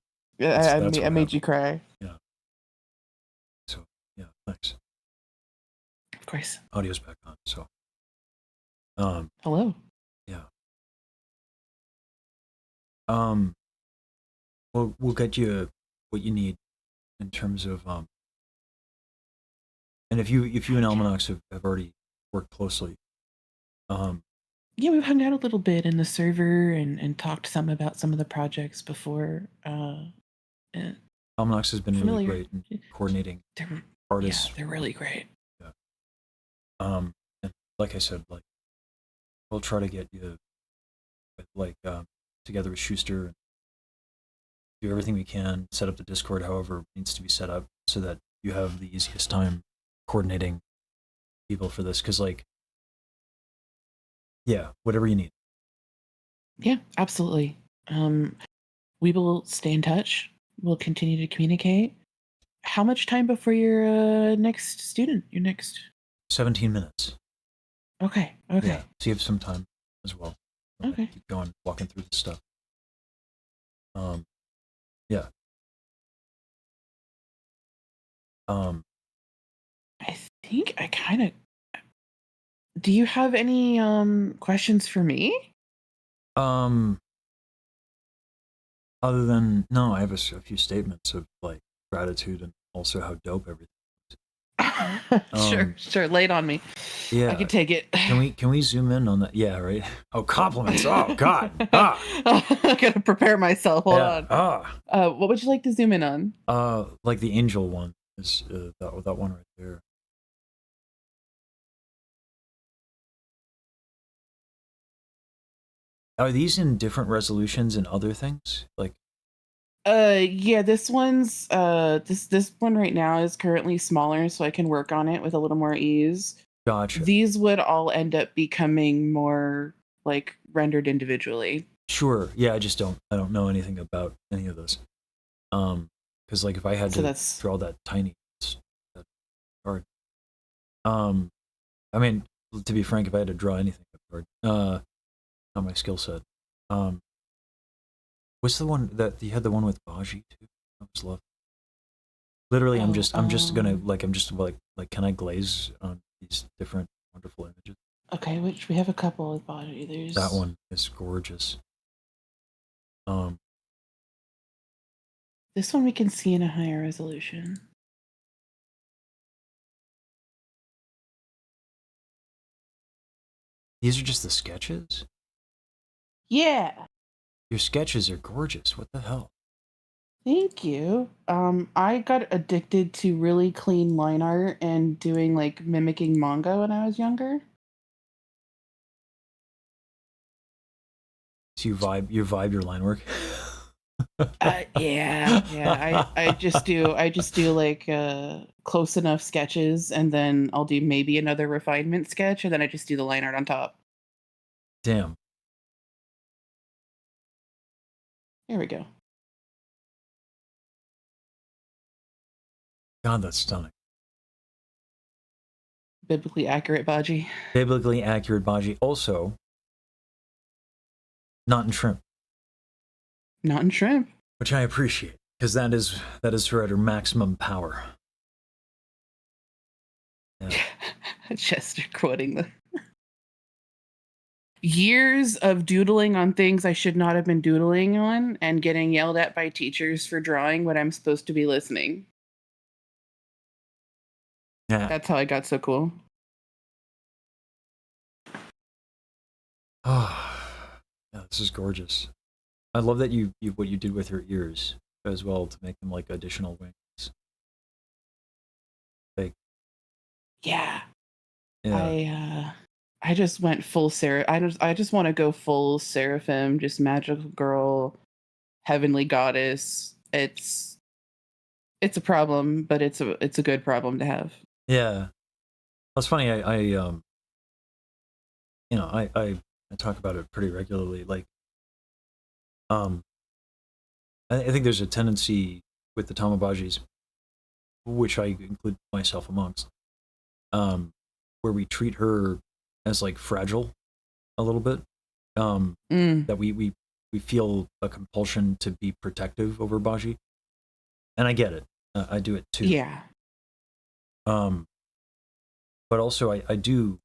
I That's what made you cry. Yeah. So, yeah, thanks. Of course. Audio's back on, so. Hello. Yeah. We'll get you what you need in terms of and if you and Almanacs have already worked closely. Yeah, we've hung out a little bit in the server and talked some about some of the projects before. Almanacs has been familiar. really great in coordinating artists. Yeah, they're really great. Yeah. And like I said, like we'll try to get you like together with Schuster and do everything we can, set up the Discord however it needs to be set up so that you have the easiest time coordinating people for this. Cause like, yeah, whatever you need. Yeah, absolutely. We will stay in touch. We'll continue to communicate. How much time before your next student? Your next 17 minutes. Okay. Yeah, so you have some time as well. Okay. Keep going, walking through the stuff. Yeah. I think I kind of. Do you have any questions for me? Other than no, I have a few statements of like gratitude and also how dope everything is. Sure. Lay it on me. Yeah, I can take it. Can we zoom in on that? Yeah, right. Oh, compliments. Oh God. I gotta prepare myself. Hold on. What would you like to zoom in on? Like the angel one is that one right there. Are these in different resolutions and other things? Like yeah, this one's this one right now is currently smaller, so I can work on it with a little more ease. Gotcha. These would all end up becoming more like rendered individually. Sure. Yeah, I don't know anything about any of this. Because like if I had to draw that tiny, it's that hard. I mean, to be frank, if I had to draw anything, hard. Not my skill set. What's the one that you had? The one with Baji too. That was lovely. Literally, I'm just gonna like can I glaze on these different wonderful images? Okay, which we have a couple with Baji. There's that one is gorgeous. This one we can see in a higher resolution. These are just the sketches? Yeah. Your sketches are gorgeous. What the hell? Thank you. I got addicted to really clean line art and doing like mimicking manga when I was younger. So you vibe your line work? Yeah. I just do like close enough sketches, and then I'll do maybe another refinement sketch, and then I just do the line art on top. Damn. There we go. God, that's stunning. Biblically accurate Baji. Biblically accurate Baji. Also, not in shrimp. Not in shrimp. Which I appreciate, because that is her at her maximum power. Yeah. Chester quoting the years of doodling on things I should not have been doodling on and getting yelled at by teachers for drawing when I'm supposed to be listening. Yeah. That's how I got so cool. Oh, yeah, this is gorgeous. I love that you what you did with her ears as well to make them like additional wings. Like, yeah. I just went full I just want to go full seraphim, just magical girl, heavenly goddess. It's a problem, but it's a good problem to have. Yeah, that's funny. I talk about it pretty regularly. Like, I think there's a tendency with the Tamabajis, which I include myself amongst, where we treat her as like fragile a little bit. That we we feel a compulsion to be protective over Baji, and I get it. I do it too. Yeah. But also I do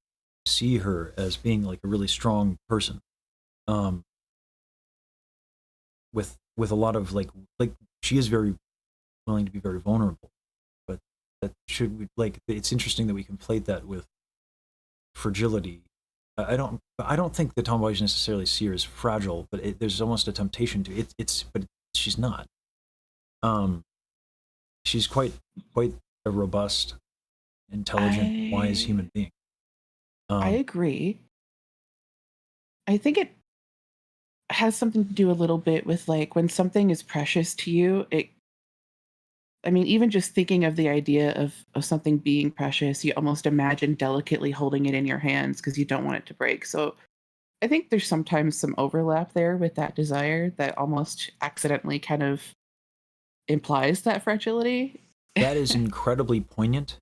see her as being like a really strong person, with a lot of like she is very willing to be very vulnerable, but that should we like it's interesting that we conflate that with fragility. I don't think that tomboys necessarily see her as fragile, but there's almost a temptation to it. But she's not. She's quite a robust, intelligent, wise human being. I agree. I think it has something to do a little bit with like when something is precious to you, I mean, even just thinking of the idea of something being precious, you almost imagine delicately holding it in your hands because you don't want it to break. So I think there's sometimes some overlap there with that desire that almost accidentally kind of implies that fragility. That is incredibly poignant.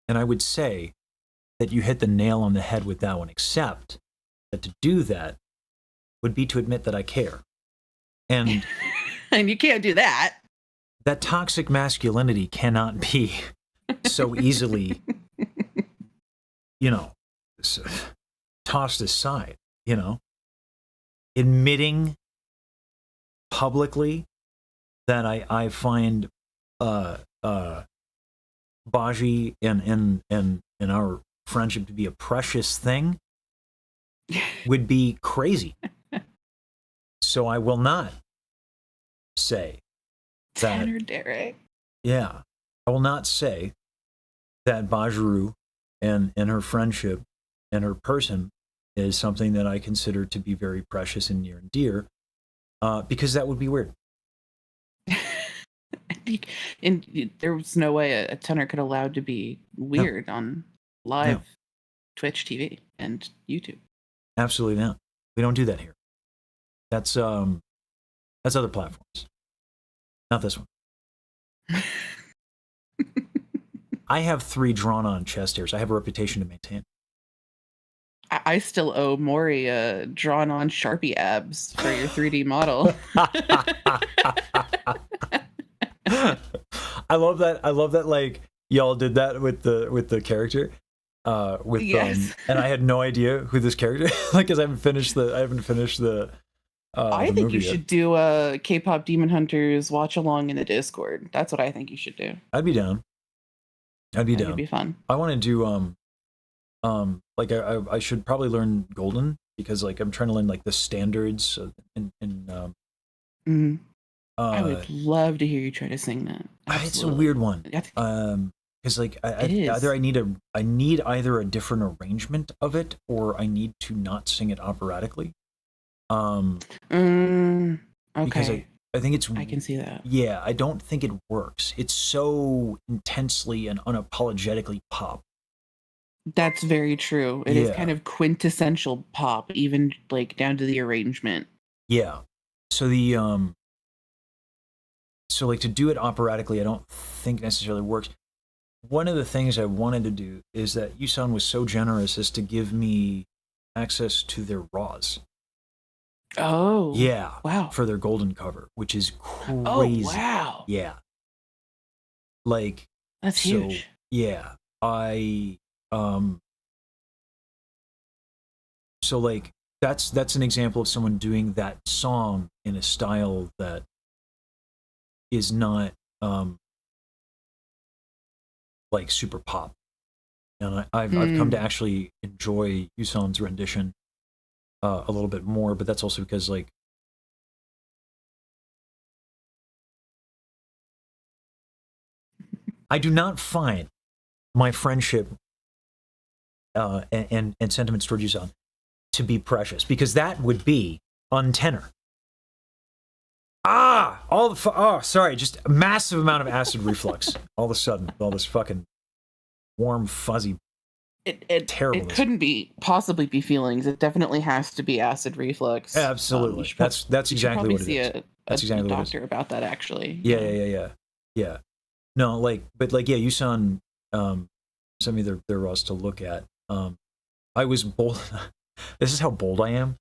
And I would say that you hit the nail on the head with that one, except that to do that would be to admit that I care. And and you can't do that. That toxic masculinity cannot be so easily, tossed aside, Admitting publicly that I find Baji and our friendship to be a precious thing would be crazy. So I will not say that. Tanner Derek. Yeah. I will not say that Bajiru and her friendship and her person is something that I consider to be very precious and near and dear, because that would be weird. And there was no way a tenor could allowed to be weird on live Twitch TV and YouTube. Absolutely not. We don't do that here. That's other platforms, not this one. I have 3 drawn-on chest hairs. I have a reputation to maintain. I still owe Maury drawn-on Sharpie abs for your 3D model. I love that. Like y'all did that with the character. Yes. And I had no idea who this character like because I haven't finished the. I think you should do a K-pop Demon Hunters watch along in the Discord. That's what I think you should do. I'd be down. It'd be fun. I want to do like I should probably learn Golden because like I'm trying to learn like the standards I would love to hear you try to sing that. Absolutely. It's a weird one. Because like I need either a different arrangement of it or I need to not sing it operatically. Okay. Because I think it's. I can see that. Yeah, I don't think it works. It's so intensely and unapologetically pop. That's very true. It is kind of quintessential pop, even like down to the arrangement. Yeah. So so like to do it operatically, I don't think necessarily works. One of the things I wanted to do is that Yusan was so generous as to give me access to their raws. Oh. Yeah. Wow. For their Golden cover, which is crazy. Oh, wow. Yeah. Like that's huge. Yeah. So like that's an example of someone doing that song in a style that is not like super pop. And I've come to actually enjoy Yusan's rendition a little bit more, but that's also because like I do not find my friendship and sentiments toward Yusan to be precious because that would be untenor. Sorry, just a massive amount of acid reflux all of a sudden, all this fucking warm fuzzy. Terrible. It couldn't possibly be feelings. It definitely has to be acid reflux. Absolutely. That's exactly what it is. That's exactly what it is. Doctor about that actually. Yeah. No, Yusan sent me their raws to look at. I was bold. This is how bold I am.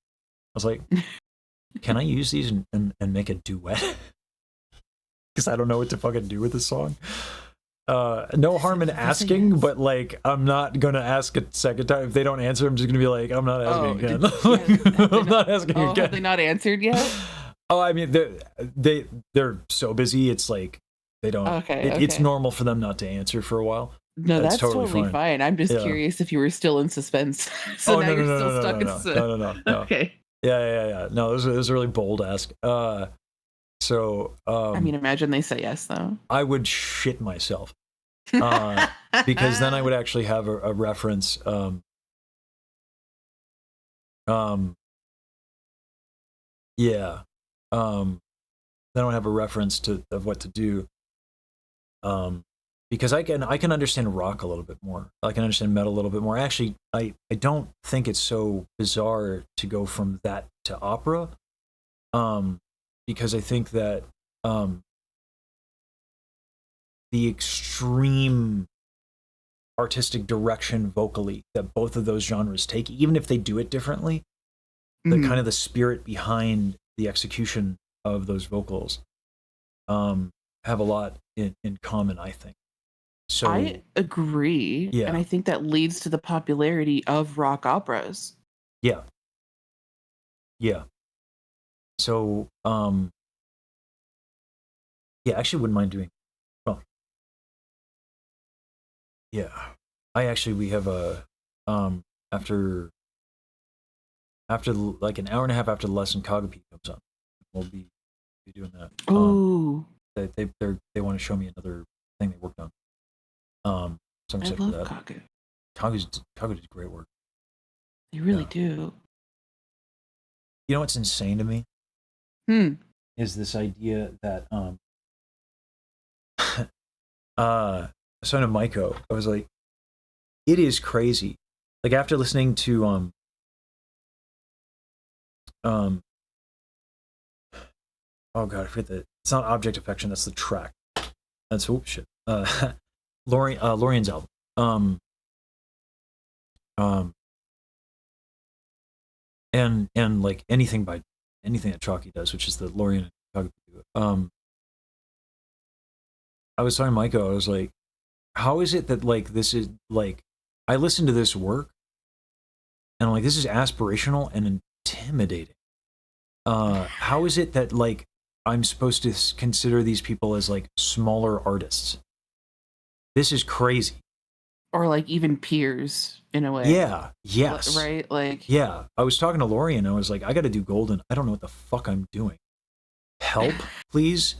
I was like, can I use these and make a duet? Because I don't know what to fucking do with this song. No harm in asking, but like I'm not gonna ask a second time. If they don't answer, I'm just gonna be like, I'm not asking again. I'm not asking again. Have they not answered yet? Oh, I mean, they're so busy. It's like they don't. Okay, It's okay. normal for them not to answer for a while. No, that's totally fine. I'm just curious if you were still in suspense. So now you're still stuck in suspense. No. Okay. Yeah. No, it was a really bold ask. I mean, imagine they say yes, though. I would shit myself. Because then I would actually have a reference. Yeah. Then I would have a reference of what to do. Because I can understand rock a little bit more. I can understand metal a little bit more. Actually, I don't think it's so bizarre to go from that to opera. Because I think that the extreme artistic direction vocally that both of those genres take, even if they do it differently, the kind of the spirit behind the execution of those vocals have a lot in common, I think. So I agree. Yeah. And I think that leads to the popularity of rock operas. Yeah. So yeah, I actually wouldn't mind doing. Well, yeah, we have a after like an hour and a half after the lesson, Kagapi comes on. We'll be doing that. Ooh. They want to show me another thing they worked on. So I'm I excited love for that. Kagu did great work. They really do. You know what's insane to me? Is this idea that son of Maiko, I was like, it is crazy. Like after listening to oh god, I forget that it's not Object Affection, that's the track. That's shit. Lorian's album. And like anything that Chalky does, which is the Lorian and Kagaku. I was talking to Maiko, I was like, how is it that like this is like I listened to this work and I'm like, this is aspirational and intimidating. How is it that like I'm supposed to consider these people as like smaller artists? This is crazy. Or like even peers in a way. Yeah. Yes. Right? Like yeah. I was talking to Lori and I was like, I gotta do Golden. I don't know what the fuck I'm doing. Help, please.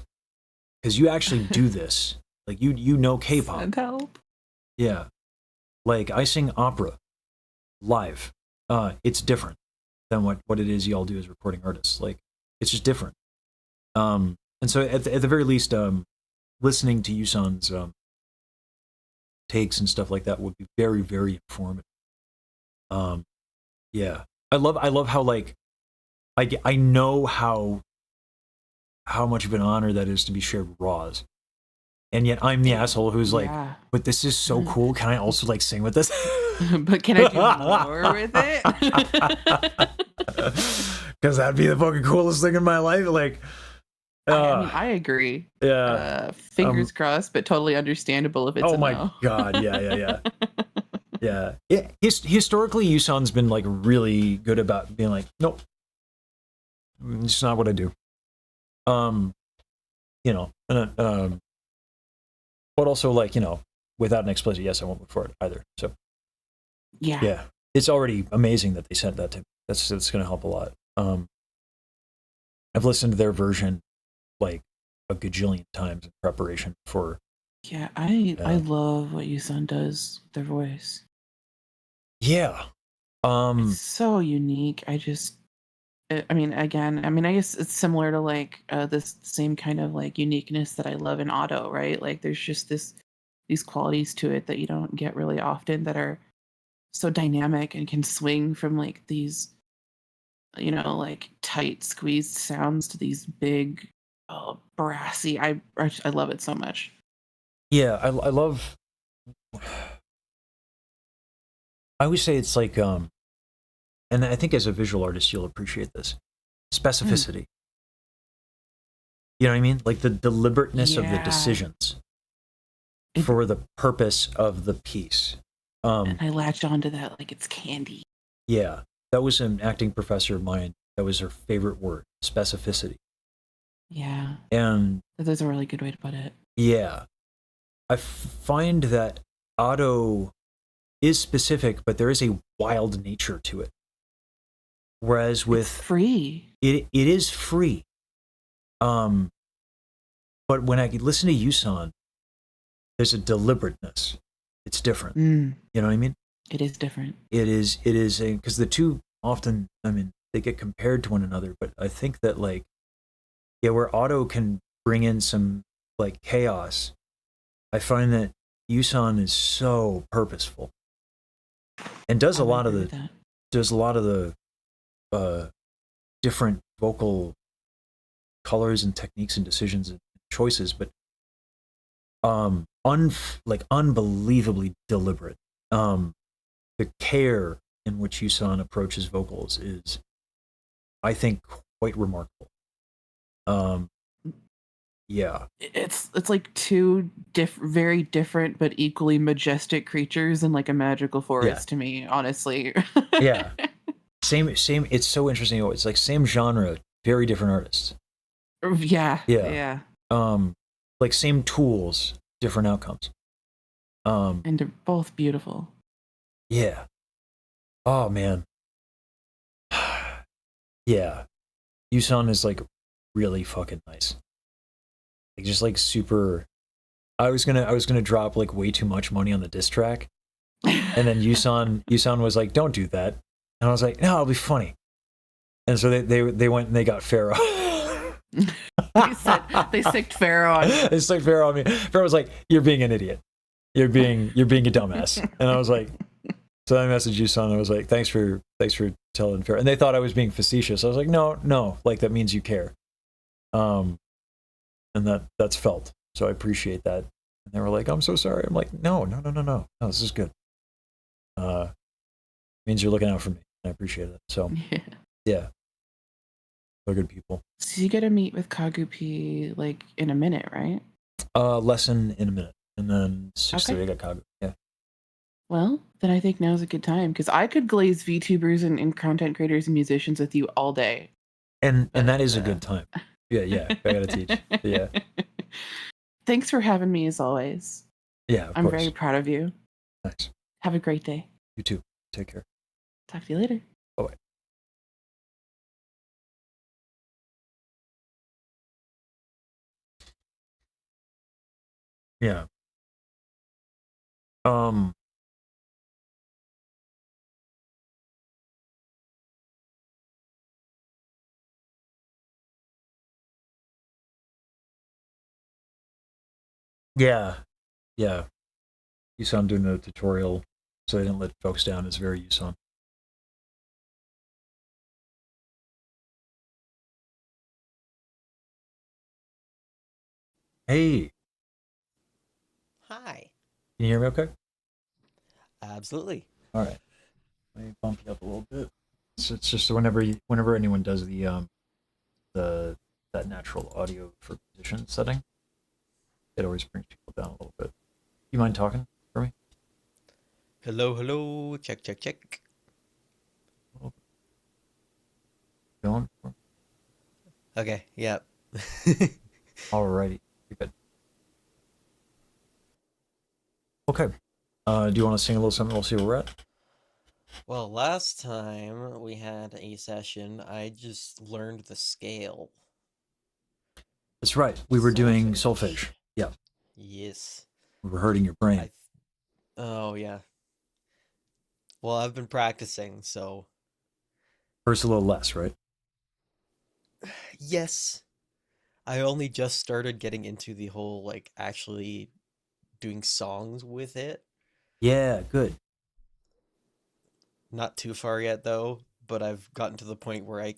Because you actually do this. Like you know K-pop. Send help. Yeah. Like I sing opera live. It's different than what it is y'all do as recording artists. Like it's just different. And so at the very least, listening to Yusan's takes and stuff like that would be very, very informative. Yeah. I love how like I know how much of an honor that is to be shared with Roz. And yet I'm the asshole who's like, but this is so cool. Can I also like sing with this? But can I do more with it? Because that'd be the fucking coolest thing in my life. Like, I mean, I agree. Yeah. Fingers crossed, but totally understandable if it's oh a my no. god, yeah. Historically, Yusan's been like really good about being like, nope, it's not what I do. But also like, without an explicit yes, I won't move forward either. So yeah, it's already amazing that they sent that to me. That's going to help a lot. I've listened to their version like a gajillion times in preparation for. Yeah, I love what Yusan does with their voice. Yeah. It's so unique. I guess it's similar to like this same kind of like uniqueness that I love in Otto, right? Like there's just these qualities to it that you don't get really often that are so dynamic and can swing from like these, like tight squeezed sounds to these big, brassy. I love it so much. Yeah, I love. I always say it's like, and I think as a visual artist you'll appreciate this. specificity. You know what I mean? Like the deliberateness of the Yeah. decisions for the purpose of the piece. And I latched onto that like it's candy. Yeah, that was an acting professor of mine. That was her favorite word, specificity. Yeah. And That's a really good way to put it. yeah, I find that Otto is specific, but there is a wild nature to it. Whereas with It's free, it is free. But when I listen to Yusan, there's a deliberateness. It's different. You know what I mean? It is different. It is because the two often, I mean, they get compared to one another, but I think that like, yeah, where Otto can bring in some like chaos, I find that Yusan is so purposeful and does a lot of the different vocal colors and techniques and decisions and choices, but unbelievably deliberate. The care in which Yusan approaches vocals is, I think, quite remarkable. Yeah, It's like two very different but equally majestic creatures in like a magical forest to me, honestly. Yeah. Same. It's so interesting. It's like same genre, very different artists. Yeah. Like same tools, different outcomes. And they're both beautiful. Yeah. Oh man. Yeah. Yusan is like really fucking nice. Like just like super. I was gonna drop like way too much money on the diss track, and then Yusan was like, "Don't do that," and I was like, "No, it'll be funny." And so they went and they got Pharaoh. They sicked Pharaoh on me. They sicked Pharaoh on me. Pharaoh was like, "You're being an idiot. You're being a dumbass." And I was like, so I messaged Yusan. I was like, "Thanks for telling Pharaoh." And they thought I was being facetious. I was like, "No, like that means you care." And that's felt. So I appreciate that. And they were like, "I'm so sorry." I'm like, No, this is good. Means you're looking out for me. I appreciate it. So yeah. They're good people. So you get to meet with Kagupi like in a minute, right? Lesson in a minute. And then 6:30 I got Kagu. Yeah. Well, then I think now's a good time because I could glaze VTubers and content creators and musicians with you all day. And that is a good time. Yeah. I gotta teach. Yeah. Thanks for having me as always. Yeah, I'm very proud of you. Thanks. Have a great day. You too. Take care. Talk to you later. Bye. Yeah. Yeah. Yusan doing the tutorial so I didn't let folks down is very Yusan. Hey. Hi. Can you hear me okay? Absolutely. All right. Let me bump you up a little bit. So it's just whenever anyone does that natural audio for position setting, it always brings people down a little bit. You mind talking for me? Hello. Check. Going? Okay, yep. Alrighty. You're good. Okay. Do you want to sing a little something? We'll see where we're at. Well, last time we had a session, I just learned the scale. That's right. We were doing solfege. Yeah. Yes. We were hurting your brain. Oh, yeah. Well, I've been practicing, so... Hurts a little less, right? Yes. I only just started getting into the whole, like, actually doing songs with it. Yeah, good. Not too far yet, though, but I've gotten to the point where I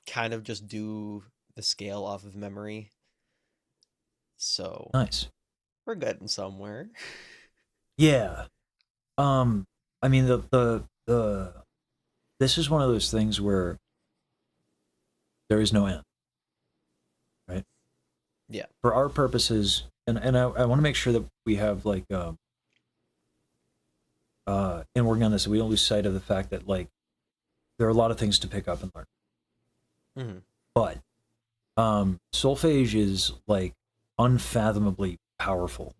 kind of just do the scale off of memory. So... Nice. We're getting somewhere. Yeah. I mean, the this is one of those things where There is no end. Right? Yeah. For our purposes, and I want to make sure that we have like in working on this, we don't lose sight of the fact that like there are a lot of things to pick up and learn. Mm-hmm. But solfege is like unfathomably powerful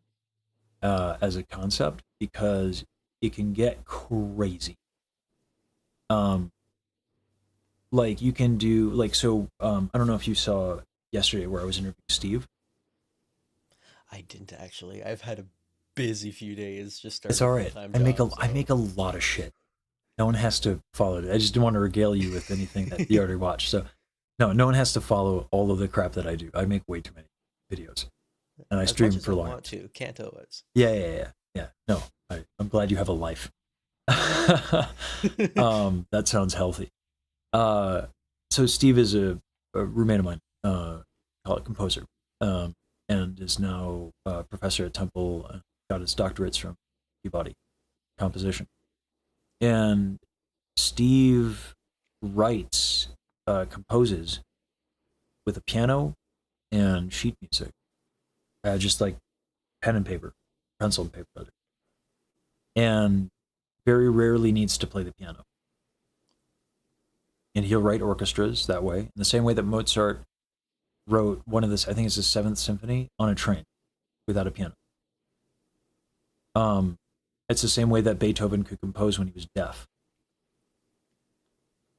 as a concept because it can get crazy. Like you can do like so. I don't know if you saw yesterday where I was interviewing Steve. I didn't actually. I've had a busy few days. Just started It's all a right. full-time I make job, I make a lot of shit. No one has to follow it. I just didn't want to regale you with anything that you already watched. So, no one has to follow all of the crap that I do. I make way too many videos, and I as stream much as for I long. want to. Can't always. Yeah. No, I'm glad you have a life. That sounds healthy. So Steve is a roommate of mine, call it composer, and is now a professor at Temple. Got his doctorates from Peabody composition. And Steve writes, composes with a piano and sheet music, just like pen and paper, pencil and paper, rather. And very rarely needs to play the piano. And he'll write orchestras that way, in the same way that Mozart wrote one of this, I think it's his Seventh Symphony, on a train without a piano. It's the same way that Beethoven could compose when he was deaf.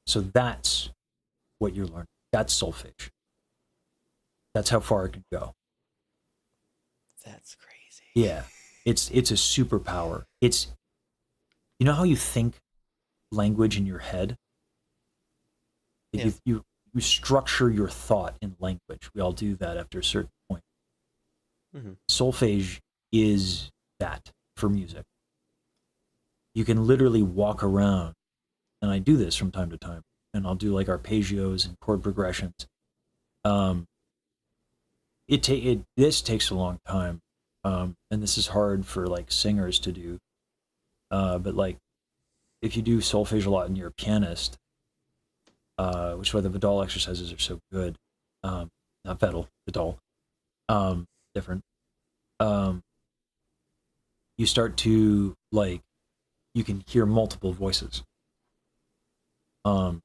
So that's what you're learning. That's solfege. That's how far it can go. That's crazy. Yeah, it's a superpower. It's, you know how you think language in your head? Like Yeah. you structure your thought in language. We all do that after a certain point. Mm-hmm. Solfege is that for music. You can literally walk around, and I do this from time to time, and I'll do like arpeggios and chord progressions. This takes a long time, and this is hard for like singers to do. But like, if you do solfege a lot and you're a pianist, which is why the Vidal exercises are so good. Not Vidal, different. You start to like, you can hear multiple voices. And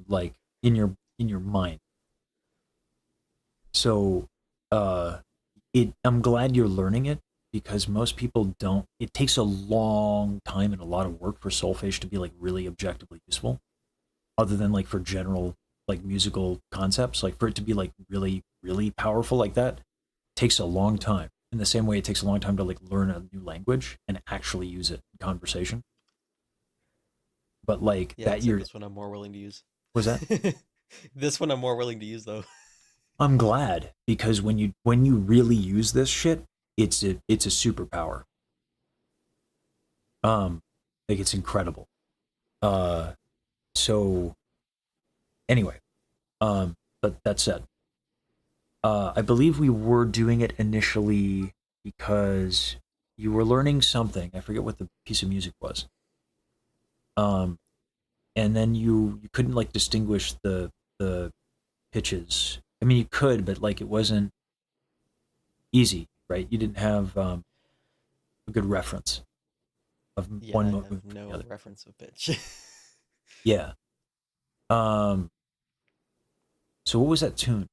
like in your mind. So, I'm glad you're learning it because most people don't. It takes a long time and a lot of work for solfege to be like really objectively useful, other than like for general like musical concepts. Like for it to be like really, really powerful like that takes a long time. In the same way it takes a long time to like learn a new language and actually use it in conversation. But like Yeah, that, you're this one I'm more willing to use. Was that? This one I'm more willing to use though. I'm glad, because when you really use this shit, it's a superpower. Like it's incredible. So anyway, but that said, I believe we were doing it initially because you were learning something. I forget what the piece of music was. And then you couldn't like distinguish the pitches. I mean, you could, but like it wasn't easy, right? You didn't have a good reference of one I move have to the no other. reference of pitch. Yeah. So what was that tune?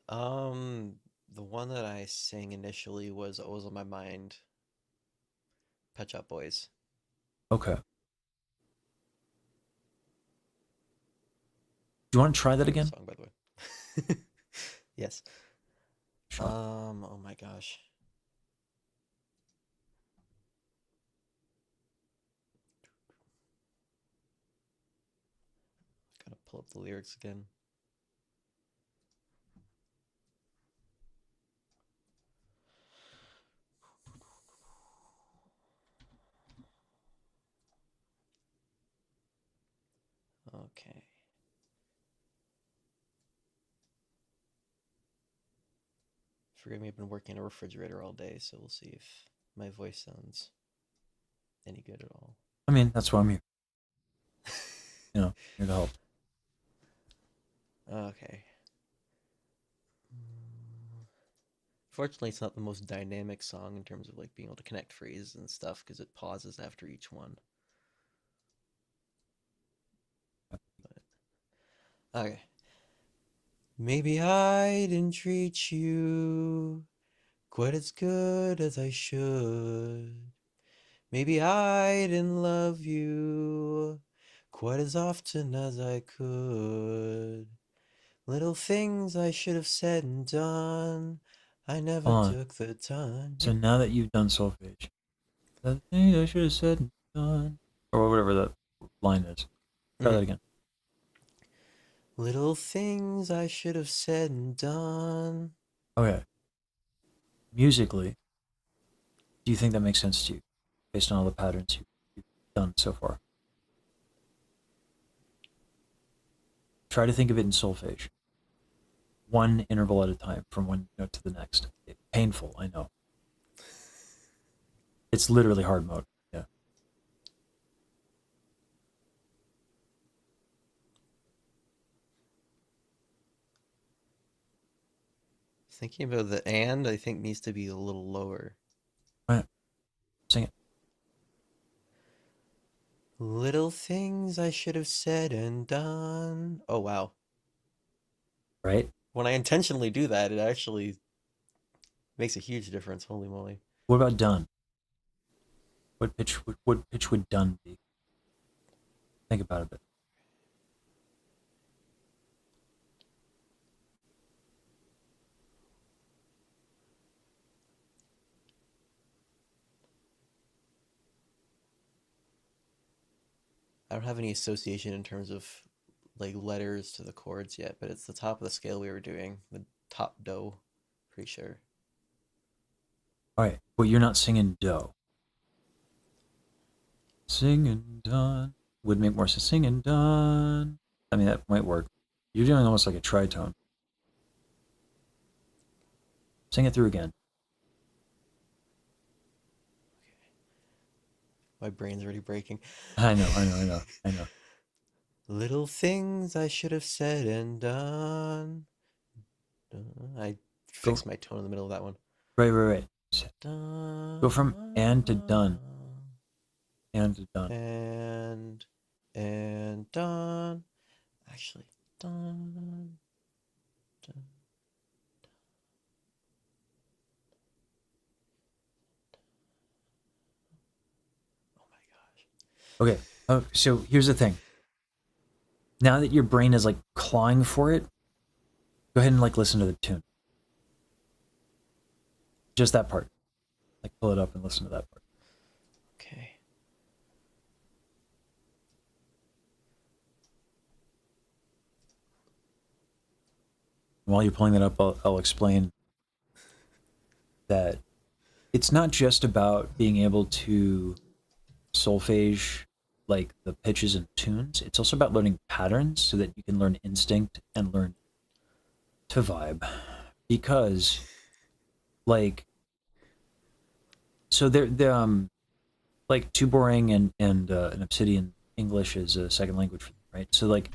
The one that I sang initially was "What Was on My Mind." Pet Shop Boys. Okay. Do you want to try that again? Song, by the way. Yes. Sure. Oh my gosh. Gotta pull up the lyrics again. Okay. Forgive me, I've been working in a refrigerator all day, so we'll see if my voice sounds any good at all. I mean, that's why I'm here. You know, here to help. Okay. Fortunately, it's not the most dynamic song in terms of like being able to connect phrases and stuff because it pauses after each one. But, okay. Maybe I didn't treat you quite as good as I should. Maybe I didn't love you quite as often as I could. Little things I should have said and done, I never Hold on. took the time. So now that you've done solfege, the thing I should have said and done, or whatever that line is. Try that again. Little things I should have said and done. Okay. Musically, do you think that makes sense to you, based on all the patterns you've done so far? Try to think of it in solfege. One interval at a time, from one note to the next. Painful, I know. It's literally hard mode. Yeah. Thinking about the and, I think needs to be a little lower. Right. Sing it. Little things I should have said and done. Oh, wow. Right? When I intentionally do that, it actually makes a huge difference. Holy moly. What about done? What pitch would done be? Think about it a bit. I don't have any association in terms of like letters to the chords yet, but it's the top of the scale we were doing, the top do, pretty sure. All right, well, you're not singing do. Singing done would make more sense. Singing done. I mean, that might work. You're doing almost like a tritone. Sing it through again. My brain's already breaking. I know. Little things I should have said and done. I fixed my tone in the middle of that one. Right. Dun, Go from and to done. And to done. And done. Actually, done. Okay. So here's the thing. Now that your brain is like clawing for it, go ahead and like listen to the tune. Just that part. Like pull it up and listen to that part. Okay. While you're pulling that up, I'll explain that it's not just about being able to solfege like the pitches and tunes. It's also about learning patterns so that you can learn instinct and learn to vibe. Because like so they're like Tuboring and an Obsidian English is a second language for them, right? So like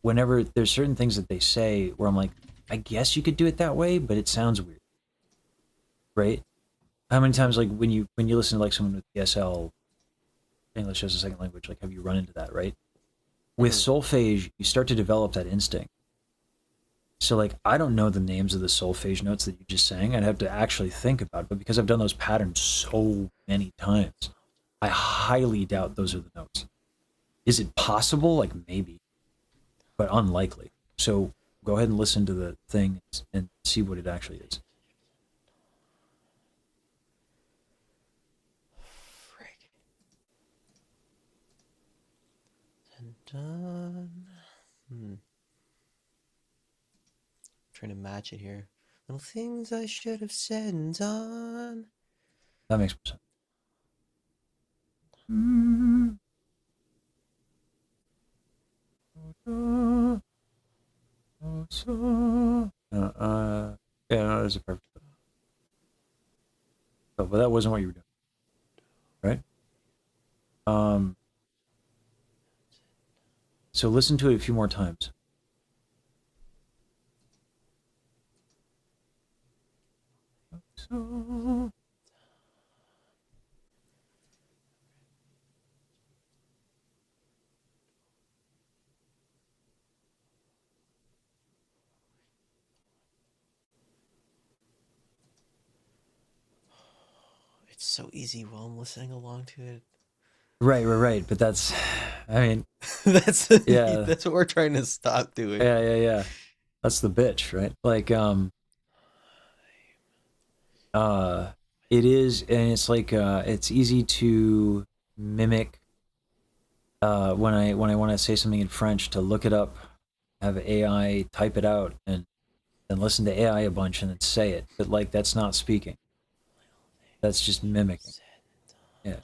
whenever there's certain things that they say where I'm like, I guess you could do it that way, but it sounds weird. Right? How many times like when you listen to like someone with ESL English as a second language, like have you run into that, right? With solfege, you start to develop that instinct. So like I don't know the names of the solfege notes that you just sang. I'd have to actually think about it, but because I've done those patterns so many times, I highly doubt those are the notes. Is it possible? Like maybe, but unlikely. So go ahead and listen to the thing and see what it actually is. Done. Trying to match it here. Little things I should have said and done. That makes sense. Yeah, no, that's a perfect. Oh, but that wasn't what you were doing, right? So listen to it a few more times. so. It's so easy while I'm listening along to it. Right. But that's, I mean, that's yeah, that's what we're trying to stop doing. yeah. That's the bitch, right? Like, it is, and it's like, it's easy to mimic. When I want to say something in French, to look it up, have AI type it out, and then listen to AI a bunch and then say it. But like, that's not speaking. That's just mimicking. Yeah.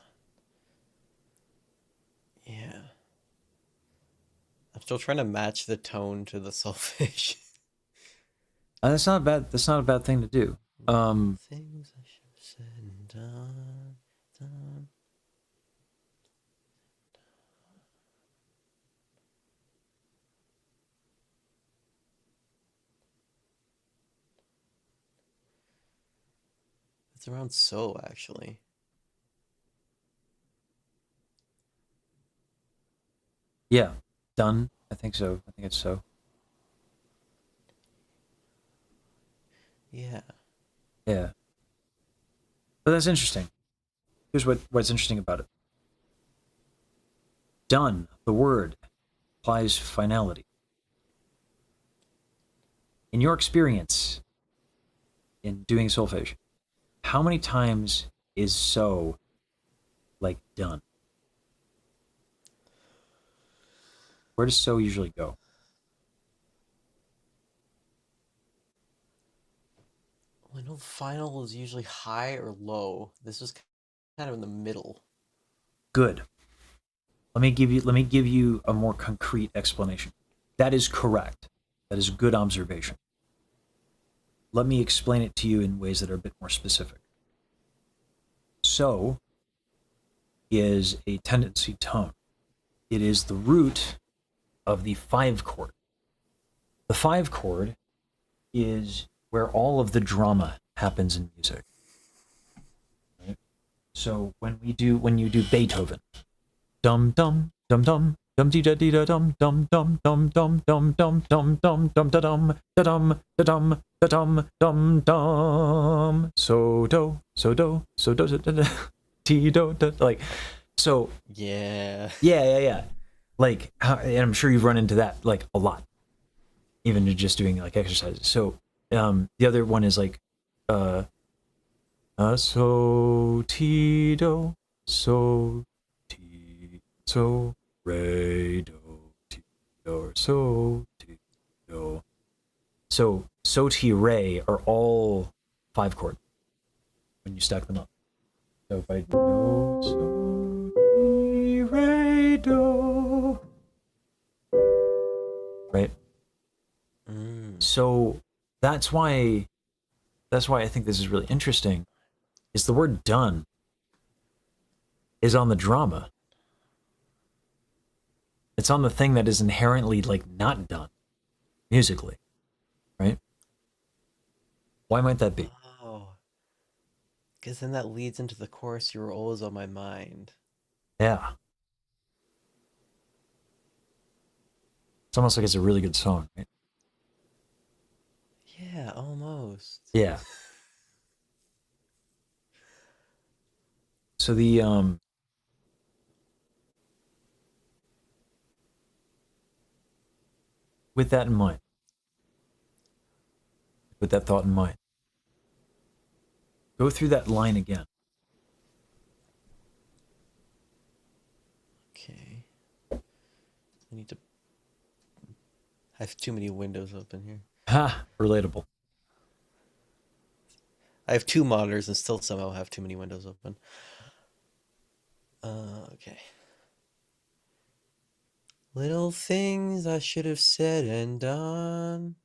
Yeah. I'm still trying to match the tone to the solfege. And that's not bad. That's not a bad thing to do. Things I should have said and done. It's around so, actually. Yeah. Done. I think so. I think it's so. Yeah. Yeah. But that's interesting. Here's what's interesting about it. Done, the word, implies finality. In your experience in doing solfege, how many times is so like done? Where does so usually go? Well, I know final is usually high or low. This was kind of in the middle. Good. Let me give you a more concrete explanation. That is correct. That is a good observation. Let me explain it to you in ways that are a bit more specific. So is a tendency tone. It is the root of the 5 chord. The 5 chord is where all of the drama happens in music. Right? So when you do Beethoven, dum dum dum dum dum dee da dee da dum dum dum dum dum dum dum dum dum dum da dum da dum da dum da dum dum dum, so do ti do da, like, so yeah. Like, and I'm sure you've run into that like a lot, even just doing like exercises. So the other one is like so ti do so so re do ti do so ti do. So ti re are all 5 chord when you stack them up. So if I do so ti re do, right? So that's why I think this is really interesting. Is the word done is on the drama. It's on the thing that is inherently like not done musically, right? Why might that be? Oh. Because then that leads into the chorus, "You were always on my mind." Yeah. It's almost like it's a really good song, right? Yeah, almost. Yeah. So the with that in mind, with that thought in mind, go through that line again. Okay. I need to... I have too many windows open here. Ha! Relatable. I have 2 monitors and still somehow have too many windows open. Okay. Little things I should have said and done.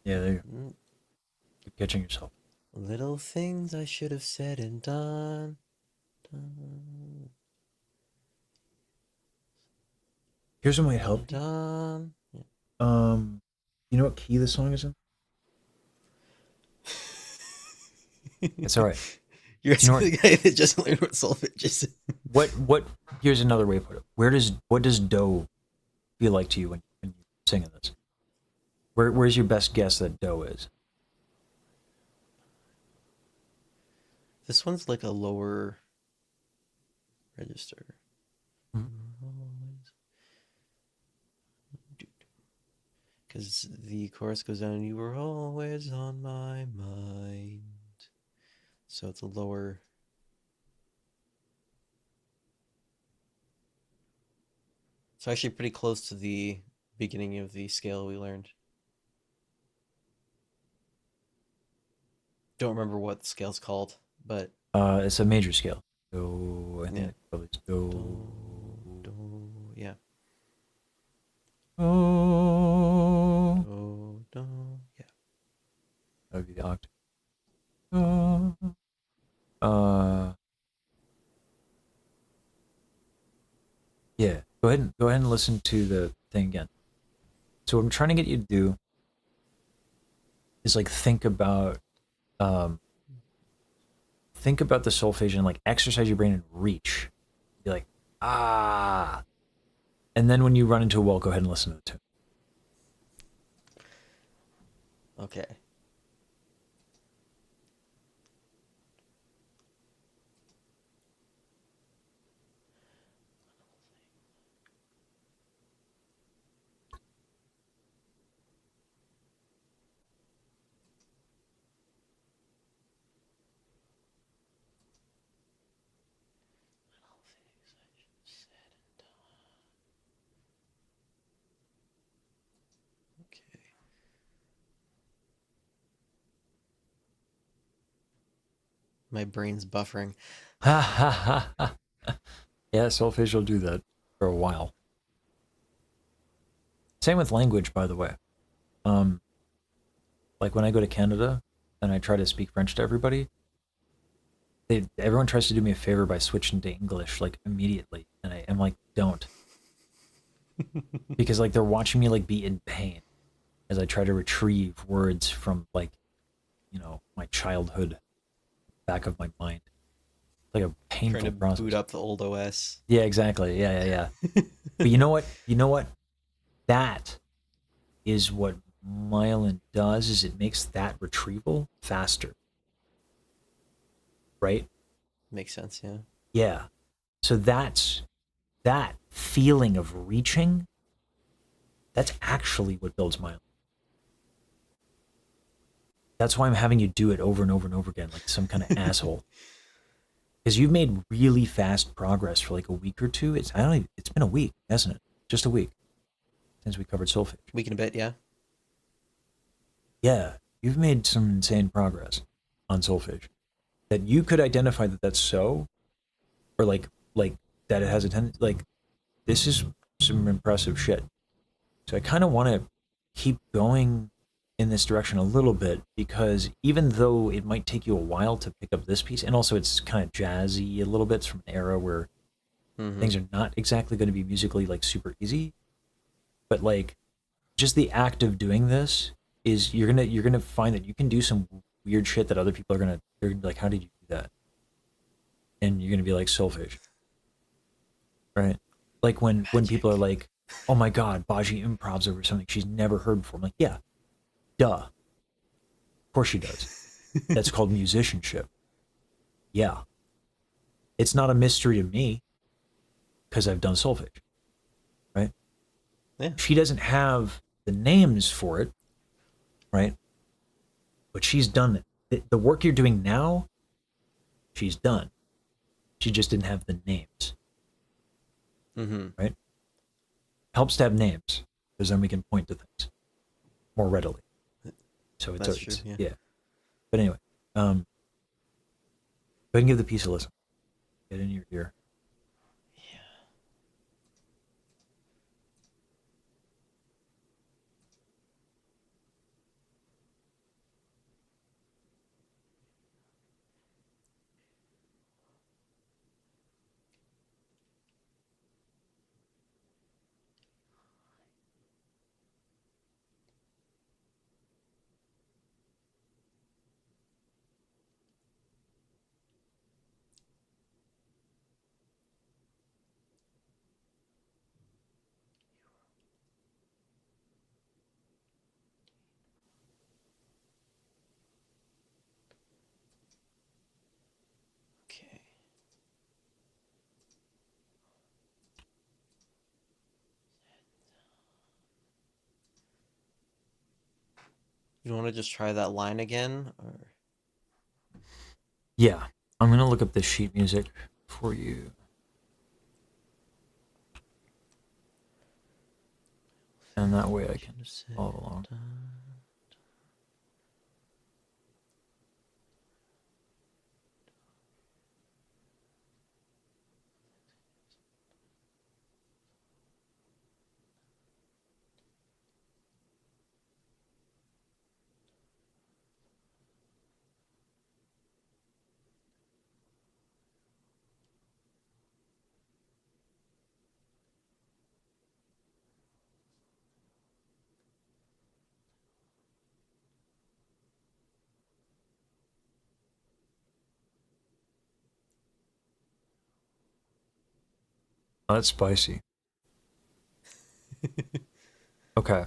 Yeah, there you go. Keep catching yourself. Little things I should have said and done. Here's what might help. Done. You know what key this song is in? It's all right. You're You know what? the guy that just learned what solfege is. What? Here's another way to put it. What does do feel like to you when you're singing this? Where's your best guess that do is? This one's like a lower register. Because the chorus goes down, you were always on my mind. So it's a lower. It's actually pretty close to the beginning of the scale we learned. Don't remember what the scale's called, but It's a major scale. So I think yeah. it's probably do. Do, yeah. Oh. Do, yeah. That would be the octave. Yeah. Go ahead and listen to the thing again. So what I'm trying to get you to do is like think about the solfege and like exercise your brain and reach. Be like, ah. And then when you run into a wall, go ahead and listen to the tune. Okay. My brain's buffering. Ha ha ha ha. Yeah, solfege will do that for a while. Same with language, by the way. Like when I go to Canada and I try to speak French to everybody, everyone tries to do me a favor by switching to English like immediately, and I'm like, don't, because like they're watching me like be in pain as I try to retrieve words from like, my childhood back of my mind. Like a painful Trying to process. boot up the old OS. Yeah, exactly. Yeah. But you know what? That is what myelin does, is it makes that retrieval faster. Right? Makes sense, yeah. Yeah. So that feeling of reaching, that's actually what builds myelin. That's why I'm having you do it over and over and over again, like some kind of asshole. Because you've made really fast progress for like a week or two. It's been a week, hasn't it? Just a week since we covered solfege. Week and a bit, yeah. Yeah, you've made some insane progress on solfege. That you could identify that that's so, or like that it has a tendency. Like, this is some impressive shit. So I kind of want to keep going in this direction a little bit, because even though it might take you a while to pick up this piece, and also it's kind of jazzy a little bit, it's from an era where things are not exactly going to be musically like super easy, but like just the act of doing this is you're gonna find that you can do some weird shit that other people they're gonna be like, how did you do that? And you're gonna be like, solfege, right? Like when people are like, oh my god, Baji improvs over something she's never heard before. I'm like, yeah, duh, of course she does. That's called musicianship. Yeah, it's not a mystery to me because I've done solfege, right? Yeah. She doesn't have the names for it, right? But she's done it. The work you're doing now, she's done. She just didn't have the names. Right? Helps to have names, because then we can point to things more readily. So it's, That's true, yeah. But anyway, go ahead and give the piece a listen. Get in your ear. You want to just try that line again, or Yeah, I'm gonna look up the sheet music for you. And that way I can just follow along. Oh, that's spicy. Okay.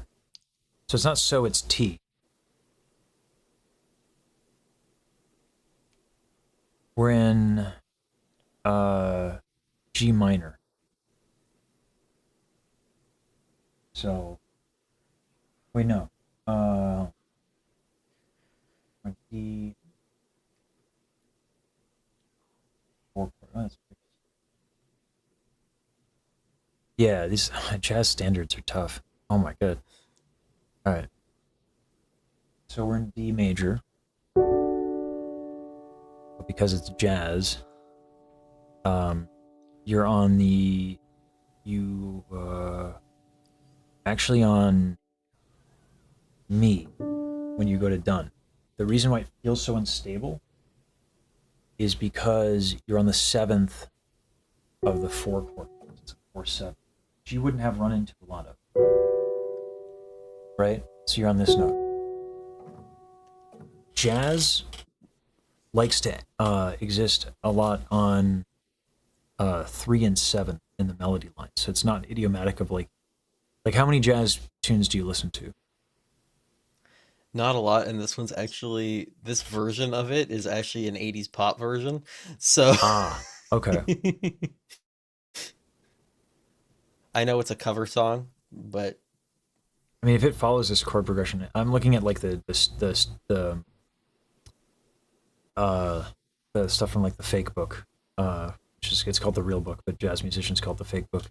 So it's not so, it's T. We're in G minor. So wait, no. D 4 chord. Oh, that's pretty. Yeah, these jazz standards are tough. Oh my god. All right. So we're in D major. But because it's jazz, you're on the actually on me when you go to done. The reason why it feels so unstable is because you're on the 7th of the 4 chord. It's 4/7, which you wouldn't have run into a lot of, right? So you're on this note. Jazz likes to exist a lot on 3 and 7 in the melody line, so it's not idiomatic of like how many jazz tunes do you listen to? not a lot, and this one's actually, this version of it is actually an 80s pop version. So okay. I know it's a cover song, but I mean, if it follows this chord progression, I'm looking at like the stuff from like the fake book, which is, it's called the real book, but jazz musicians call it the fake book.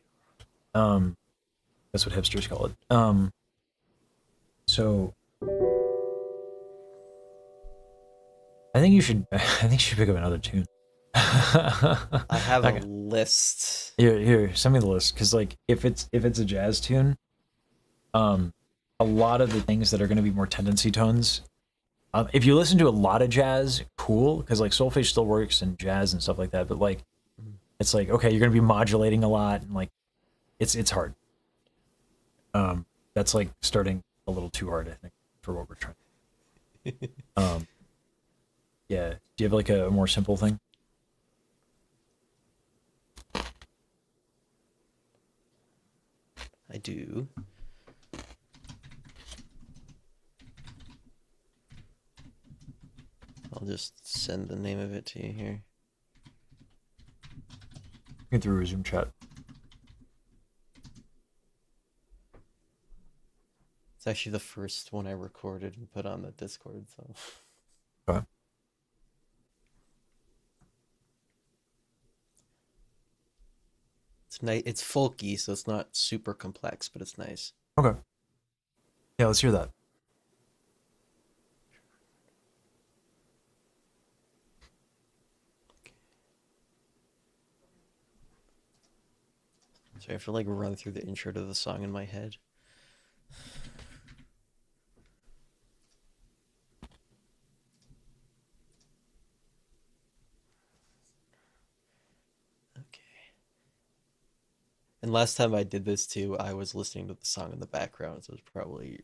That's what hipsters call it. So I think you should pick up another tune. I have a list. Here, send me the list, because like if it's a jazz tune, a lot of the things that are going to be more tendency tones. If you listen to a lot of jazz, cool, because like solfege still works in jazz and stuff like that. But like, it's like, okay, you're going to be modulating a lot, and like, it's hard. That's like starting a little too hard, I think, for what we're trying. Yeah. Do you have like a more simple thing? I do. I'll just send the name of it to you here. Get through resume chat. It's actually the first one I recorded and put on the Discord, so. Okay. It's nice. It's folky, so it's not super complex, but it's nice. Okay. Yeah, let's hear that. So I have to like run through the intro to the song in my head. And last time I did this too, I was listening to the song in the background, so it's probably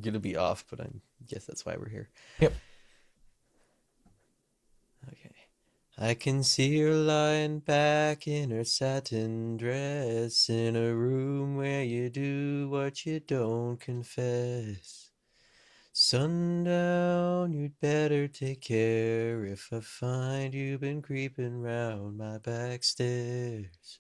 gonna be off, but I guess that's why we're here. Yep. Okay. I can see her lying back in her satin dress in a room where you do what you don't confess. Sundown, you'd better take care if I find you've been creeping round my back stairs.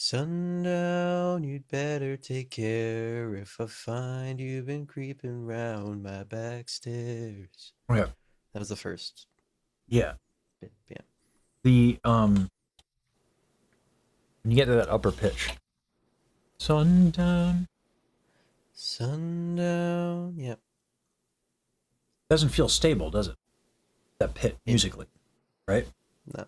Sundown, you'd better take care if I find you've been creeping round my back stairs. Okay. That was the first Yeah. bit, yeah. The when you get to that upper pitch, sundown, Sundown, yep. doesn't feel stable, does it? That pit musically, right? No.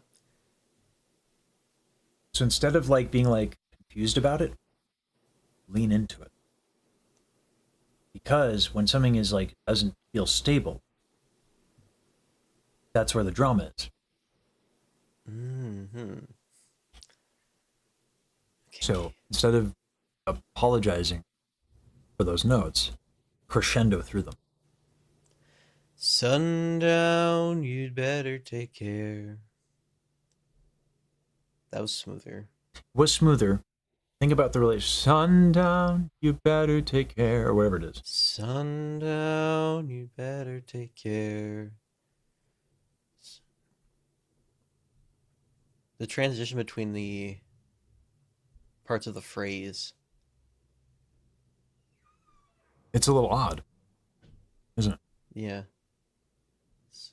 So instead of like being like confused about it, lean into it. Because when something is like doesn't feel stable, that's where the drama is. Mm-hmm. So instead of apologizing for those notes, crescendo through them. Sundown, you'd better take care. That was smoother. Was smoother. Think about the relation. Sundown, you better take care, or whatever it is. Sundown, you better take care. The transition between the parts of the phrase. It's a little odd, isn't it? Yeah.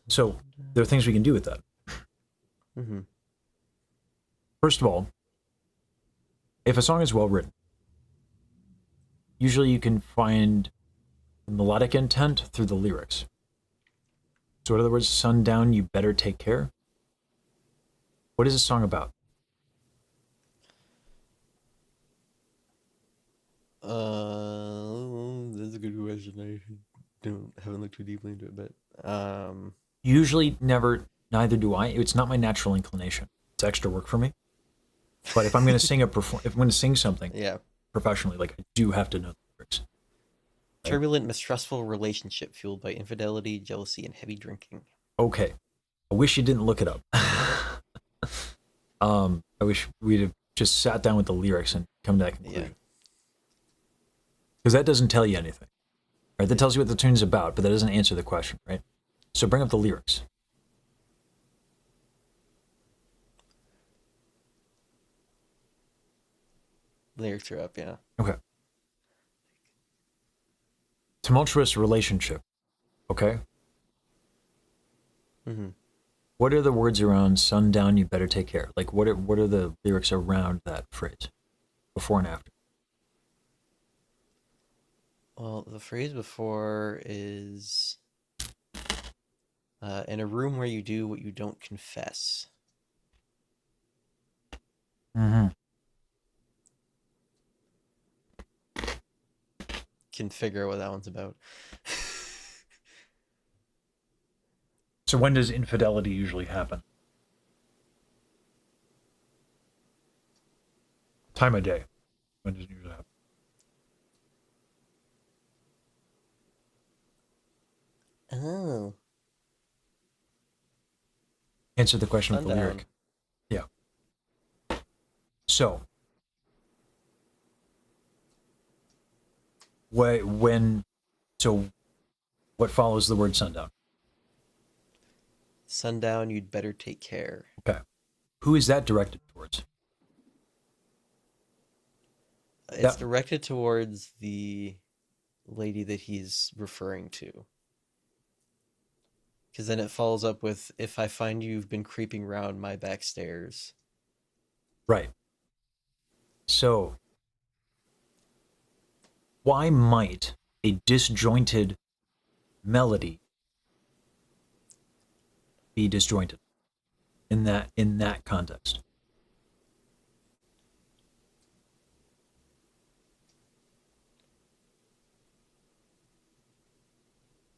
So there are things we can do with that. Mm-hmm. First of all, if a song is well written, usually you can find the melodic intent through the lyrics. So in other words, sundown, you better take care. What is this song about? That's a good question. I haven't looked too deeply into it, but Usually neither do I. It's not my natural inclination. It's extra work for me. But if I'm going to sing if I'm going to sing something, yeah, professionally, like I do have to know the lyrics. Turbulent, mistrustful relationship fueled by infidelity, jealousy, and heavy drinking. Okay, I wish you didn't look it up. I wish we'd have just sat down with the lyrics and come to that conclusion. Because that doesn't tell you anything, right? That tells you what the tune's about, but that doesn't answer the question, right? So bring up the lyrics. Lyrics are up, yeah. Okay. Tumultuous relationship. Okay. Mm-hmm. What are the words around sundown, you better take care? Like, what are the lyrics around that phrase, before and after? Well, the phrase before is in a room where you do what you don't confess. Mm-hmm. Can figure out what that one's about. So when does infidelity usually happen? Time of day. When does it usually happen? Oh. Answer the question with the Sundown. lyric. Yeah. So, what follows the word sundown? Sundown, you'd better take care. Okay. Who is that directed towards? It's directed towards the lady that he's referring to. Because then it follows up with, if I find you've been creeping round my back stairs. Right. So, why might a disjointed melody be disjointed in that context?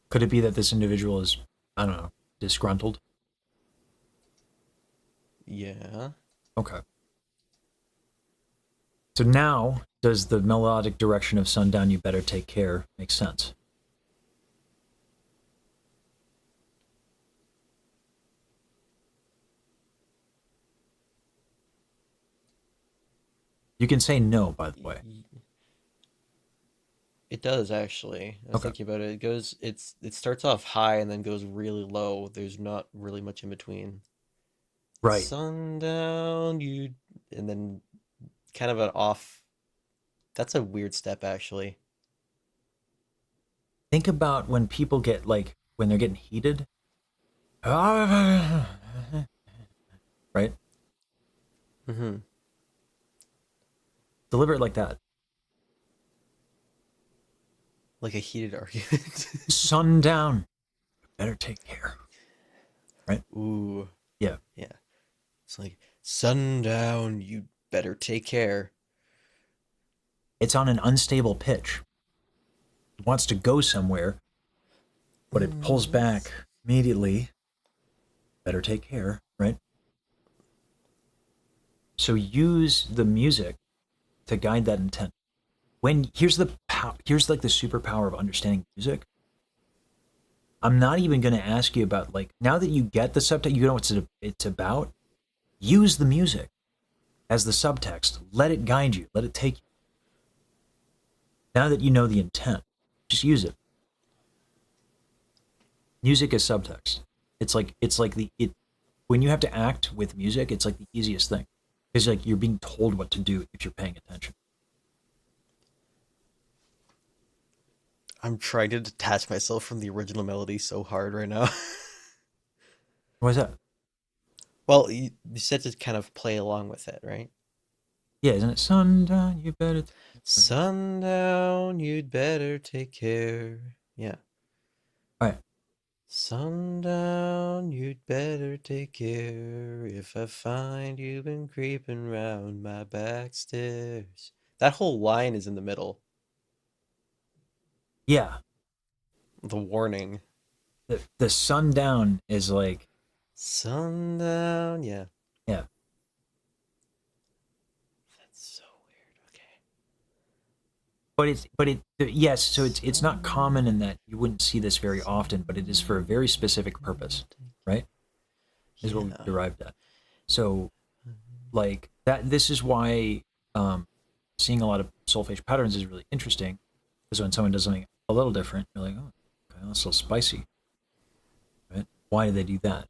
Could it be that this individual is, I don't know, disgruntled? Yeah. Okay. So now, does the melodic direction of sundown, you better take care, make sense? You can say no, by the way. It does, actually. I was thinking about it. It starts off high and then goes really low. There's not really much in between. Right. Sundown, and then kind of an off. That's a weird step, actually. Think about when people get like when they're getting heated. Right? Mm-hmm. Deliver it like that. Like a heated argument. Sundown. Better take care. Right? Ooh. Yeah. Yeah. It's like, sundown, you better take care. It's on an unstable pitch. It wants to go somewhere, but it pulls back immediately. Better take care, right? So use the music to guide that intent. Here's like the superpower of understanding music. I'm not even going to ask you about like now that you get the subtext, you know what it's about. Use the music as the subtext. Let it guide you. Let it take you. Now that you know the intent, just use it. Music is subtext. It's like when you have to act with music, it's like the easiest thing. It's like you're being told what to do if you're paying attention. I'm trying to detach myself from the original melody so hard right now. Why is that? Well, you said to kind of play along with it, right? Yeah, isn't it sundown? You better. Sundown, you'd better take care. Yeah. All right. Sundown, you'd better take care. If I find you've been creeping round my back stairs. That whole line is in the middle. Yeah. The warning. The sundown is like sundown. Yeah. Yeah. That's so weird. Okay. Yes. So it's not common in that you wouldn't see this very often, but it is for a very specific purpose, right? Is what we derived at. So, like that. This is why seeing a lot of solfege patterns is really interesting, because when someone does something a little different, you're like, oh, okay, that's a little spicy. Right? Why do they do that?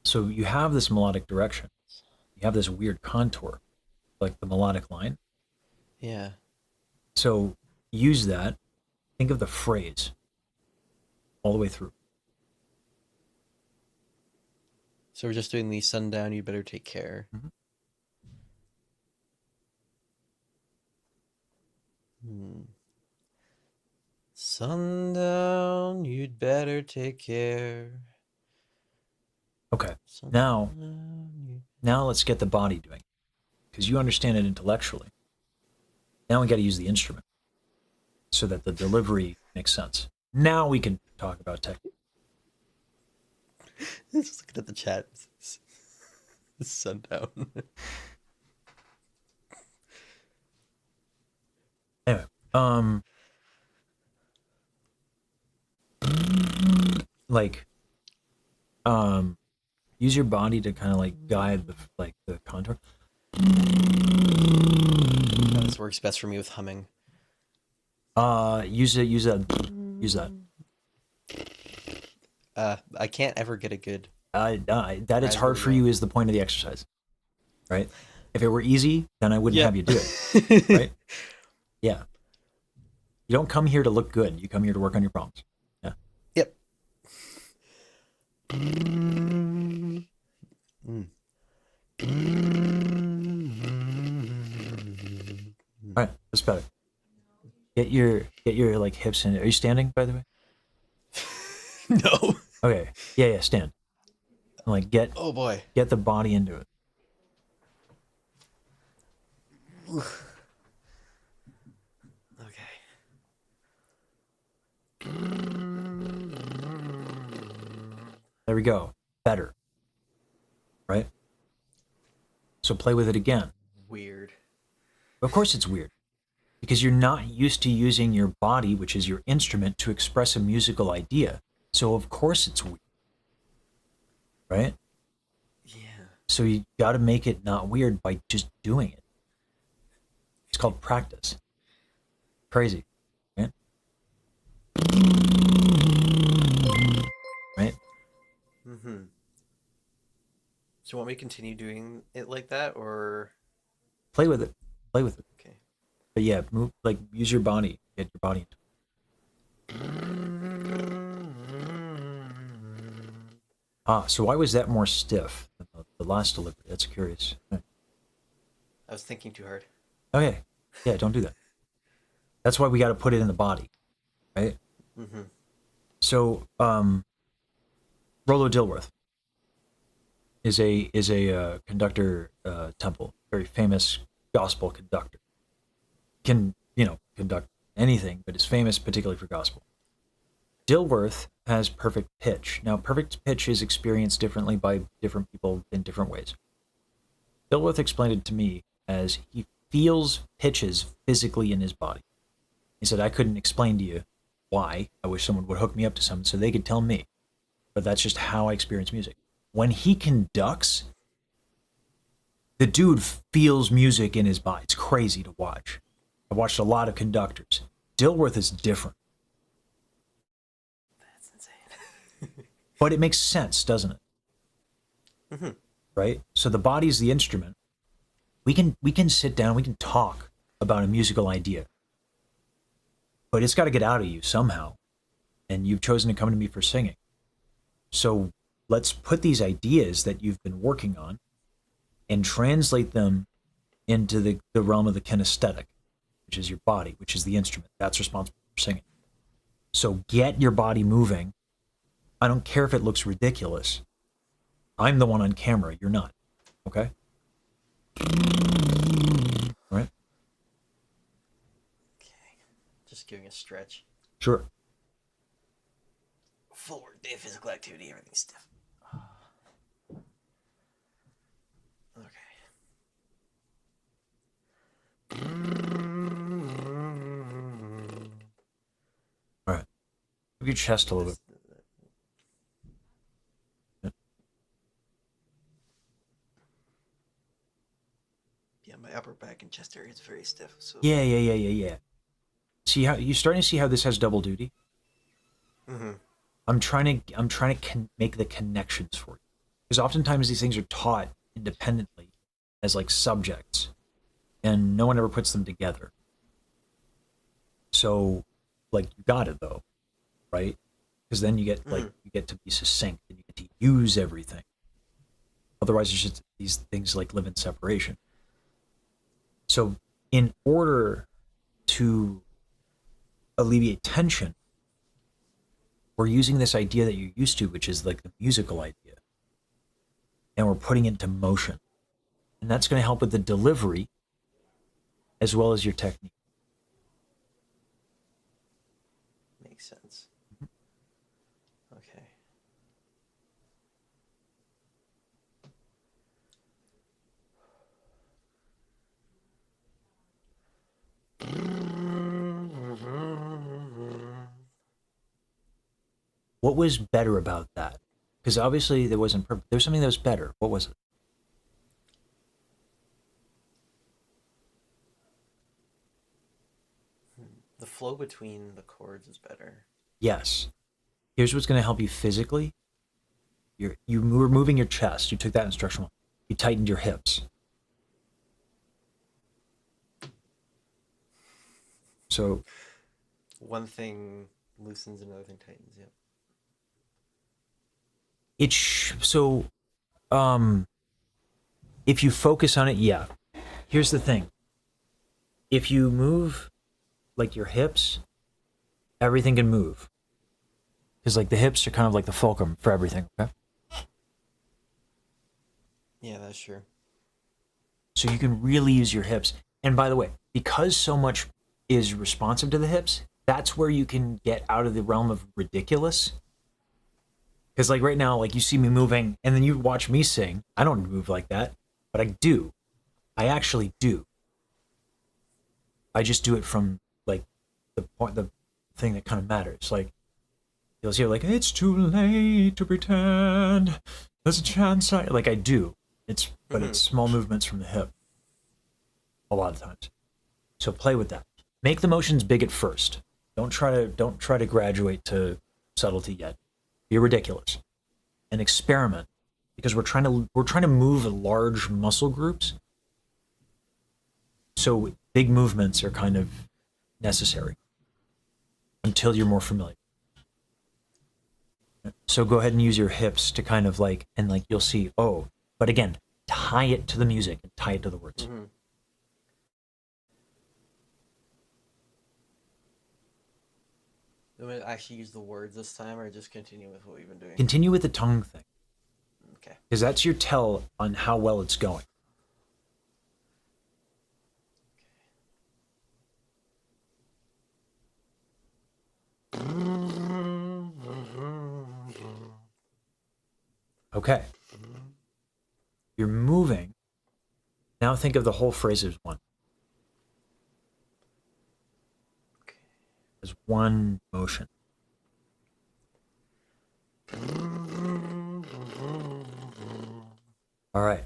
So you have this melodic direction. You have this weird contour, like the melodic line. Yeah. So use that. Think of the phrase all the way through. So we're just doing the sundown, you better take care. Mm-hmm. Sundown, you'd better take care. Okay. Now let's get the body doing it, because you understand it intellectually. Now we got to use the instrument so that the delivery makes sense. Now we can talk about technique. Just looking at the chat. Sundown. Anyway, use your body to kind of like guide the contour. This works best for me with humming. Use that. I can't ever get a good. That it's hard for you is the point of the exercise, right? If it were easy, then I wouldn't have you do it, right? Yeah. You don't come here to look good. You come here to work on your problems. Yeah. Yep. All right, that's better. Get your like hips in. Are you standing, by the way? No. Okay. Yeah. Stand. And, like get. Oh boy. Get the body into it. There we go. Better. Right? So play with it again. Weird. Of course it's weird. Because you're not used to using your body, which is your instrument, to express a musical idea. So of course it's weird. Right? Yeah. So you got to make it not weird by just doing it. It's called practice. Crazy. Right? Right? Mm-hmm. So you want me to continue doing it like that, or? Play with it. Play with it. Okay. But yeah, move, like use your body. Get your body into it. So why was that more stiff than the last delivery? That's curious. I was thinking too hard. Okay. Yeah, don't do that. That's why we got to put it in the body, right? Mm-hmm. So, Rollo Dilworth is a conductor, Temple, very famous gospel conductor. Can conduct anything, but is famous particularly for gospel. Dilworth has perfect pitch. Now, perfect pitch is experienced differently by different people in different ways. Dilworth explained it to me as he feels pitches physically in his body. He said, I couldn't explain to you why. I wish someone would hook me up to someone so they could tell me. But that's just how I experience music. When he conducts, the dude feels music in his body. It's crazy to watch. I've watched a lot of conductors. Dilworth is different. That's insane. But it makes sense, doesn't it? Mm-hmm. Right? So the body's the instrument. We can sit down, we can talk about a musical idea. But it's got to get out of you somehow. And you've chosen to come to me for singing. So let's put these ideas that you've been working on and translate them into the realm of the kinesthetic, which is your body, which is the instrument. That's responsible for singing. So get your body moving. I don't care if it looks ridiculous. I'm the one on camera. You're not. Okay? Right? Okay. Just giving a stretch. Sure. Full work day, physical activity, everything's stiff. All right. Move your chest a little bit. Yeah, my upper back and chest area is very stiff. So Yeah. See how you're starting to see how this has double duty? Mm-hmm. I'm trying to make the connections for you. Because oftentimes these things are taught independently as like subjects, and no one ever puts them together. So, like, you got it though, right? Because then you get you get to be succinct and you get to use everything. Otherwise, it's just these things like live in separation. So, in order to alleviate tension, we're using this idea that you're used to, which is like the musical idea, and we're putting it into motion. And that's going to help with the delivery as well as your technique. Makes sense. Okay. What was better about that? Because obviously there wasn't there was something that was better. What was it? The flow between the chords is better. Yes. Here's what's going to help you physically. You were moving your chest. You took that instructional. You tightened your hips. So One thing loosens, another thing tightens. Yep. If you focus on it, yeah. Here's the thing. If you move like your hips, everything can move. Because like the hips are kind of like the fulcrum for everything, okay? Yeah, that's true. So you can really use your hips. And by the way, because so much is responsive to the hips, that's where you can get out of the realm of ridiculous. Because like right now, like you see me moving and then you watch me sing. I don't move like that, but I do. I actually do. I just do it from like the thing that kind of matters. Like you'll hear like, it's too late to pretend. There's a chance I do. But it's small movements from the hip. A lot of times. So play with that. Make the motions big at first. Don't try to graduate to subtlety yet. Be ridiculous. And experiment. Because we're trying to move large muscle groups So big movements are kind of necessary until you're more familiar. So go ahead and use your hips to kind of like, and like you'll see, oh, but again, tie it to the music and tie it to the words. Mm-hmm. I'm gonna actually use the words this time, or just continue with what we've been doing? Continue with the tongue thing. Okay. Because that's your tell on how well it's going. Okay. You're moving. Now think of the whole phrase as one. As one motion. All right.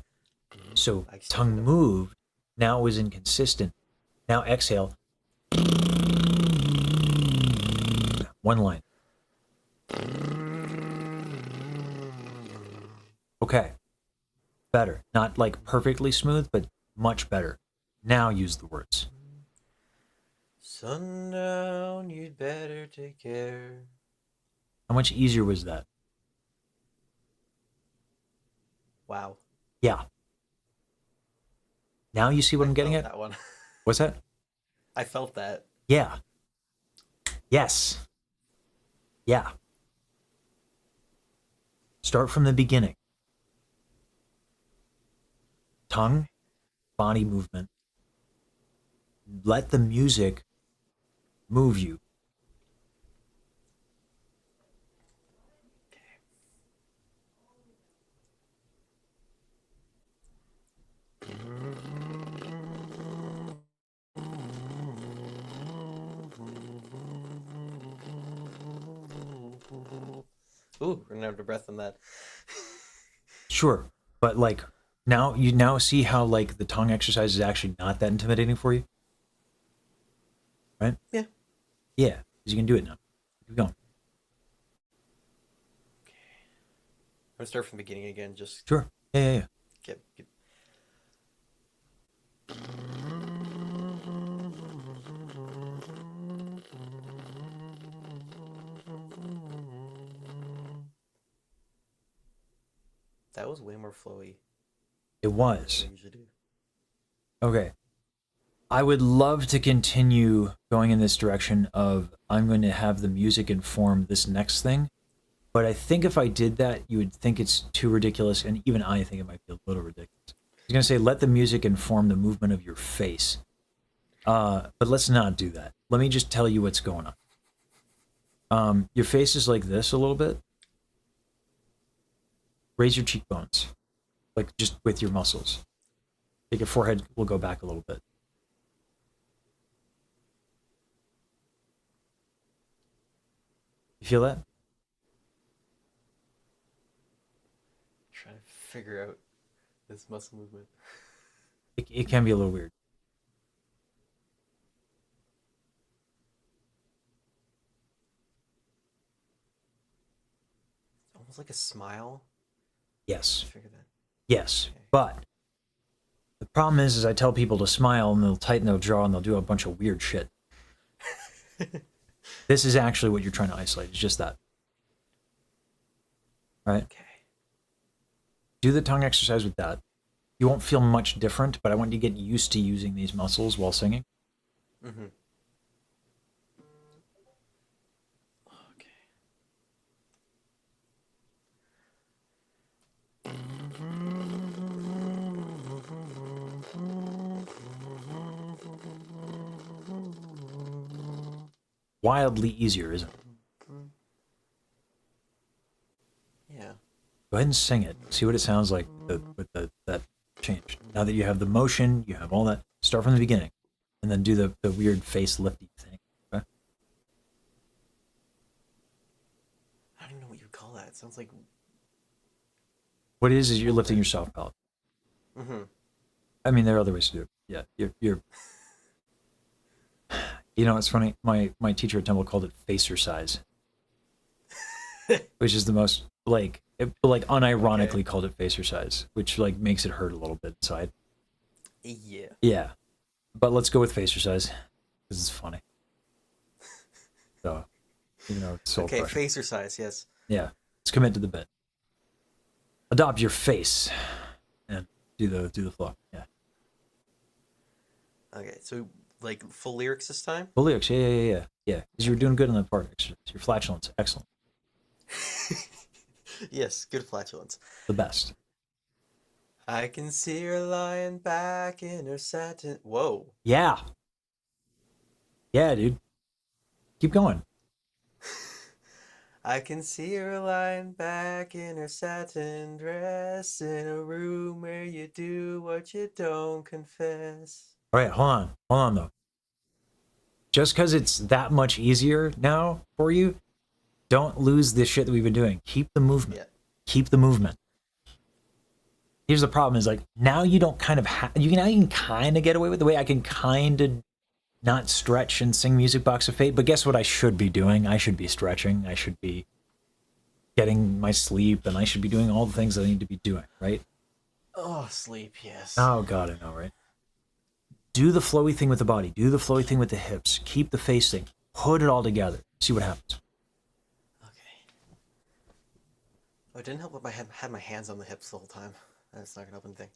So tongue moved now is inconsistent. Now exhale. One line. Okay. Better. Not like perfectly smooth, but much better. Now use the words. Sundown, you'd better take care. How much easier was that? Wow. Yeah. Now you see what I'm getting at? That one. What's that? I felt that. Yeah. Yes. Yeah. Start from the beginning. Tongue, body movement. Let the music move you. Ooh, we're gonna have to breath on that. Sure, but like now you now see how like the tongue exercise is actually not that intimidating for you, right? Yeah. Yeah, because you can do it now. Keep going. I'm gonna start from the beginning again. Just Sure. Yeah. get. That was way more flowy. It was. than I usually do. Okay. I would love to continue going in this direction of I'm going to have the music inform this next thing. But I think if I did that, you would think it's too ridiculous. And even I think it might be a little ridiculous. I was going to say, let the music inform the movement of your face. But let's not do that. Let me just tell you what's going on. Your face is like this a little bit. Raise your cheekbones. Like just with your muscles. Like your forehead will go back a little bit. You feel that? Trying to figure out this muscle movement. It can be a little weird. Almost like a smile. Yes. Figure that. Yes. Okay. But the problem is I tell people to smile and they'll tighten their jaw and they'll do a bunch of weird shit. This is actually what you're trying to isolate. It's just that. Right? Okay. Do the tongue exercise with that. You won't feel much different, but I want you to get used to using these muscles while singing. Mm-hmm. Wildly easier, isn't it? Yeah. Go ahead and sing it. See what it sounds like with that change. Now that you have the motion, you have all that. Start from the beginning, and then do the weird face lifty thing. Okay? I don't know what you would call that. It sounds like. What it is you're lifting your soft palate. Mm-hmm. I mean, there are other ways to do it. Yeah, you're. You know, it's funny. My teacher at Temple called it facercise, which is the most unironically called it facercise, which like makes it hurt a little bit inside. Yeah. Yeah. But let's go with facer size. This is funny. So, even though it's soul Okay, crushing. facer size, yes. Yeah, let's commit to the bit. Adopt your face and do the flow. Yeah. Okay, so like full lyrics this time? Full lyrics. Yeah. Because you were doing good on the part extras. Your flatulence, excellent. Yes, good flatulence. The best. I can see her lying back in her satin. Whoa. Yeah. Yeah, dude. Keep going. I can see her lying back in her satin dress in a room where you do what you don't confess. All right, hold on though. Just because it's that much easier now for you, don't lose the shit that we've been doing. Keep the movement. Yeah. Keep the movement. Here's the problem: is like now you don't kind of you can kind of get away with the way I can kind of not stretch and sing Music Box of Fate. But guess what? I should be doing. I should be stretching. I should be getting my sleep, and I should be doing all the things that I need to be doing. Right? Oh, sleep, yes. Oh God, I know, right? Do the flowy thing with the body. Do the flowy thing with the hips. Keep the face thing. Put it all together. See what happens. Oh, it didn't help if I had my hands on the hips the whole time. That's not gonna help anything.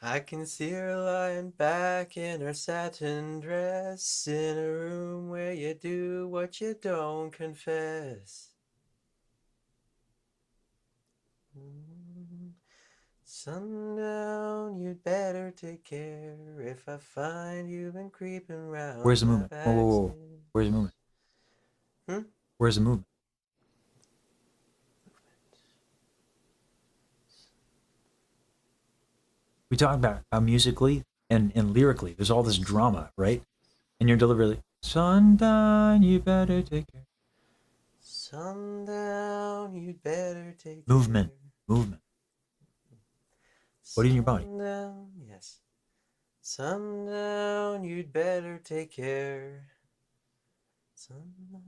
I can see her lying back in her satin dress in a room where you do what you don't confess. Sundown, you'd better take care if I find you've been creeping round. Where's the my movement? Whoa. Where's the movement? Where's the movement? We talk about how musically and lyrically, there's all this drama, right? And you're deliberately, sundown, you better take care. Sundown, you'd better take Movement. care. Movement. What in your body? Sundown, yes. Sundown, you'd better take care. Sundown.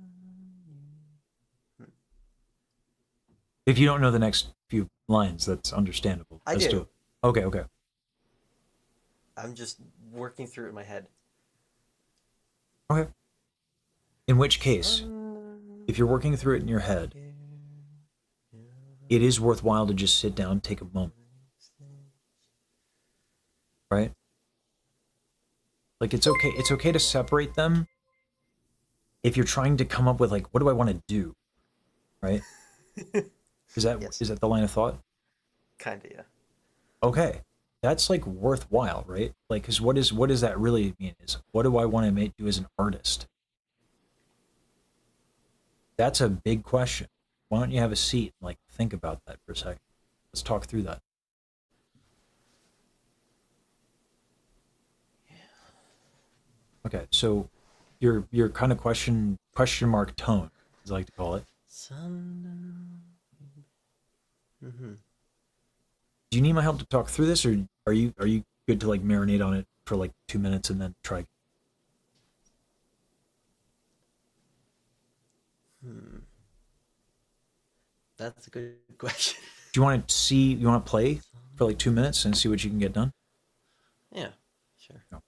If you don't know the next few lines, that's understandable. I do. Okay. I'm just working through it in my head. Okay. In which case, if you're working through it in your head, it is worthwhile to just sit down, take a moment. Right? Like it's okay to separate them if you're trying to come up with like, what do I want to do? Right? Is that the line of thought? Kinda, yeah. Okay. That's like worthwhile, right? Like, because what does that really mean? Is what do I want to do as an artist? That's a big question. Why don't you have a seat and like think about that for a second? Let's talk through that. Okay, so your kind of question mark tone, as I like to call it. Mm-hmm. Do you need my help to talk through this, or are you good to like marinate on it for like 2 minutes and then try? That's a good question. Do you want to play for like 2 minutes and see what you can get done? Yeah, sure. No.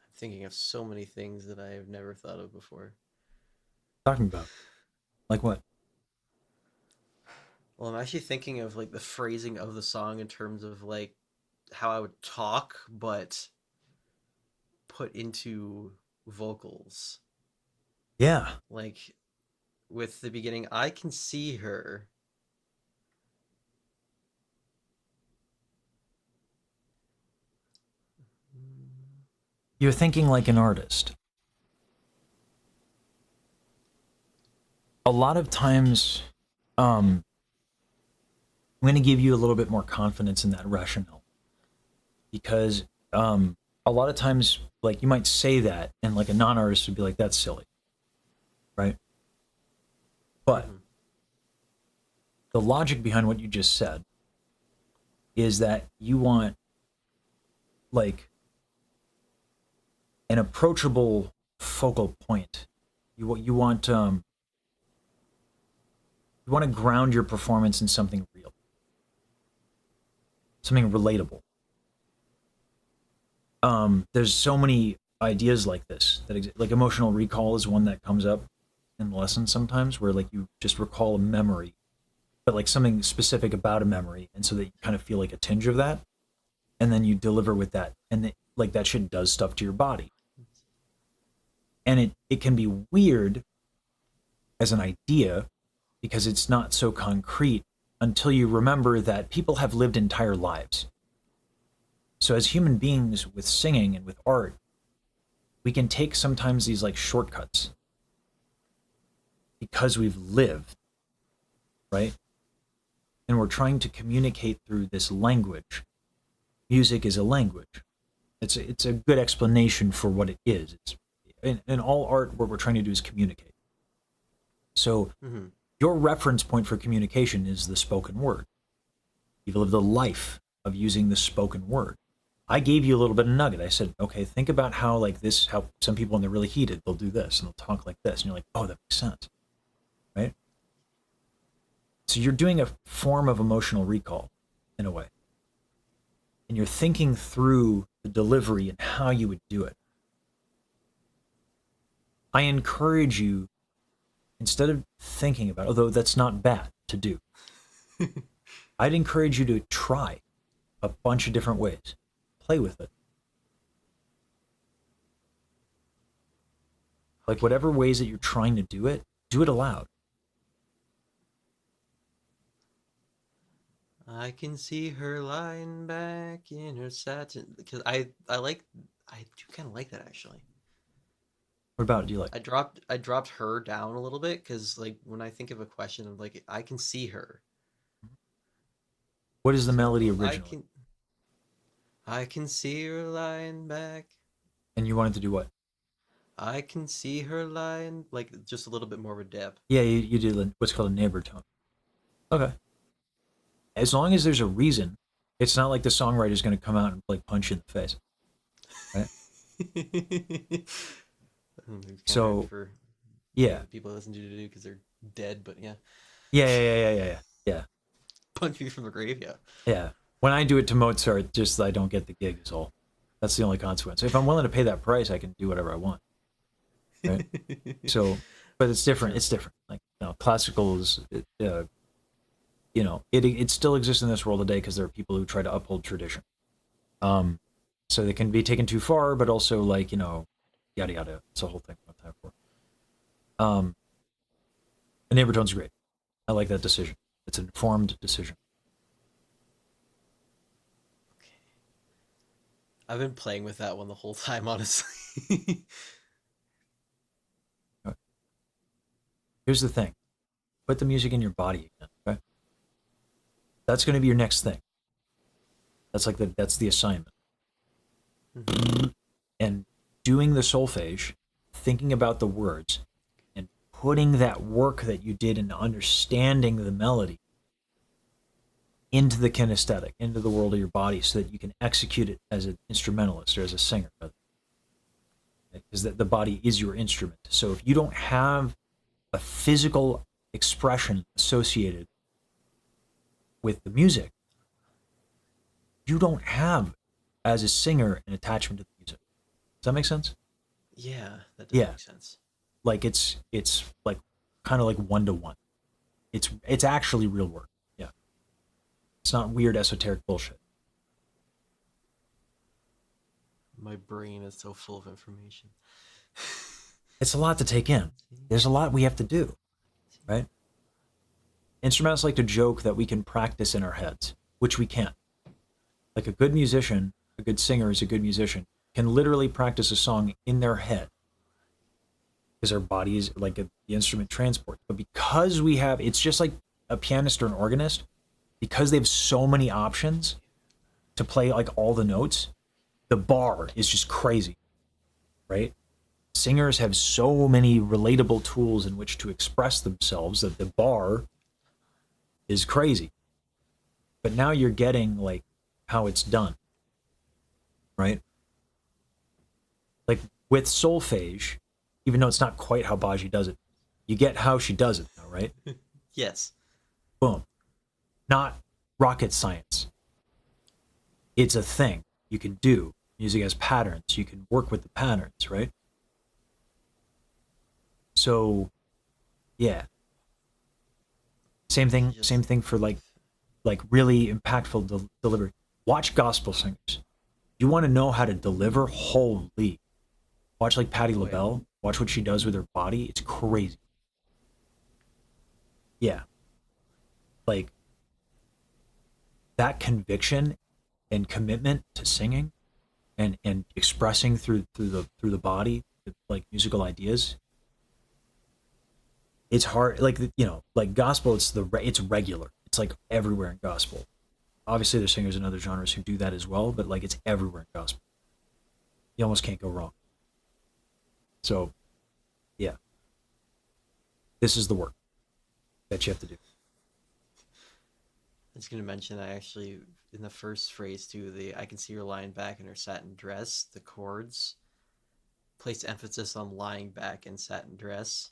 I'm thinking of so many things that I have never thought of before. Talking about like what? Well, I'm actually thinking of like the phrasing of the song in terms of like how I would talk, but put into vocals. Yeah. Like with the beginning, I can see her. you're thinking like an artist. A lot of times, I'm going to give you a little bit more confidence in that rationale, because a lot of times, like, you might say that, and like a non-artist would be like, "That's silly," right? But the logic behind what you just said is that you want like an approachable focal point. You want to ground your performance in something real, something relatable. There's so many ideas like this that like emotional recall is one that comes up in lessons sometimes, where like you just recall a memory, but like something specific about a memory, and so that you kind of feel like a tinge of that, and then you deliver with that, and like that shit does stuff to your body. And it can be weird as an idea because it's not so concrete until you remember that people have lived entire lives. So as human beings with singing and with art, we can take sometimes these like shortcuts because we've lived, right? And we're trying to communicate through this language. Music is a language. It's a good explanation for what it is. It's in all art, what we're trying to do is communicate. So your reference point for communication is the spoken word. You've lived a life of using the spoken word. I gave you a little bit of nugget. I said, okay, think about how like this, how some people when they're really heated, they'll do this and they'll talk like this. And you're like, oh, that makes sense, right? So you're doing a form of emotional recall in a way. And you're thinking through the delivery and how you would do it. I encourage you, instead of thinking about it, although that's not bad to do, I'd encourage you to try a bunch of different ways. Play with it. Like whatever ways that you're trying to do it aloud. I can see her lying back in her satin, because I do kind of like that actually. What about it? Do you like? I dropped her down a little bit because like when I think of a question of like I can see her. What is the melody originally? I can see her lying back. And you wanted to do what? I can see her lying, like just a little bit more of a depth. Yeah, you did what's called a neighbor tone. Okay. As long as there's a reason, it's not like the songwriter's going to come out and like punch you in the face. Right? So, for yeah. People listen to do because they're dead, but yeah. Yeah. Punch me from the grave, yeah. Yeah. When I do it to Mozart, just I don't get the gig is all. That's the only consequence. If I'm willing to pay that price, I can do whatever I want. Right? So, but it's different. It's different. Like, classical is, it still exists in this world today because there are people who try to uphold tradition. So they can be taken too far, but also like, yada yada. It's a whole thing. No time for it. The neighbor tone's great. I like that decision. It's an informed decision. I've been playing with that one the whole time, honestly. Here's the thing. Put the music in your body again, okay? That's going to be your next thing. That's the assignment. And doing the solfege, thinking about the words, and putting that work that you did in understanding the melody into the kinesthetic, into the world of your body, so that you can execute it as an instrumentalist or as a singer. Because the body is your instrument. So if you don't have a physical expression associated with the music, you don't have, as a singer, an attachment to the music. Does that make sense? Yeah, that does make sense. Like it's like kind of like 1-to-1. It's actually real work. Yeah. It's not weird esoteric bullshit. My brain is so full of information. It's a lot to take in. There's a lot we have to do, right? Instrumentalists like to joke that we can practice in our heads, which we can't. Like a good musician, a good singer is a good musician can literally practice a song in their head because our body is like the instrument transport. But because we have, it's just like a pianist or an organist, because they have so many options to play like all the notes, the bar is just crazy, right? Singers have so many relatable tools in which to express themselves that the bar is crazy. But now you're getting like how it's done, right? Like with solfege, even though it's not quite how Baji does it, you get how she does it now, right? Yes. Boom. Not rocket science. It's a thing you can do. Music has patterns. You can work with the patterns, right? So, yeah. Same thing for like really impactful delivery. Watch gospel singers. You want to know how to deliver? Holy. Watch like Patti LaBelle. Watch what she does with her body. It's crazy. Yeah. Like that conviction and commitment to singing and expressing through the body, like musical ideas. It's hard, like, you know, like gospel, it's regular. It's like everywhere in gospel. Obviously there's singers in other genres who do that as well, but like it's everywhere in gospel. You almost can't go wrong. So, yeah. This is the work that you have to do. I was going to mention, I actually, in the first phrase too, I can see her lying back in her satin dress, the chords place emphasis on lying back in satin dress.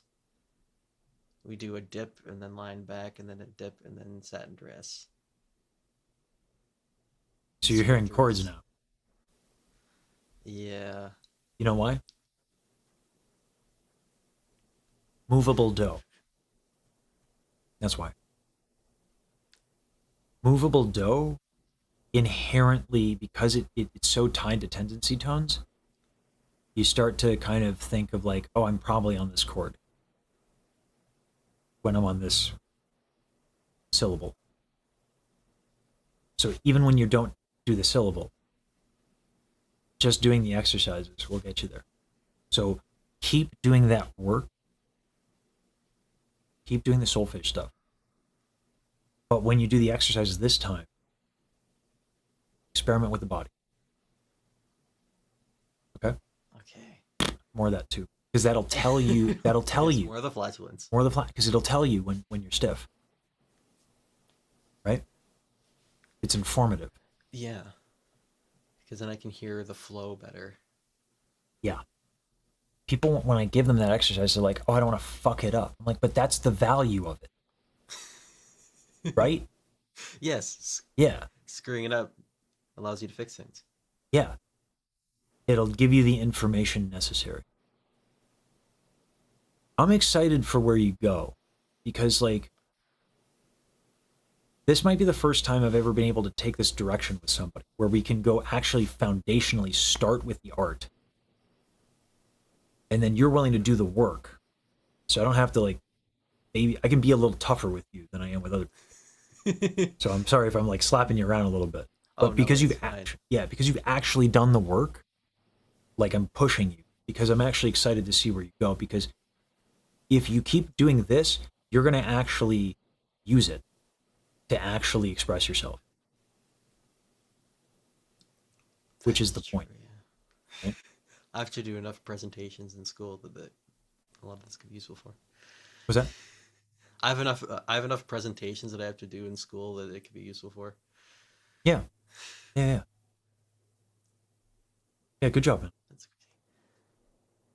We do a dip and then lying back and then a dip and then satin dress. So you're hearing chords now. Yeah. You know why? Movable do. That's why. Movable do inherently, because it's so tied to tendency tones, you start to kind of think of like, oh, I'm probably on this chord when I'm on this syllable. So even when you don't do the syllable, just doing the exercises will get you there. So keep doing that work. Keep doing the solfege stuff. But when you do the exercises this time, experiment with the body. Okay? Okay. More of that too. Because that'll tell you, you. More of the flatulence. More of the flat, because it'll tell you when you're stiff. Right? It's informative. Yeah. Because then I can hear the flow better. Yeah. People, when I give them that exercise, they're like, oh, I don't want to fuck it up. I'm like, but that's the value of it. Right? Yes. Yeah. Screwing it up allows you to fix things. Yeah. It'll give you the information necessary. I'm excited for where you go because, like, this might be the first time I've ever been able to take this direction with somebody where we can go actually foundationally start with the art. And then you're willing to do the work. So I don't have to, like, maybe I can be a little tougher with you than I am with other people. So I'm sorry if I'm like slapping you around a little bit. But because because you've actually done the work, like I'm pushing you because I'm actually excited to see where you go. Because if you keep doing this, you're going to actually use it to actually express yourself. Which is the point. Yeah. Right? I have to do enough presentations in school that a lot of this could be useful for. Was that? I have enough presentations that I have to do in school that it could be useful for. Yeah. Yeah, good job, man. That's okay.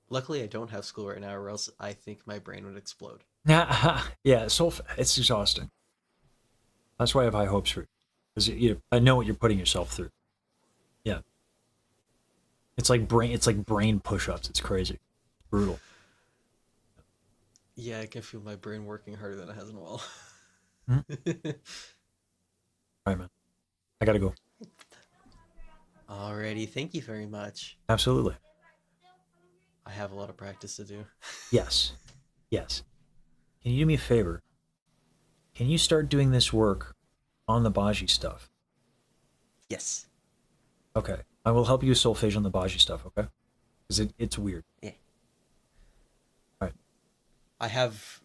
Luckily, I don't have school right now, or else I think my brain would explode. Yeah, so it's exhausting. That's why I have high hopes for you. Because I know what you're putting yourself through. Yeah. It's like brain push-ups. It's crazy. It's brutal. Yeah, I can feel my brain working harder than it has in a while. Mm-hmm. All right, man. I gotta go. Alrighty, thank you very much. Absolutely. I have a lot of practice to do. Yes. Can you do me a favor? Can you start doing this work on the Baji stuff? Yes. Okay. I will help you solfege on the Baji stuff, okay? Because it's weird. Yeah. All right. I have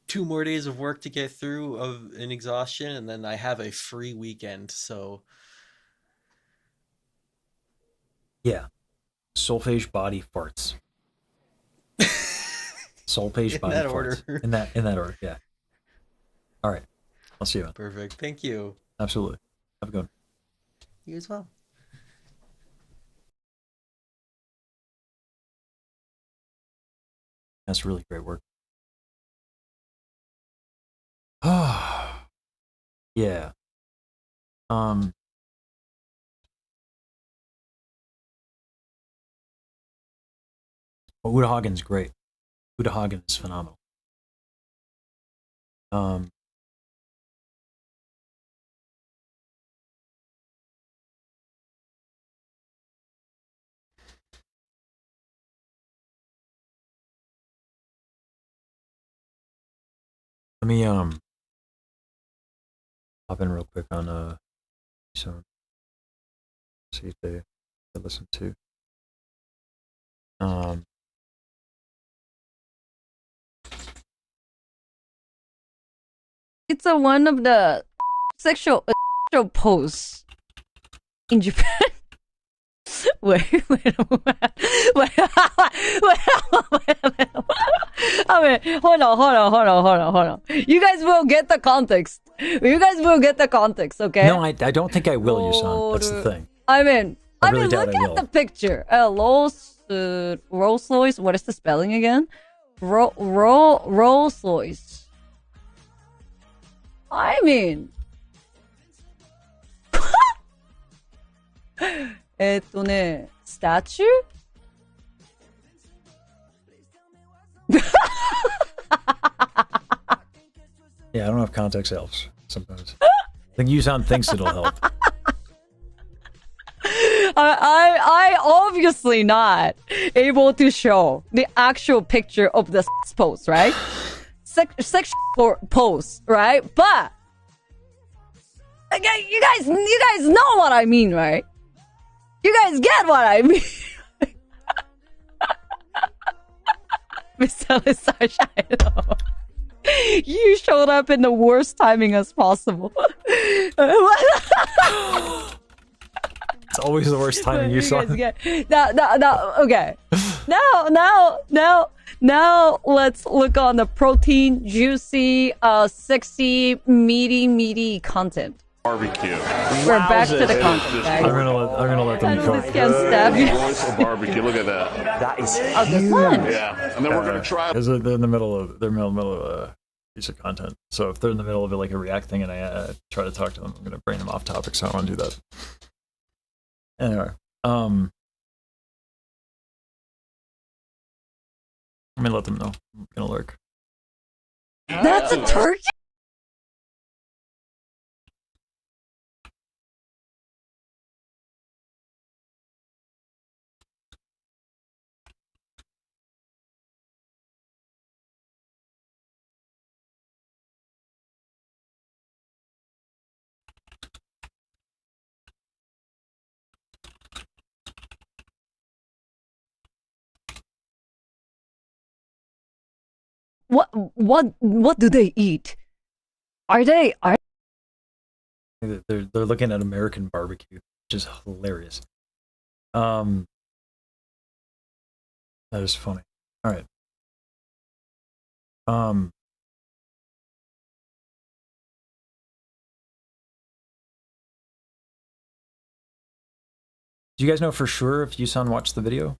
2 more days of work to get through of an exhaustion, and then I have a free weekend, so Yeah. Solfege body farts. Solfege in body that farts. order. In that order, yeah. All right. I'll see you. Perfect. Thank you. Absolutely. Have a good one. You as well. That's really great work. Yeah. Well, Uda Hagen's great. Uda Hagen is phenomenal. Let me hop in real quick on so see if they listen to. It's one of the sexual pose in Japan. wait a minute. I mean, hold on. You guys will get the context. Okay? No, I don't think I will, Yusan. That's the thing. I mean, really doubt look I at will. the picture. Rolls Royce. What is the spelling again? Rolls Royce. I mean, スタチュー? Yeah, I don't know if context helps sometimes. I think Yusan thinks it'll help. I obviously not able to show the actual picture of the pose, right? Sexual pose, right? But okay, you guys know what I mean, right? You guys get what I mean. Mr. Lisasha, you showed up in the worst timing as possible. It's always the worst timing you saw. Okay. Now let's look on the protein, juicy, sexy, meaty content. Barbecue. We're back to the content, guys. I'm gonna let them go. This can't stab you. Voice of barbecue. Look at that. That is This one. Yeah, and then we're gonna try. Because they're in the middle of a piece of content. So if they're in the middle of like a React thing and I try to talk to them, I'm gonna bring them off topic. So I don't want to do that. Anyway, I'm gonna let them know. I'm gonna lurk. That's a turkey? What do they eat? They're looking at American barbecue, which is hilarious. That is funny. All right. Do you guys know for sure if Yusan watched the video?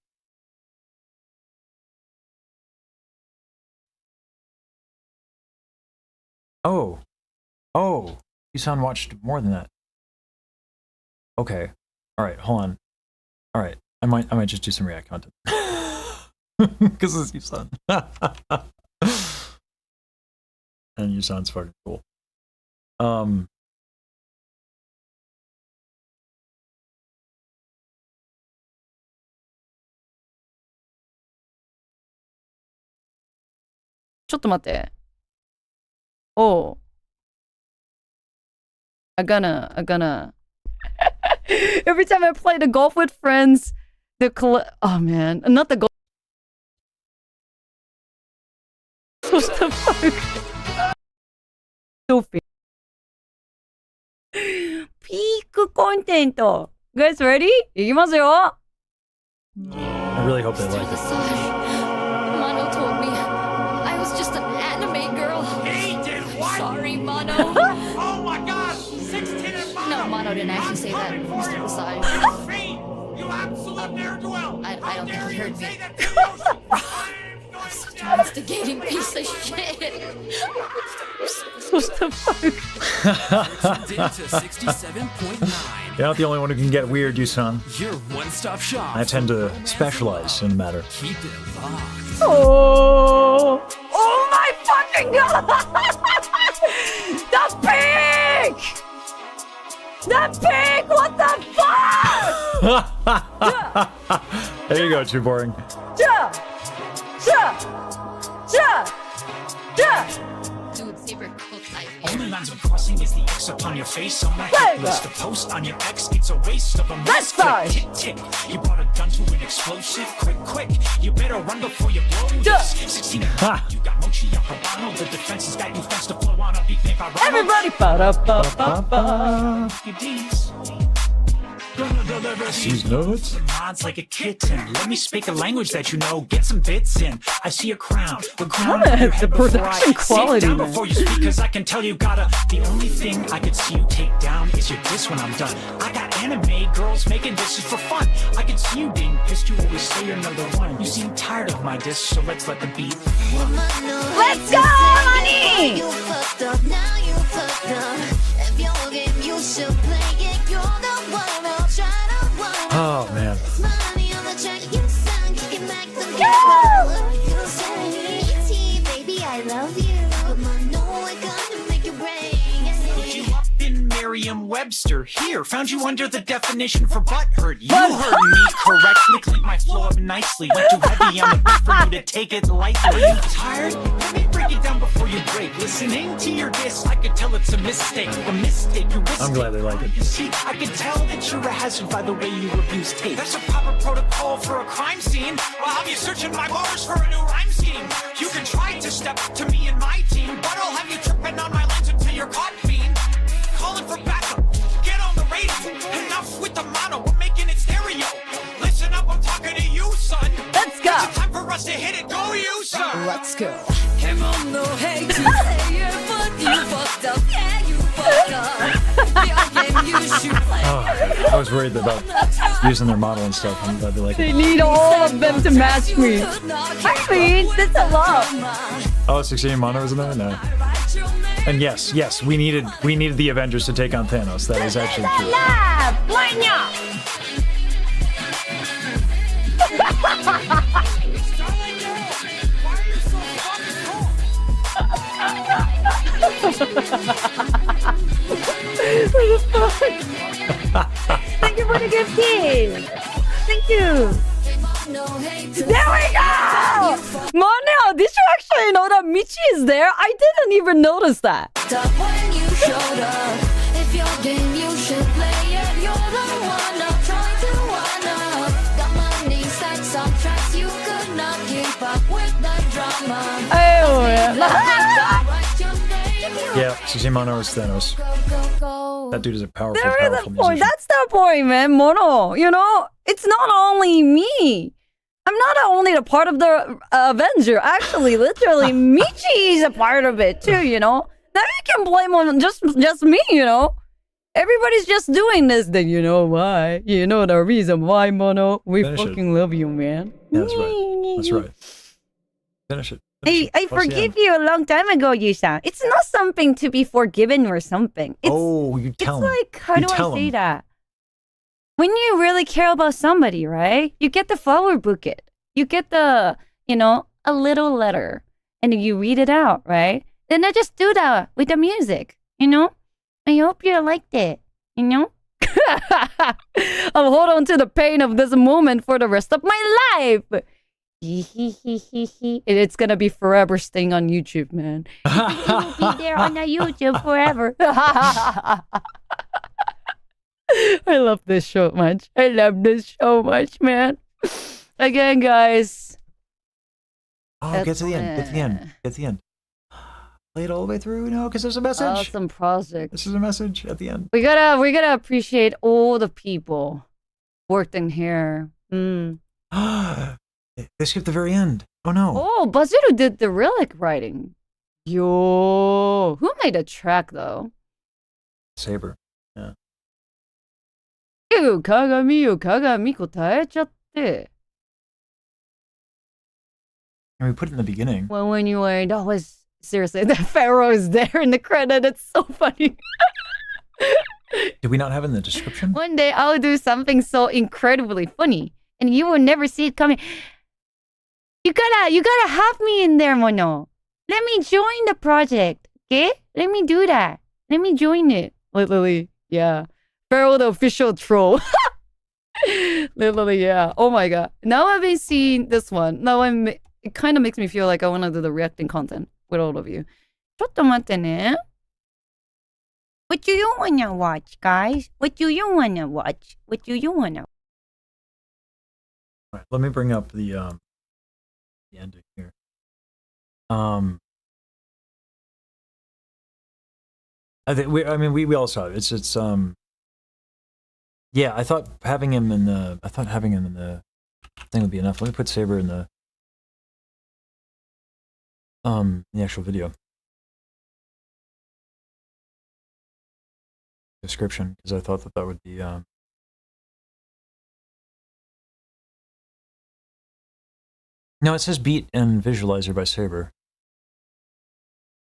Oh, Yusan watched more than that. Okay. All right, hold on. All right, I might just do some React content because it's Yusan. And Yusan's fucking cool. Oh. I'm gonna Every time I play the golf with friends, oh man, not the golf. What the fuck? So fair. Peak content. Guys ready? いきますよ. I really hope they like it. Mono told me I was just an anime girl. He did what? Sorry, Mono. Oh my god! 16 and Mono! No, Mono didn't actually say that, Mr. Masai. You absolute ne'er-do-well! I don't think he heard me. Say that to Yoshi! I'm such an instigating piece of shit. What the fuck? You're not the only one who can get weird, Yusan. Your one-stop shop. I tend to specialize in the matter. Keep it locked. Oh my fucking god! The pig! The pig! What the fuck? There you go, too boring. Dude, favorite cook life. Only lines I'm crossing is the X upon your face. On my hit list, the post on your ex, it's a waste of a Let's go. Tick, tick. You brought a gun to an explosive. Quick, quick. You better run before you blow this. 16 and you got mochi on Habano. The defense has got you fast to flow on a beat. Everybody, ba-da-ba-ba-ba. Your D's. Gonna deliver These notes? mods like a kitten. Let me speak a language that you know. Get some bits in. I see a crown. The crown on your head The before production I quality, sit down man. before you speak, cause I can tell you gotta. The only thing I could see you take down is your diss when I'm done. I got anime girls making disses for fun. I can see you being pissed. You always say you're number one. You seem tired of my diss, so let's let the beat. Let's go, honey! You fucked up, now you fucked up. If your game, you should play it. You're the one I'll try to one. Oh, man. Money on the track, you sound kicking back the you say, baby, I love you. But I know I gotta make you break. Looked you up in Merriam-Webster. Here, found you under the definition for butthurt. You heard me correctly. Cleaned my flow up nicely. Went too heavy on the beat for you to take it lightly. Are you tired? Let me break it down before you break. Listening to your diss, I could tell it's a mistake. A mistake you risk. I'm glad they like it. You see, I can tell that you're a hazard by the way you abuse tape. That's a proper protocol for a crime scene. I'll have you searching my bars for a new rhyme scheme. You can try to step to me and my team, but I'll have you tripping on my lines until you're caught being. Calling for backup. Get on the radio. Enough with the mono. We're making it stereo. Listen up, I'm talking to you, son. Let's go. It's time for us to hit it. Go, you, son. Let's go. Come on, no hate to say it, but you fucked up. Yeah, you fucked up. Your game, you should play. Oh, I was worried about using their model and stuff. I'm glad they like They it. need all of them to match me. I mean, that's a lot. Oh, 16 mono was in there? No. And yes, we needed the Avengers to take on Thanos. That is actually true. Thank you for the gift key. Thank you. There we go! Mono, did you actually know that Michi is there? I didn't even notice that. When you showed up, if your game, you should play it. You're the one I'm trying to one up. Got money, stacks on tracks, you could not keep up with the drama. Oh, yeah. Yeah, 16 mono is Thanos. That dude is a powerful, There is a powerful point. musician. That's the point, man. Mono, you know, it's not only me. I'm not only a part of the Avenger. Actually, literally, Michi is a part of it too. You know. Now you can blame on just me. You know. Everybody's just doing this. Then you know why? You know the reason why, Mono. We Finish it. fucking love you, man. Yeah, that's right. That's right. Finish it. I forgive you a long time ago, Yusha. It's not something to be forgiven or something. It's, Oh, you tell him. like, how You do I tell say him. that? When you really care about somebody, right? You get the flower bouquet. You get the, you know, a little letter. And you read it out, right? Then I just do that with the music, you know? I hope you liked it, you know? I'll hold on to the pain of this moment for the rest of my life. It's gonna be forever staying on YouTube, man. It will be there on the YouTube forever. I love this so much. I love this so much, man. Again, guys. Oh, get to the end. Get to the end. Get to the end. Play it all the way through. No, because there's a message. Awesome project. This is a message at the end. We gotta appreciate all the people worked in here. They skipped the very end. Oh no. Oh, Baziru did the relic writing. Yo, who made the track though? Saber. Yeah. 鏡よ鏡答えちゃって。 And we put it in the beginning. Well, when you learned, that was seriously the Pharaoh is there in the credit. It's so funny. Did we not have it in the description? One day I'll do something so incredibly funny, and you will never see it coming. You gotta have me in there, Mono. Let me join the project, okay? Let me do that. Let me join it. Literally, yeah. Pharaoh the official troll. Literally, yeah. Oh my god. Now I've been seeing this one. Now it kind of makes me feel like I want to do the reacting content with all of you. ちょっと待ってね. What do you wanna watch, guys? What do you wanna watch? What do you wanna? All right, let me bring up the ending here. I think we all saw it. It's yeah, I thought having him in the thing would be enough. Let me put Saber in the actual video description, because I thought that would be no, it says beat and visualizer by Saber.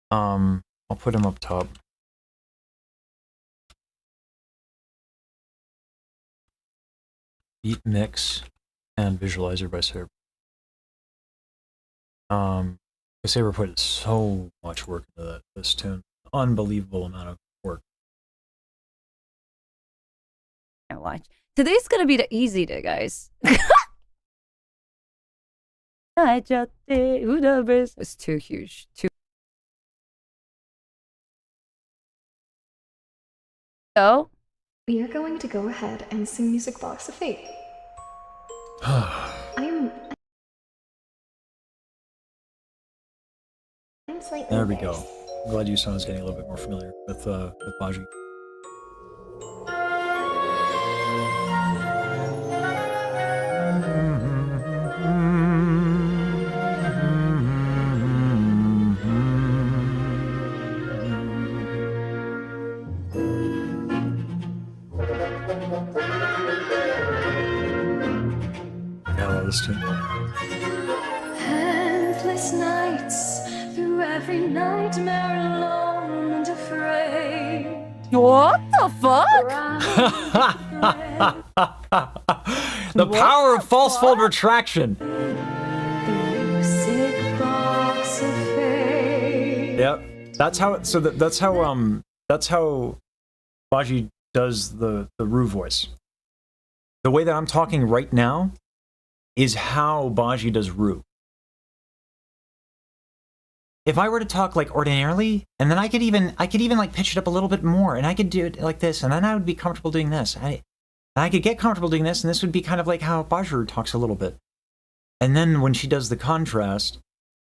I'll put him up top. Beat mix and visualizer by Saber. Saber put so much work into this tune. Unbelievable amount of work. Watch. Today's gonna be the easy day, guys. It's too huge. So we are going to go ahead and sing Music Box of Fate. I'm slightly There we go. I'm glad Yusan is getting a little bit more familiar with Baji. Endless nights through every nightmare alone and afraid. What the fuck? The power of false fold retraction. Music box of fate. Yep. That's how that's how Baji does the Rue voice. The way that I'm talking right now is how Baji does Rue. If I were to talk like ordinarily, and then I could even like pitch it up a little bit more, and I could do it like this, and then I would be comfortable doing this. I could get comfortable doing this, and this would be kind of like how Baji talks a little bit. And then when she does the contrast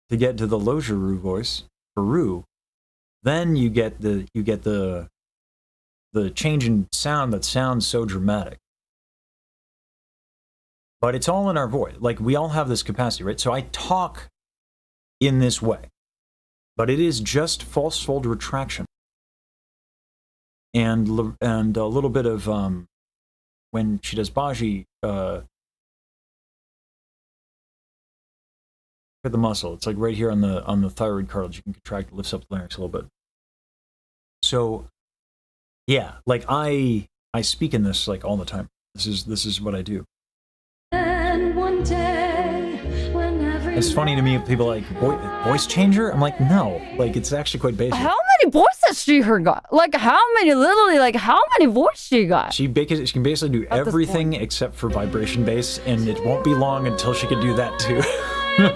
to get to the Loja Rue voice for Rue, then you get the change in sound that sounds so dramatic. But it's all in our voice. Like, we all have this capacity, right? So I talk in this way, but it is just false fold retraction and a little bit of when she does Baji. Look at the muscle. It's like right here on the thyroid cartilage. You can contract, it lifts up the larynx a little bit. So yeah, like I speak in this like all the time. This is what I do. And one day, whenever It's funny to me if people are like voice changer. I'm like, no, like it's actually quite basic. How many voices she got? Like how many voices she got? She can basically do everything except for vibration bass, and it won't be long until she can do that too. Yeah,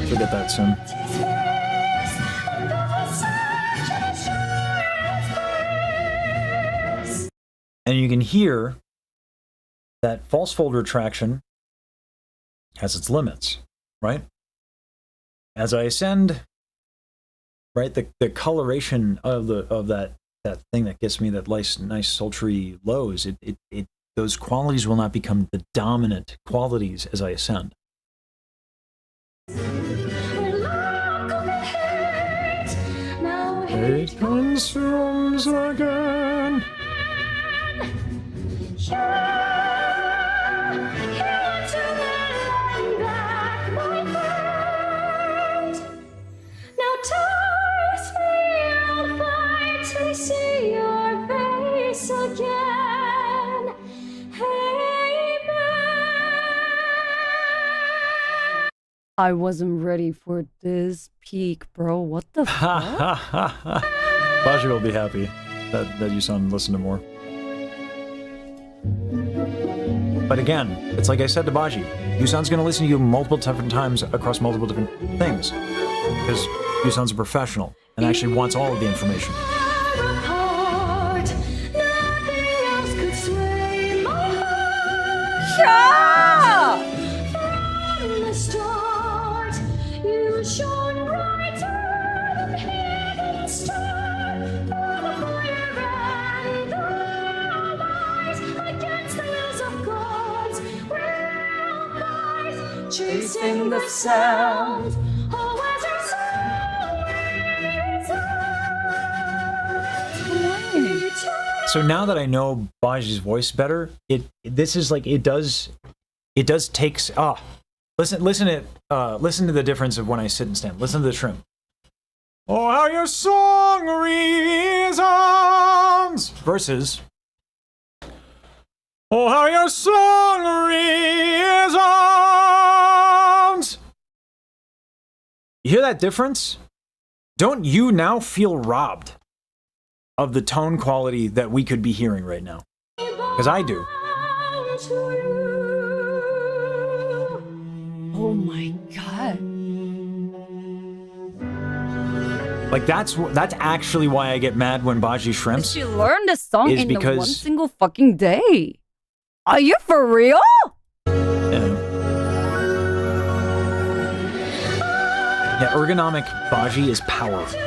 she'll get that soon. can hear that false fold retraction has its limits, right? As I ascend, right, the coloration of that thing that gets me that nice sultry lows, those qualities will not become the dominant qualities as I ascend. It consumes again. Now ties me, I'll fight to see your face again. Hey, I wasn't ready for this peak, bro. What the fuck? Baji will be happy that Yusan listened to more. But again, it's like I said to Baji, Yusan's going to listen to you multiple different times across multiple different things. Because Yusan's a professional and actually wants all of the information. apart. Nothing else could sway my heart. From the start, you shone brighter than hidden star. Through the fire and the light, against the wills of gods, we'll fight, chasing the sound. Always your soul. So now that I know Baji's voice better, it does take listen to the difference of when I sit and stand. Listen to the trim. Oh, how your song resounds versus oh, how your song resounds. You hear that difference? Don't you now feel robbed of the tone quality that we could be hearing right now? Because I do. Oh my god. Like that's actually why I get mad when Baji shrimps. She learned this song is in the one because- single fucking day. Are you for real? Yeah, ergonomic Baji is powerful.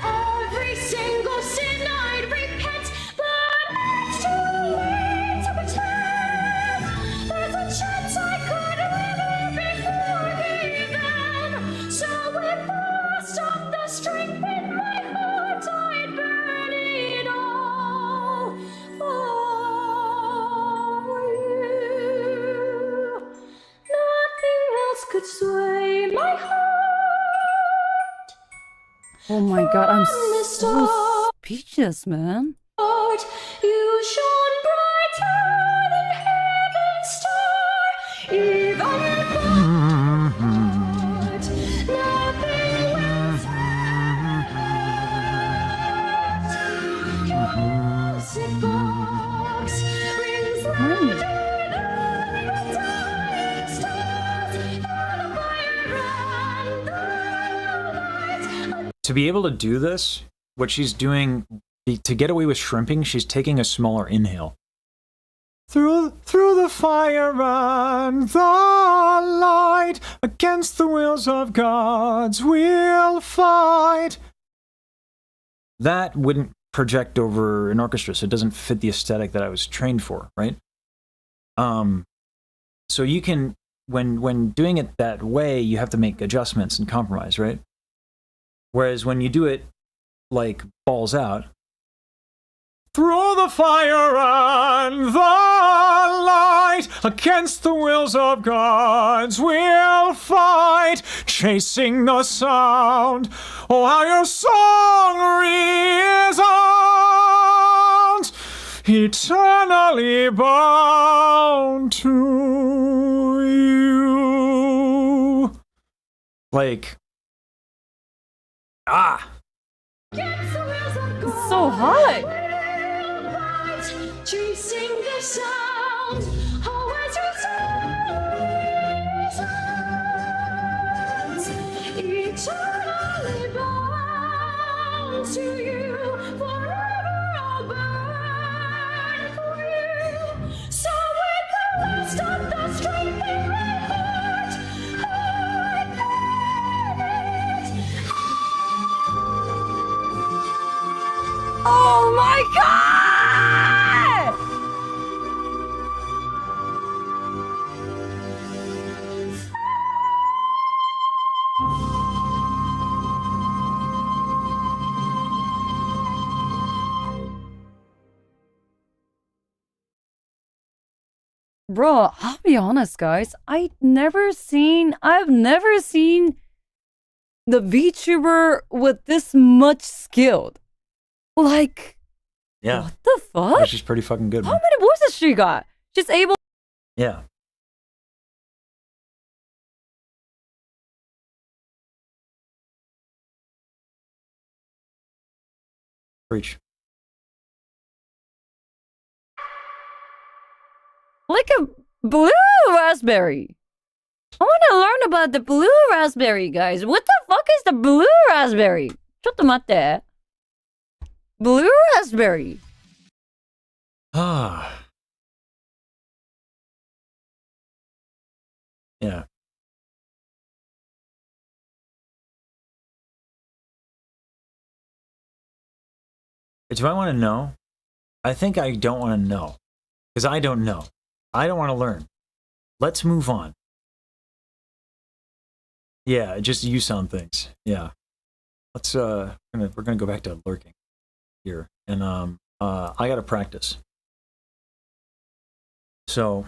Every single sin I'd repent, but it's too late to pretend. There's a chance I could really be forgiven. So with the rest of the strength in my heart, I'd burn it all for you. Nothing else could sway my heart. Oh my god, I'm so speechless, man. You shone brighter than heaven's star, even apart. Nothing was your music box rings louder than the dying stars, and the fire and the light. To be able to do this, what she's doing to get away with shrimping, she's taking a smaller inhale. Through the fire and the light, against the wills of gods we'll fight. That wouldn't project over an orchestra, so it doesn't fit the aesthetic that I was trained for, right? So you can, when doing it that way, you have to make adjustments and compromise, right? Whereas when you do it like balls out, through the fire and the light, against the wills of gods we'll fight, chasing the sound. Oh, how your song resounds, eternally bound to you. Like, It's so hot. Chasing the sound, always your sound. bro, I'll be honest, guys. I've never seen the VTuber with this much skill. Like, Yeah. what the fuck? She's pretty fucking good, How man. many voices she got? She's able. Yeah. Preach. Like a blue raspberry. I want to learn about the blue raspberry, guys. What the fuck is the blue raspberry? ちょっと待って. Blue raspberry. Ah. Yeah. Do I want to know? I think I don't want to know. Because I don't know. I don't want to learn. Let's move on. Yeah, just use some things. Yeah. Let's we're gonna go back to lurking here. And I gotta practice. So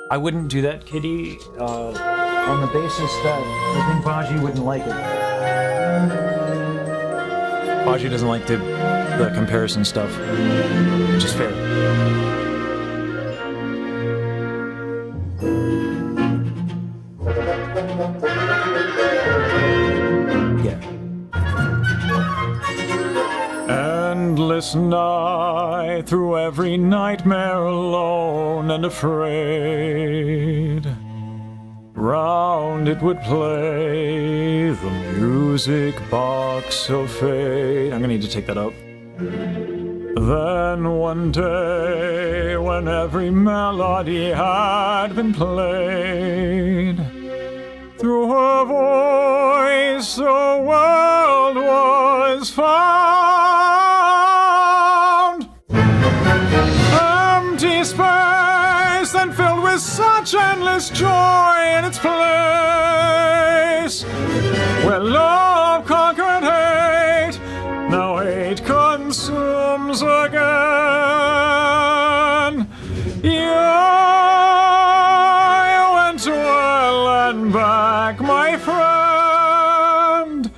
I wouldn't do that, Kitty, on the basis that I think Baji wouldn't like it. Baji doesn't like the comparison stuff, which is fair. Yeah. Endless night, through every nightmare alone and afraid. Round it would play the music box of fate. I'm gonna need to take that out. Then one day, when every melody had been played, through her voice the world was found. Empty space, then filled with such endless joy in its place, where love conquered hate, now hate consumes again. You went well and back, my friend.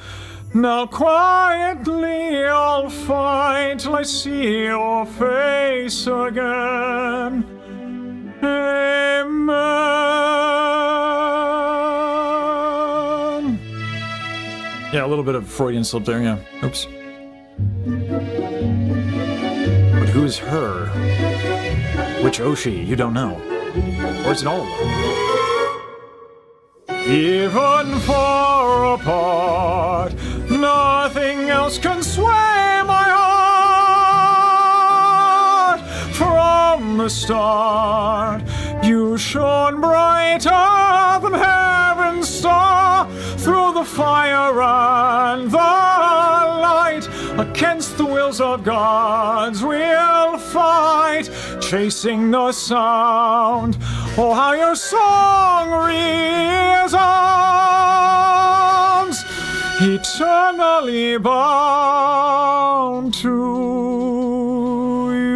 Now quietly I'll fight till I see your face again. Amen. Yeah, a little bit of Freudian slip there, yeah. Oops. But who's her? Which Oshi? You don't know. Or is it all of them? Even far apart, nothing else can sway my heart. From the start, you shone brighter than heaven's star. Through the fire and the light, against the wills of gods we'll fight, chasing the sound. Oh, how your song resounds, eternally bound to you.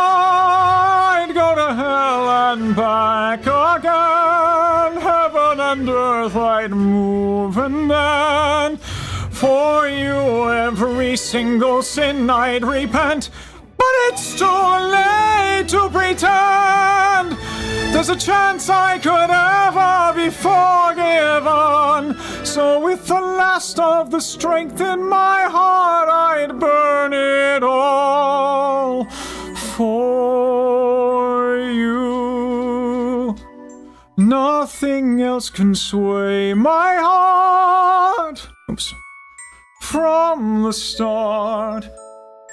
I'd go to hell and back again, heaven and earth I'd move, and then for you every single sin I'd repent. But it's too late to pretend there's a chance I could ever be forgiven. So with the last of the strength in my heart, I'd burn it all for you. Nothing else can sway my heart. Oops. from the start.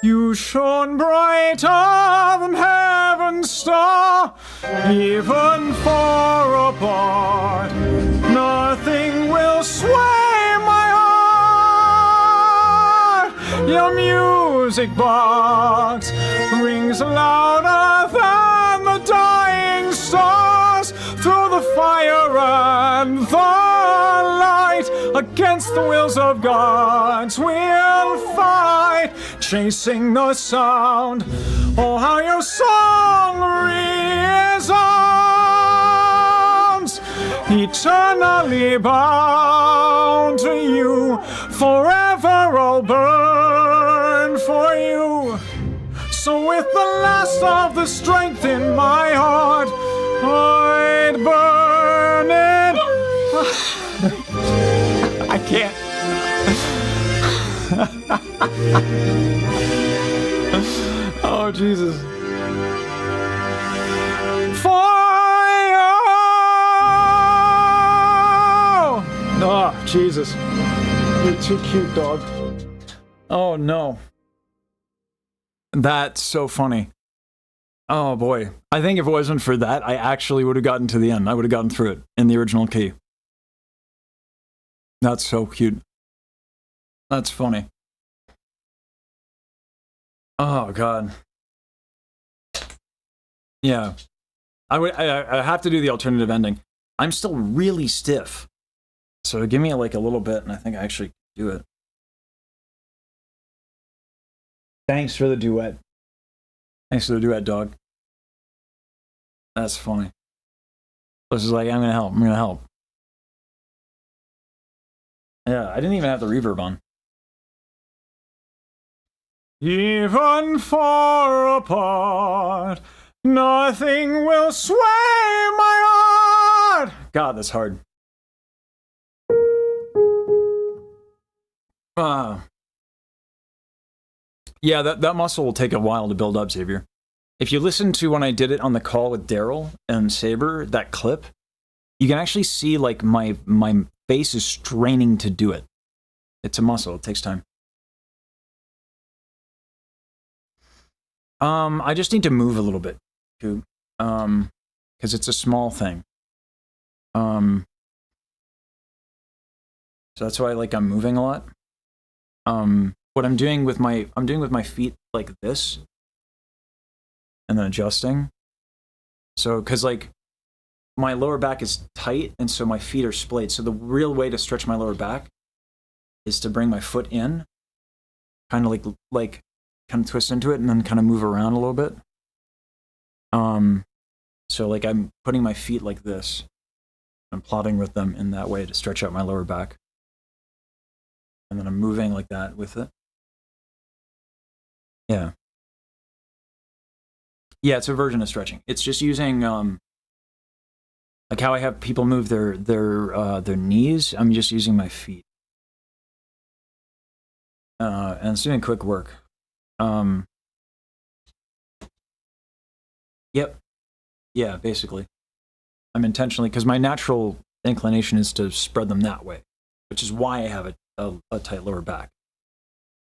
You shone brighter than heaven's star, even far apart. Nothing will sway my heart. Your music box rings louder than the dying stars. Through the fire and the light, against the wills of gods we'll fight, chasing the sound. Oh, how your song resounds, eternally bound to you. Forever I'll burn for you. So with the last of the strength in my heart, I'd burn it. I can't. Oh, Jesus. Fire! Oh, Jesus. You're too cute, dog. Oh, no. That's so funny. Oh, boy. I think if it wasn't for that, I actually would have gotten to the end. I would have gotten through it in the original key. That's so cute. That's funny. Oh, God. Yeah. I have to do the alternative ending. I'm still really stiff. So give me like a little bit and I think I actually can do it. Thanks for the duet. Thanks for the duet, dog. That's funny. This is like, I'm gonna help. I'm gonna help. Yeah, I didn't even have the reverb on. Even far apart, nothing will sway my heart. God, that's hard. Yeah, that muscle will take a while to build up, Xavier. If you listen to when I did it on the call with Daryl and Saber, that clip, you can actually see like my face is straining to do it. It's a muscle. It takes time. I just need to move a little bit, too, because it's a small thing. So that's why I'm moving a lot. What I'm doing with my feet like this, and then adjusting. So, because my lower back is tight, and so my feet are splayed. So the real way to stretch my lower back is to bring my foot in, kind of like kind of twist into it, and then kind of move around a little bit. So I'm putting my feet like this. I'm plotting with them in that way to stretch out my lower back. And then I'm moving like that with it. Yeah. Yeah, it's a version of stretching. It's just using like how I have people move their knees. I'm just using my feet. And it's doing quick work. Yep. Yeah, basically. I'm intentionally, because my natural inclination is to spread them that way, which is why I have a tight lower back.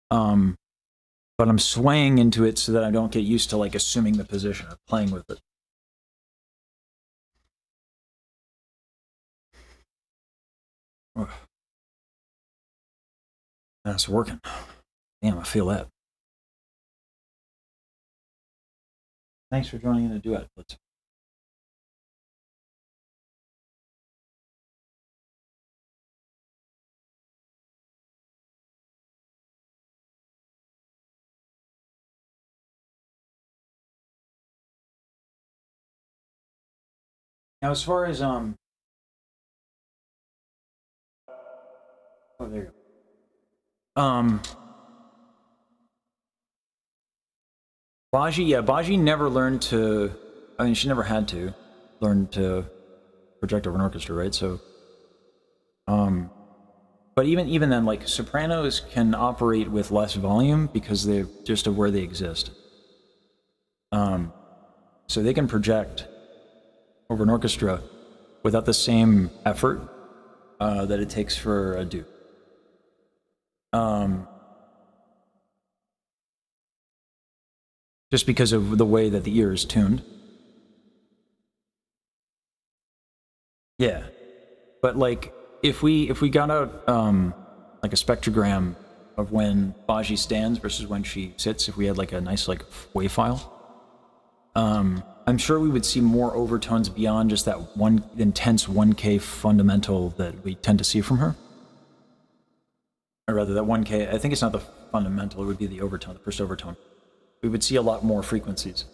But I'm swaying into it so that I don't get used to assuming the position or playing with it. Ugh. That's working. Damn, I feel that. Thanks for joining in the duet, Blitz. Now, as far as oh, there you go. Baji never learned to. I mean, she never had to learn to project over an orchestra, right? So, but even then, sopranos can operate with less volume because they're just of where they exist. So they can project over an orchestra without the same effort that it takes for a dude. Just because of the way that the ear is tuned. Yeah. But like, if we got out like a spectrogram of when Baji stands versus when she sits, if we had like a nice like wave file, I'm sure we would see more overtones beyond just that one intense 1K fundamental that we tend to see from her. Or rather, that 1K, I think it's not the fundamental, it would be the overtone, the first overtone. We would see a lot more frequencies.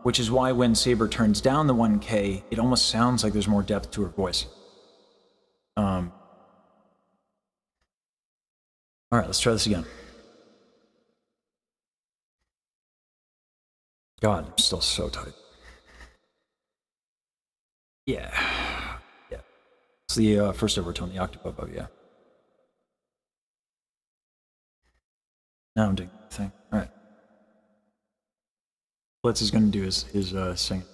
Which is why when Saber turns down the 1K, it almost sounds like there's more depth to her voice. Alright, let's try this again. God, I'm still so tight. Yeah. Yeah. It's the first overtone, the octave above, yeah. Now I'm doing the thing. Alright. Blitz is going to do his singing.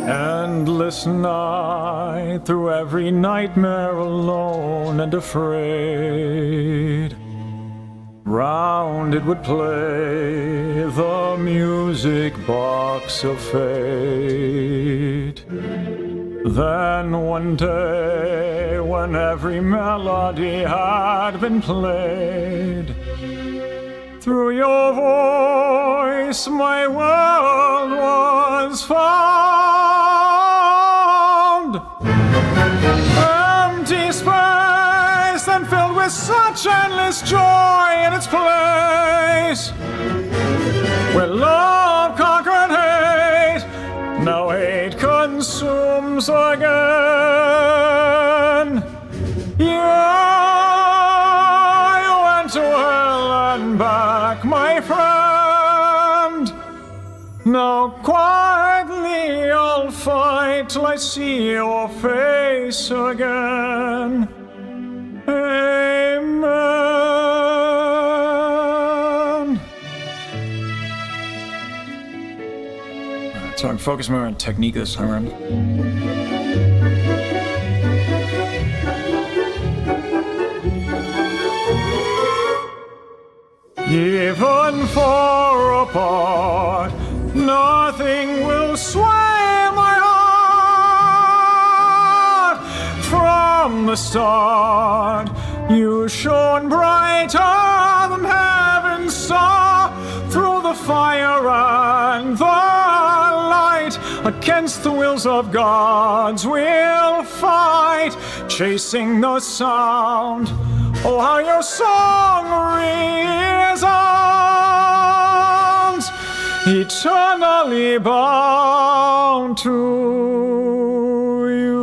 Endless night, through every nightmare alone and afraid. Round it would play the music box of fate. Then one day, when every melody had been played, through your voice my world was found. Empty space and filled with such endless joy in its place, where love conquered hate, now hate consumes again. Yeah, you went to hell and back, my friend. Now quietly I'll fight till I see your face again. Amen. So I'm focusing more on technique this time around. Even far apart, nothing will sway my heart. From the start, you shone brighter than heaven's star. Through the fire and the light, against the wills of gods we'll fight, chasing the sound. Oh, how your song resounds, eternally bound to you.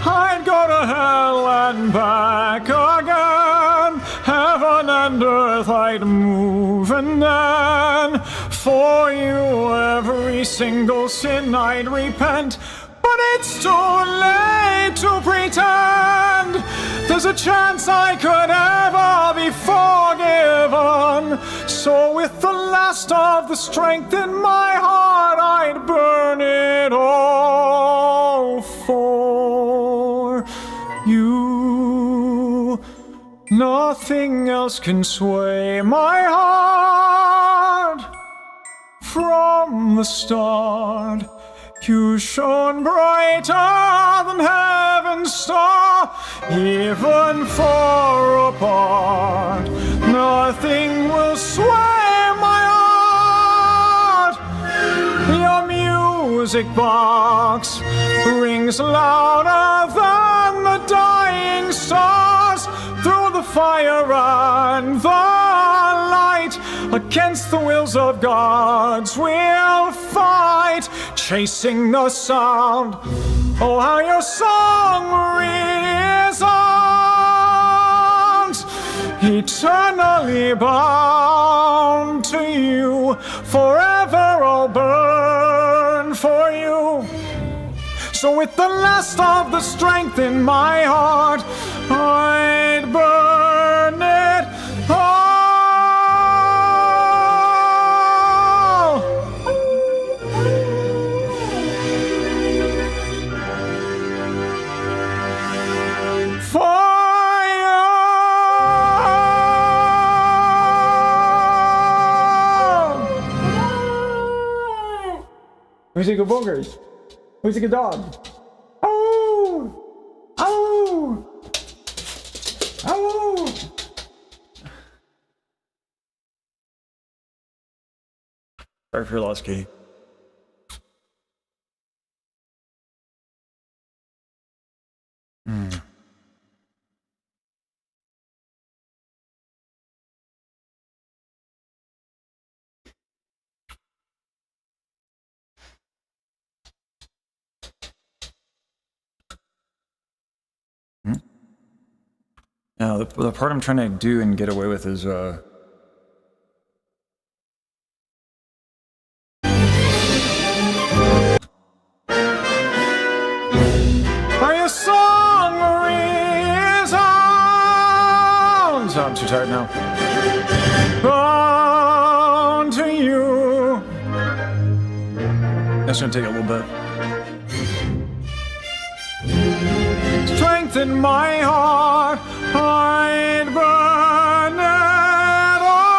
I'd go to hell and back again, heaven and earth I'd move, and then for you every single sin I'd repent. But it's too late to pretend there's a chance I could ever be forgiven. So with the last of the strength in my heart, I'd burn it all for you. Nothing else can sway my heart. From the start, you shone brighter than heaven's star. Even far apart, nothing will sway my heart. Your music box rings louder than the dying stars. Through the fire and the light. Against the wills of gods we'll fight, chasing the sound. Oh, how your song resounds, eternally bound to you. Forever I'll burn for you. So with the last of the strength in my heart, I'd burn it all. Who's a good boogers? Who's a good dog? Oh! Oh! Oh! Sorry for your loss, Katie. Now, the part I'm trying to do and get away with is, By a song resounds. I'm too tired now. Bound to you. That's gonna take a little bit. Strength in my heart, I'd burn it all.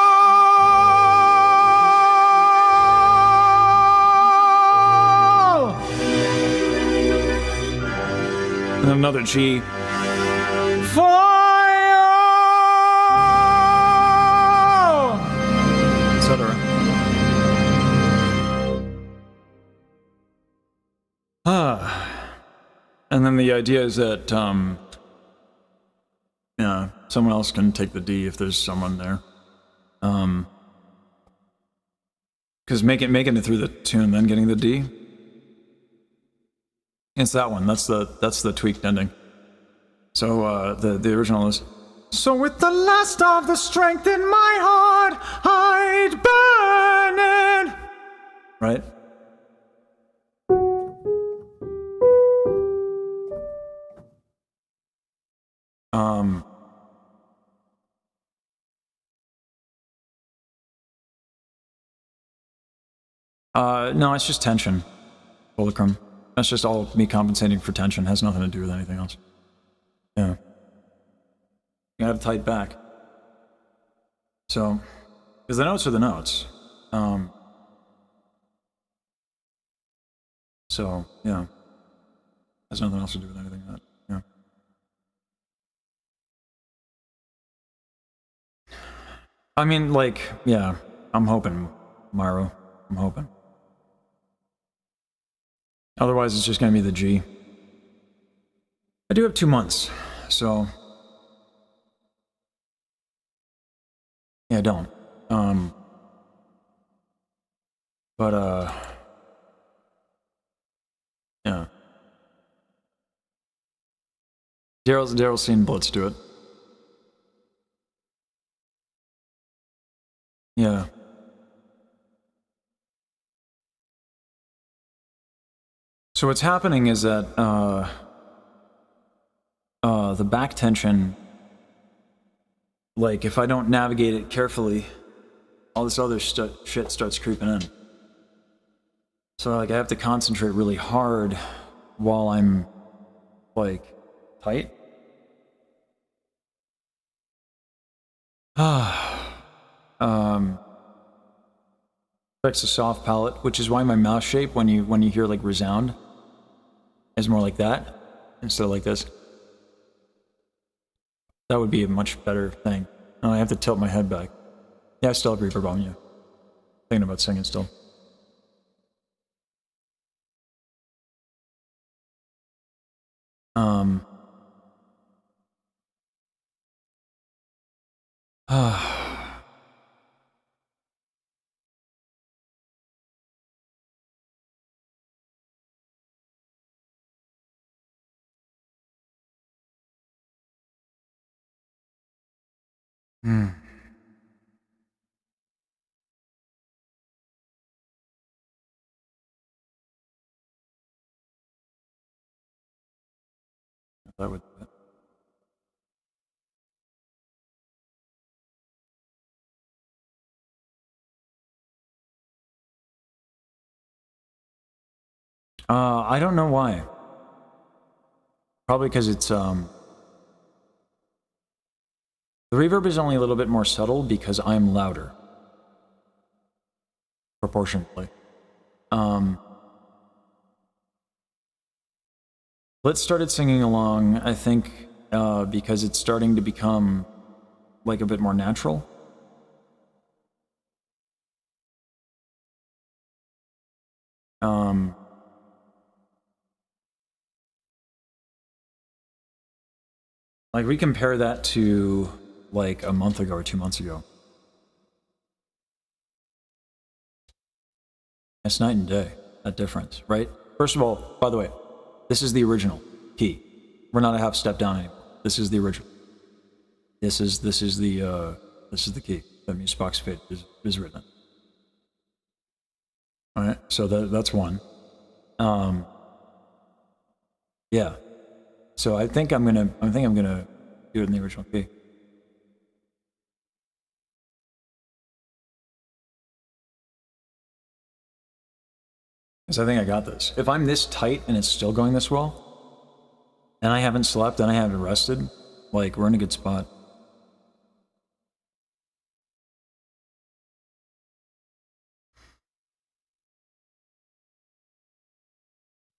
And another G. Fire, etc. And then the idea is that, yeah, someone else can take the D if there's someone there. Because making it through the tune, then getting the D. It's that one. That's the tweaked ending. So the original is. so with the last of the strength in my heart, I'd burn it. Right? No, it's just tension. Fulcrum. That's just all me compensating for tension. Has nothing to do with anything else. Yeah. You gotta have tight back. So, because the notes are the notes. So, yeah. Has nothing else to do with anything that, yeah. I mean, like, yeah, I'm hoping, Myro. I'm hoping. Otherwise, it's just gonna be the G. I do have 2 months, so... Yeah, I don't. Yeah. Daryl's seen Blitz do it. Yeah. So what's happening is that the back tension, like if I don't navigate it carefully, all this other shit starts creeping in. So like I have to concentrate really hard while I'm like tight. Affects the soft palate, which is why my mouth shape when you hear like resound is more like that instead of like this. That would be a much better thing. Oh, I have to tilt my head back. Yeah, I still have reverb on you. Thinking about singing still. Hmm. That would. I don't know why. Probably because it's the reverb is only a little bit more subtle because I'm louder. Proportionately. Let's started singing along, I think, because it's starting to become like a bit more natural. Like we compare that to like a month ago or 2 months ago. It's night and day, that difference, right? First of all, by the way, this is the original key. We're not a half step down anymore. This is the original. This is the key that Musebox Fade is written. All right, so that's one. Yeah. So I think I'm gonna do it in the original key. Because I think I got this. If I'm this tight and it's still going this well, and I haven't slept and I haven't rested, like we're in a good spot.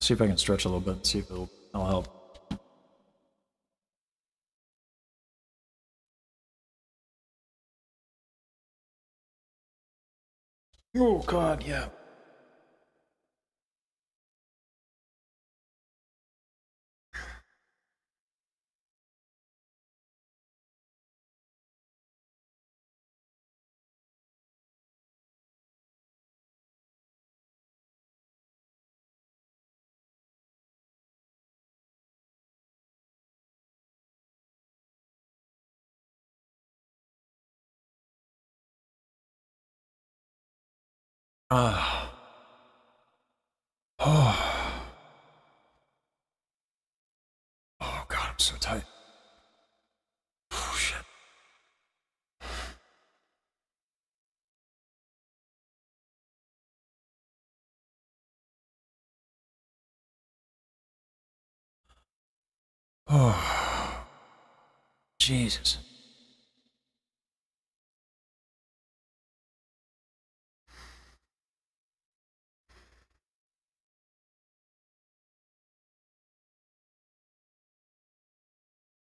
See if I can stretch a little bit, see if that'll help. Oh God, yeah. Oh. Oh God, I'm so tight. Oh shit. Oh. Jesus.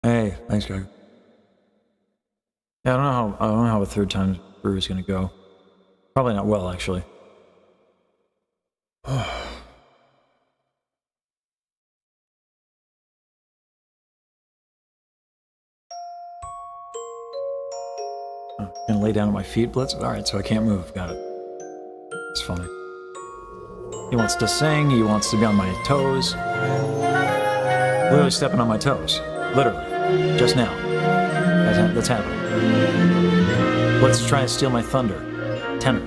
Hey, thanks, Greg. Yeah, I don't know how a third time through is gonna go. Probably not well, actually. Gonna lay down at my feet, Blitz? Alright, so I can't move. Got it. It's funny. He wants to sing, he wants to be on my toes. Literally stepping on my toes. Literally. Just now. That's happening. Let's try to steal my thunder. Tenor.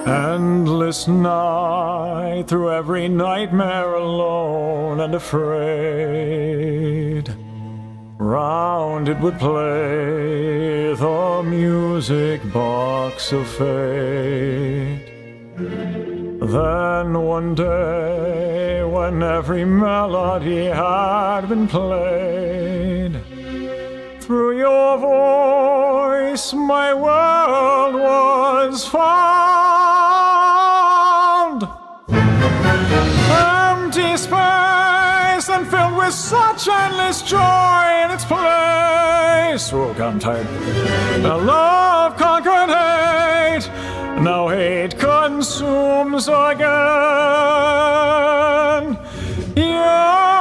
Endless night, through every nightmare alone and afraid. Round it would play the music box of fate. Then one day, when every melody had been played, through your voice my world was found. Empty space and filled with such endless joy in its place. Oh God, I'm tired. A love conquered hate, Now hate consumes again. Yeah,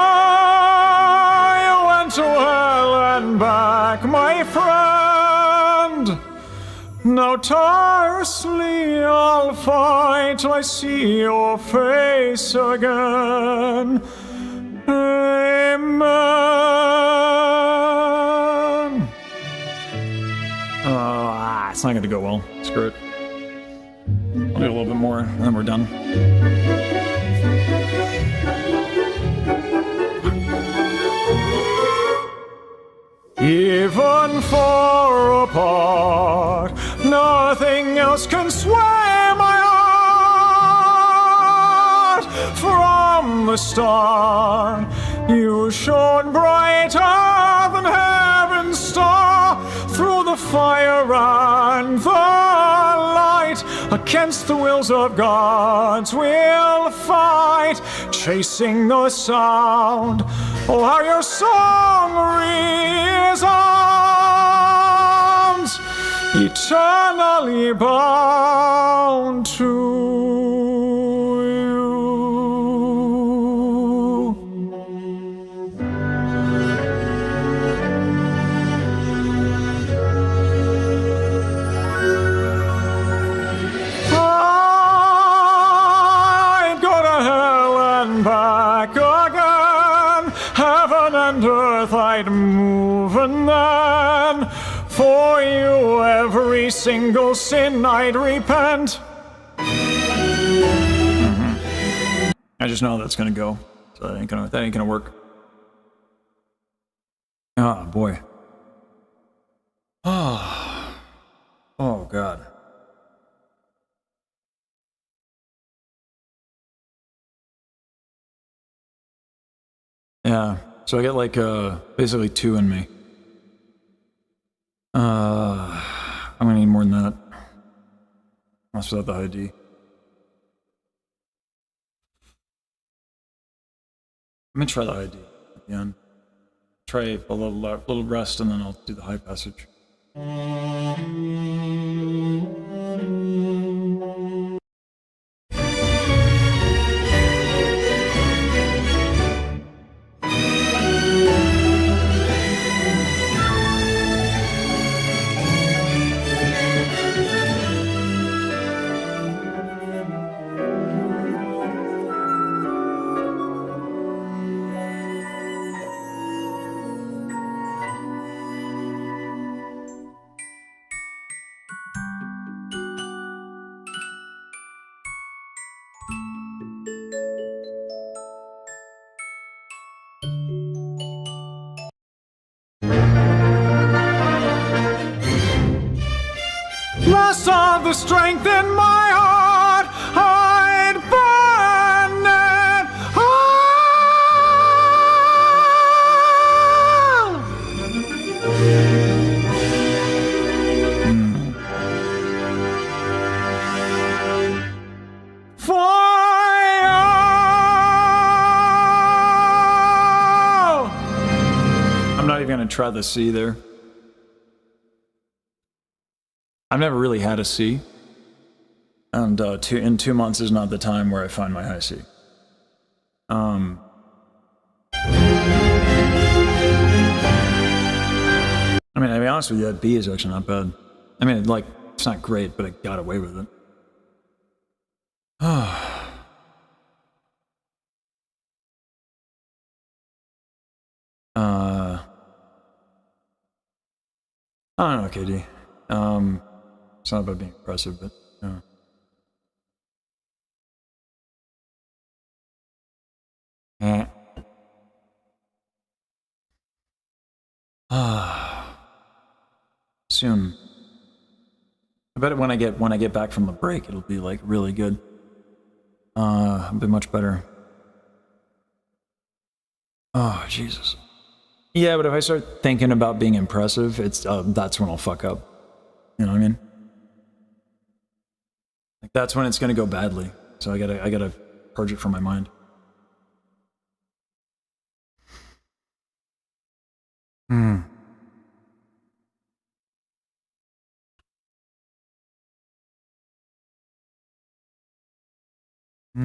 you went to hell and back, my friend. Now tirelessly I'll fight till I see your face again. Amen. It's not going to go well. Screw it. I'll do a little bit more, and then we're done. Even far apart, nothing else can sway my heart. From the start, you shone brighter than heaven's star. Through the fire and the light, against the wills of gods we'll fight, chasing the sound. Oh, how your song resounds, eternally bound to you. I'd go to hell and back again, heaven and earth I'd move, and then for you every single sin I'd repent. I just know that's gonna go, so that ain't gonna work. Oh boy. Oh god. Yeah, so I get like basically 2 in me. I'm gonna need more than that. That's without the ID. I'm gonna try the ID at the end. Try a little rest, and then I'll do the high passage. Lost all the strength in my heart, I'd burn it all. Fire! I'm not even gonna try the C there. I've never really had a C, and in 2 months is not the time where I find my high C. I mean, to be honest with you, that B is actually not bad. I mean, like, it's not great, but I got away with it. I don't know, KD. It's not about being impressive, but soon. I bet when I get back from the break, it'll be like really good. A bit much better. Oh Jesus. Yeah, but if I start thinking about being impressive, it's that's when I'll fuck up. You know what I mean? Like that's when it's gonna go badly. So I gotta purge it from my mind. Yeah.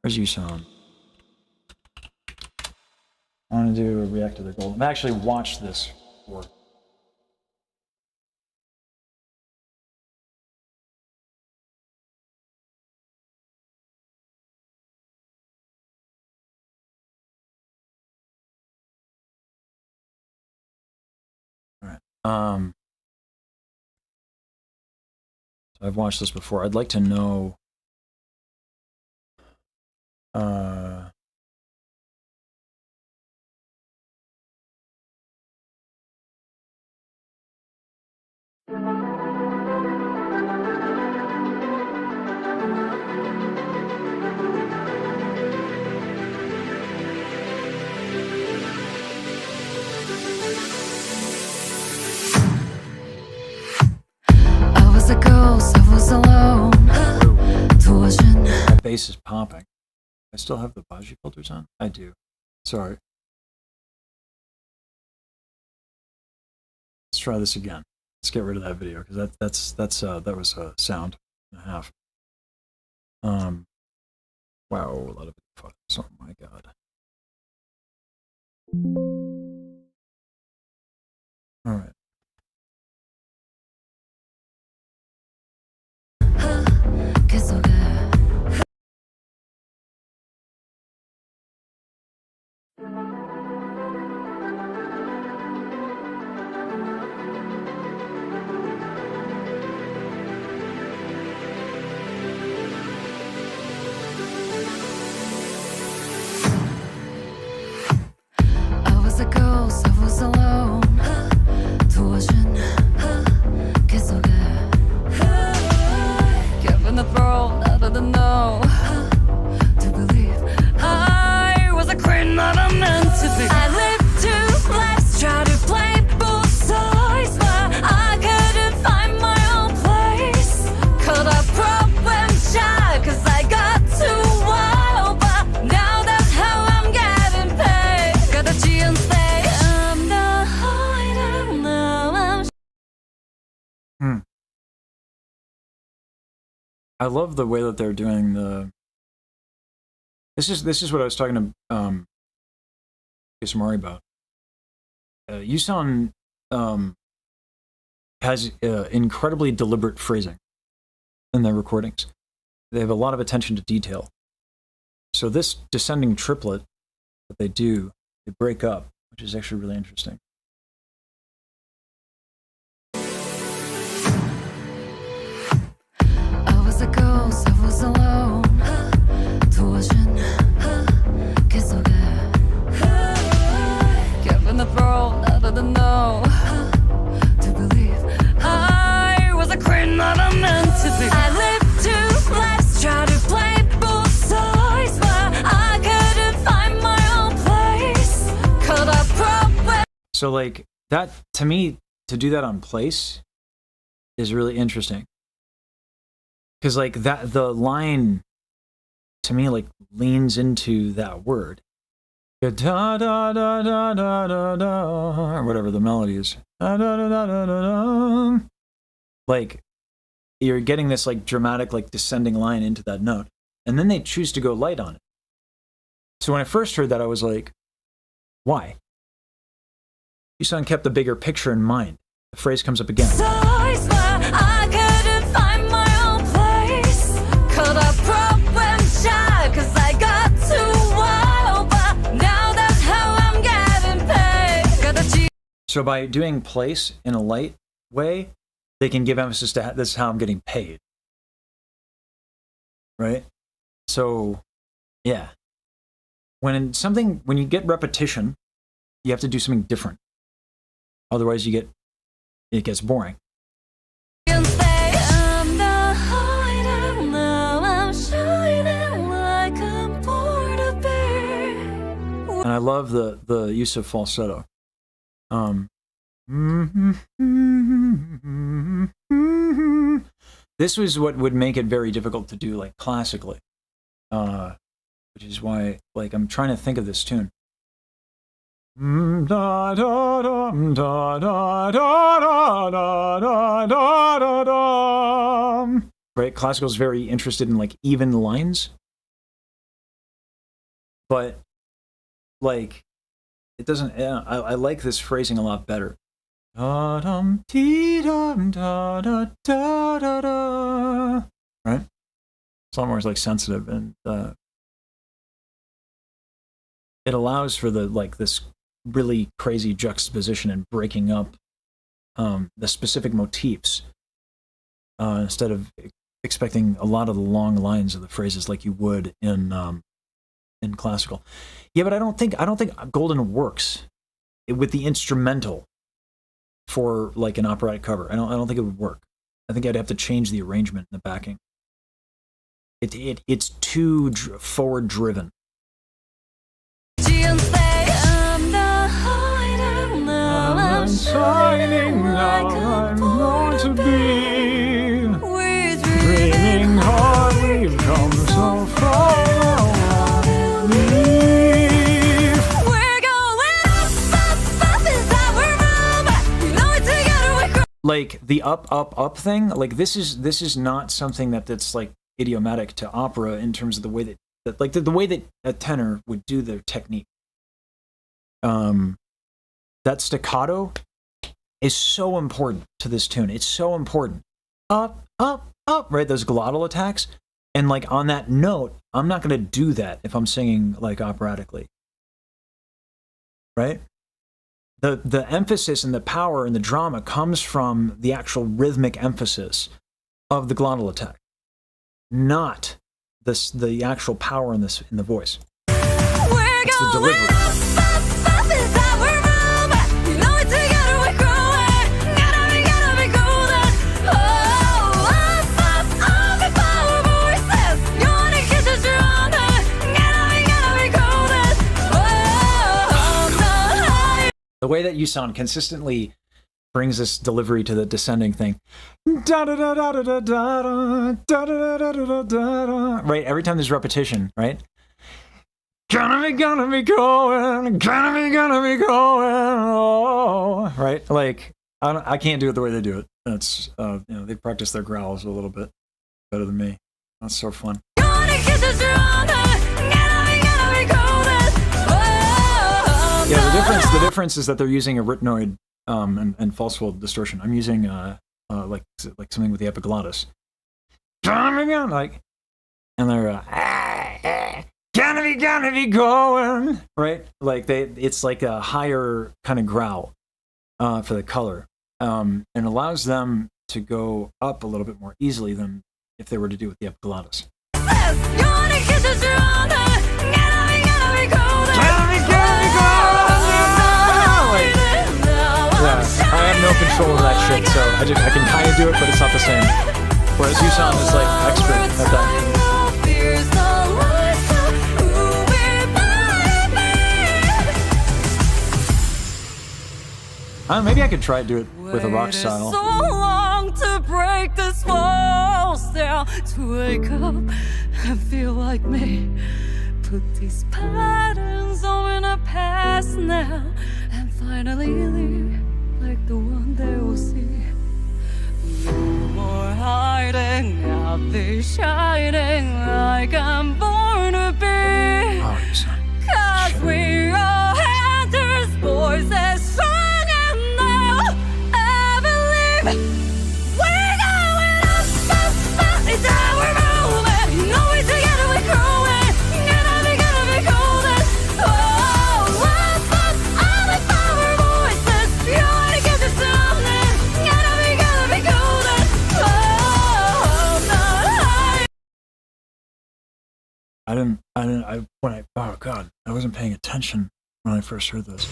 Where's you sound? I want to do a react to the gold. I've actually watched this before. All right. So I've watched this before. I'd like to know. I was a ghost, I was alone. Torsion. That bass is popping. I still have the Baji filters on? I do. Sorry. Let's try this again. Let's get rid of that video because that was a sound and a half. Wow, a lot of photos. Oh my god. All right. I was a ghost, I was alone. Torsion. 계속해. Given the throne out of the no. To believe I was a queen that I'm meant to be. I lived two lives, tried to play both sides, but I couldn't find my own place. Caught up and shy, cause I got too wild, but now that's how I'm getting paid. Got a G and stay. I'm not hiding now. I love the way that they're doing the. This is what I was talking to Samari about. Yusan has incredibly deliberate phrasing in their recordings. They have a lot of attention to detail. So this descending triplet that they do, they break up, which is actually really interesting. I was a ghost, I was alone. Torsion. 계속해. Given the throne out of the no. To believe I was a queen that I'm meant to be. I lived two lives, tried to play both sides, but I couldn't find my own place. Caught up. So like that, to me, to do that on place is really interesting. Because like that, the line to me like leans into that word. Da da da da da da da, or whatever the melody is. Da, da, da, da, da, da. Like you're getting this like dramatic like descending line into that note. And then they choose to go light on it. So when I first heard that, I was like, why? Yusan kept the bigger picture in mind. The phrase comes up again. Size, but I couldn't find my own place. Caught up and shy, cause I got too wild, but now that's how I'm getting paid. Got a G. So by doing place in a light way, they can give emphasis to this is how I'm getting paid. Right? So, yeah. When you get repetition, you have to do something different. Otherwise it gets boring. I'm not hiding now, I'm shining like I'm born to be. And I love the use of falsetto. This was what would make it very difficult to do like classically, which is why like I'm trying to think of this tune. Right, classical is very interested in like even lines, but like it doesn't. I like this phrasing a lot better. Right, it's a lot more like sensitive, and it allows for the like this really crazy juxtaposition and breaking up the specific motifs instead of expecting a lot of the long lines of the phrases like you would in classical. Yeah, but I don't think Golden works with the instrumental for like an operatic cover. I don't think it would work. I think I'd have to change the arrangement and the backing. It's too forward driven. I'm shining now, I'm going to be dreaming hard, we've come so far. We're going up is our room. You know it together we Like the up thing, like this is not something that's like idiomatic to opera in terms of the way that like the way that a tenor would do their technique. That staccato is so important to this tune. It's so important. Up, right? Those glottal attacks. And like on that note, I'm not going to do that if I'm singing like operatically. Right? The emphasis and the power and the drama comes from the actual rhythmic emphasis of the glottal attack, not the actual power in the voice. It's the delivery. The way that you sound consistently brings this delivery to the descending thing. Right? Every time there's repetition, right? Gonna be going, oh, right? Like, I can't do it the way they do it. That's, they practice their growls a little bit better than me. That's so fun. Yeah, the difference is that they're using a rytmanoid and false fold distortion. I'm using like something with the epiglottis. Like, and they're gonna be going, right? Like it's like a higher kind of growl for the color, and allows them to go up a little bit more easily than if they were to do it with the epiglottis. I have no control of that shit, so I can kind of do it, but it's not the same. Whereas you sound is like expert at that. Maybe I could try to do it with a rock style. So long to break this walls down, to wake up and feel like me. Put these patterns all in our past now, and finally leave like the one they will see. No more hiding, I'll be shining like I'm born to be. Cause we all had those boys as strong and now I believe we're going up, it's our moment. You know it together we're growing, gonna be golden. Oh, up, all the power voices, you wanna get this something, gonna be golden. Oh, no. Oh God, I wasn't paying attention when I first heard this.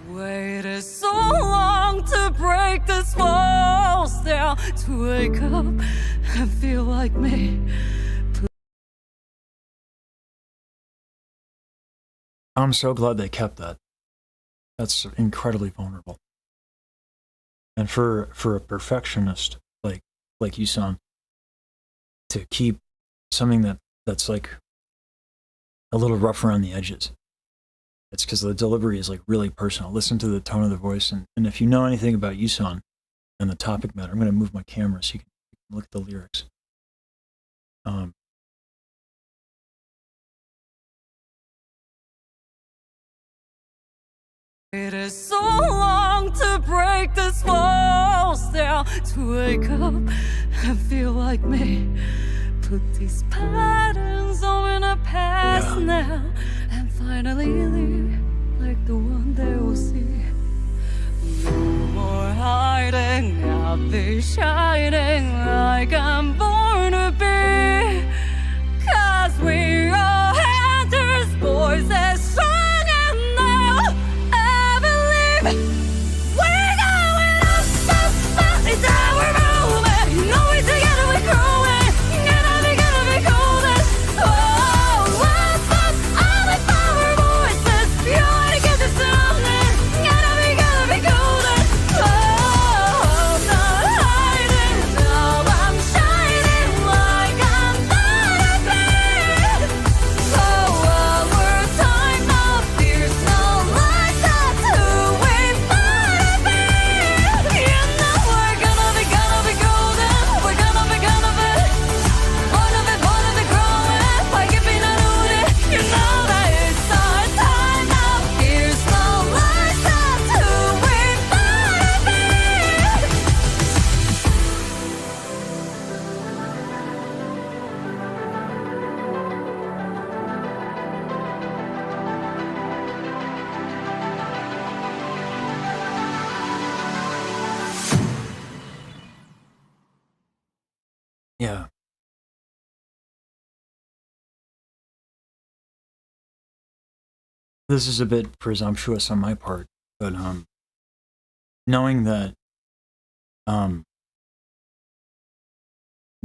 Waited so long to break this walls down, to wake up and feel like me. I'm so glad they kept that. That's incredibly vulnerable. And for a perfectionist like like you sound, to keep something that's like a little rough around the edges. It's because the delivery is like really personal. Listen to the tone of the voice, and if you know anything about Yusan and the topic matter, I'm going to move my camera so you can look at the lyrics. It is so long to break this walls down, to wake up and feel like me. Put these patterns all in the past now, and finally leave like the one they will see. No more hiding, I'll be shining like I'm born to be. 'Cause we are hunters, boys as strong and they'll ever live. We're going up, up, up, it's our moment. You know we're together, we're growing. Gonna be golden. Oh, up, up, all the power voices. You wanna get this something. Gonna be golden. Oh, I'm not hiding, now I'm shining like I'm gonna be. So our time now, fierce no lies, that's who we wanna be. You know we're gonna be golden. We're gonna be born of it growing. Why keep it unrooted? You know that it's our time now, fierce no lies, that's who we wanna be. Yeah. This is a bit presumptuous on my part, but knowing that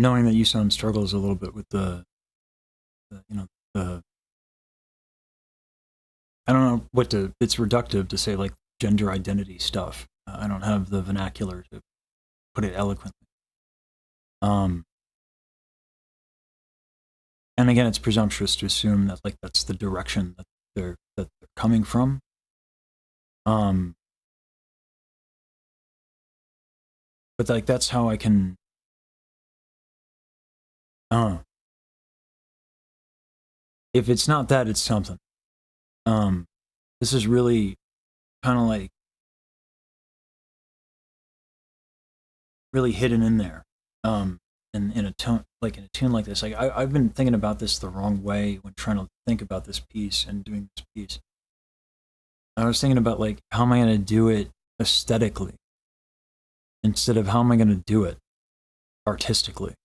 Yusan struggles a little bit with the I don't know what to, it's reductive to say like gender identity stuff. I don't have the vernacular to put it eloquently. And again, it's presumptuous to assume that like that's the direction that they're coming from. But like that's how I can if it's not that, it's something. This is really kind of like really hidden in there. In a tone, like in a tune like this. Like I've been thinking about this the wrong way when trying to think about this piece and doing this piece. I was thinking about like, how am I going to do it aesthetically instead of how am I going to do it artistically?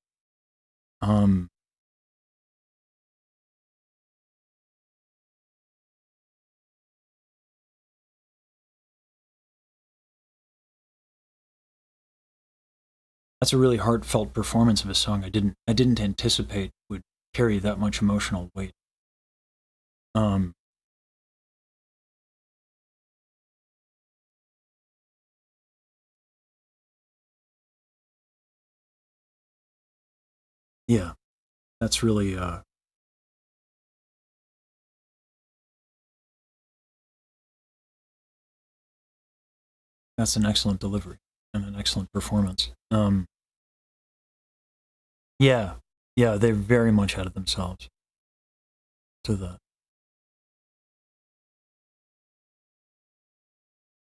That's a really heartfelt performance of a song I didn't anticipate would carry that much emotional weight. Yeah, that's really that's an excellent delivery and an excellent performance. Yeah, they're very much out of themselves to the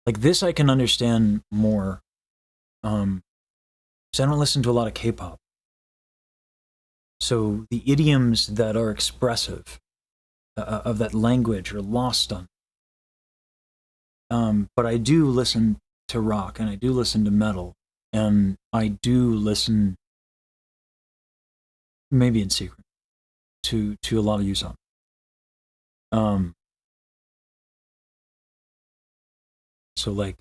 like this. I can understand more. So I don't listen to a lot of K-pop. So the idioms that are expressive of that language are lost on. But I do listen to rock and I do listen to metal and I do listen, maybe in secret, to a lot of Yusan. So like,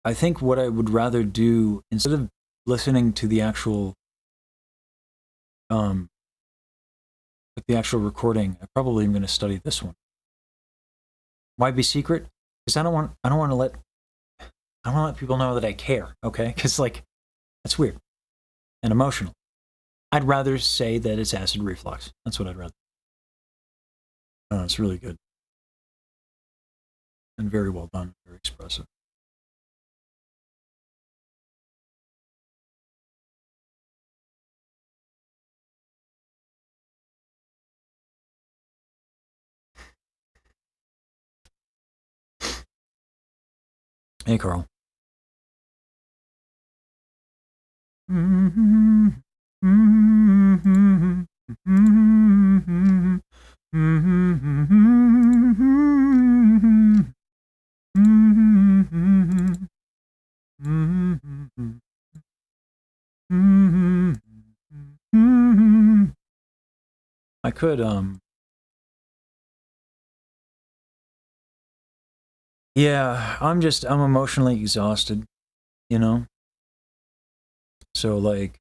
I think what I would rather do instead of listening to the actual recording, I probably am going to study this one. Why be secret? Because I don't want to let people know that I care. Okay, because like that's weird. and emotional. I'd rather say that it's acid reflux. That's what I'd rather. It's really good. And very well done, very expressive. Hey, Carl. I could, yeah, I'm emotionally exhausted, you know? So, like,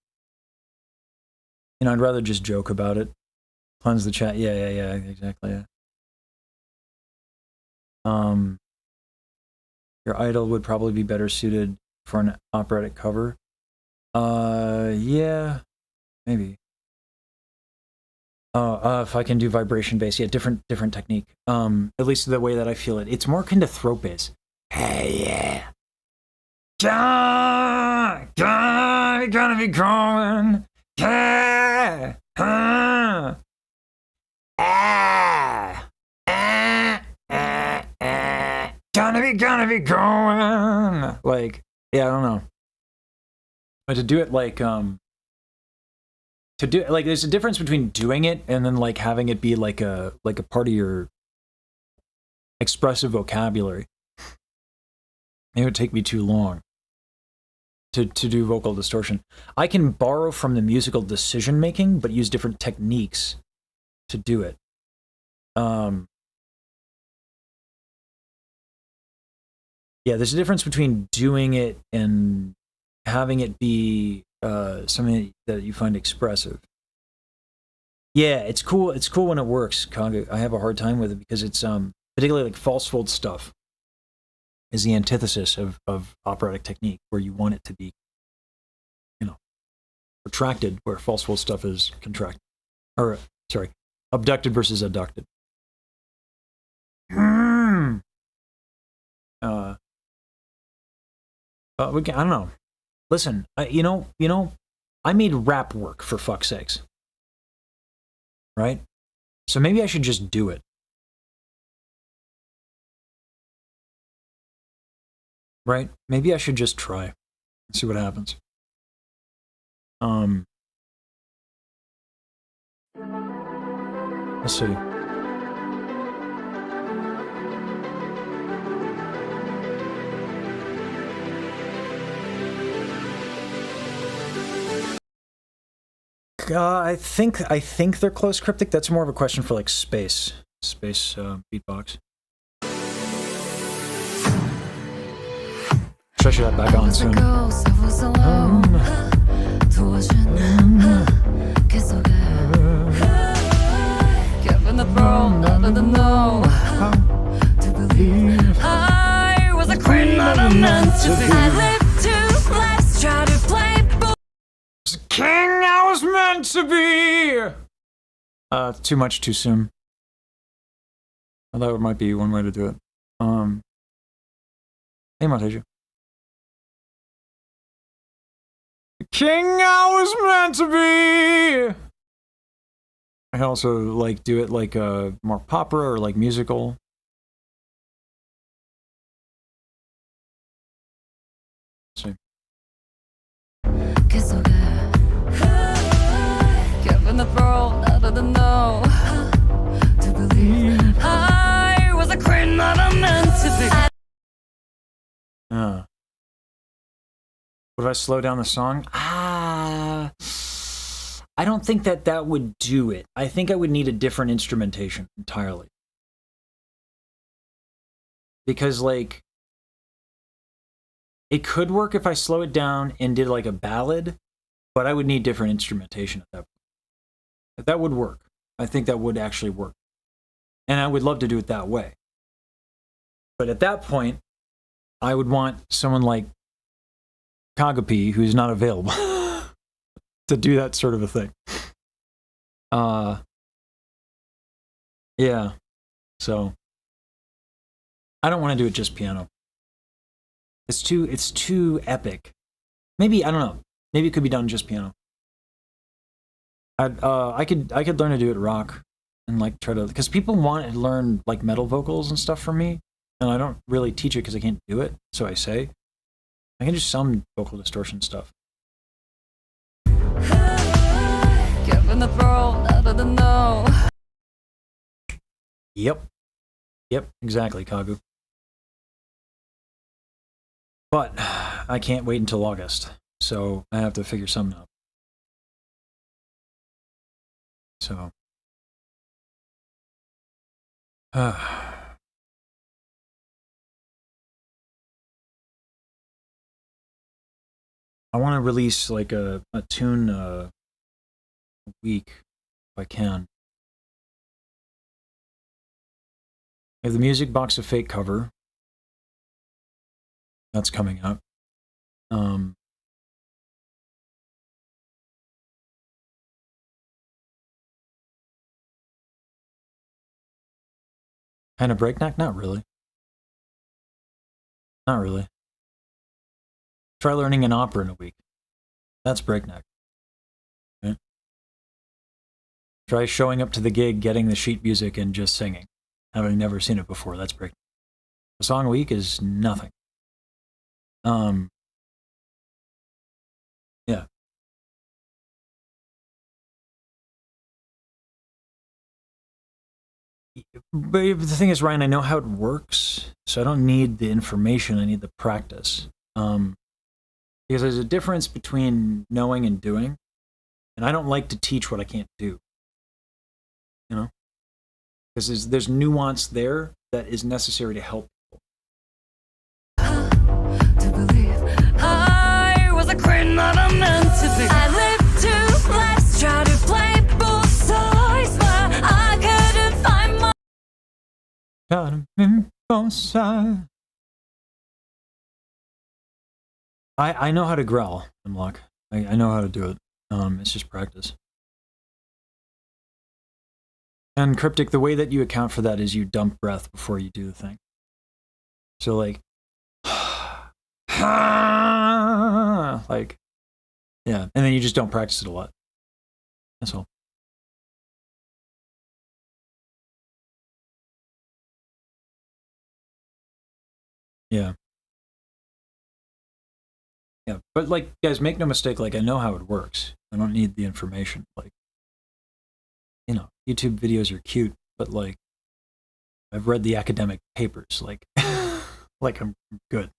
you know, I'd rather just joke about it. Cleanse the chat. Yeah, exactly. Yeah. Your idol would probably be better suited for an operatic cover. Yeah, maybe. If I can do vibration bass, yeah, different technique. At least the way that I feel it. It's more kind of throat bass. Hey, yeah. Gonna be going. Yeah. Gonna be going. Like, yeah, I don't know. But to do it like, there's a difference between doing it and then like having it be like a part of your expressive vocabulary. It would take me too long to do vocal distortion. I can borrow from the musical decision making, but use different techniques to do it. Yeah, there's a difference between doing it and having it be something that you find expressive. Yeah, it's cool. It's cool when it works, Kaga. I have a hard time with it because it's particularly like false fold stuff is the antithesis of operatic technique, where you want it to be, you know, retracted, where false fold stuff is contracted. Or sorry, abducted versus adducted. I don't know. Listen, you know, I made rap work, for fuck's sakes. Right? So maybe I should just do it. Right? Maybe I should just try and see what happens. Let's see. I think they're close cryptic. That's more of a question for like space beatbox. I should have back on soon. Given the throne, I didn't know to believe I was a queen that I'm meant to be. I lived two lives, try to play King I was meant to be. Too much too soon. I thought it might be one way to do it. Hey, Montague. The king I was meant to be. I can also like do it like more opera or like musical. Let's see. Given the throne, I didn't know to believe I was a queen that I'm meant to be. Would I slow down the song? I don't think that would do it. I think I would need a different instrumentation entirely. Because, like, it could work if I slow it down and did like a ballad, but I would need different instrumentation at that point. That would work. I think that would actually work. And I would love to do it that way. But at that point, I would want someone like Kagapi, who's not available. to do that sort of a thing. Yeah. So I don't want to do it just piano. It's too epic. Maybe, I don't know. Maybe it could be done just piano. I could learn to do it rock and like try to, because people want to learn like metal vocals and stuff from me, and I don't really teach it because I can't do it. So I say I can do some vocal distortion stuff. Given the throne out of the know. Yep, exactly, Kagu. But I can't wait until August, so I have to figure something out. So, I want to release like a tune a week if I can. I have the Music Box of Fate cover. That's coming up. Kind of breakneck? Not really. Not really. Try learning an opera in a week. That's breakneck. Okay? Try showing up to the gig, getting the sheet music, and just singing. Having never seen it before. That's breakneck. A song a week is nothing. Yeah. But the thing is, Ryan, I know how it works, so I don't need the information. I need the practice. Because there's a difference between knowing and doing, and I don't like to teach what I can't do. You know, because there's nuance there that is necessary to help people. To believe I was a queen that I'm meant to be. I lived two lives, try to play both sides, but I couldn't find my. I know how to growl, Hemlock. I know how to do it. It's just practice. And Cryptic, the way that you account for that is you dump breath before you do the thing. So like, like, yeah, and then you just don't practice it a lot. That's all. Yeah. Yeah, but like, guys, make no mistake, like, I know how it works. I don't need the information. Like, you know, YouTube videos are cute, but like, I've read the academic papers. Like, like I'm good.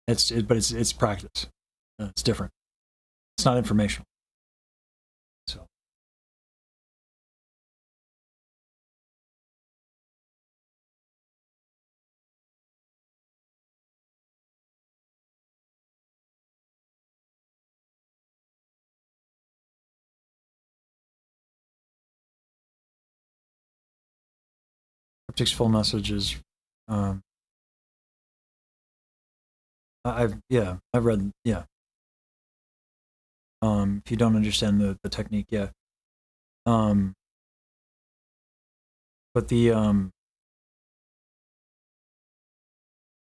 But it's practice. It's different. It's not informational. So. Cryptic's full message is, I've read, yeah. If you don't understand the technique, yeah. But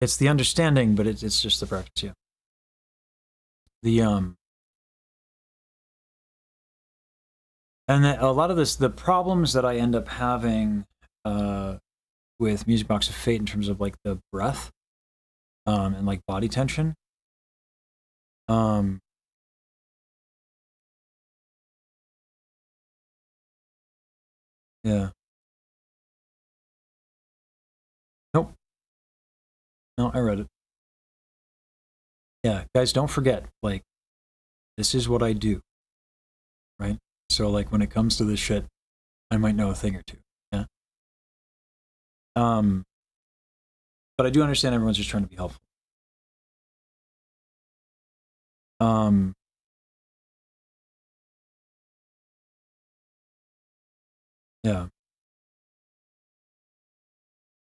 it's the understanding, but it's just the practice, yeah. And a lot of the problems that I end up having with Music Box of Fate in terms of like the breath and like body tension. Yeah. Nope. No, I read it. Yeah, guys, don't forget, like, this is what I do, right? So, like, when it comes to this shit, I might know a thing or two, yeah? But I do understand everyone's just trying to be helpful. Yeah.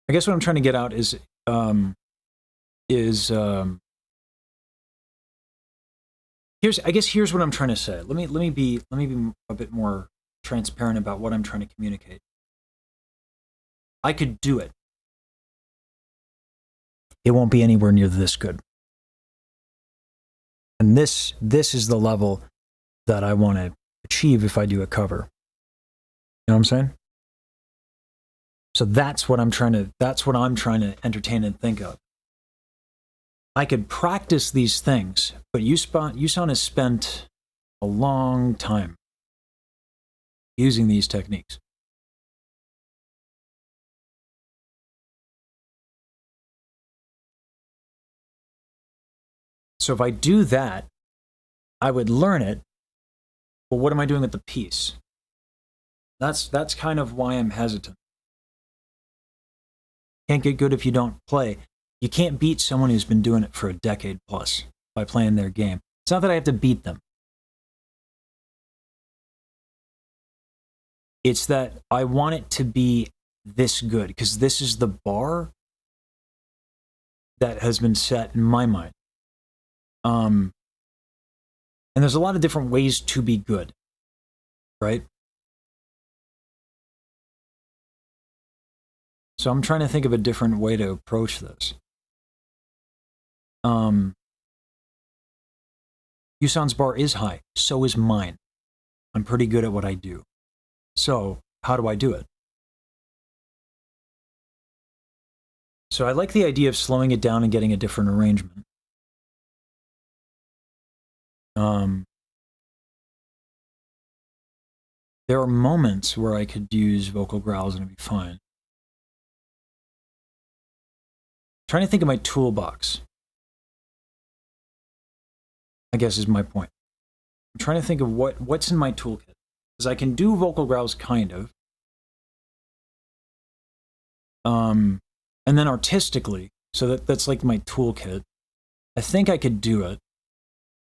I guess what I'm trying to get out is I guess here's what I'm trying to say. Let me be a bit more transparent about what I'm trying to communicate. I could do it. It won't be anywhere near this good. And this is the level that I want to achieve if I do a cover. You know what I'm saying? So that's what I'm trying to entertain and think of. I could practice these things, but Yusan has spent a long time using these techniques. So if I do that, I would learn it. But what am I doing with the piece? That's kind of why I'm hesitant. Can't get good if you don't play. You can't beat someone who's been doing it for a decade plus by playing their game. It's not that I have to beat them. It's that I want it to be this good, because this is the bar that has been set in my mind. And there's a lot of different ways to be good, right? So I'm trying to think of a different way to approach this. Yusan's bar is high, so is mine. I'm pretty good at what I do. So how do I do it? So I like the idea of slowing it down and getting a different arrangement. There are moments where I could use vocal growls and it'd be fine. Trying to think of my toolbox, I guess, is my point. I'm trying to think of what's in my toolkit. Because I can do vocal growls, kind of. And then artistically, so that's like my toolkit. I think I could do it.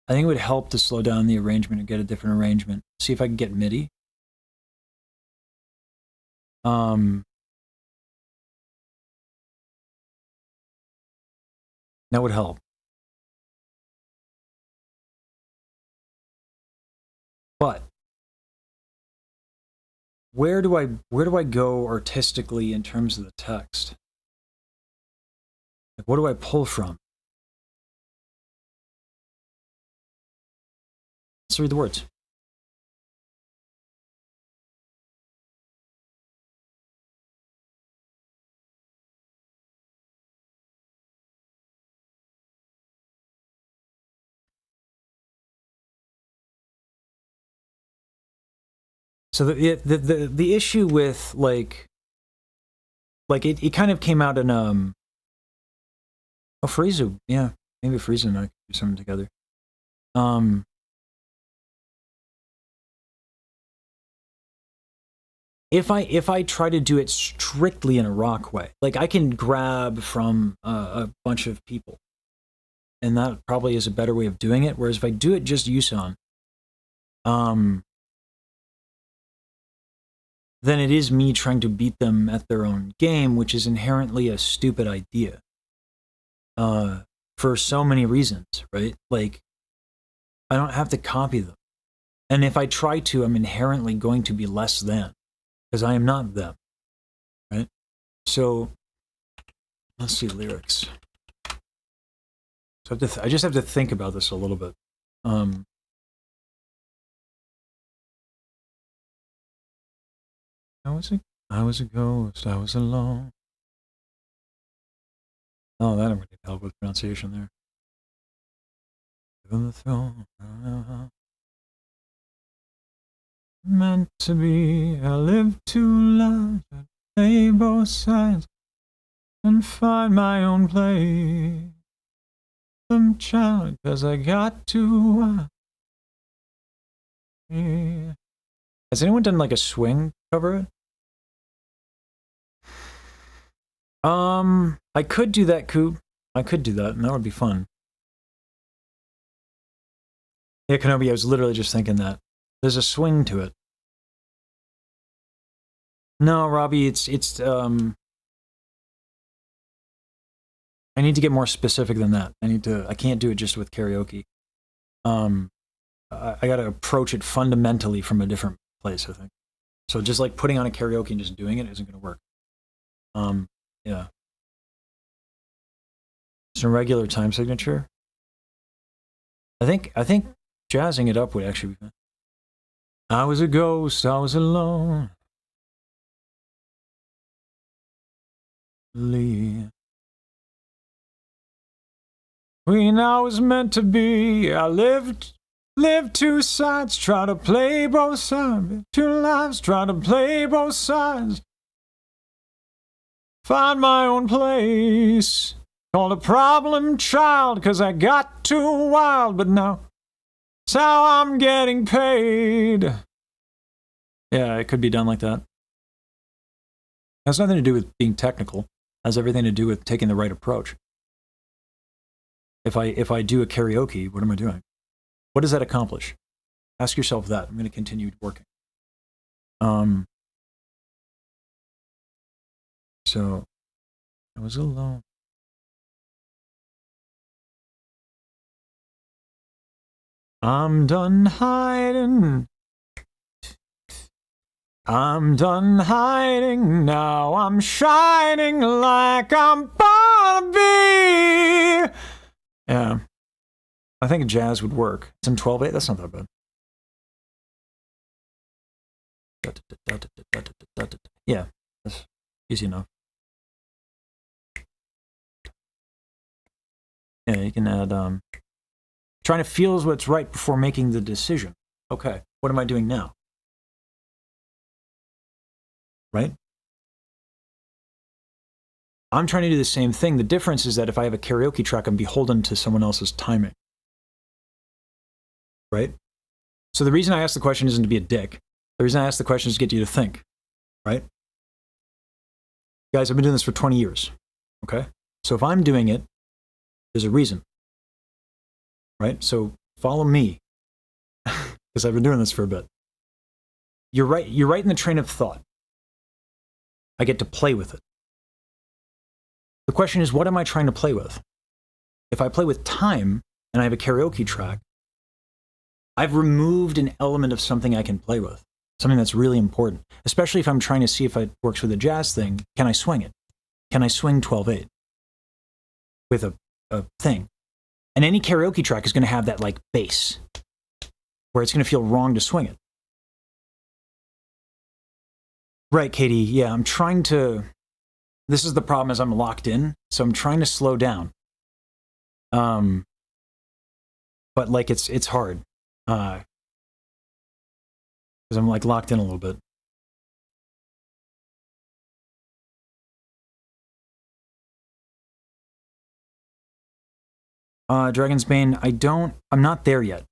I think it would help to slow down the arrangement and get a different arrangement. See if I can get MIDI. That would help. But where do I go artistically in terms of the text? Like, what do I pull from? Let's read the words. So the issue with like it kind of came out in Frieza, yeah, maybe Frieza and I could do something together. If I try to do it strictly in a rock way, like I can grab from a bunch of people, and that probably is a better way of doing it. Whereas if I do it just Yusan, then it is me trying to beat them at their own game, which is inherently a stupid idea. For so many reasons, right? Like, I don't have to copy them. And if I try to, I'm inherently going to be less than, because I am not them, right? So, let's see lyrics. So I just have to think about this a little bit. I was a ghost, I was alone. Oh, that would need help with pronunciation there. Given the throne, meant to be, I live to love, I play both sides, and find my own place. I'm child, 'cause I got to. Yeah. Has anyone done like a swing cover? I could do that, Coop. I could do that, and that would be fun. Yeah, Kenobi, I was literally just thinking that. There's a swing to it. No, Robbie, it's I need to get more specific than that. I can't do it just with karaoke. I got to approach it fundamentally from a different place, I think. So just like putting on a karaoke and just doing it isn't going to work. Yeah. Some regular time signature. I think jazzing it up would actually be fun. I was a ghost, I was alone. Lee. When I was meant to be, I lived two sides, try to play both sides. Two lives, try to play both sides. Find my own place. Called a problem child, 'cause I got too wild, but now it's how I'm getting paid. Yeah, it could be done like that. Has nothing to do with being technical. It has everything to do with taking the right approach. If I do a karaoke, what am I doing? What does that accomplish? Ask yourself that. I'm going to continue working. So I was alone. I'm done hiding. I'm done hiding now. I'm shining like I'm born to be. Yeah. I think jazz would work. It's in 12/8. That's not that bad. Yeah, that's easy enough. Yeah, you can add trying to feel what's right before making the decision. Okay, what am I doing now? Right? I'm trying to do the same thing. The difference is that if I have a karaoke track, I'm beholden to someone else's timing. Right? So the reason I ask the question isn't to be a dick. The reason I ask the question is to get you to think. Right? Guys, I've been doing this for 20 years. Okay? So if I'm doing it, there's a reason. Right? So follow me. Because I've been doing this for a bit. You're right in the train of thought. I get to play with it. The question is, what am I trying to play with? If I play with time and I have a karaoke track, I've removed an element of something I can play with, something that's really important, especially if I'm trying to see if it works with a jazz thing. Can I swing it? Can I swing 12/8 with a thing? And any karaoke track is going to have that like bass where it's going to feel wrong to swing it. Right, Katie. Yeah, I'm trying to... This is the problem, is I'm locked in, so I'm trying to slow down. But like it's hard. Because I'm like locked in a little bit. Dragon's Bane, I'm not there yet.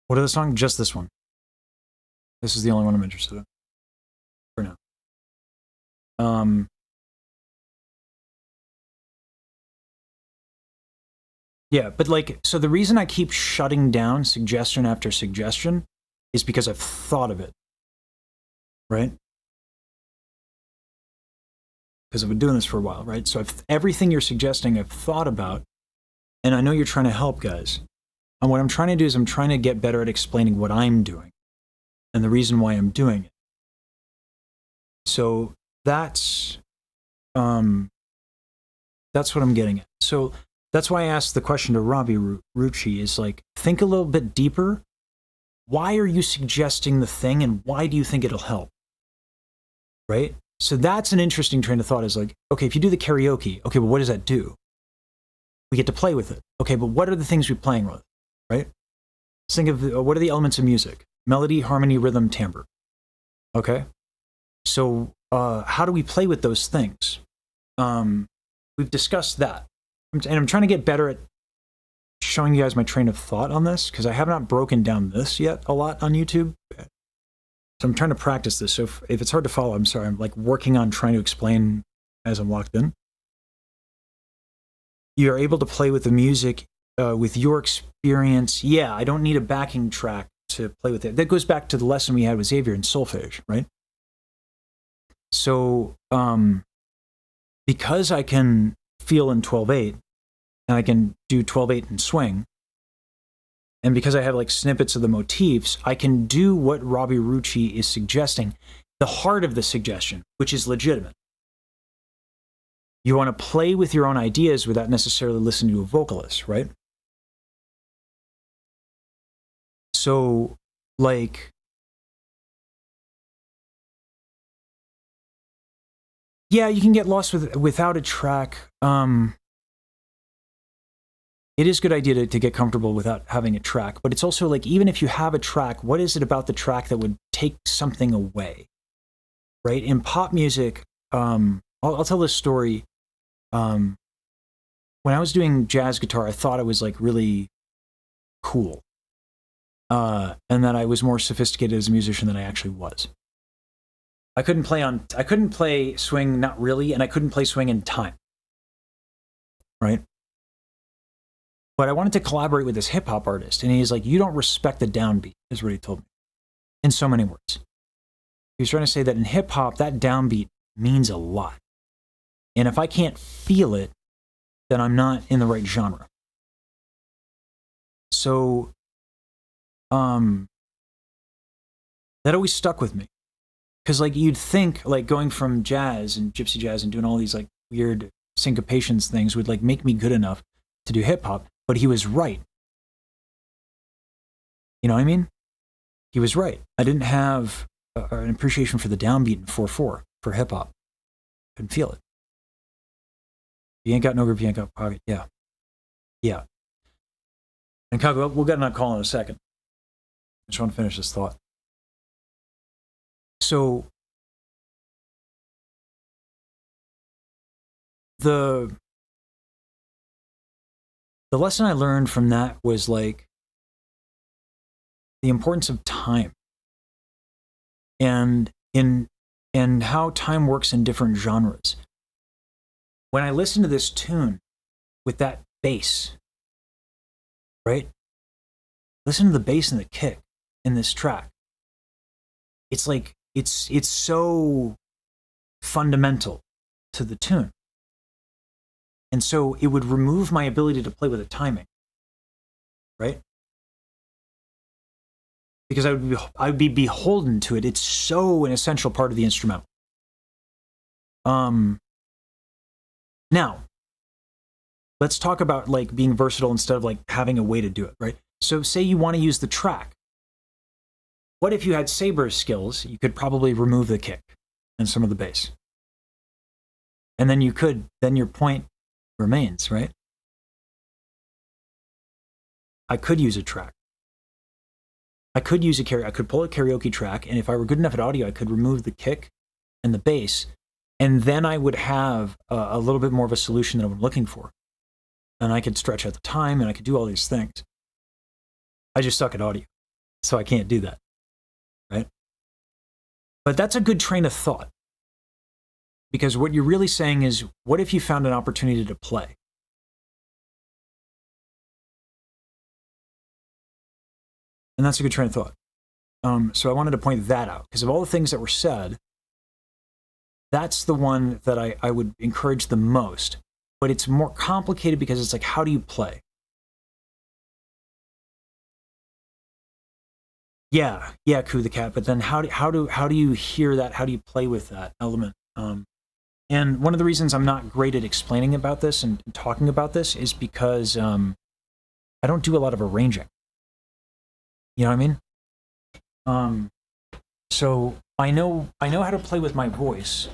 What are the songs? Just this one. This is the only one I'm interested in. For now. Yeah, but like, so the reason I keep shutting down suggestion after suggestion is because I've thought of it. Right? Because I've been doing this for a while, right? So everything you're suggesting I've thought about, and I know you're trying to help, guys. And what I'm trying to do is I'm trying to get better at explaining what I'm doing and the reason why I'm doing it. So that's what I'm getting at. So that's why I asked the question to Robbie Rucci is like, think a little bit deeper. Why are you suggesting the thing and why do you think it'll help? Right? So that's an interesting train of thought, is like, okay, if you do the karaoke, okay, but what does that do? We get to play with it. Okay, but what are the things we're playing with? Right? Let's think of what are the elements of music? Melody, harmony, rhythm, timbre. Okay? So how do we play with those things? We've discussed that. And I'm trying to get better at showing you guys my train of thought on this, because I have not broken down this yet a lot on YouTube. So I'm trying to practice this. So if it's hard to follow, I'm sorry. I'm like working on trying to explain as I'm locked in. You're able to play with the music with your experience. Yeah, I don't need a backing track to play with it. That goes back to the lesson we had with Xavier in solfege, right? So because I can feel in 12/8 and I can do 12/8 and swing, and because I have like snippets of the motifs, I can do what Robbie Rucci is suggesting, the heart of the suggestion, which is legitimate. You want to play with your own ideas without necessarily listening to a vocalist, right? So, like, yeah, you can get lost without a track. It is a good idea to get comfortable without having a track, but it's also like, even if you have a track, what is it about the track that would take something away, right? In pop music, I'll tell this story. When I was doing jazz guitar, I thought it was like really cool, and that I was more sophisticated as a musician than I actually was. I couldn't play swing, not really, and I couldn't play swing in time, right? But I wanted to collaborate with this hip hop artist, and he's like, "You don't respect the downbeat," is what he told me, in so many words. He was trying to say that in hip hop, that downbeat means a lot, and if I can't feel it, then I'm not in the right genre. So, that always stuck with me, because like you'd think like going from jazz and gypsy jazz and doing all these like weird syncopations things would like make me good enough to do hip hop. But he was right. You know what I mean? He was right. I didn't have an appreciation for the downbeat in 4/4 for hip hop. Couldn't feel it. You ain't got no grip, you ain't got pocket. Yeah. Yeah. And Kago, we'll get on that call in a second. I just want to finish this thought. So, the lesson I learned from that was like the importance of time and how time works in different genres. When I listen to this tune with that bass, right? Listen to the bass and the kick in this track. It's like it's so fundamental to the tune. And so it would remove my ability to play with the timing, right? Because I would be beholden to it. It's so an essential part of the instrumental. Now, let's talk about like being versatile instead of like having a way to do it, right? So say you want to use the track. What if you had saber skills? You could probably remove the kick and some of the bass. And then your point remains, right? I could use a track. I could pull a karaoke track, and if I were good enough at audio, I could remove the kick and the bass, and then I would have a little bit more of a solution that I'm looking for. And I could stretch out the time, and I could do all these things. I just suck at audio, so I can't do that, right? But that's a good train of thought. Because what you're really saying is, what if you found an opportunity to play? And that's a good train of thought. So I wanted to point that out, because of all the things that were said, that's the one that I would encourage the most. But it's more complicated because it's like, how do you play? Yeah, Coo the Cat. But then how do you hear that? How do you play with that element? And one of the reasons I'm not great at explaining about this and talking about this is because I don't do a lot of arranging. You know what I mean? So I know how to play with my voice,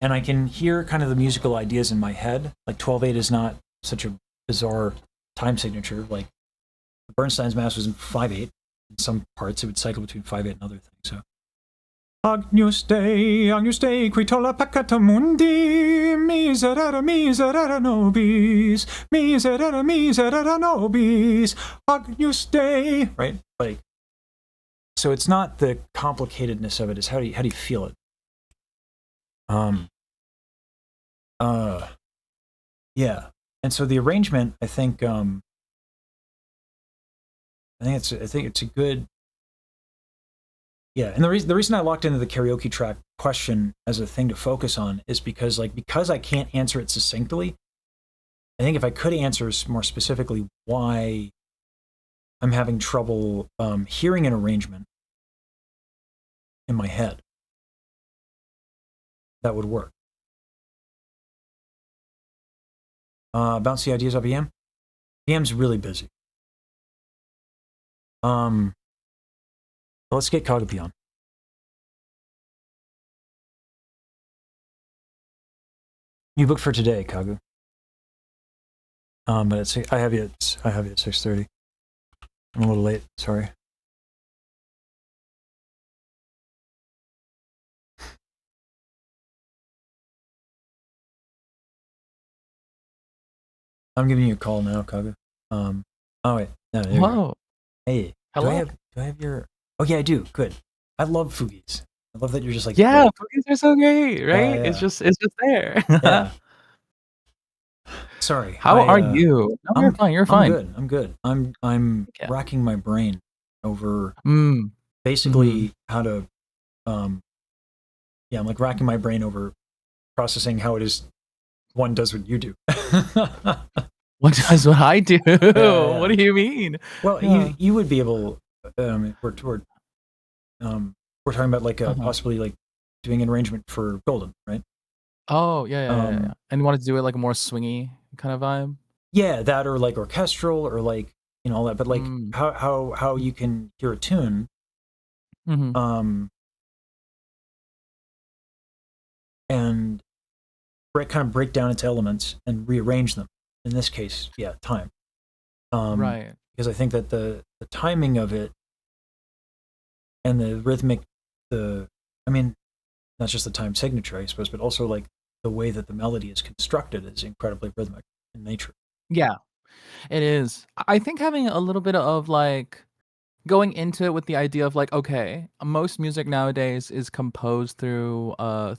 and I can hear kind of the musical ideas in my head. Like 12/8 is not such a bizarre time signature. Like Bernstein's Mass was in 5/8. In some parts, it would cycle between 5/8 and other things. So. Agnus Dei, qui tolla peccata mundi, miserere nobis, miserere nobis, Agnus Dei. Right? Like, so it's not the complicatedness of it, it's how do you feel it? Yeah. And so the arrangement, I think it's a good Yeah, and the reason I locked into the karaoke track question as a thing to focus on is because I can't answer it succinctly. I think if I could answer more specifically why I'm having trouble hearing an arrangement in my head, that would work. Bounce the ideas off EM. EM's really busy. Let's get Kagapi on. You booked for today, Kagu. But I have you at 6:30. I'm a little late. Sorry. I'm giving you a call now, Kagu. Oh wait, no, there you go. Whoa. Hey, Hello? do I have your? Oh yeah, I do. Good. I love Fugis. I love that you're just like Yeah, there. cookies are so great, right? Yeah. It's just there. Yeah. Sorry. How are you? No, you're fine. You're fine. I'm good. I'm Yeah. racking my brain over Mm. basically how to I'm like racking my brain over processing how it is one does what you do. What does what I do? Yeah. What do you mean? Well, Yeah. you would be able. We're talking about like possibly like doing an arrangement for Golden, right? Oh, yeah. And you wanted to do it like a more swingy kind of vibe? Yeah, that or like orchestral or like all that. But like how you can hear a tune, Mhm. and kind of break down its elements and rearrange them. In this case, time. Right. Because I think that the timing of it and the rhythmic, not just the time signature, I suppose, but also like the way that the melody is constructed is incredibly rhythmic in nature. Yeah, it is. I think having a little bit of like going into it with the idea of like, okay, most music nowadays is composed through a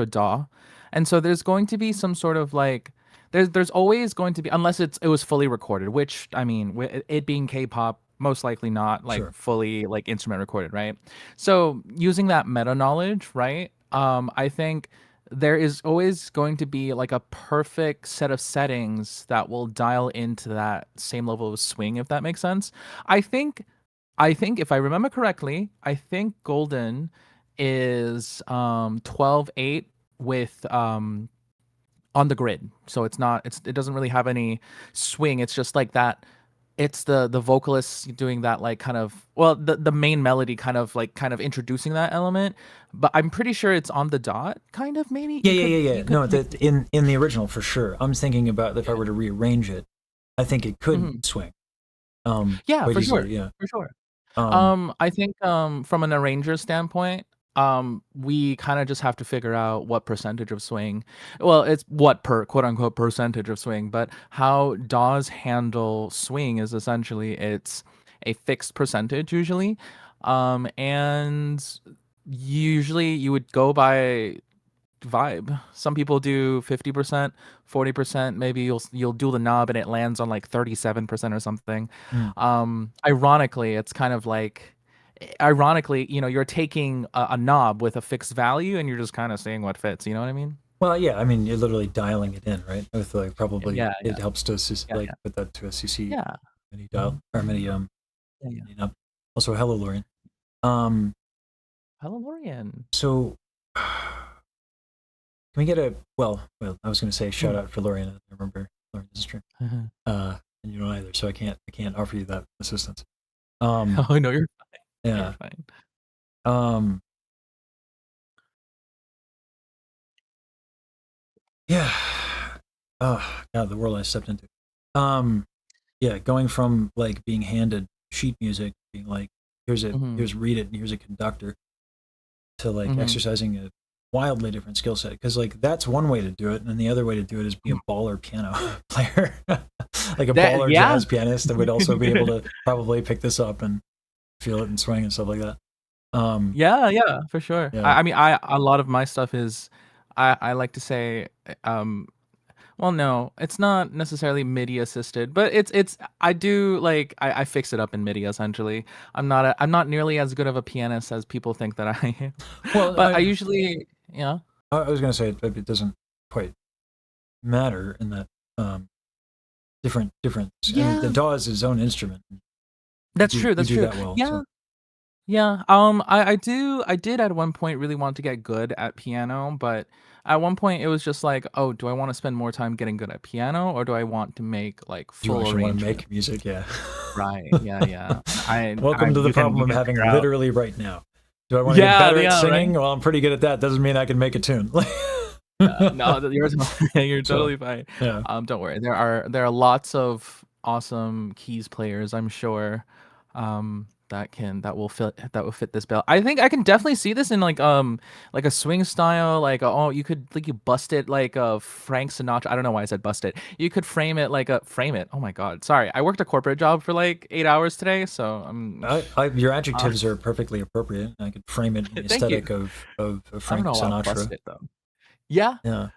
DAW, and so there's going to be some sort of like there's always going to be, unless it was fully recorded, which I mean, it being K-pop, most likely not like Sure. fully like instrument recorded, right? So using that meta knowledge, right? I think there is always going to be like a perfect set of settings that will dial into that same level of swing, if that makes sense. I think if I remember correctly, I think Golden is 12/8 with on the grid. So it doesn't really have any swing. It's just like that. It's the vocalist doing that like kind of, well, the main melody kind of introducing that element, but I'm pretty sure it's on the dot kind of, maybe. Yeah. No, in the original for sure. I'm thinking about if I were to rearrange it, I think it could swing. Yeah, quite for easily, sure. Yeah. For sure. Um, I think from an arranger standpoint, we kind of just have to figure out what percentage of swing. Well, it's what quote unquote percentage of swing, but how DAWs handle swing is essentially it's a fixed percentage usually, and usually you would go by vibe. Some people do 50%, 40%. Maybe you'll do the knob and it lands on like 37% or something. Ironically, it's kind of like you're taking a knob with a fixed value and you're just kind of seeing what fits. You know what I mean? well, yeah. I mean, you're literally dialing it in, right? With like probably Yeah. it helps to Yeah. put that to a CC Yeah. MIDI dial or MIDI Yeah. MIDI knob. Also, hello, Lorian. Hello, Lorian. So, can we get a well? I was going to say shout out for Lorian. I remember Lorian is stream. And you don't either, so I can't offer you that assistance. Oh no, you're fine. Yeah. You're fine. Yeah. Oh God, the world I stepped into. Yeah, going from like being handed sheet music, being like, here's read it, and here's a conductor, to like exercising a wildly different skill set. Because like that's one way to do it, and then the other way to do it is be a baller piano player, like a baller jazz pianist that would also be able to probably pick this up and feel it and swing and stuff like that. Yeah, for sure. Yeah. I mean, a lot of my stuff is, I like to say, Well, no, it's not necessarily MIDI assisted, but I do like I fix it up in MIDI essentially. I'm not nearly as good of a pianist as people think that I am. Well, But I usually yeah. I was gonna say it doesn't quite matter in that different. I mean, Yeah. the DAW is his own instrument. That's You- true. you That's do true. that well, Yeah. so. Yeah. I did at one point really want to get good at piano, but at one point it was just like, oh, do I want to spend more time getting good at piano, or do I want to make like Do you full actually want to arrangement? make music? Yeah. Right. Yeah. Welcome to the problem I'm you can having figure out. literally right now. Do I want to get Yeah, better at yeah, singing? right? Well, I'm pretty good at that. Doesn't mean I can make a tune. No, you're So, totally fine. yeah. Don't worry. There are lots of awesome keys players, I'm sure, that will fit this bill. I think I can definitely see this in like a swing style, like oh, you could like you bust it like a Frank Sinatra. I don't know why I said bust it. You could frame it like a frame it. Oh my god, sorry. I worked a corporate job for like 8 hours today, so Your adjectives are perfectly appropriate. I could frame it in the Thank you. aesthetic of I Frank don't know about bust Sinatra. it though. Yeah. Yeah.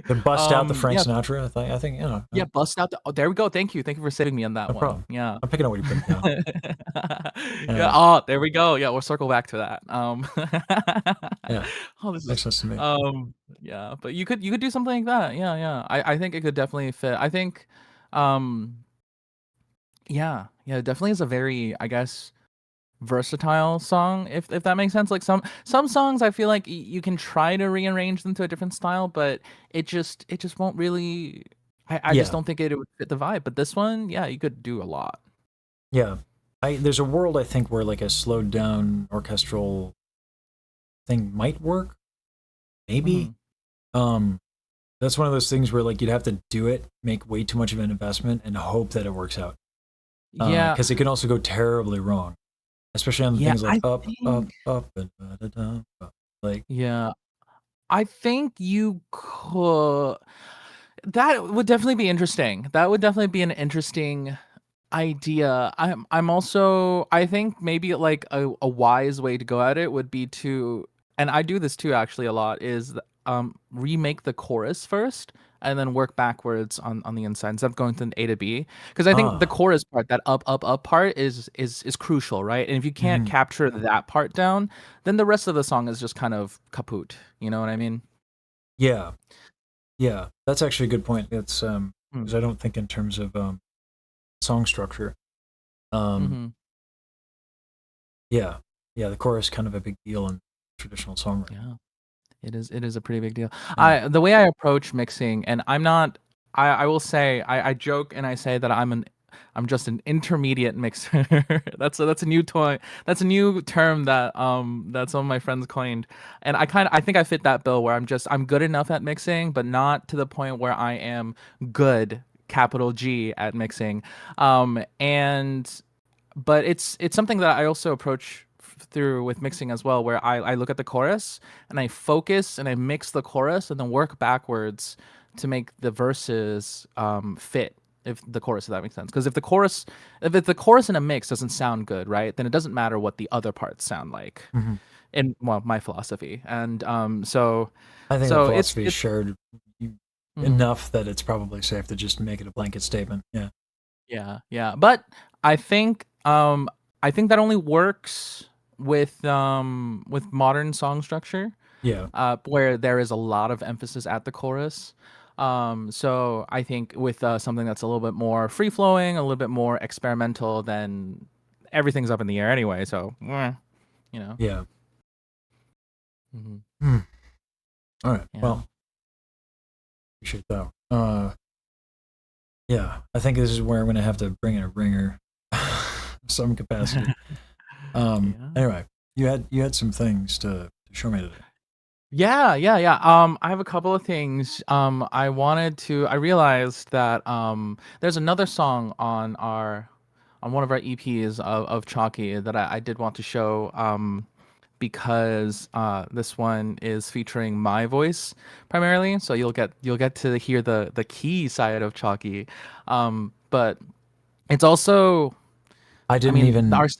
Could bust out the Frank Yeah. Sinatra. I think you know. Yeah, bust out the. Oh, there we go. Thank you for saving me on that No one. problem. Yeah. I'm picking up what you put down. Yeah. Oh, there we go. Yeah, we'll circle back to that. Yeah. Oh, this Makes is. sense to me. Yeah, but you could do something like that. Yeah. I think it could definitely fit. I think, yeah, it definitely is a very, I guess, versatile song, if that makes sense. Like some songs I feel like you can try to rearrange them to a different style, but it just won't really. I just Yeah. don't think it would fit the vibe. But this one, yeah, you could do a lot. Yeah. There's a world I think where like a slowed down orchestral thing might work. Maybe. That's one of those things where like you'd have to do it, make way too much of an investment, and hope that it works out. Yeah. Because it can also go terribly wrong, especially on Yeah, things like I up, think- and da-da-da, like. Yeah, I think you could. That would definitely be interesting. That would definitely be an interesting idea. I'm also, I think maybe like a wise way to go at it would be to, and I do this too actually a lot, is remake the chorus first and then work backwards on the inside instead of going from A to B, because I think the chorus part, that up part is crucial, right? And if you can't capture that part down, then the rest of the song is just kind of kaput. You know what I mean? Yeah, that's actually a good point. It's because I don't think in terms of song structure. Yeah, the chorus is kind of a big deal in traditional songwriting. Yeah, it is a pretty big deal. The way I approach mixing, and I'm not. I will say I joke and I say that I'm just an intermediate mixer. That's a new toy. That's a new term that some of my friends coined, and I think I fit that bill where I'm good enough at mixing, but not to the point where I am good, capital G, at mixing. But it's something that I also approach through with mixing as well, where I look at the chorus and I focus and I mix the chorus and then work backwards to make the verses fit if the chorus, if that makes sense. Because if the chorus in a mix doesn't sound good, right, then it doesn't matter what the other parts sound like. In my philosophy. And so I think so the philosophy it's is shared enough that it's probably safe to just make it a blanket statement. Yeah. But I think that only works with modern song structure. Yeah. Where there is a lot of emphasis at the chorus. So I think with something that's a little bit more free flowing, a little bit more experimental, then everything's up in the air anyway. So, you know. Yeah. Mm-hmm. All right. Yeah. Well, appreciate that. Yeah, I think this is where I'm going to have to bring in a ringer, of some capacity. Anyway, you had some things to show me today. Yeah. I have a couple of things. I realized that there's another song on one of our EPs of Chalky that I did want to show. Because this one is featuring my voice primarily, so you'll get to hear the key side of Chalky, but it's also didn't not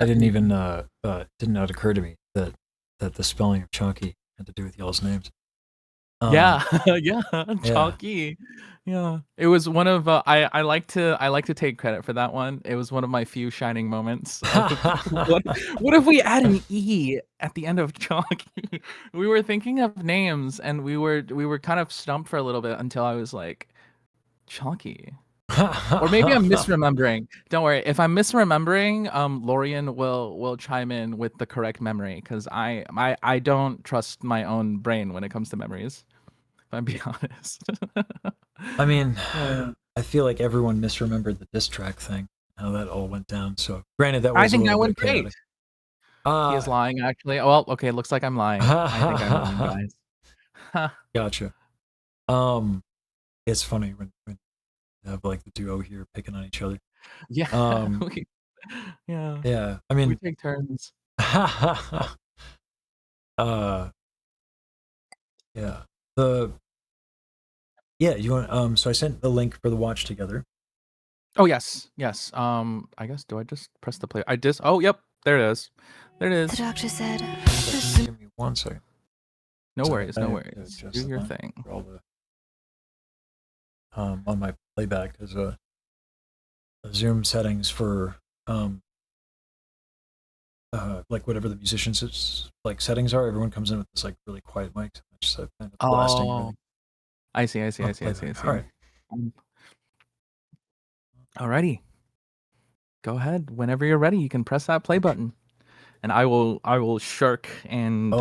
occur to me that the spelling of Chalky had to do with y'all's names. Yeah, yeah, chalky. Yeah, it was one of I like to take credit for that one. It was one of my few shining moments. What if we add an e at the end of chalky? We were thinking of names, and we were kind of stumped for a little bit until I was like, chalky. Or maybe I'm misremembering. Don't worry. If I'm misremembering, Lorian will chime in with the correct memory, because I don't trust my own brain when it comes to memories. If I'm being honest. I mean, I feel like everyone misremembered the diss track thing, how that all went down. So granted, that was I think a that little went bit chaotic. great. He is lying, actually. Oh, well, okay. Looks like I'm lying. I think I'm lying, guys. Gotcha. It's funny when you have like the duo here picking on each other. Yeah. Yeah. Yeah. I mean, we take turns. Yeah. You want so I sent the link for the watch together. Oh yes. I guess do I just press the play? Oh yep, there it is. There it is. The doctor said, Give me 1 second. No worries, no I worries. Do adjust your the thing. for all the on my playback as the Zoom settings for like whatever the musicians like settings are, everyone comes in with this like really quiet mic, so it's just kind of blasting everything. I see. All right. Alrighty. Go ahead. Whenever you're ready, you can press that play button. And I will shirk and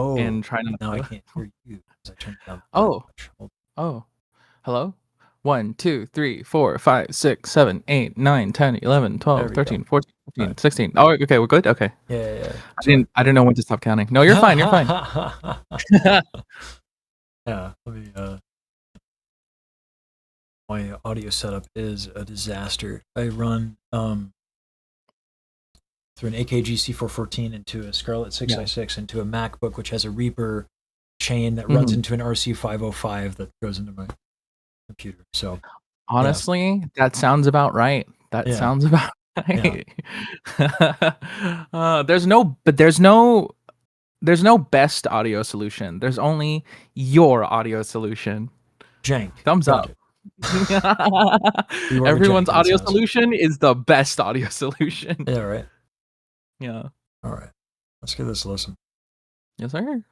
try not now to. I can't hear you because I turned it down. Oh. Hello? 1, 2, 3, 4, 5, 6, 7, 8, 9, 10, 11, 12, 13, 14, 15, 16. Oh, okay, we're good? Okay. Yeah. I didn't know when to stop counting. No, you're fine, you're fine. Yeah, let me my audio setup is a disaster. I run through an AKG C414 into a Scarlett 6i6 into a MacBook, which has a Reaper chain that runs into an RC505 that goes into my computer. So honestly, that sounds about right. That sounds about right. There's no best audio solution. There's only your audio solution. Jank. Thumbs up. Everyone's audio solution is the best audio solution. Yeah, right. Yeah. All right. Let's give this a listen. Yes, sir.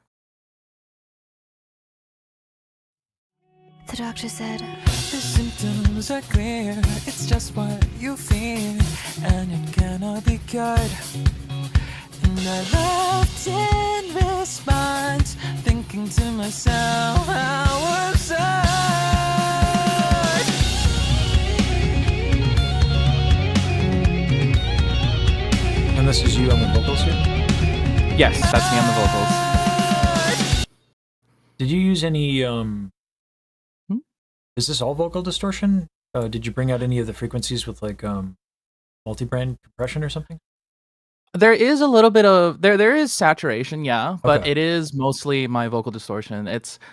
the doctor said, the symptoms are clear, it's just what you fear, and it cannot be cured. And I left in response, thinking to myself, how absurd. And this is you on the vocals here? Yes, that's me on the vocals. Did you use any, is this all vocal distortion? Did you bring out any of the frequencies with like multi-brand compression or something? There is a little bit of there is saturation, yeah, but it is mostly my vocal distortion.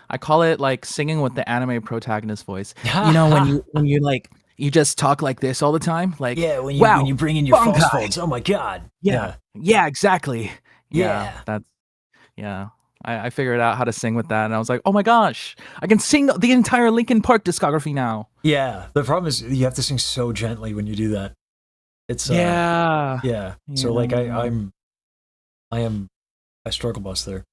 I call it like singing with the anime protagonist voice. You know, when you like you just talk like this all the time, like when you bring in your Bunkai. false folds. Oh my god. Yeah, exactly. I figured out how to sing with that, and I was like, oh my gosh, I can sing the entire Linkin Park discography now. Yeah, the problem is you have to sing so gently when you do that. It's So like I struggle bus there.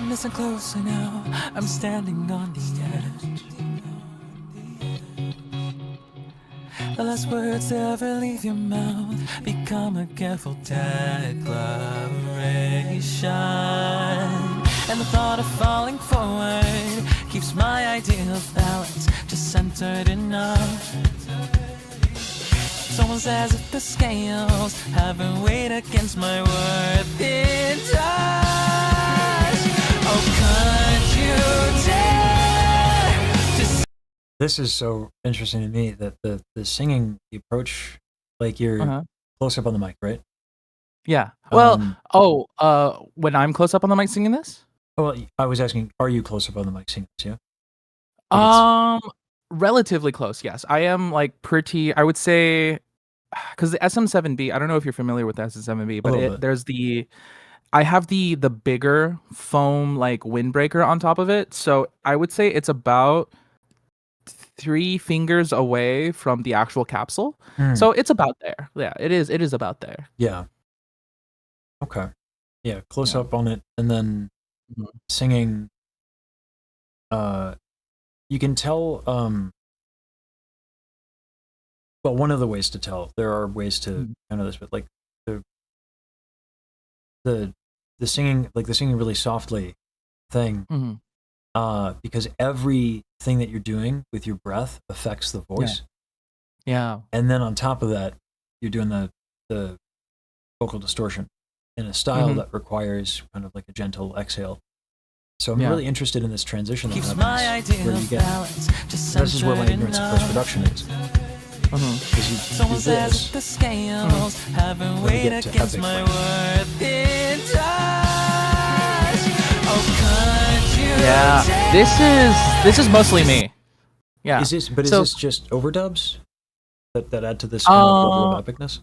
Listen closer now, I'm standing on the edge. The last words to ever leave your mouth become a careful declaration. And the thought of falling forward keeps my idea of balance just centered enough Someone says if the scales haven't weighed against my worth, it does. Oh, could you dare to This is so interesting to me that the singing, the approach, like you're close up on the mic, right? Yeah. Well, when I'm close up on the mic singing this? Well, I was asking, are you close up on the mic singing this? Yeah. Relatively close. Yes, I am like pretty. I would say, because the SM7B. I don't know if you're familiar with the SM7B, but little bit. there's the. I have the bigger foam like windbreaker on top of it, so I would say it's about 3 fingers away from the actual capsule. So it's about there. Yeah, it is. It is about there. Yeah. Okay. Yeah, close up on it, and then singing. You can tell. Well, one of the ways to tell. There are ways to kind of this, but like the singing, like the singing really softly thing. Because everything that you're doing with your breath affects the voice. Yeah. And then on top of that, you're doing the vocal distortion in a style that requires kind of like a gentle exhale. So I'm really interested in this transition that happens where you get. This is where my ignorance of post-production is. Because you do this, the scales haven't weighed against my worth, it does. Oh, could you Yeah. This is mostly me. Yeah. Is this just overdubs that add to this kind of level of epicness?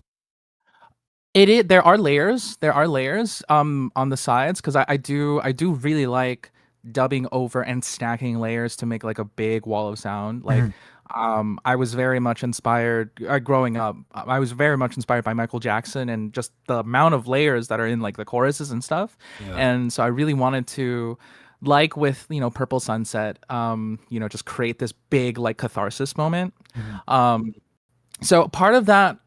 It is. There are layers. There are layers on the sides because I do really like dubbing over and stacking layers to make like a big wall of sound. Like I was very much inspired growing up. I was very much inspired by Michael Jackson and just the amount of layers that are in like the choruses and stuff. Yeah. And so I really wanted to, like with Purple Sunset, just create this big like catharsis moment. So part of that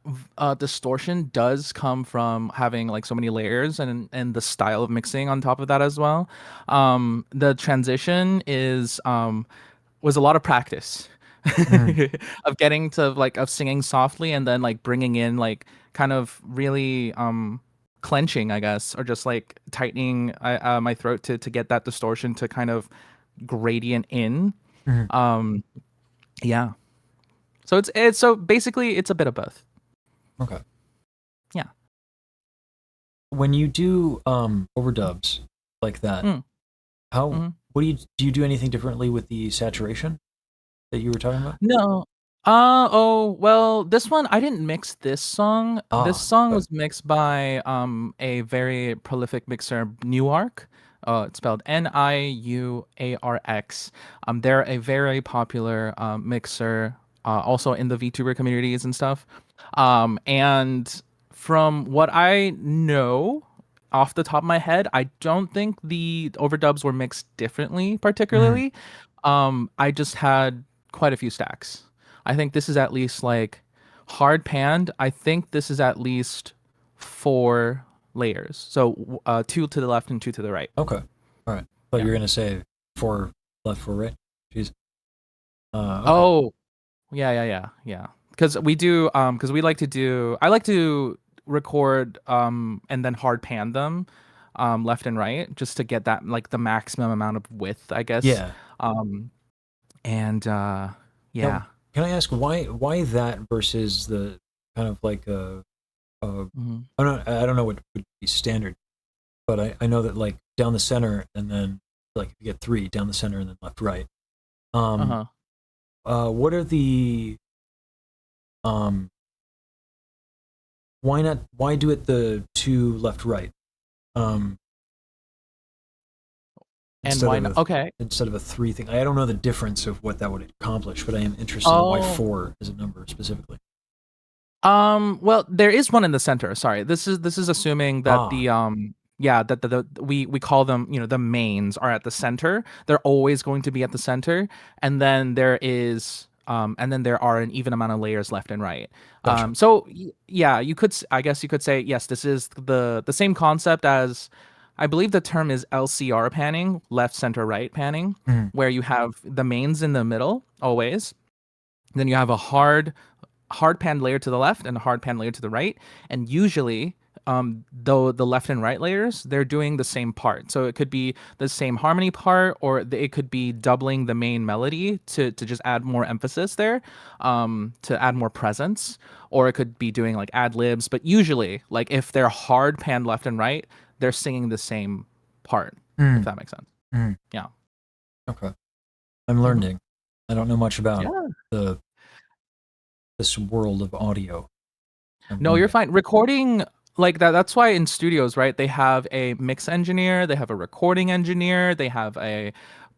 distortion does come from having like so many layers and the style of mixing on top of that as well. The transition was a lot of practice of getting to of singing softly and then like bringing in like kind of really clenching, I guess, or just like tightening my throat to get that distortion to kind of gradient in. Yeah. So it's basically it's a bit of both. Okay. Yeah. When you do overdubs like that, what do you do anything differently with the saturation that you were talking about? No. Well, this one I didn't mix this song. This song was mixed by a very prolific mixer, Newark. It's spelled Niuarx. They're a very popular mixer. Also in the VTuber communities and stuff. And from what I know off the top of my head, I don't think the overdubs were mixed differently particularly. I just had quite a few stacks. I think this is at least like hard panned. I think this is at least 4 layers. So 2 to the left and 2 to the right. Okay. All right. But you're going to say 4 left, 4 right? Jeez. Okay. Yeah. Because we do, because we like to do, I like to record and then hard pan them left and right just to get that like the maximum amount of width, I guess. Yeah. Yeah. Now, can I ask why that versus the kind of like I don't know what would be standard, but I know that like down the center and then like you get 3 down the center and then left right. What are the why do it the 2 left right? And why not? Okay. Instead of a 3 thing. I don't know the difference of what that would accomplish, but I am interested in why 4 is a number specifically. Well, there is one in the center. Sorry. This is assuming that we call them, the mains are at the center. They're always going to be at the center, and then there are an even amount of layers left and right. Gotcha. So yeah, I guess you could say yes. This is the same concept as, I believe the term is LCR panning, left, center, right panning, where you have the mains in the middle always. Then you have a hard hard pan layer to the left and a hard pan layer to the right, and usually though the left and right layers, they're doing the same part. So it could be the same harmony part, or it could be doubling the main melody to just add more emphasis there, to add more presence, or it could be doing like ad libs. But usually, like if they're hard pan left and right, they're singing the same part. If that makes sense. Yeah. Okay. I'm learning. I don't know much about Yeah. this world of audio. No, you're fine. Recording like that's why in studios, right? They have a mix engineer, they have a recording engineer, they have a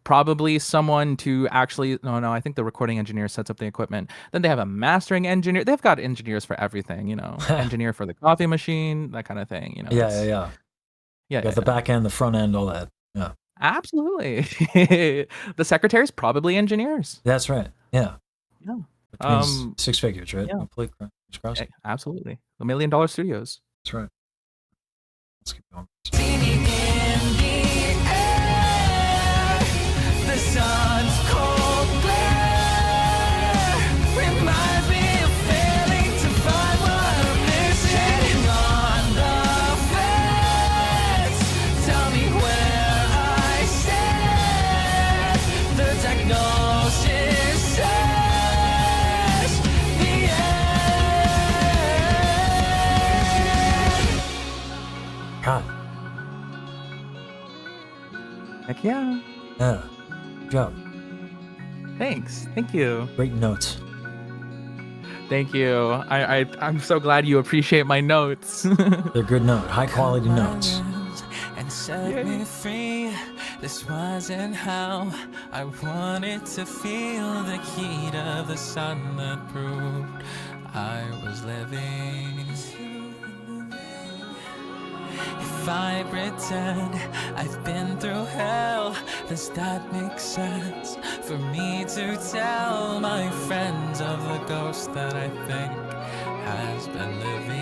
probably someone to actually no, I think the recording engineer sets up the equipment. Then they have a mastering engineer. They've got engineers for everything, engineer for the coffee machine, that kind of thing, Yeah. Yeah. Got the back end, the front end, all that. Yeah. Absolutely. The secretaries probably engineers. That's right. Yeah. Yeah. Which means 6 figures, right? Yeah. Hopefully, cross. Absolutely. $1 million studios. That's right. Let's keep going. The sun's cold glare reminds me of failing to find what I'm missing. On the fence, tell me where I stand. The diagnosis says the end. God. Heck yeah. Yeah. Good job. Thanks. Thank you. Great notes. Thank you. I'm so glad you appreciate my notes. They're good notes. High quality notes. And set me free. This wasn't how I wanted to feel the heat of the sun that proved I was living. If I pretend I've been through hell, does that make sense for me to tell my friends of the ghost that I think has been living?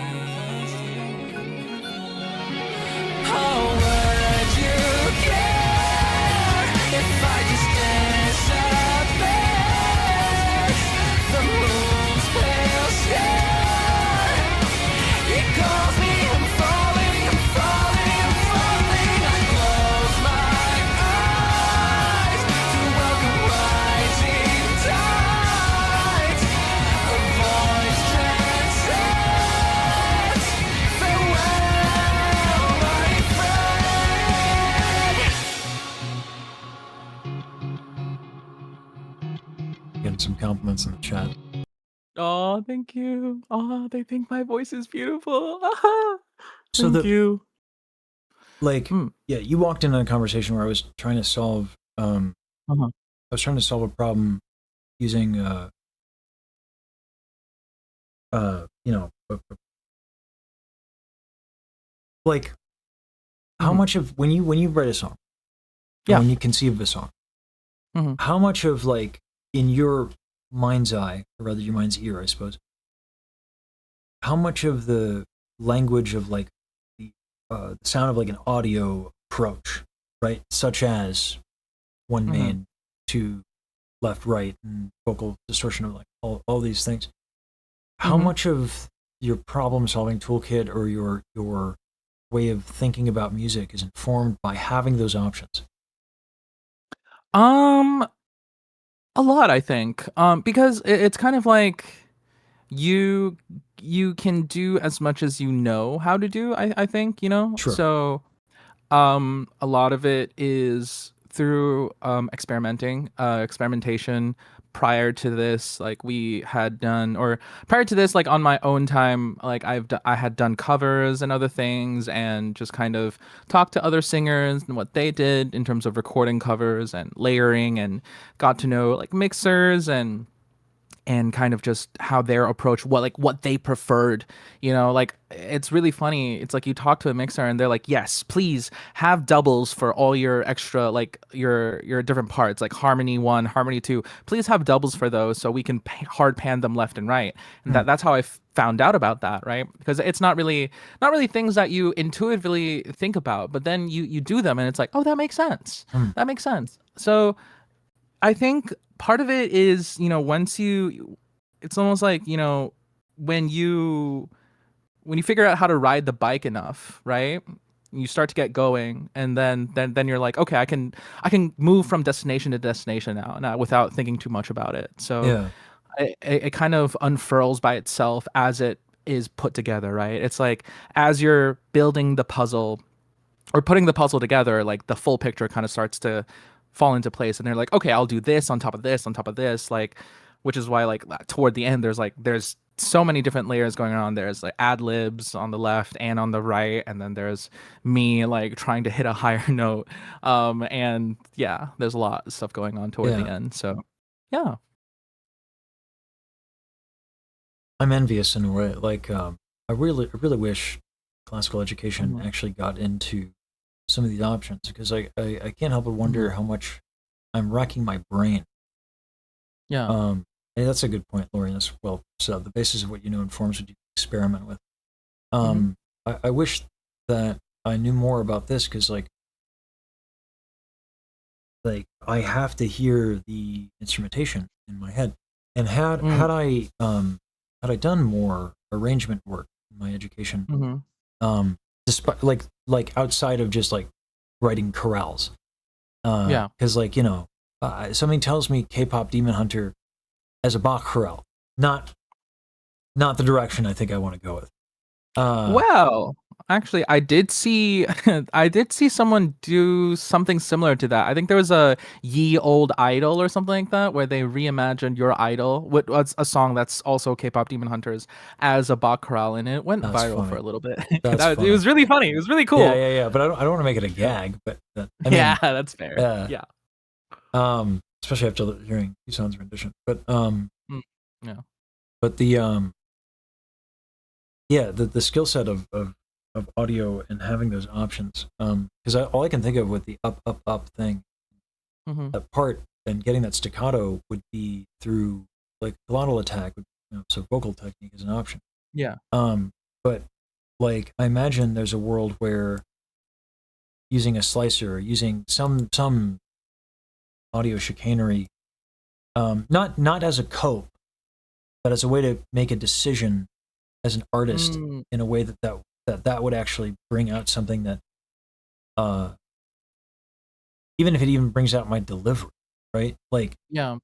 Oh, would you care if I just disappeared? The moon's pale stare, it calls me, I'm falling, I'm falling, I'm falling. I close my eyes to welcome rising tides. A voice transcends. Farewell, my friend. Getting some compliments in the chat. Oh, thank you. Oh, they think my voice is beautiful. So Thank you. Like, yeah, you walked into a conversation where I was trying to solve, I was trying to solve a problem using, like, how much of when you write a song, when you conceive of a song, how much of like in your mind's eye, or rather your mind's ear, I suppose, how much of the language of like the sound of like an audio approach, right, such as one main, two left, right, and vocal distortion of like all these things, how much of your problem solving toolkit or your way of thinking about music is informed by having those options? A lot, I think. Because it's kind of like you can do as much as you know how to do, I think, Sure. So a lot of it is through experimentation. Prior to this, like we had done, or prior to this, like on my own time, like I had done covers and other things, and just kind of talked to other singers and what they did in terms of recording covers and layering, and got to know like mixers and kind of just how their approach, what they preferred, like it's really funny. It's like you talk to a mixer and they're like, yes, please have doubles for all your extra, like your different parts, like harmony 1, harmony 2, please have doubles for those so we can hard pan them left and right. And that's how I found out about that, right? Because it's not really things that you intuitively think about, but then you do them and it's like, oh, that makes sense. That makes sense. So I think part of it is, once it's almost like, when you figure out how to ride the bike enough, right? You start to get going, and then you're like, okay, I can move from destination to destination now without thinking too much about it. So Yeah. it kind of unfurls by itself as it is put together, right? It's like as you're building the puzzle or putting the puzzle together, like the full picture kind of starts to fall into place, and they're like, okay, I'll do this on top of this on top of this, like, which is why like toward the end there's so many different layers going on. There's like ad libs on the left and on the right, and then there's me like trying to hit a higher note, and yeah, there's a lot of stuff going on toward the Yeah. end. So yeah, I'm envious in a way. Like, I really wish classical education actually got into some of these options, because I can't help but wonder how much I'm racking my brain. Yeah. Hey, that's a good point, Lori. That's well said. The basis of what you know informs what you experiment with. I wish that I knew more about this, because like I have to hear the instrumentation in my head, and had I done more arrangement work in my education, despite like outside of just like writing chorales, Yeah. because like, you know, something tells me K-pop Demon Hunter as a Bach chorale, not the direction I think I want to go with. Wow. Actually, I did see someone do something similar to that. I think there was a Ye Old Idol or something like that, where they reimagined Your Idol, which was a song that's also K-pop Demon Hunters, as a Bach chorale, and it went That's viral for funny. a little bit. That's It funny. was really funny. It was really cool. Yeah. But I don't want to make it a gag. But I mean, Yeah, that's fair. Yeah. Especially after hearing Isan's rendition. But Yeah. But the the skill set of audio and having those options, because all I can think of with the up thing, that part and getting that staccato would be through like glottal attack, so vocal technique is an option. Yeah. But like I imagine there's a world where using a slicer or using some audio chicanery, not as a cope, but as a way to make a decision as an artist in a way that would actually bring out something that, even if it even brings out my delivery, right? Like, Yeah.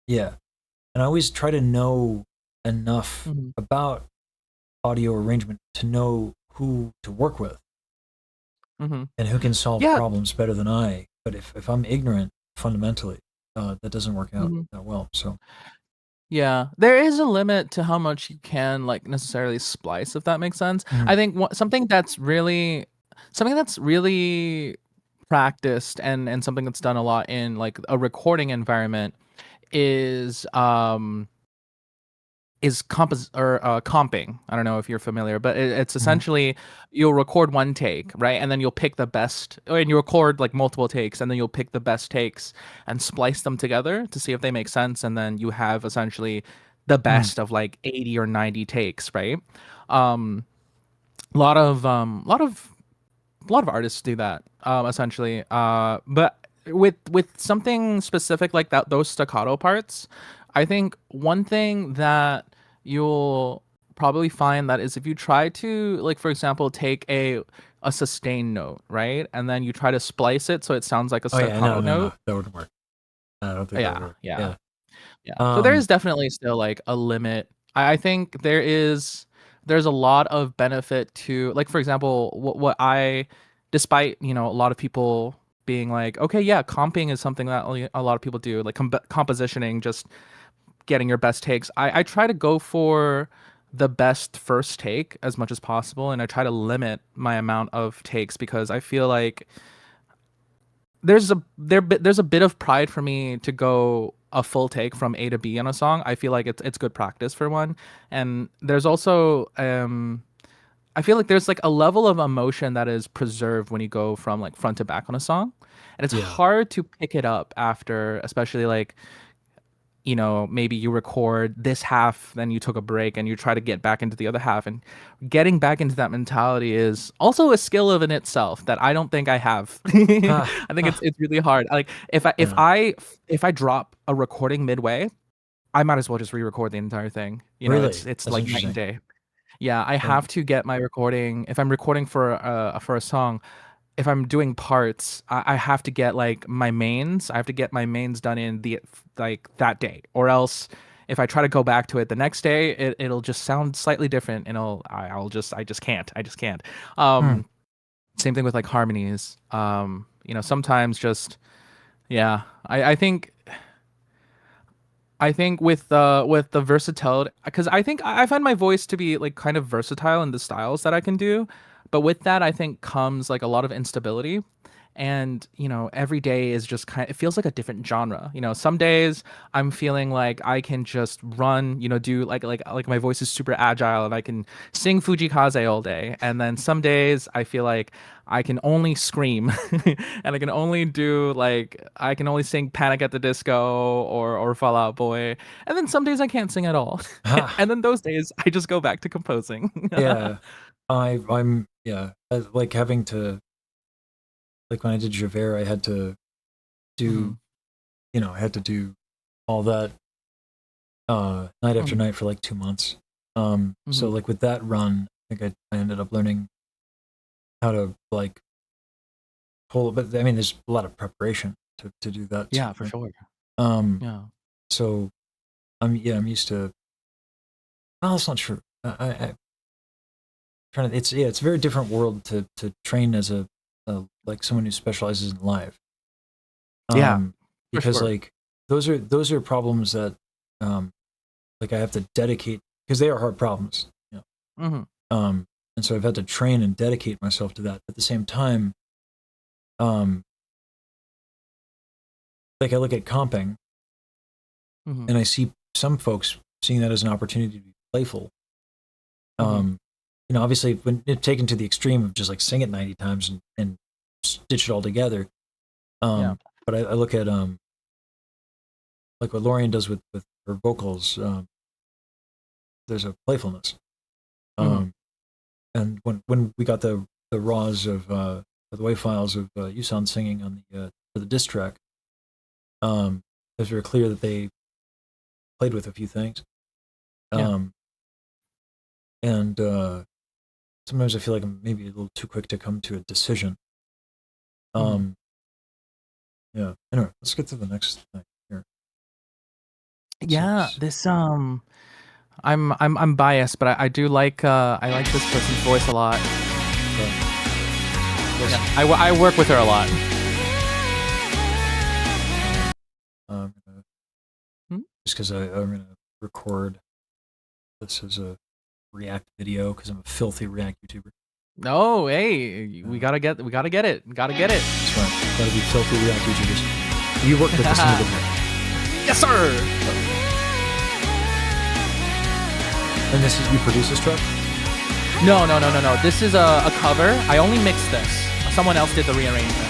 Yeah. And I always try to know enough about audio arrangement to know who to work with and who can solve problems better than I. But if I'm ignorant fundamentally, that doesn't work out that well. So Yeah, there is a limit to how much you can like necessarily splice, if that makes sense. I think something that's really practiced and something that's done a lot in like a recording environment is comping. I don't know if you're familiar, but it's essentially you'll record one take, right? And then you'll pick the best, and you record like multiple takes, and then you'll pick the best takes and splice them together to see if they make sense. And then you have essentially the best of like 80 or 90 takes, right? A lot of artists do that, essentially. But with something specific like that, those staccato parts, I think one thing that you'll probably find that is if you try to, like, for example, take a sustained note, right? And then you try to splice it so it sounds like a staccato note. No, that wouldn't work. I don't think that would work. Yeah. So there is definitely still like a limit. I think there's a lot of benefit to, like, for example, what I, despite, a lot of people being like, okay, yeah, comping is something that a lot of people do, like compositioning, just getting your best takes. I try to go for the best first take as much as possible, and I try to limit my amount of takes because I feel like there's a bit of pride for me to go a full take from A to B on a song. I feel like it's good practice for one, and there's also I feel like there's like a level of emotion that is preserved when you go from like front to back on a song, and it's hard to pick it up after, especially like, maybe you record this half, then you took a break and you try to get back into the other half, and getting back into that mentality is also a skill of in itself that I don't think I have. I think it's really hard. Like if I drop a recording midway, I might as well just re-record the entire thing. You know, Really? it's That's like night and interesting. day. Yeah, I have to get my recording. If I'm recording for a song, if I'm doing parts, I have to get like my mains. I have to get my mains done in the like that day, or else if I try to go back to it the next day, it'll just sound slightly different, and I just can't. I just can't. Same thing with like harmonies. You know, sometimes just yeah. I think with the versatility, because I think I find my voice to be like kind of versatile in the styles that I can do, but with that I think comes like a lot of instability, and you know every day is just it feels like a different genre. You know, some days I'm feeling like I can just run, you know, do like my voice is super agile and I can sing Fujikaze all day, and then some days I feel like I can only scream and I can only do like I can only sing Panic at the Disco or Fall Out Boy, and then some days I can't sing at all. And then those days I just go back to composing. Yeah, I'm like having to, like when I did Javert, I had to do, you know, I had to do all that night after night for like 2 months. So like with that run, I think I ended up learning how to like pull, but I mean, there's a lot of preparation to do that. Yeah, too, for right? sure. Yeah. So I'm used to. Oh, that's not true. I trying to. It's a very different world to train as a like someone who specializes in live. Yeah, for because sure. like those are problems that like I have to dedicate, because they are hard problems. You know? And so I've had to train and dedicate myself to that. At the same time, like I look at comping, and I see some folks seeing that as an opportunity to be playful. You know, obviously, when it taken to the extreme of just like sing it 90 times and stitch it all together. But I look at like what Lorian does with her vocals. There's a playfulness. And when we got the raws of the WAV files of Yusan singing on the for the diss track, it was very clear that they played with a few things. And sometimes I feel like I'm maybe a little too quick to come to a decision. Yeah. Anyway, let's get to the next thing here. Yeah, this I'm biased, but I do like I like this person's voice a lot. Yeah, I work with her a lot. Just because I'm gonna record this as a React video because I'm a filthy React YouTuber. No, hey, we gotta get it. Gotta get it. That's right. Gotta be filthy React YouTubers. You work with this individual. Yes, sir. And this is, you produce this track? No. This is a cover. I only mixed this. Someone else did the rearrangement.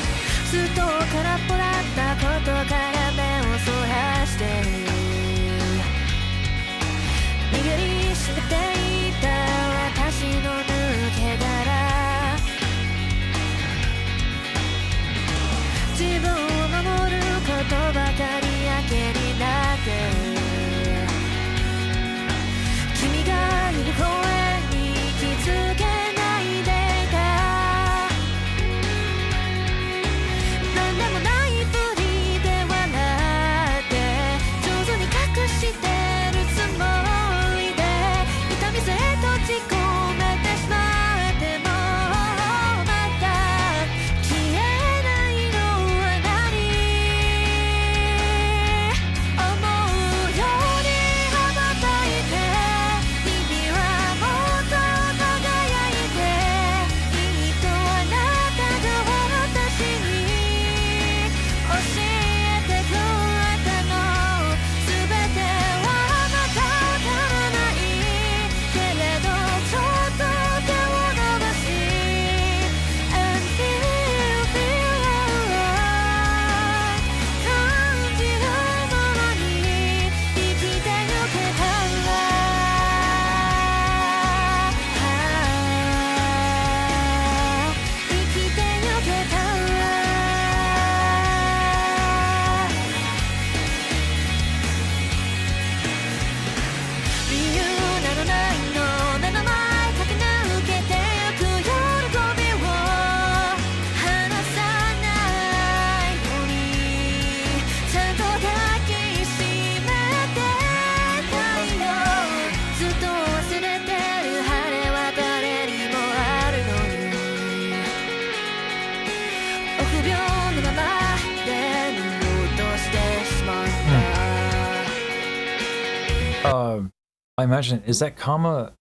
I imagine, is that comma,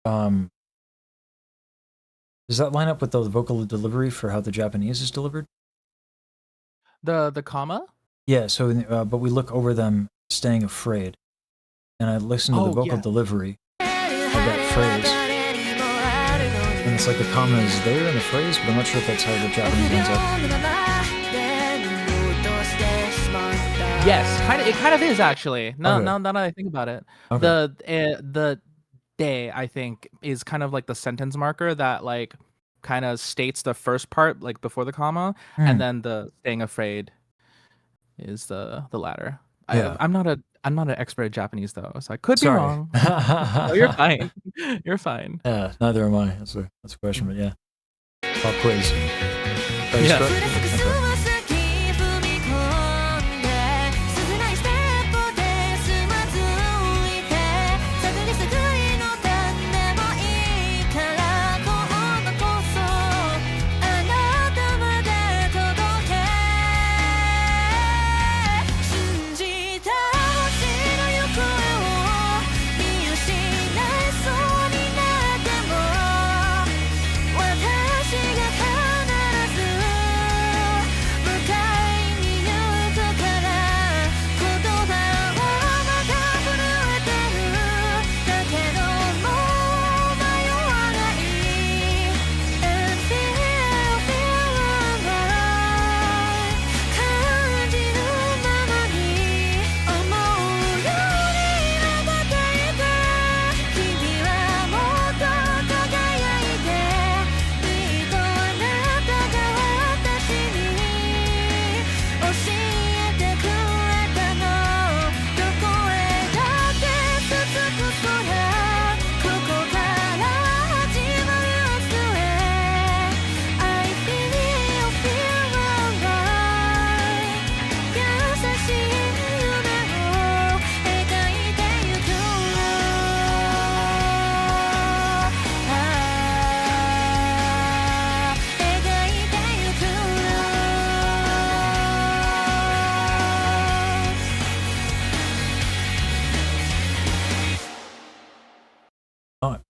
does that line up with the vocal delivery for how the Japanese is delivered? The comma? Yeah, so, but we look over them staying afraid. And I listen to the vocal delivery of that phrase. And it's like the comma is there in the phrase, but I'm not sure if that's how the Japanese ends up. Yes, it kind of is actually. Now Okay. that I think about it, Okay. the de, I think, is kind of like the sentence marker that like kind of states the first part like before the comma, and then the staying afraid is the latter. Yeah. I'm not an expert at Japanese though, so I could Sorry. be wrong. No, you're fine. You're fine. Yeah, neither am I. That's a question, but yeah. Pop quiz. Yeah. Okay.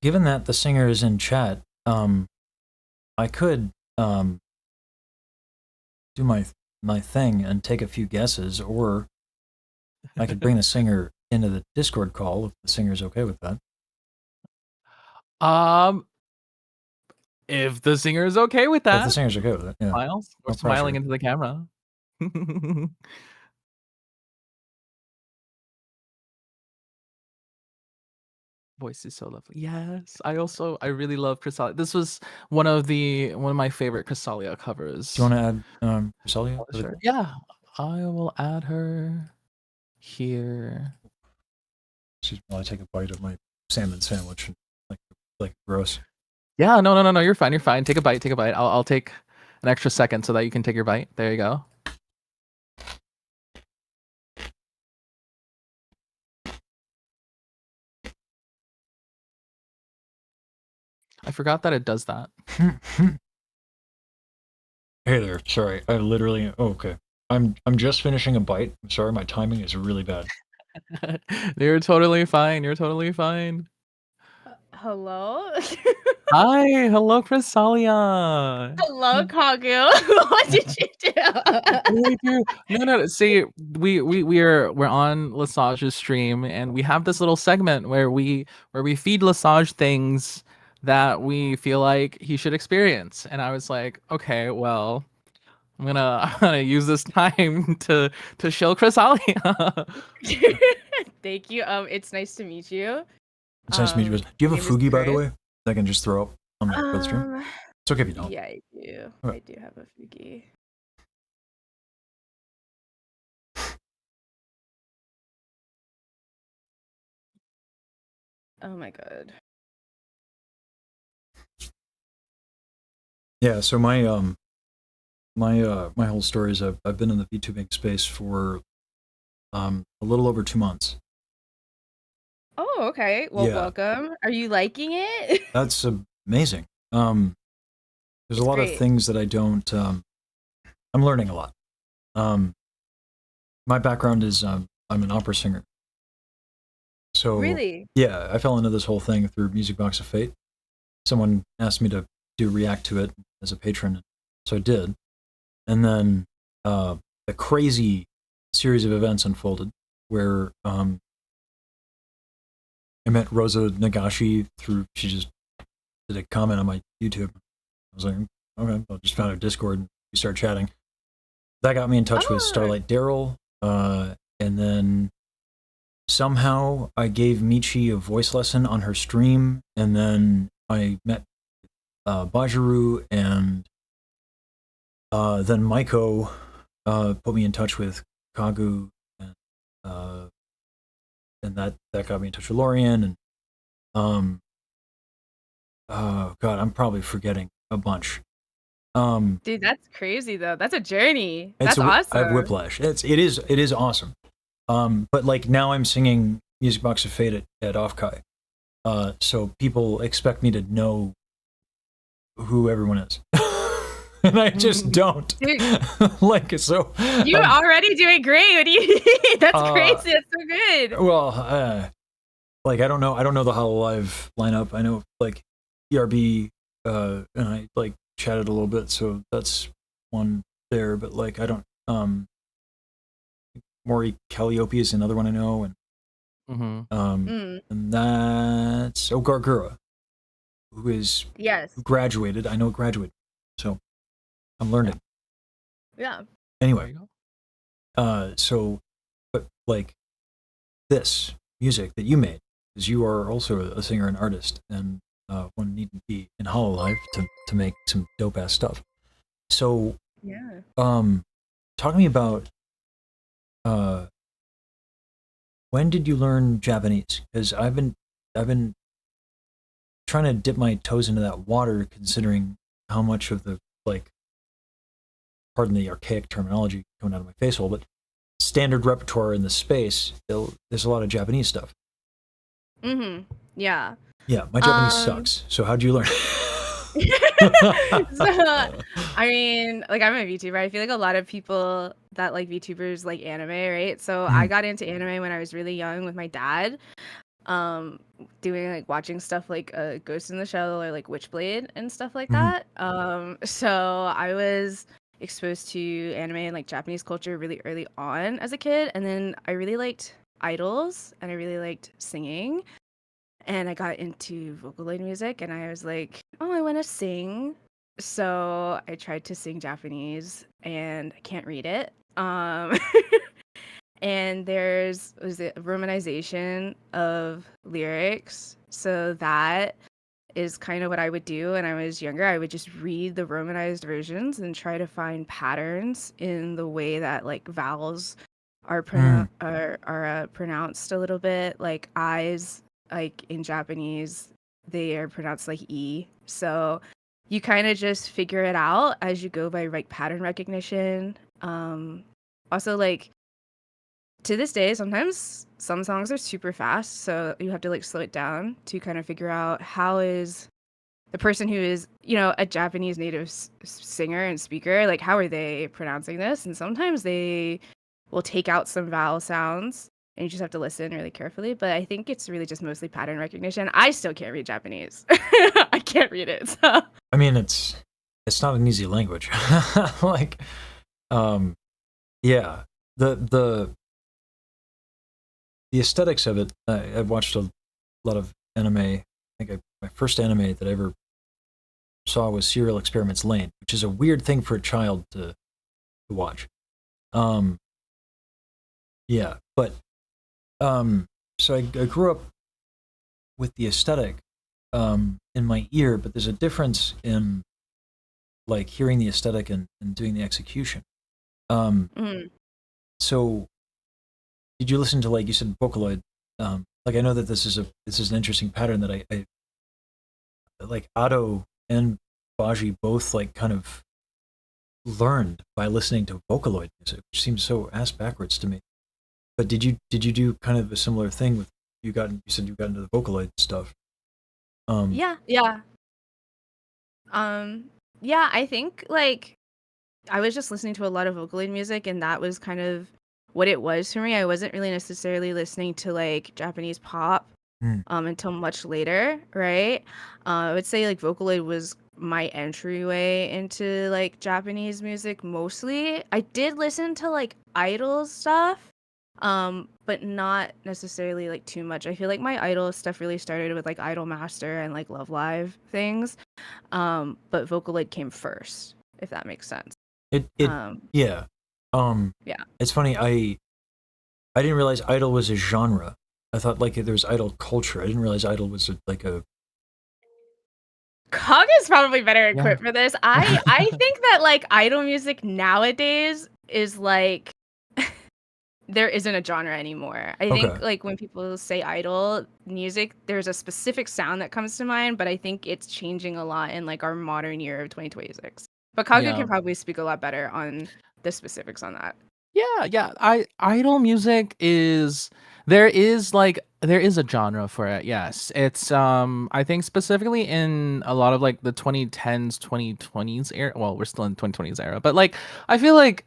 Given that the singer is in chat, I could do my thing and take a few guesses, or I could bring the singer into the Discord call if the singer's okay with that. If the singer is okay with that. If the singer's okay with it, yeah. Smiles or No smiling pressure. into the camera. Voice is so lovely. Yes, I really love Chrysalia. This was one of my favorite Chrysalia covers. Do you want to add Chrysalia? Sure. Yeah, I will add her here. Excuse me while I take a bite of my salmon sandwich and like gross. Yeah, no, you're fine. You're fine. Take a bite. I'll take an extra second so that you can take your bite. There you go. I forgot that it does that. Hey there. Sorry, I literally. Oh, okay. I'm just finishing a bite. I'm sorry, my timing is really bad. You're totally fine. You're totally fine. Hello? Hi, hello, Chrysalia. Hello, Kagu. What did you do? No. See, we're on Lesage's stream, and we have this little segment where we feed Lesage things that we feel like he should experience. And I was like, okay, well, I'm gonna use this time to show Chrysalia. Thank you. It's nice to meet you. It's nice to meet you. Do you have a name is Fugi, by the Chris. way? That I can just throw up on the stream? It's okay if you don't. Yeah, I do. Okay. I do have a Fugi. Oh my god. Yeah, so my my whole story is I've been in the VTubing space for a little over 2 months. Oh, okay. Well, Yeah. welcome. Are you liking it? That's amazing. There's a lot of great. things that I don't. I'm learning a lot. My background is I'm an opera singer. So Really? yeah, I fell into this whole thing through Music Box of Fate. Someone asked me to react to it as a patron, so I did. And then a crazy series of events unfolded where I met Rosa Nagashi through, she just did a comment on my YouTube. I was like, okay, I just found her Discord and we started chatting. That got me in touch with Starlight Daryl, and then somehow I gave Michi a voice lesson on her stream, and then I met Bajiru, and then Maiko put me in touch with Kagu, and that got me in touch with Lorian, and oh god, I'm probably forgetting a bunch. Dude, that's crazy though. That's a journey. It's That's awesome. I have whiplash. It is awesome. But like now I'm singing Music Box of Fate at Offkai. So people expect me to know who everyone is. And I just don't. Dude, like, so you're already doing great. What do you That's crazy. That's so good. well, like I don't know the Hololive lineup. I know like ERB, and I like chatted a little bit, so that's one there. But like I don't. Maury Calliope is another one I know, and and that's Gargura, who is Yes. who graduated. I know graduated, so I'm learning. Yeah. Anyway, so but like this music that you made, because you are also a singer and artist, and one needn't be in Hololive to make some dope ass stuff. So yeah, talk to me about when did you learn Japanese? Because I've been trying to dip my toes into that water, considering how much of the like, pardon the archaic terminology coming out of my face hole, but standard repertoire in the space, there's a lot of Japanese stuff. Yeah. Yeah, my Japanese sucks. So how'd you learn? So, I mean, like I'm a VTuber. I feel like a lot of people that like VTubers like anime, right? So I got into anime when I was really young with my dad. Doing like watching stuff like Ghost in the Shell or like Witchblade and stuff like that. So I was exposed to anime and like Japanese culture really early on as a kid, and then I really liked idols and I really liked singing. And I got into Vocaloid music and I was like, oh, I want to sing. So I tried to sing Japanese and I can't read it. And there's romanization of lyrics. So that is kind of what I would do when I was younger. I would just read the romanized versions and try to find patterns in the way that like vowels are pronounced a little bit. Like eyes, like in Japanese, they are pronounced like E. So you kind of just figure it out as you go by like pattern recognition. Also like to this day, sometimes some songs are super fast, so you have to like slow it down to kind of figure out how is the person who is, you know, a Japanese native singer and speaker, like how are they pronouncing this? And sometimes they will take out some vowel sounds and you just have to listen really carefully. But I think it's really just mostly pattern recognition. I still can't read Japanese. I can't read it. So. I mean, it's not an easy language. Like, yeah, the aesthetics of it. I've watched a lot of anime. I think my first anime that I ever saw was Serial Experiments Lain, which is a weird thing for a child to watch. Yeah, but so I grew up with the aesthetic in my ear, but there's a difference in like hearing the aesthetic and doing the execution. So did you listen to, like you said, Vocaloid? Like I know that this is an interesting pattern that I like Ado and Baji both like kind of learned by listening to Vocaloid music, which seems so ass backwards to me. But did you do kind of a similar thing with you said you got into the Vocaloid stuff? Yeah. Yeah, I think like I was just listening to a lot of Vocaloid music, and that was kind of what it was for me. I wasn't really necessarily listening to like Japanese pop until much later, right? I would say like Vocaloid was my entryway into like Japanese music mostly. I did listen to like Idol stuff, but not necessarily like too much. I feel like my Idol stuff really started with like Idol Master and like Love Live things, but Vocaloid came first, if that makes sense. Yeah. Yeah. It's funny. I didn't realize idol was a genre. I thought like there was idol culture. I didn't realize idol was like a. Kog is probably better equipped for this. I think that like idol music nowadays is like there isn't a genre anymore. I think like when people say idol music, there's a specific sound that comes to mind, but I think it's changing a lot in like our modern year of 2026. But Kagu can probably speak a lot better on the specifics on that. Yeah. Idol music is there is a genre for it. Yes. It's I think specifically in a lot of like the 2010s, 2020s era. Well, we're still in 2020s era, but like I feel like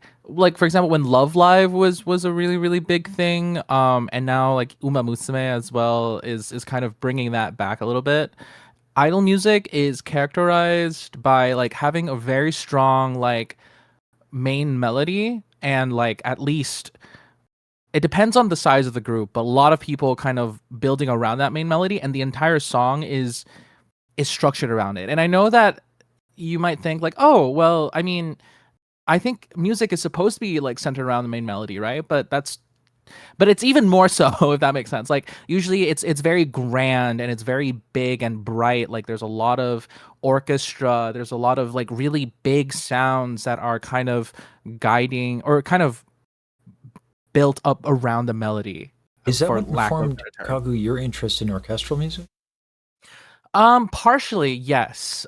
for example when Love Live was a really really big thing, and now like Uma Musume as well is kind of bringing that back a little bit. Idol music is characterized by like having a very strong like main melody, and like at least it depends on the size of the group, but a lot of people kind of building around that main melody, and the entire song is structured around it. And I know that you might think like, oh well, I mean, I think music is supposed to be like centered around the main melody, right? But it's even more so if that makes sense. Like usually it's very grand and it's very big and bright. Like there's a lot of orchestra, there's a lot of like really big sounds that are kind of guiding or kind of built up around the melody. Is that what informed, Kagu, your interest in orchestral music? Partially, yes.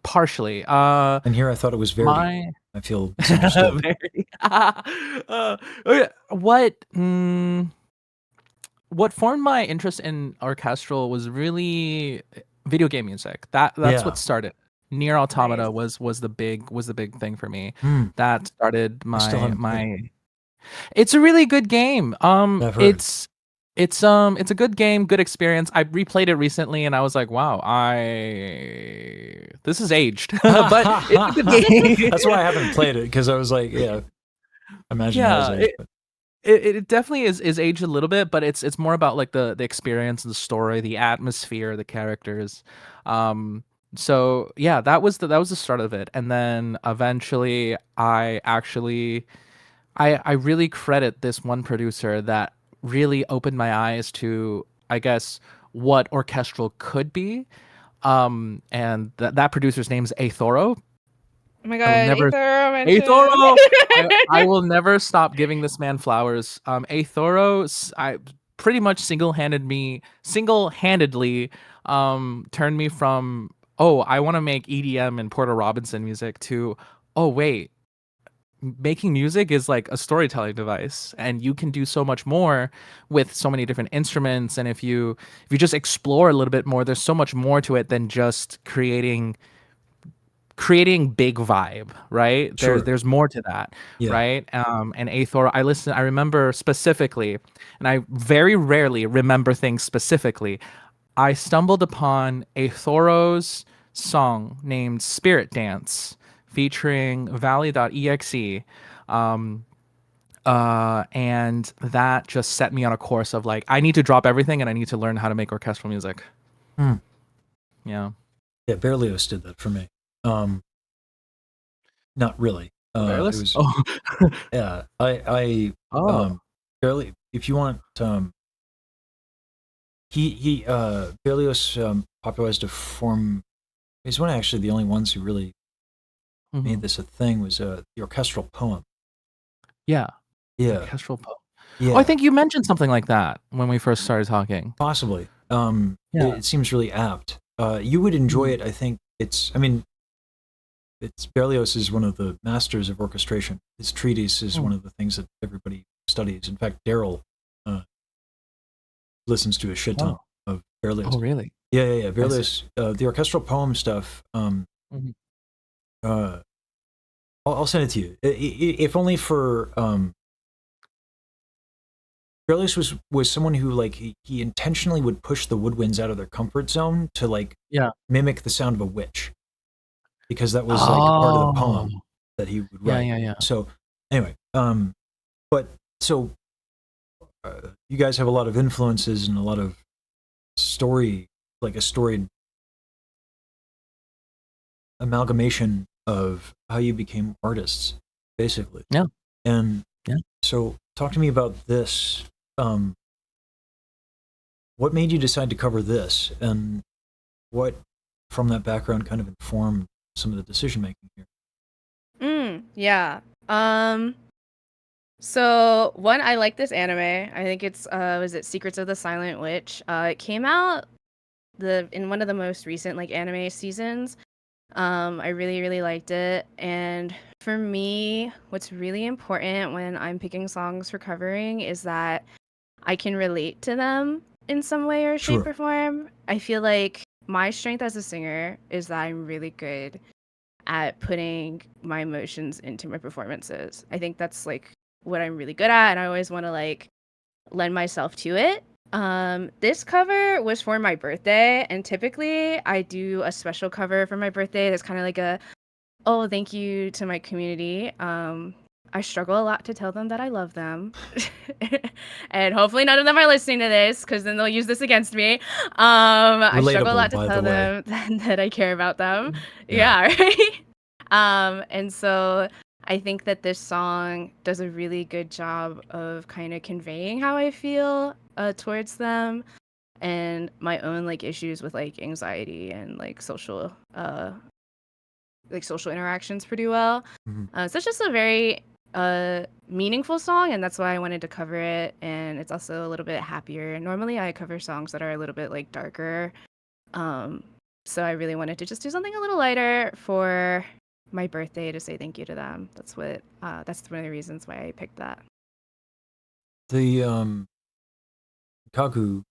Partially. And here I thought it was Verdi. I feel misunderstood. What formed my interest in orchestral was really video game music. That's what started. Nier Automata was the big thing for me. That started my. It's a really good game. It's a good game, good experience. I replayed it recently and I was like, wow, this is aged. But it's a good game. That's why I haven't played it, because I was like, imagine how it's aged. It definitely is aged a little bit, but it's more about like the experience, the story, the atmosphere, the characters. So yeah, that was the start of it. And then eventually I really credit this one producer that really opened my eyes to, I guess, what orchestral could be. And that producer's name is Aethoro. Oh my god, Aethoro! I will never stop giving this man flowers. Aethoro, I pretty much single-handedly turned me from, oh, I want to make EDM and Porter Robinson music to, oh wait, making music is like a storytelling device, and you can do so much more with so many different instruments. And if you just explore a little bit more, there's so much more to it than just creating big vibe, right? Sure. There's more to that, right? And Aethor, I remember specifically, and I very rarely remember things specifically. I stumbled upon Aethoro's song named Spirit Dance, featuring Valley.exe, and that just set me on a course of like, I need to drop everything and I need to learn how to make orchestral music. Yeah, Berlioz did that for me. Not really. Berlioz? Yeah, barely. If you want, he Berlioz popularized a form. He's one actually the only ones who really made this a thing, was the orchestral poem. Yeah. Orchestral poem. Yeah. Oh, I think you mentioned something like that when we first started talking. Possibly. It seems really apt. You would enjoy it, I think. Berlioz is one of the masters of orchestration. His treatise is one of the things that everybody studies. In fact, Daryl listens to a shit ton of Berlioz. Oh, really? Yeah. Berlioz, the orchestral poem stuff. I'll send it to you. If only for Grelius was someone who like he intentionally would push the woodwinds out of their comfort zone to like mimic the sound of a witch, because that was like part of the poem that he would write. Yeah. So anyway, but so you guys have a lot of influences and a lot of story, like a storied amalgamation of how you became artists, basically. Yeah. And so talk to me about this. What made you decide to cover this, and what from that background kind of informed some of the decision making here? Yeah. So one, I like this anime. I think it's was it Secrets of the Silent Witch? It came out in one of the most recent like anime seasons. I really, really liked it. And for me, what's really important when I'm picking songs for covering is that I can relate to them in some way or shape or form. I feel like my strength as a singer is that I'm really good at putting my emotions into my performances. I think that's like what I'm really good at, and I always want to like lend myself to it. This cover was for my birthday, and typically I do a special cover for my birthday that's kind of like a thank you to my community. I struggle a lot to tell them that I love them. And hopefully none of them are listening to this, because then they'll use this against me. I struggle a lot to tell them that I care about them. Yeah, right? And so I think that this song does a really good job of kind of conveying how I feel towards them, and my own like issues with like anxiety and like social interactions pretty well. So it's just a very meaningful song, and that's why I wanted to cover it. And it's also a little bit happier. Normally I cover songs that are a little bit like darker, so I really wanted to just do something a little lighter for my birthday to say thank you to them. That's one of the reasons why I picked that. The Kaku,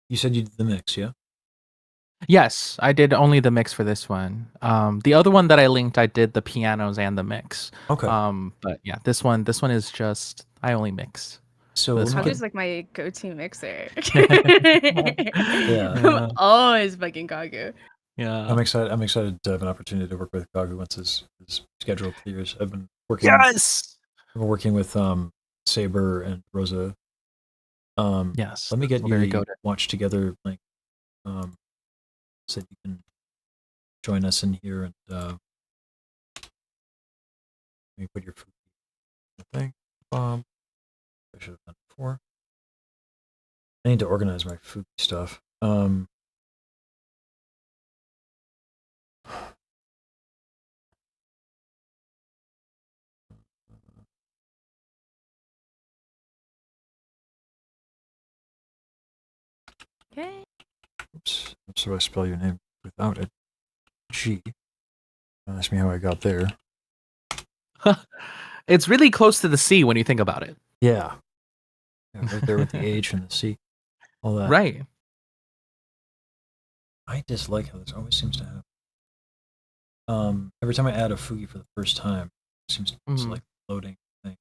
you said you did the mix, yeah? Yes, I did only the mix for this one. The other one that I linked, I did the pianos and the mix. Okay. But yeah, this one is just I only mix. So Kagu's like my go-to mixer. Yeah. I'm always fucking Kagu. Yeah. I'm excited to have an opportunity to work with Kagu once his schedule clears. I've been working. Yes. I've been working with Saber and Rosa. Yes. Let me get very you good. watch together, like, so that you can join us in here, and let me put your food in the thing. I should have done it before. I need to organize my food stuff. Okay. Oops. So I spell your name without it. G. Don't ask me how I got there. It's really close to the C when you think about it. Yeah. Right there with the H and the C. All that. Right. I dislike how this always seems to happen. Every time I add a Fugi for the first time, it seems to be like loading thing.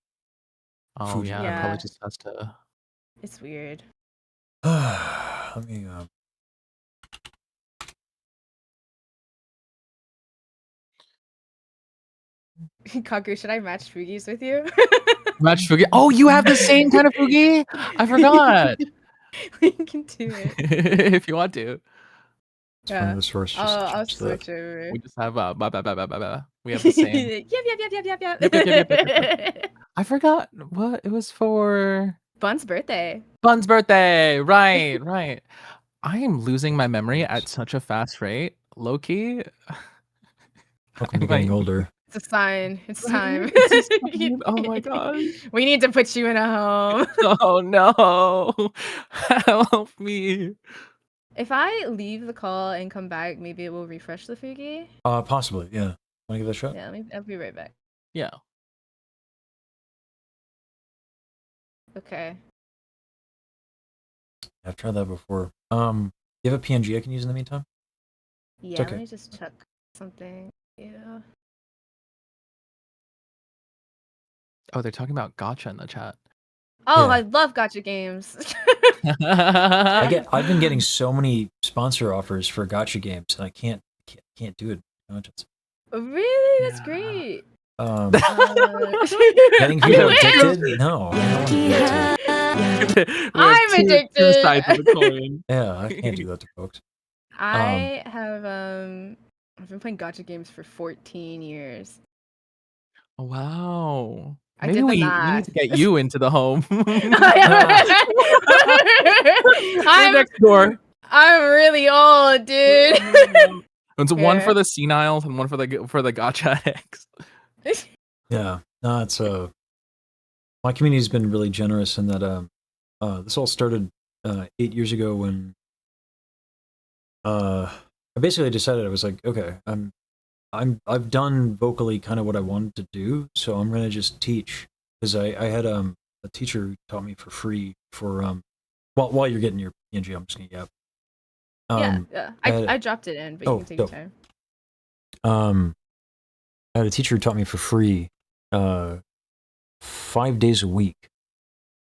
Oh Fugi. yeah, it probably just has to. It's weird. Let me Kagu, should I match Fugis with you? Match Fugi. Oh, you have the same kind of Fugi? I forgot. We can do it. If you want to. Yeah. The source I'll switch over. We just have we have the same. Yep. I forgot what it was for. Bun's birthday. Bun's birthday. Right. I am losing my memory at such a fast rate. Low key. Welcome to getting older. It's a sign. It's time. Oh my gosh. We need to put you in a home. Oh no. Help me. If I leave the call and come back, maybe it will refresh the Fugi. Possibly, yeah. Want to give that a shot? Yeah, I'll be right back. Yeah. Okay. I've tried that before. You have a PNG I can use in the meantime? Yeah, okay. Let me just check something. Yeah. Oh, they're talking about gotcha in the chat. Oh, Yeah. I love gotcha games. I've been getting so many sponsor offers for gotcha games, and I can't do it. Really? That's great. Getting people addicted? No, I don't want to be addicted. I'm two addicted. sides of the coin. Yeah, I can't do that to folks. I have I've been playing gotcha games for 14 years. Wow. I Maybe did the we need math. to get you into the home. I'm next door. I'm really old, dude. It's one Yeah. for the seniles and one for the gotcha addicts. Yeah, no, it's my community's been really generous in that this all started 8 years ago when I basically decided I was like, okay, I've done vocally kind of what I wanted to do, so I'm gonna just teach because I had a teacher who taught me for free for while you're getting your PNG, I'm just gonna yap. Yeah. I I dropped it in, but you can take your dope. time. I had a teacher who taught me for free 5 days a week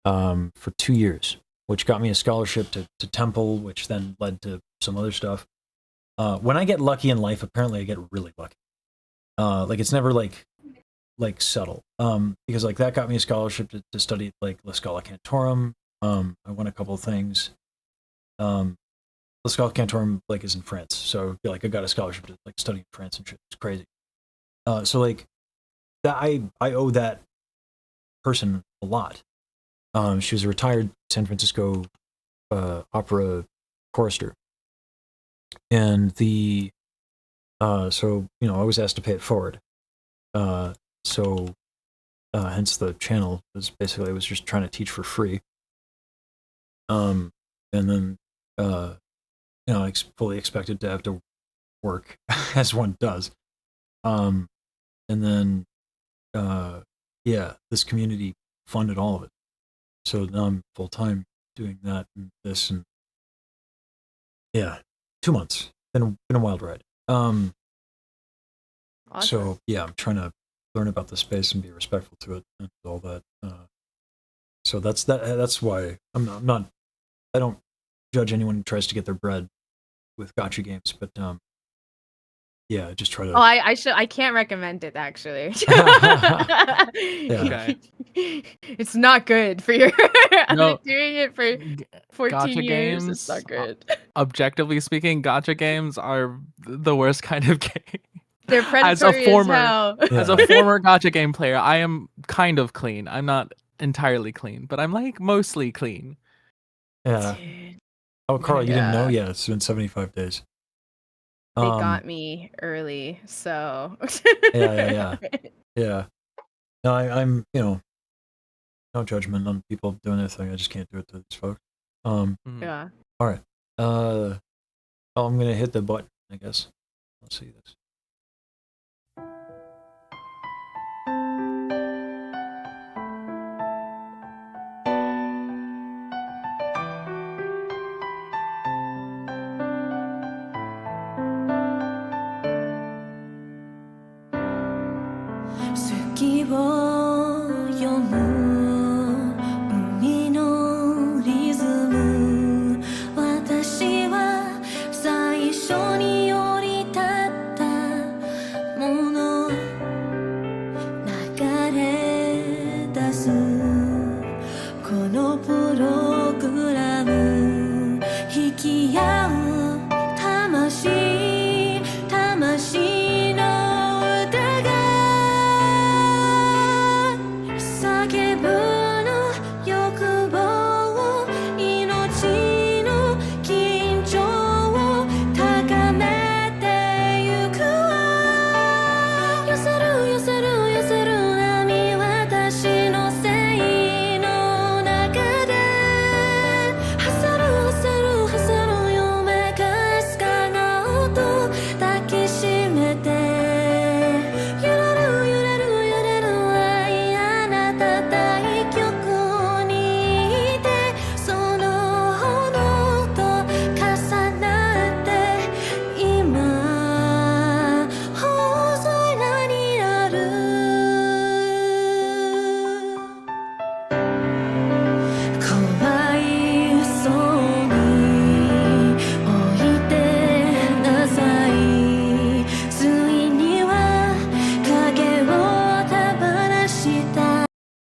for 2 years, which got me a scholarship to Temple, which then led to some other stuff. When I get lucky in life, apparently I get really lucky. Like it's never like subtle. Because like that got me a scholarship to study like La Scala Cantorum. I won a couple of things. La Scala Cantorum like is in France, so like I got a scholarship to like study in France and shit. It's crazy. So like that I owe that person a lot. She was a retired San Francisco opera chorister, and so I was asked to pay it forward. So hence the channel was basically I was just trying to teach for free. And then I fully expected to have to work as one does. And then this community funded all of it. So now I'm full time doing that and this and 2 months. Been a wild ride. Awesome. So yeah, I'm trying to learn about the space and be respectful to it and all that. So that's why I don't judge anyone who tries to get their bread with gotcha games, but I just try to. Oh, I can't recommend it actually. Yeah. It's not good for your. I've No. been doing it for 14 Gotcha years. games, It's not good. Objectively speaking, gotcha games are the worst kind of game. They're predatory as hell. As a former gotcha game player, I am kind of clean. I'm not entirely clean, but I'm like mostly clean. Yeah. Oh, Carl, you didn't know? Yeah, it's been 75 days. They got me early, so. Yeah. No, I'm no judgment on people doing their thing. I just can't do it to these folks. Yeah. All right. I'm gonna hit the button, I guess. Let's see this.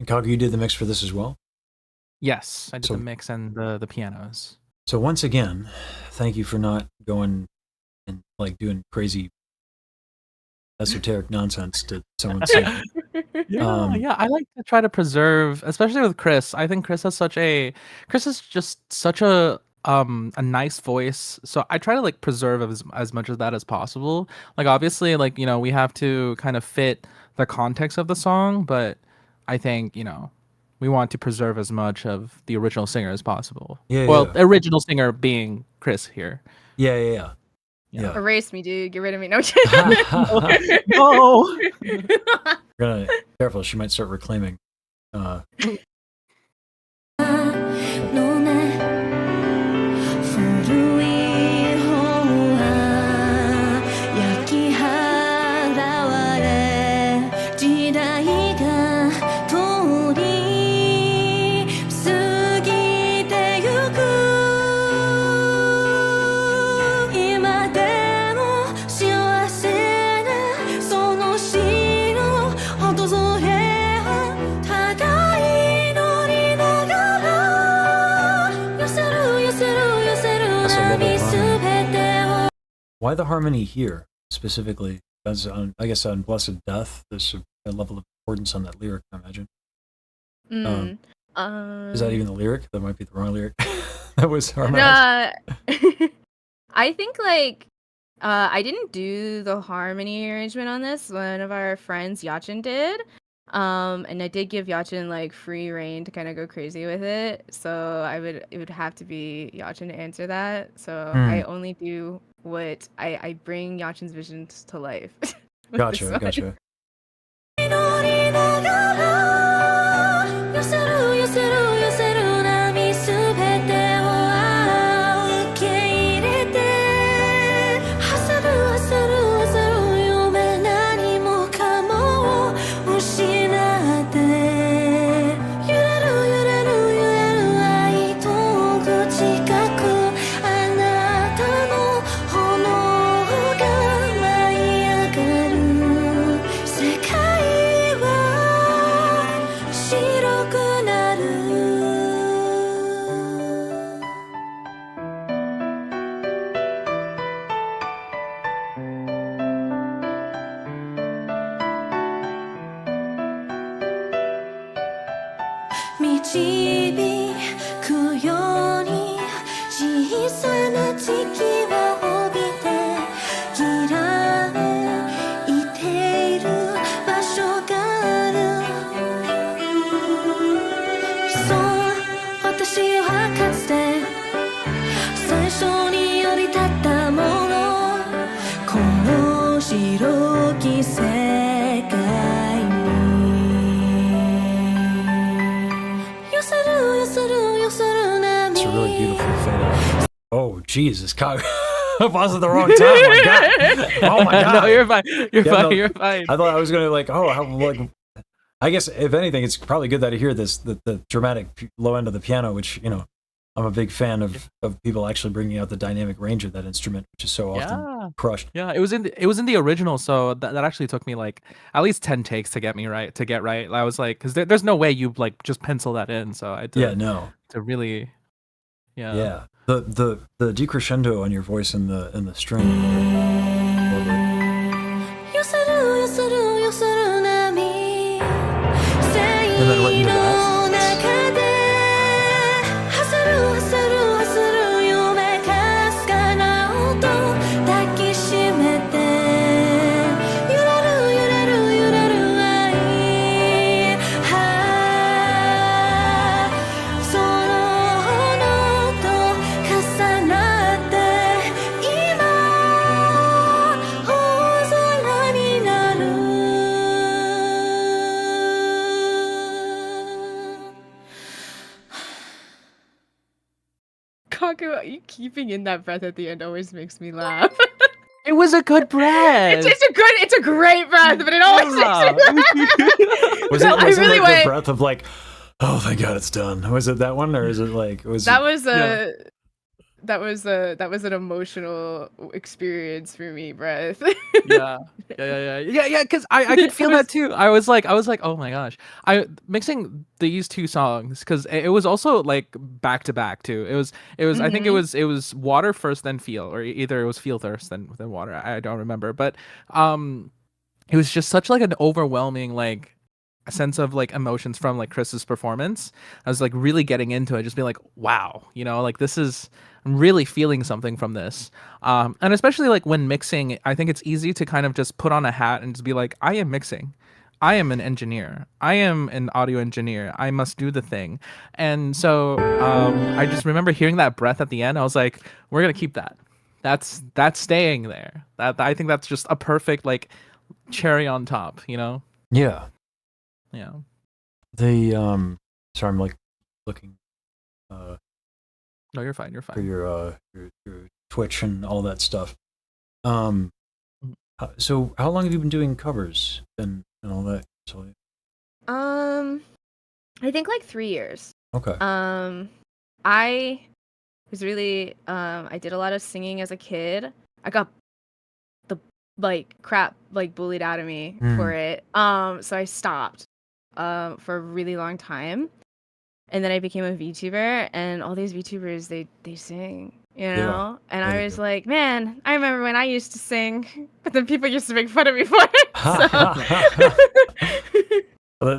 Kagu, you did the mix for this as well? Yes, I did the mix and the pianos. So once again, thank you for not going and like doing crazy esoteric nonsense to someone's singing. Yeah, I like to try to preserve, especially with Chris. I think Chris is just such a nice voice. So I try to like preserve as much of that as possible. Like obviously, like, you know, we have to kind of fit the context of the song, but I think, you know, we want to preserve as much of the original singer as possible. Yeah. Original singer being Chris here. Yeah. Erase me, dude. Get rid of me. No. No. Gonna careful. She might start reclaiming. Why the harmony here specifically? As on, I guess on Blessed Death, there's a level of importance on that lyric, I imagine. Is that even the lyric? That might be the wrong lyric. That was harmonized. I think like I didn't do the harmony arrangement on this. One of our friends, Yachin, did. And I did give Yachin like free reign to kind of go crazy with it. So it would have to be Yachin to answer that. So I only do what I bring Yachin's visions to life. Gotcha. It's a really beautiful fade out. Oh, Jesus, Kyle. Was it the wrong time? Oh my god! Oh my god! No, you're fine. You're fine. I thought I was gonna like, I guess if anything, it's probably good that I hear the dramatic low end of the piano, which, you know, I'm a big fan of people actually bringing out the dynamic range of that instrument, which is so often crushed. Yeah, it was in the original, so that actually took me like at least 10 takes to get right. I was like, because there's no way you like just pencil that in, so I did. To really, the decrescendo on your voice in the string. And then right into that. You keeping in that breath at the end always makes me laugh. It was a good breath. It's a great breath, but it always makes me laugh. Was it really like the breath of like, oh thank God it's done? Was it that one, or is it like that that was an emotional experience for me, Breath. Yeah. Because I could feel that too. I was like, oh my gosh. I mixing these two songs because it was also like back to back too. It was I think it was water first then feel, or either it was feel first then water. I don't remember, but it was just such like an overwhelming like a sense of like emotions from like Chris's performance. I was like really getting into it, just being like, wow, you know, like this is, I'm really feeling something from this. And especially like when mixing, I think it's easy to kind of just put on a hat and just be like, I am mixing. I am an engineer. I am an audio engineer. I must do the thing. And so I just remember hearing that breath at the end. I was like, we're going to keep that. That's staying there. I think that's just a perfect like cherry on top, you know? Yeah. Yeah. The sorry, I'm like looking No, you're fine. You're for fine. your Twitch and all that stuff. So how long have you been doing covers and all that? So, I think like 3 years. okay. I was really I did a lot of singing as a kid. I got the like crap like bullied out of me for it. So I stopped for a really long time. And then I became a VTuber, and all these VTubers they sing, you know? And I was like, man, I remember when I used to sing, but then people used to make fun of me for it.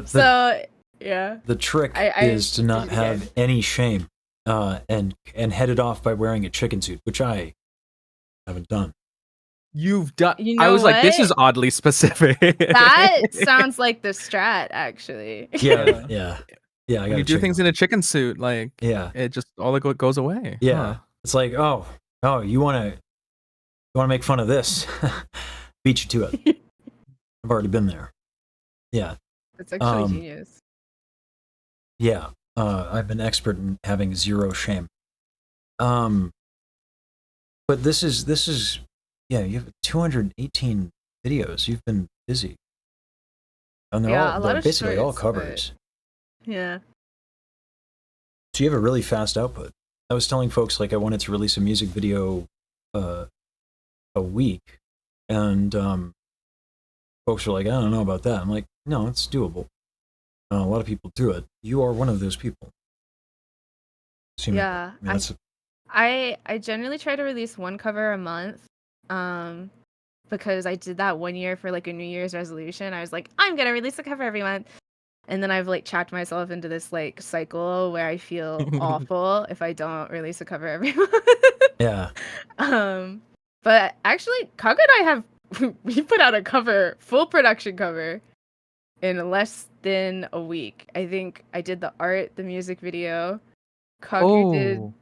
So yeah. The trick is to not have any shame, and head it off by wearing a chicken suit, which I haven't done. You've done. You know I was like, this what? is oddly specific. That sounds like the strat, actually. Yeah. I When got you do things in a chicken suit, like it just all it goes away. Yeah, Huh. it's like, oh, you want to make fun of this? Beat you to it. I've already been there. Yeah. That's actually genius. Yeah, I've been expert in having zero shame. But this is yeah. You have 218 videos. You've been busy, and they're basically all covers. Yeah. So you have a really fast output. I was telling folks like I wanted to release a music video a week, and folks were like, I don't know about that. I'm like, no, it's doable. A lot of people do it. You are one of those people. Yeah. I generally try to release one cover a month. Because I did that 1 year for like a New Year's resolution. I was like, I'm gonna release a cover every month. And then I've like trapped myself into this like cycle where I feel awful if I don't release a cover every month. Yeah. But actually, Kaga and I we put out a cover, full production cover, in less than a week. I think I did the art, the music video. Kagu did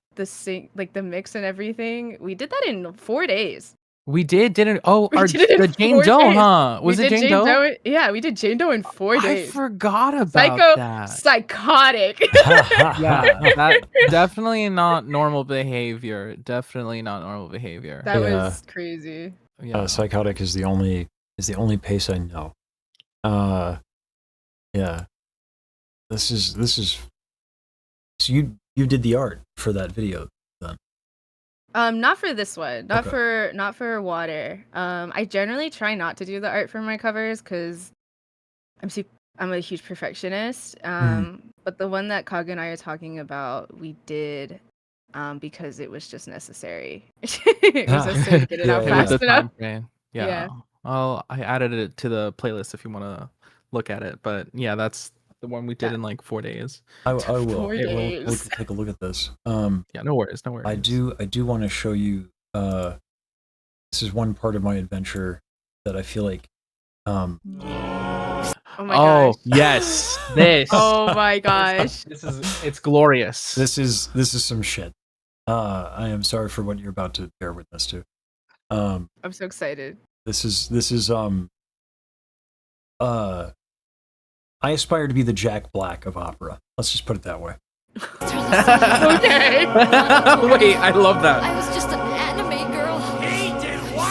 the mix and everything. We did that in 4 days. We didn't? Oh, We did it in the Jane 4 Doe, days. huh? Was We it did Jane Doe? Yeah, we did Jane Doe in 4 days. I forgot about that. Psychotic. Yeah, that definitely not normal behavior. Definitely not normal behavior. That was crazy. Yeah. Psychotic is the only pace I know. Yeah. This is. So you did the art for that video then? Not for this one. Not Okay. for water. I generally try not to do the art for my covers because I'm a huge perfectionist. But the one that Kaga and I are talking about, we did because it was just necessary. It was necessary to get it out fast With the enough. time frame. Yeah. Yeah. Well, I added it to the playlist if you want to look at it. But yeah, that's the one we did in like 4 days. I will. 4 We'll days. take a look at this. Yeah, no worries. I do want to show you. This is one part of my adventure that I feel like. Oh my gosh. Yes, this. Oh my gosh. It's glorious. This is some shit. I am sorry for what you're about to bear witness to. I'm so excited. This is I aspire to be the Jack Black of opera. Let's just put it that way. Okay. Wait, I love that. I was just an anime girl.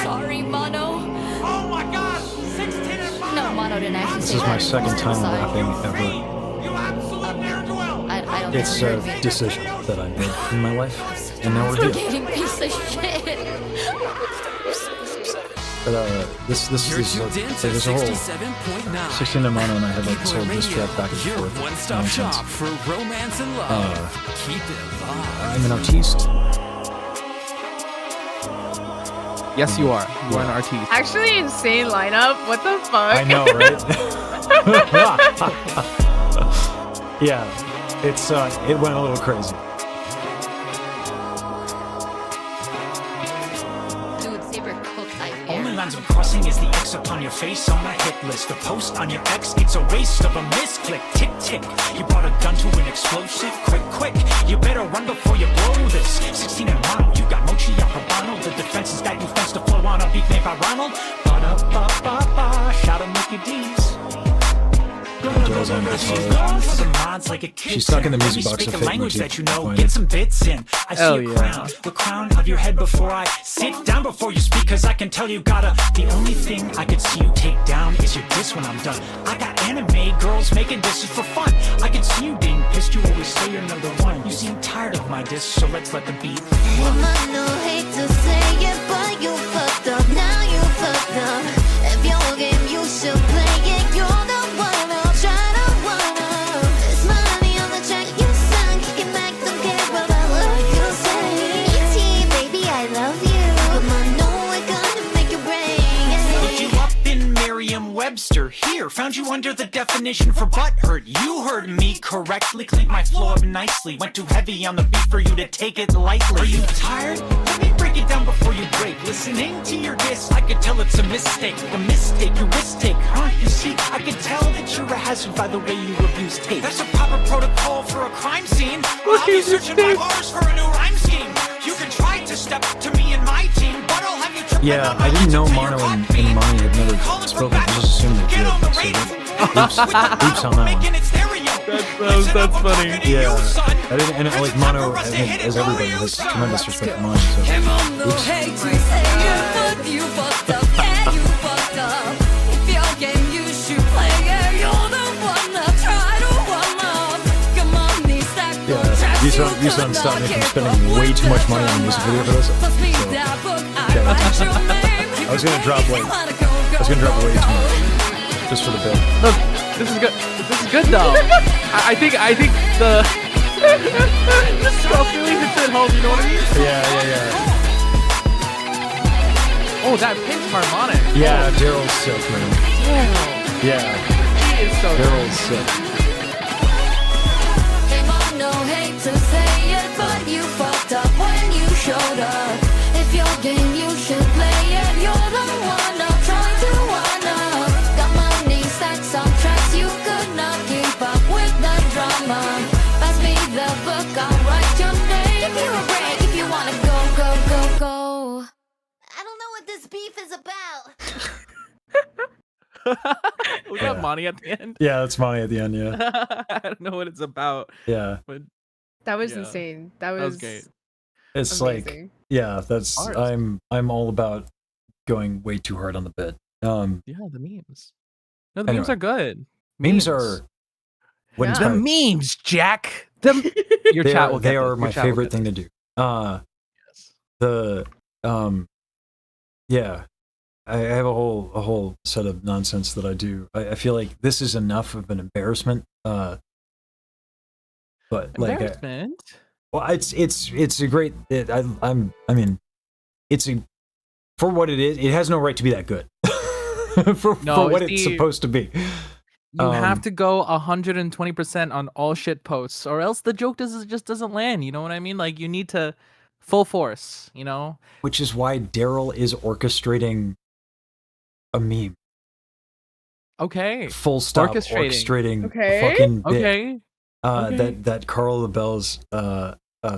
Sorry, Mono. Oh my god! 16 and No, Mono didn't actually This say is that. my It was second just time aside. rapping ever. You absolute ne'er-do-well! I don't It's think a decision that I made in my life. and now we're here. Forgetting piece of shit. But this is like, there's a whole 16 in mono, and I had like this whole diss track back and forth. One-stop shop for romance and love. Keep it live. I'm an artiste. Yes, you are. You are an artiste. Actually, insane lineup. What the fuck? I know, right? Yeah, it went a little crazy. Dude, Saber cooked, I Only lines I'm crossing is the X upon your face on my hit list. The post on your ex, it's a waste of a misclick. Tick, tick. You brought a gun to an explosive. Quick, quick. You better run before you blow this. 16 and mono, you got mochi up Habano. The defense is that you fence the flow on a beat made by Ronald. Ba-da-ba-ba-ba. Shout out Mickey D's. Girls on guitar. She's stuck in the music box of Speak a fake language emoji. that you know. Find Get it. some bits in. I see Hell a yeah. crown, the crown of your head before I sit down before you speak. Cause I can tell you gotta. The only thing I could see you take down is your diss when I'm done. I got anime girls making disses for fun. I can see you being pissed. You always say you're number one. You seem tired of my diss, so let's let the beat. No hate to say it, but you fucked up. Now you fucked up. If your game, you should play it. You're the one I'll try to one up. It's money on the track you sung. Kicking back, don't care about what you say. E.T., baby, I love you. Come on, no, we're gonna make you break. Looked you up in Merriam-Webster. Here, found you under the definition for butthurt. You heard me correctly. Cleaned my flow up nicely. Went too heavy on the beat for you to take it lightly. Are you tired? Let me break it down before you break. Listening to your diss, I could tell it's a mistake. A mistake, you risk take, huh? You see, I could tell that you're a hazard by the way you abuse tape. That's a proper protocol for a crime scene. I'll be searching my bars for a new rhyme scheme. You can try to step to me and my team, but I'll have you tripping Yeah, on my I didn't know lips Mono until and you're Monty had never spoken. I just assumed they did. So oops on that one. That's funny. Yeah, I didn't, and like Mono, I think, as everybody, has tremendous respect for Mono. So oops. Hate to say it, but you fucked up. Yeah, you fucked up. If your game, you should play it. You're the one that try to one up. Come on, these stack Yeah, you sound stopped me from spending way too much money on a music video for this. So, I was gonna drop way too much just for the bit. Look, this is good. This is good though. I think the this stuff really hits it home. You know what I mean? Yeah. Oh, that pinch harmonic. Yeah, Daryl's sick, man. Yeah, He is so Daryl's sick. No hate to say it, but you fucked up when you showed up. If your game, you should play it. You're the one I'm trying to one up. Got money stacks on tracks, you could not keep up with the drama. Pass me the book, I'll write your name. Give you a break if you wanna go, go, go, go. I don't know what this beef is about. Was that Monty at the end? Yeah, that's Monty at the end. Yeah, I don't know what it's about. yeah. But That was yeah, insane. That that was was great. It's amazing. like, yeah, that's Art. I'm all about going way too hard on the bit. Yeah, the memes. No, the memes Anyway. are good. Memes are when Yeah. The memes, Jack. Your they chat are, will they get are this. my Your chat will favorite get thing to do. The yeah, I have a whole set of nonsense that I do. I feel like this is enough of an embarrassment. But like, embarrassment. well, it's a great. I mean, it's a for what it is. It has no right to be that good. for what it's supposed to be. You have to go 120% on all shit posts, or else the joke just doesn't land. You know what I mean? Like you need to full force. You know, which is why Daryl is orchestrating a meme. Okay. Full stop. Orchestrating a fucking bit. Okay. That Carl LaBelle's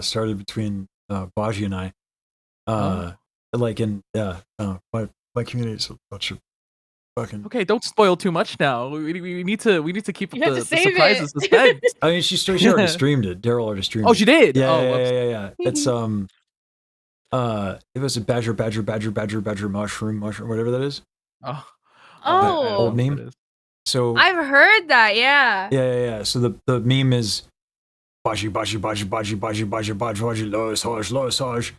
started between Baji and I. Like in my community is a bunch of fucking. Okay, don't spoil too much now. We need to keep You have the to save surprises it. suspense. I mean, she already streamed it. Daryl already streamed. Oh, it. she did? Yeah, Oh, yeah. It's it was a badger mushroom, whatever that is. Oh. Old meme. So I've heard that. Yeah. yeah. So the meme is Baji, Baji, Baji, Baji, Baji, Baji, Baji, Baji, Lois, Hosh, Lois, Hosh.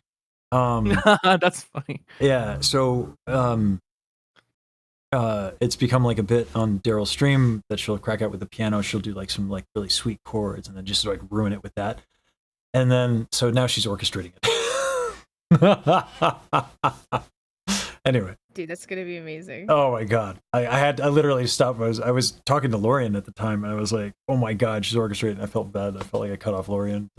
That's funny. Yeah, so it's become like a bit on Daryl's stream that she'll crack out with the piano. She'll do like some like really sweet chords and then just like ruin it with that. And then so now she's orchestrating it. Anyway. Dude, that's gonna be amazing. Oh my god. I literally stopped. I was talking to Lorian at the time and I was like, oh my god, she's orchestrating. I felt bad. I felt like I cut off Lorian.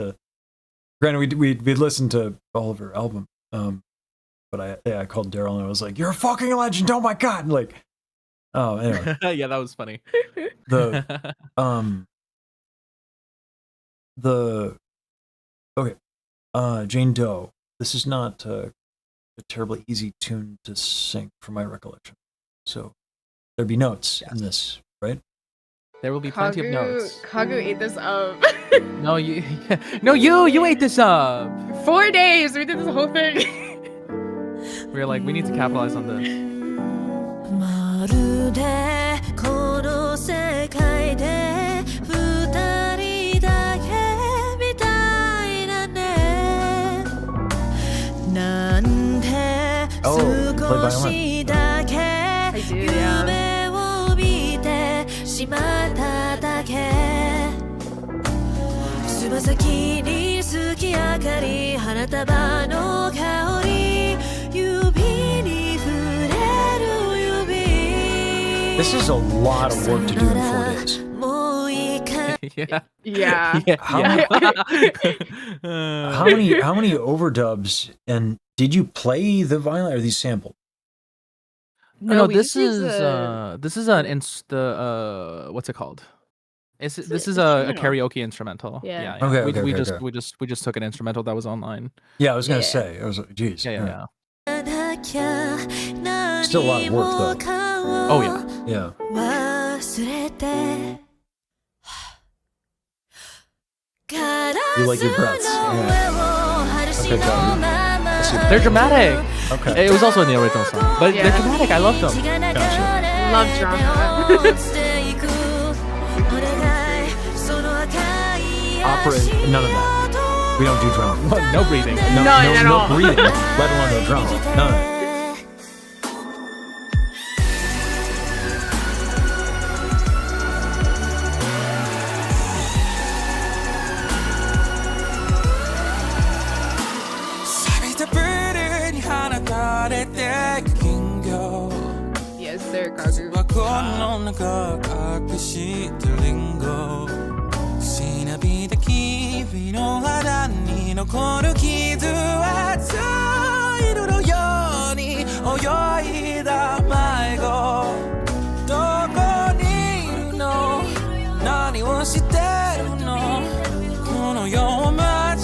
Granted, we'd listened to all of her album. But I called Daryl and I was like, "You're a fucking legend! Oh my god!" Like, oh, anyway. Yeah, that was funny. Okay, Jane Doe. This is not a terribly easy tune to sing, from my recollection. So there'd be notes in this, right? There will be plenty of notes. Kagu ate this up. No, you ate this up. 4 days. We did this whole thing. We were like, we need to capitalize on this. まるでこの世界で二人だけみたいだねなんて少しだけ夢を見てしまっただけつま先に月明かり花束の香り This is a lot of work to do in 4 days. Yeah. How many overdubs, and did you play the violin or are these sampled? No, this is what's it called? This is a karaoke instrumental. Yeah. Okay, we just took an instrumental that was online. Yeah, I was gonna say. I was like, geez. Yeah. Still a lot of work though. Oh yeah. Yeah. You like your breaths. Yeah. Okay, got it. They're dramatic. Okay. It was also in the original song, but they're dramatic. I love them. Gotcha. Love drama. Opera, none of that. We don't do drama. No breathing. No breathing, let alone no drama. None of it. Yes, sir, Kagu. の中隠してリンゴしなびた君の肌に残る傷は熱い色のように泳いだ迷子どこにいるの何をしてるのこの世を間違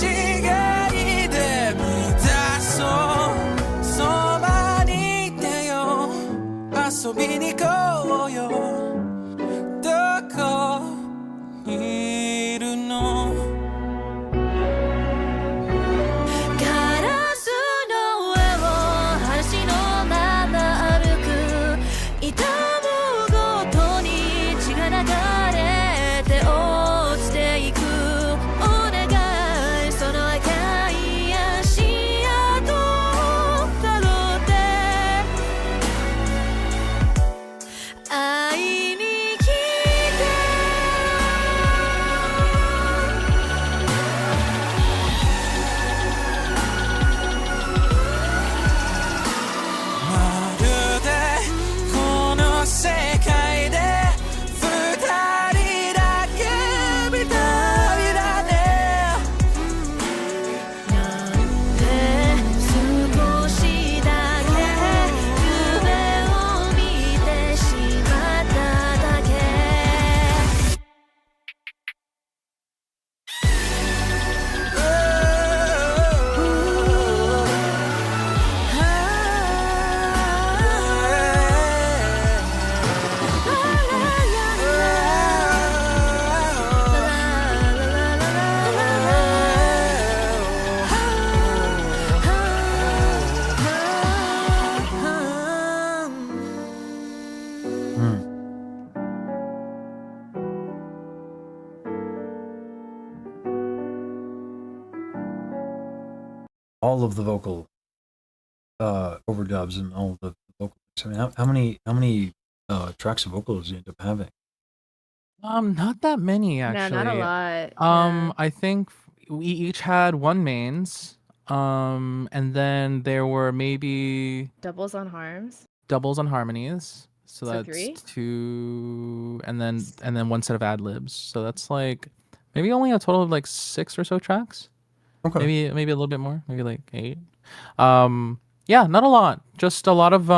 いで満たそうそばにいてよ遊びに行こうよどこにいるの all of the vocal overdubs and all of the vocal. I mean, how many tracks of vocals do you end up having? Not that many No, not a actually. lot. Yeah. I think we each had one mains. And then there were maybe Doubles on harms. doubles on harmonies. So So that's 3? 2, and then one set of ad libs. So that's like maybe only a total of like 6 or so tracks. Okay. Maybe a little bit more, maybe like 8. Yeah, not a lot. Just a lot of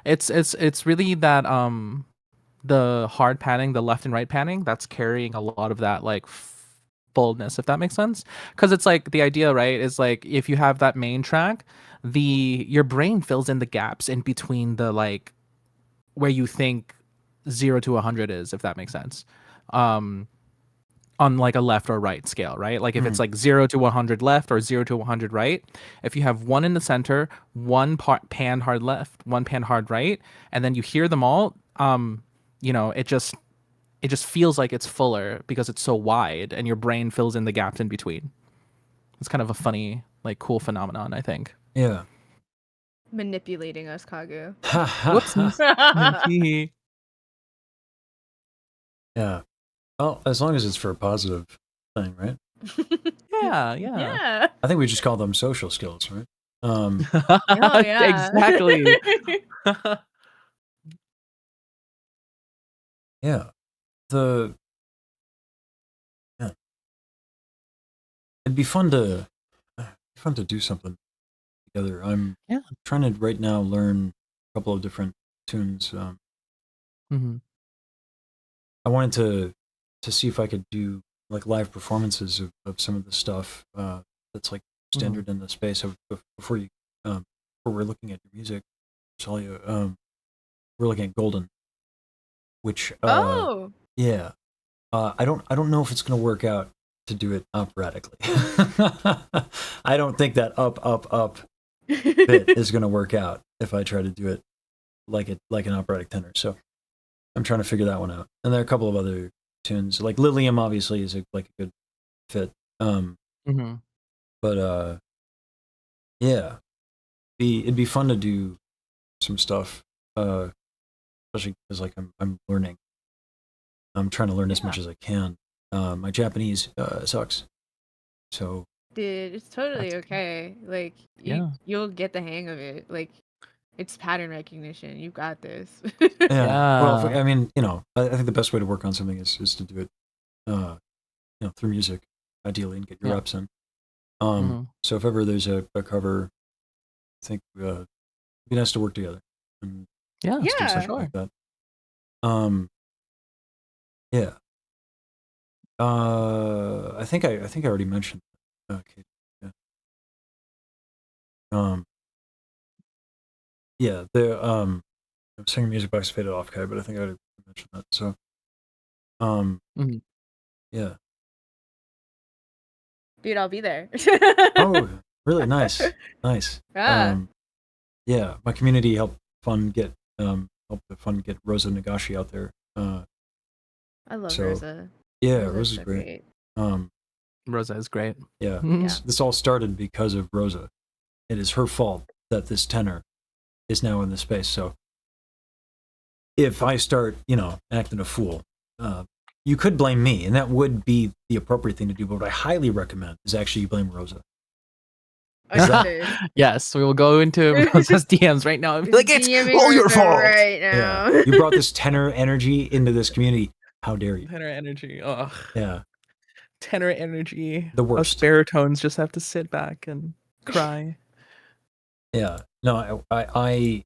it's really that the hard panning, the left and right panning, that's carrying a lot of that like fullness, if that makes sense. Because it's like the idea, right, is like if you have that main track, your brain fills in the gaps in between the like where you think 0 to 100 is, if that makes sense. On like a left or right scale, right? Like if it's like 0 to 100 left or 0 to 100 right, if you have one in the center, one pan hard left, one pan hard right, and then you hear them all, you know, it just feels like it's fuller because it's so wide, and your brain fills in the gaps in between. It's kind of a funny, like, cool phenomenon, I think. Yeah. Manipulating us, Kagu. Whoopsies. Yeah. Well, as long as it's for a positive thing, right? Yeah. I think we just call them social skills, right? Oh, yeah. Exactly. Yeah. Yeah. It'd be fun to do something together. I'm trying to right now learn a couple of different tunes. I wanted to see if I could do like live performances of some of the stuff that's like standard in the space before we're looking at your music. I'll tell you, we're looking at Golden, which yeah, I don't know if it's gonna work out to do it operatically. I don't think that up bit is gonna work out if I try to do it like an operatic tenor. So I'm trying to figure that one out. And there are a couple of other tunes, like Lilium obviously is like a good fit. But yeah, it'd be fun to do some stuff, especially because like I'm learning. I'm trying to learn as much as I can. My Japanese sucks, so Dude, it's totally okay. Like, you'll get the hang of it. Like, it's pattern recognition. You got this. yeah. Well, I mean, you know, I think the best way to work on something is to do it, you know, through music, ideally, and get your reps in. So if ever there's a cover, I think it'd be nice to work together. And do something like that. Yeah. I think I already mentioned. Okay. Yeah. Yeah. I'm singing music box faded off, Kai, but I think I already mentioned that. So. Yeah. Dude, I'll be there. Oh, really? Nice. Yeah. Yeah. My community helped the fund get Rosa Nagashi out there. I love Rosa. Yeah, Rosa's Rosa's so great. Rosa is great. Yeah. Yeah. This all started because of Rosa. It is her fault that this tenor is now in the space. So if I start, you know, acting a fool, you could blame me, and that would be the appropriate thing to do. But what I highly recommend is actually you blame Rosa. Yes, we will go into Rosa's DMs right now and be like, it's all your fault. Right now. Yeah. You brought this tenor energy into this community. How dare you? Tenor energy. Ugh. Yeah. Tenor energy. The worst. Us baritones just have to sit back and cry. Yeah. No, I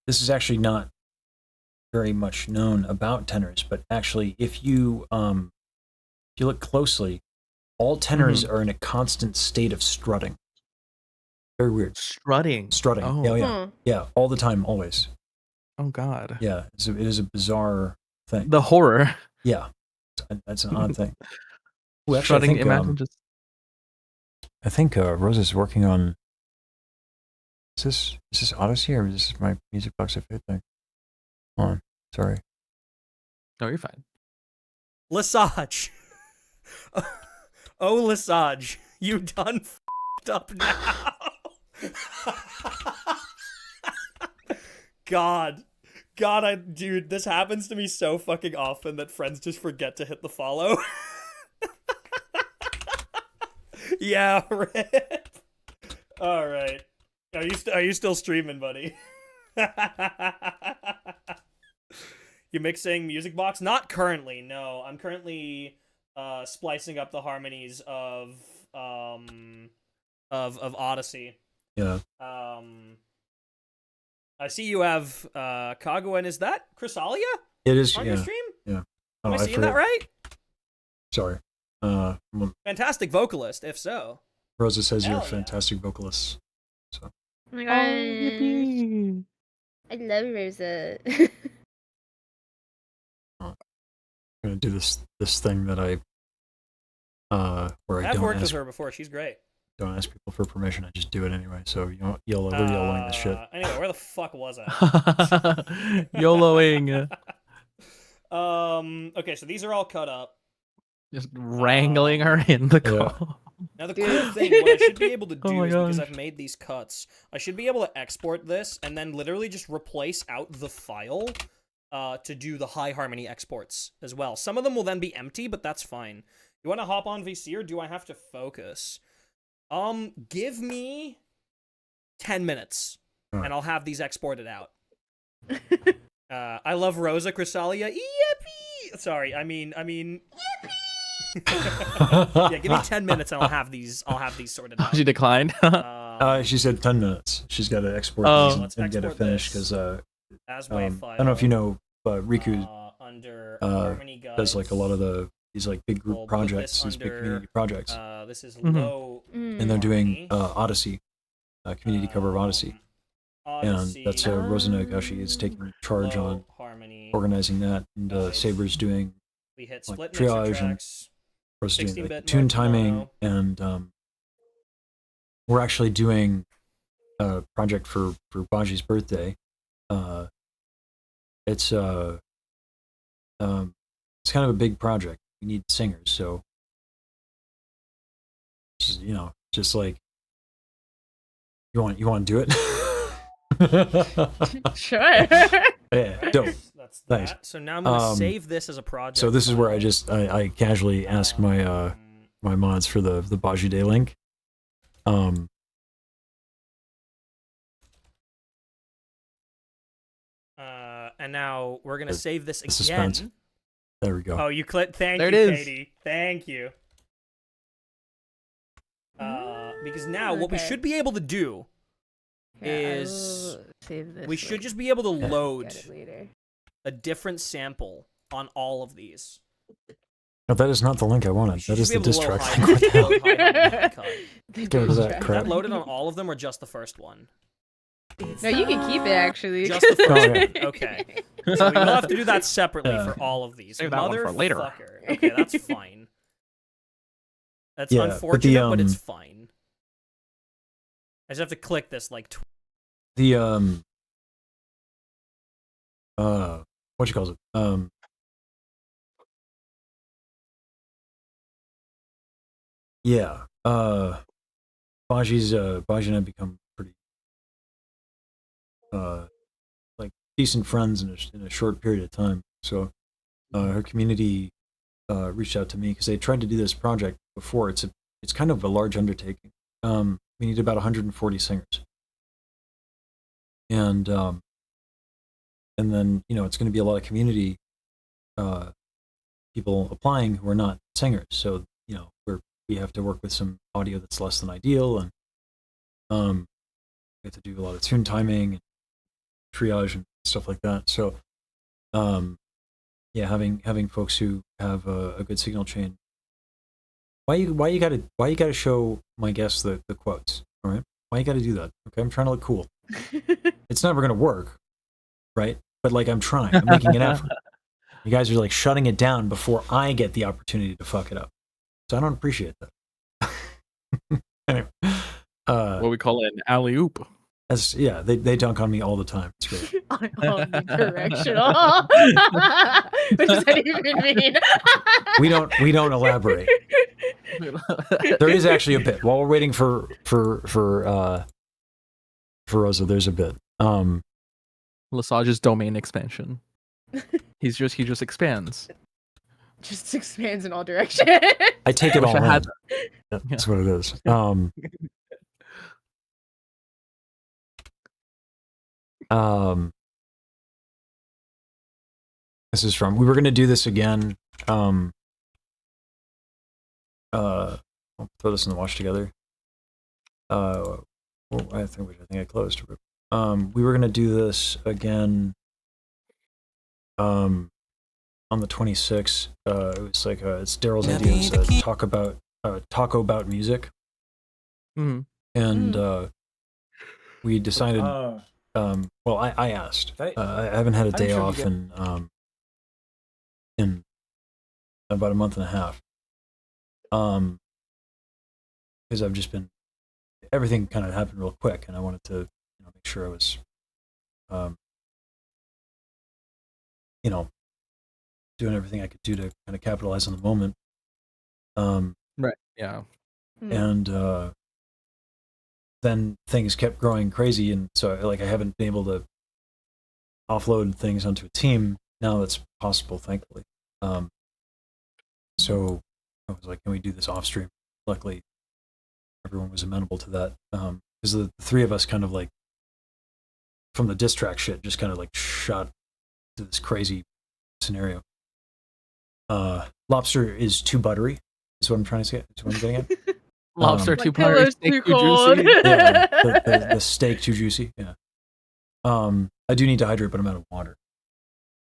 this is actually not very much known about tenors, but actually if you look closely, all tenors are in a constant state of strutting. Very weird. Strutting. Oh. Yeah. Yeah, all the time, always. Oh God. Yeah, it is a bizarre thing. The horror. Yeah. That's an odd thing. Ooh, actually, Strutting, imagine just I think Rosa's working on is this Odyssey or is this my music box of fate thing? Hold on. Sorry. No, you're fine. Lesage. Oh, Lesage, you done fucked up now. God, dude, this happens to me so fucking often that friends just forget to hit the follow. Yeah, rip. All right. Are you still streaming, buddy? You mixing music box? Not currently. No, I'm currently splicing up the harmonies of Odyssey. Yeah. I see you have Kaguen. Is that Chrysalia? It is. On Yeah. your stream? Yeah. Am I seeing forgot. that right? Sorry. Fantastic vocalist, if so. Rosa says you're a Hell yeah. fantastic vocalist. So. Oh my gosh. I love Rosa. I'm gonna do this thing that I where I I've don't worked with ask, her before. She's great. don't ask people for permission. I just do it anyway. So you know, YOLOing this shit. Anyway, where the fuck was I? YOLOing. Okay, so these are all cut up. Just wrangling her in the call. Now the cool thing, what I should be able to Oh do my is because gosh. I've made these cuts, I should be able to export this and then literally just replace out the file to do the high harmony exports as well. Some of them will then be empty, but that's fine. You want to hop on VC or do I have to focus? Give me 10 minutes and I'll have these exported out. I love Rosa Chrysalia. Yippee! Sorry, I mean. Yeah, give me 10 minutes and I'll have these sorted out. She declined. She said 10 minutes. She's got to export these Let's and get it export finished because as I wave don't know if you know, but Riku under Harmony does like a lot of these like big group We'll put projects, this these big under, community projects. This is Mhm. low. And they're doing Odyssey, community cover of Odyssey. Odyssey. And that's Rosa Nagashi is taking charge on harmony. organizing that, and Saber's doing We hit like split mixer triage, and tracks. Rosa's doing 16-bit like tune timing, mono. and we're actually doing a project for Baji's birthday. It's kind of a big project. We need singers, so just like you want to do it. Sure. Yeah, dope. That's Nice. that. So now I'm gonna save this as a project. So this is where I casually ask my my mods for the Baji Day link. And now we're gonna save this again. Suspense. There we go. Oh, you clicked. Thank There you, it is. Katie. Thank you. Because now what we Okay. should be able to do Here, I is will save this we should link. just be able to Get load it later. a different sample on all of these. No, that is not the link I wanted. That is the Should be able diss to load track. high- What the hell? load high harmony cut. Get rid of that Is crap. that loaded on all of them or just the first one? No, you can keep it actually. Just the first Oh, one. yeah. Okay. So we'll have to do that separately Yeah. for all of these. Save that one for later. Motherfucker. Okay, that's fine. That's Yeah, but unfortunate, but it's the, fine. I just have to click this like The what you call it? Yeah. Baji and I become pretty like decent friends in a short period of time. So her community reached out to me because they tried to do this project before. It's kind of a large undertaking. We need about 140 singers. And then it's going to be a lot of community people applying who are not singers. So we have to work with some audio that's less than ideal, and we have to do a lot of tune timing and triage and stuff like that. So having folks who have a good signal chain. Why you gotta show my guests the quotes? All right, why you gotta do that? Okay, I'm trying to look cool. It's never gonna work, right? But like I'm trying. I'm making an effort. You guys are like shutting it down before I get the opportunity to fuck it up. So I don't appreciate that. Anyway, what we call an alley oop. They dunk on me all the time. It's great. Directional. What does that even mean? We don't elaborate. There is actually a bit. While we're waiting for Rosa, there's a bit. Lesage's domain expansion. He just expands. Just expands in all directions. I take it wish all I had in. That's what it is. This is from. We were going to do this again. I'll throw this in the wash together. Well, I think I closed. We were going to do this again. On the 26th. It was like it's Daryl's idea. It was taco about music. And we decided. Well, I asked. I haven't had a day off in about a month and a half. Because I've just been, everything kind of happened real quick, and I wanted to, make sure I was, doing everything I could do to kind of capitalize on the moment. Right. Yeah. And then things kept growing crazy, and so I haven't been able to offload things onto a team. Now that's possible, thankfully. So I was like, can we do this off stream? Luckily, everyone was amenable to that. Because the three of us kind of from the diss track shit, just kind of shot to this crazy scenario. Lobster is too buttery, is what I'm trying to say. Is what I'm getting at. Lobster too buttery, steak too juicy. Yeah, the steak too juicy. Yeah. I do need to hydrate, but I'm out of water.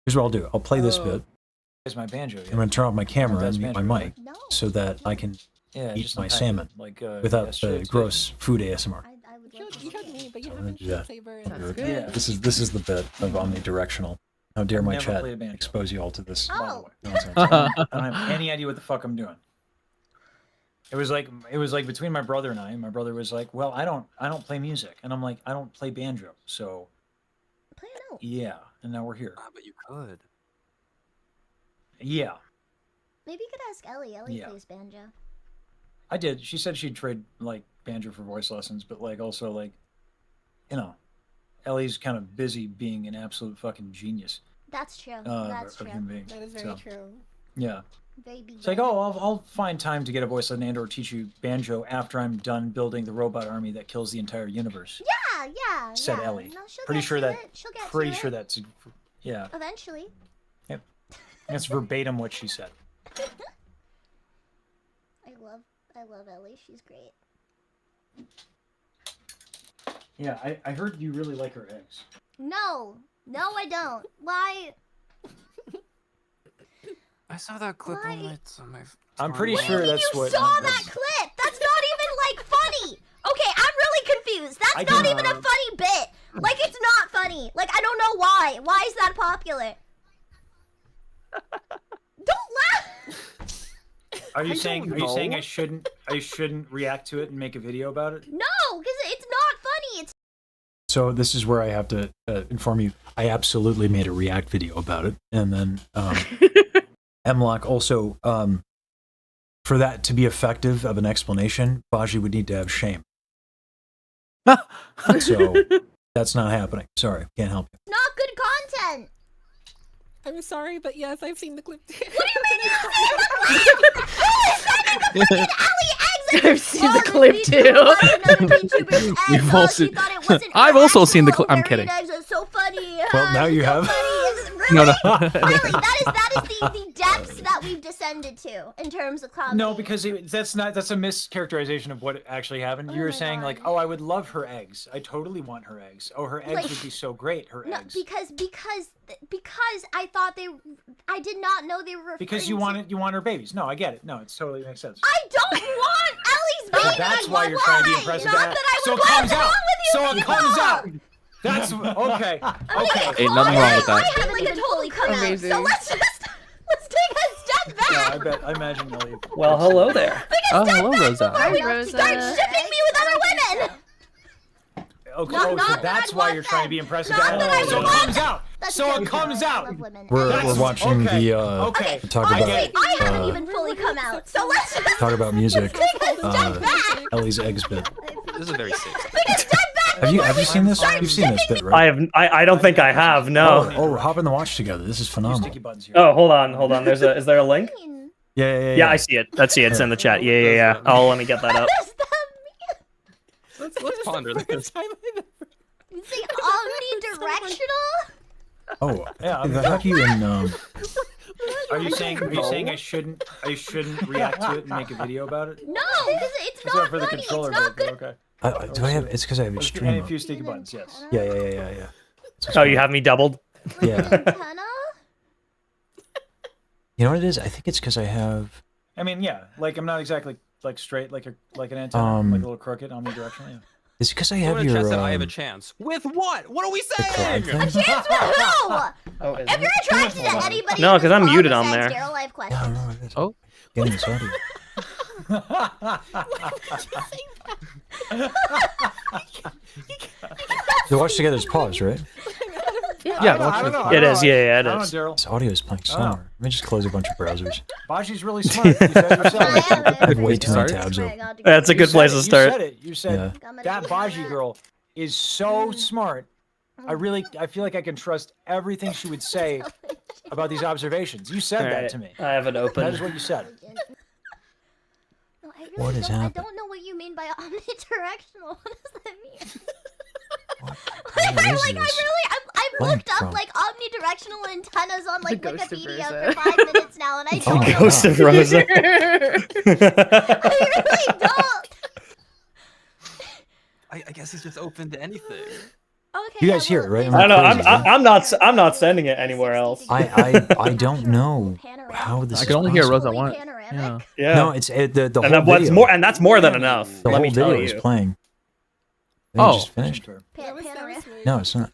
Here's what I'll do. I'll play this bit. Here's my banjo. Yeah. I'm going to turn off my camera and mute my banjo, mic so that I can eat just my unpack it, salmon without the gross food ASMR. You showed me, but you I'm haven't gonna do that. flavor. Yeah. This is the bit of omnidirectional. How dare my Never chat played a banjo. expose you all to this nonsense. I don't have any idea what the fuck I'm doing. It was like between my brother and I. My brother was like, "Well, I don't play music," and I'm like, "I don't play banjo." So play a note. Yeah, and now we're here. But you could. Yeah, Maybe you could ask Ellie. Ellie Yeah. plays banjo. I did. She said she'd trade banjo for voice lessons, but also Ellie's kind of busy being an absolute fucking genius. That's true. of That's true. human being. That is very true. Yeah. Baby. It's like, I'll find time to get a voice lesson and or teach you banjo after I'm done building the robot army that kills the entire universe. Yeah. Said yeah. Ellie. No, she'll Pretty get sure to that. it. She'll get Pretty to sure it. that's. Yeah. Eventually. Yep. That's verbatim what she said. I love Ellie. She's great. Yeah, I heard you really like her eggs. No, I don't. Why? I saw that clip on my. I'm pretty What do sure you mean that's you what. saw that clip? That's not even funny. Okay, I'm really confused. That's not even a funny bit. It's not funny. I don't know why. Why is that popular? Don't laugh. Are you I saying? don't Are you saying know. I shouldn't react to it and make a video about it? No, because it's not funny. It's So this is where I have to inform you. I absolutely made a React video about it, and then Mlock also, for that to be effective of an explanation, Baji would need to have shame. So that's not happening. Sorry, can't help you. not good content. I'm sorry, but yes, I've seen the clip. What do you mean you've seen the clip? Who is sending the fucking Ellie eggs? I've seen the clip too. We've all seen. I've also seen the clip. I'm kidding. Eggs are so funny. Well, now you have. No, no. Really, that is the depths that we've descended to in terms of comedy. No, because that's a mischaracterization of what actually happened. You were saying I would love her eggs. I totally want her eggs. Oh, her eggs would be so great. Her No, eggs. because I thought I did not know they were. Because you want her babies. No, I get it. No, it totally makes sense. I don't want Ellie's baby. So that's why you're trying to be impressive. Not that I So would. it comes What's out. wrong with you So it people? comes out. That's okay. Okay. Ain't nothing wrong with that. I have a total come out. Amazing. So let's take a step back. Yeah, I imagine Ellie. Well, hello there. Oh, hello, Rosa. Hi, Start Rosa. shipping me with other women. Okay, Not- so not that that's I'd why want you're trying to be them. impressive. Not that I So it want comes out. That's So it good, comes though. I out. love women. We're watching okay. the Okay. talk I about get it. I haven't even fully come out, so let's just talk about music. step back. Ellie's eggs bit. This is a very safe. Have you seen this? You've seen this bit, right? I don't think I have. No. Oh, hop in the watch together. This is phenomenal. Oh, hold on. Is there a link? Yeah. Yeah, I see it. It's in the chat. Yeah. Oh, let me get that up. Let's ponder this. Is he omnidirectional? Oh, Yeah, how do you in Are you saying I shouldn't react to it and make a video about it? No, because it's Except not for the funny. controller It's not bit, good. but okay. do I have? It's because I have And extreme. a few sticky buttons, yes. Yeah. Oh, you have me doubled? Yeah. Antenna? You know what it is? I think it's because I have. I mean, yeah, like I'm not exactly like straight, like an antenna, like a little crooked, omnidirectional. Yeah. It's because I Someone have in chat your. said I have a chance. With what? What are we saying? cloud thing? Chance with who? Oh, If you're attracted to anybody, No, in 'cause this I'm club muted on besides there. Daryl, I have questions. No, it is. Oh. Getting this audio. The watch together is paused, right? Yeah, I don't know. it is. Yeah, it I don't is. know, Daryl. This audio is playing somewhere. Let me just close a bunch of browsers. Baji's really smart. You said it yourself. I have way too many tabs open. That's a good place to You start. said it. You said that Baji girl is so smart. I feel like I can trust everything she would say about these observations. You said that Alright, to me. I have it open. That is what you said. No, I really What is don't, I happening? don't know what you mean by omnidirectional. What does that mean? Where is this? I've Playing looked up from? like omnidirectional antennas on like The ghost of Wikipedia Rosa. for 5 minutes now, and I Oh don't my know. Ghost of Rosa. I really don't. I guess he's just open to anything. Okay. You guys hear it, right? I don't know. crazy, right? I'm not sending it anywhere else. I don't know how this. I is can only hear possible. Rosa once. Yeah. Yeah. No, it's the whole and what's video. more, and that's more than enough. The let whole me tell video you. is playing. Then Oh. just finished. Panoramic. No, it's not.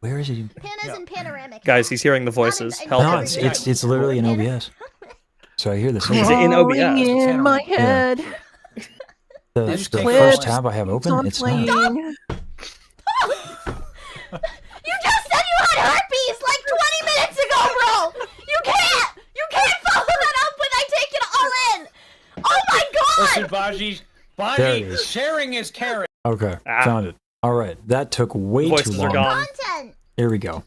Where is it? Panas and panoramic. Guys, he's hearing the voices. Help No, him. it's literally in OBS. So I hear this. Is it in OBS? in my head. The Just the take first clips. tab I have open, it's not. You just said you had herpes like 20 minutes ago, bro. You can't follow that up when I take it all in. Oh my god. Listen, Baji, There it is. sharing is caring. Okay, found it. All right, that took way Voices too are long. gone. Content. Here we go.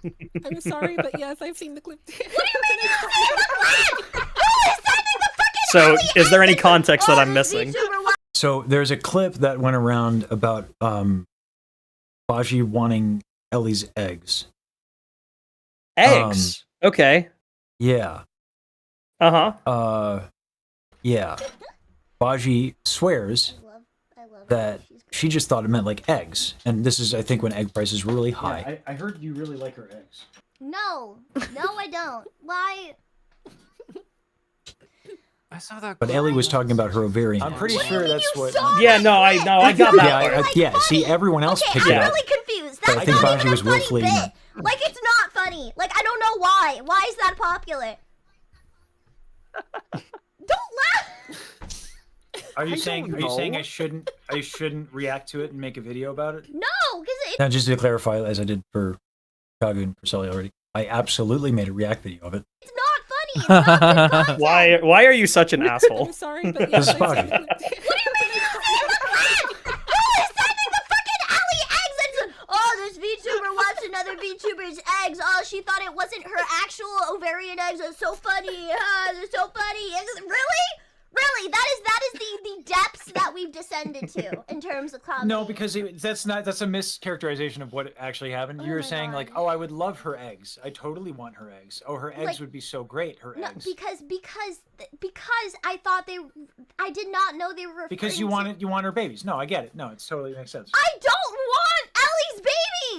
I'm sorry, but yes, I've seen the clip. So, is there any context that I'm missing? So there's a clip that went around about Baji wanting Ellie's eggs. Eggs. Okay. Yeah. Uh-huh. Yeah. Baji swears that she just thought it meant like eggs, and this is, I think, when egg prices were really high. I heard you really like her eggs. No, I don't. Why? I saw that. But Ellie was talking about her ovarian. I'm pretty sure that's what. Yeah, no, I got that part. Yeah. See, everyone else picked Okay, it I'm up. really confused. But I That's think not Baji even was a funny willfully. bit. Like, it's not funny. Like, I don't know why. Why is that popular? Don't laugh. Are you saying I shouldn't react to it and make a video about it? No, because it's Now, just to clarify, as I did for Kagu and for Sully already, I absolutely made a react video of it. not funny. It's not good content. Why are you such an asshole? I'm sorry, but This yes, is I've Baji. seen the clip. What do you mean you see the clip? Who is sending the freaking Ellie eggs? And oh, this VTuber wants another VTuber's eggs. Oh, she thought it wasn't her actual ovarian eggs. It's so funny. It's so funny. Really? That is the depths that we've descended to in terms of comedy. No, because that's a mischaracterization of what actually happened. You were saying like, oh, I would love her eggs. I totally want her eggs. Oh, her eggs Like- would be so great. Her No, eggs. because I thought I did not know they were Because you referring want her babies. No, I get it. No, it totally makes sense. I don't want Ellie's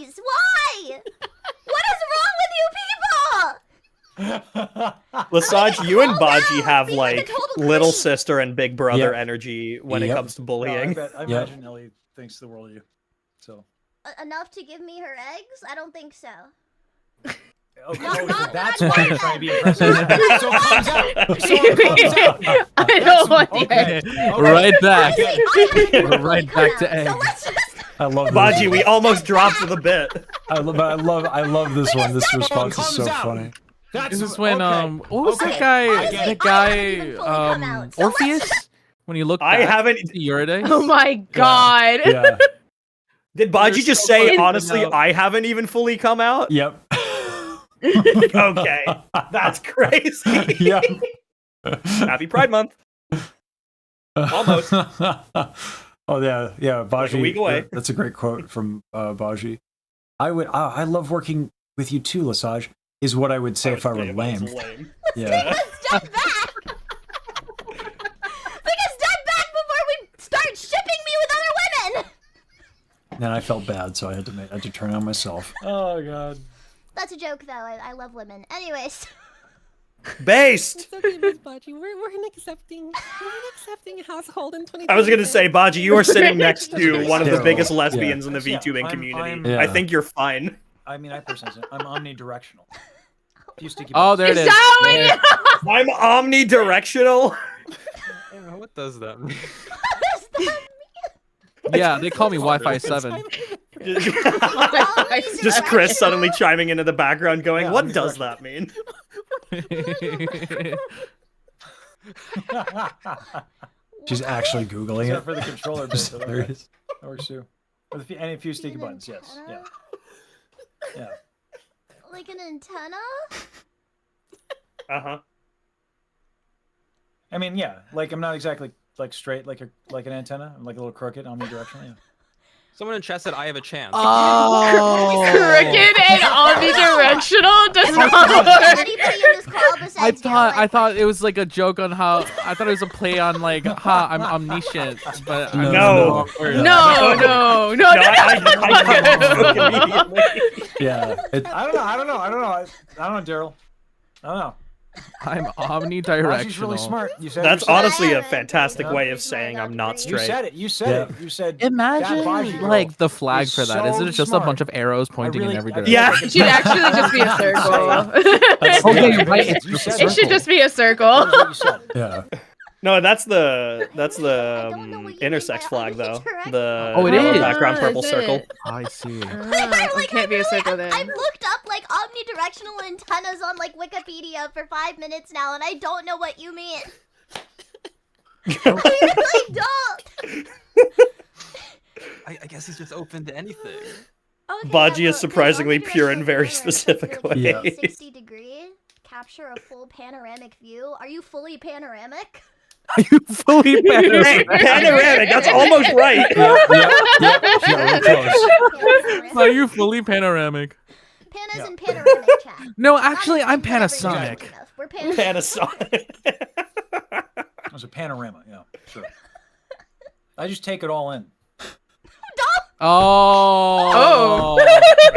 babies. Why? What is wrong with you people? Lesage, you and Baji have Be like a like total little creep. sister and big brother Yep. energy when it Yep. comes to No, bullying. I Yep. imagine Ellie thinks the world of you. So. Enough to give me her eggs? I don't think so. Okay, Not- so not that's that why I you're trying to be want impressive. them. So it comes out. So it comes out. I don't want the Okay. egg. Okay. Right back. Honestly, I haven't We're right fully back to come out, eggs. So let's just I love Baji, this. we almost dropped the bit. I love this one. This response is so funny. This is when what was that guy? That guy Orpheus. When you look, I back haven't. into Eurydice. Oh my god. Yeah. Did Baji You're just so say, close to honestly, know. I haven't even fully come out? Yep. Okay. That's crazy. Yep. Happy Pride Month. Almost. Oh yeah, yeah. Baji, week away. That's a great quote from Baji. I love working with you too, Lesage. Is what I would say if I were lame. Yeah. Step back! Because step back before we start shipping me with other women! And I felt bad, so I had to turn on myself. Oh god. That's a joke, though. I love women. Anyways. Based. It's okay, Miss Baji. We're an accepting household in 2020. I was gonna say, Baji, you are sitting next to one of the biggest lesbians in the Yeah, VTubing community. I'm- I think you're fine. I mean, I personally, I'm omnidirectional. Few sticky Oh, buttons. there it is. Yeah. I'm omnidirectional. What does that mean? Yeah, they call me Wi-Fi 7. Just Chris suddenly chiming into the background going, Yeah, what does that mean? She's actually googling Except it. for the controller bit. Just but hilarious. that works too. With a few sticky buttons, yes. Yeah. Yeah. Like an antenna? Uh-huh. I mean, yeah. Like, I'm not exactly like straight like an antenna. I'm like a little crooked, omnidirectional. Yeah. Someone in chat said I have a chance. Oh. Crooked and omnidirectional does not work. I thought it was like a joke on how I thought it was a play on like I'm omniscient, but I No. No. Yeah. I don't know, Daryl. I don't know. I'm Baji's omnidirectional. really smart. You said it That's yourself. honestly a fantastic way of saying I'm not You straight. said it. You said it. You said. Imagine that Baji girl like the flag is for that. Isn't it so just smart. a bunch of arrows pointing in every direction? Yeah. It should actually just be a circle. Okay, you're right. It's You just a said It should just be a circle. Yeah. No, that's the intersex flag though. The Oh, it yellow is. background Oh, purple is circle. it? I see. It can't be a circle then. I've looked up like omnidirectional antennas on like Wikipedia for 5 minutes now, and I don't know what you mean. I really don't. I guess he's just open to anything. Okay, Baji yeah, is surprisingly pure in very omnidirectional specific mirror, ways. 360 degree, capture a full panoramic view. Are you fully panoramic? Are you fully Hey, panoramic? panoramic, that's almost right. Yeah, we're close. Are you fully panoramic? Panas and panoramic chat. No, actually, I'm Panasonic. We're Panasonic. It was a panorama. Yeah, sure. I just take it all in. Oh.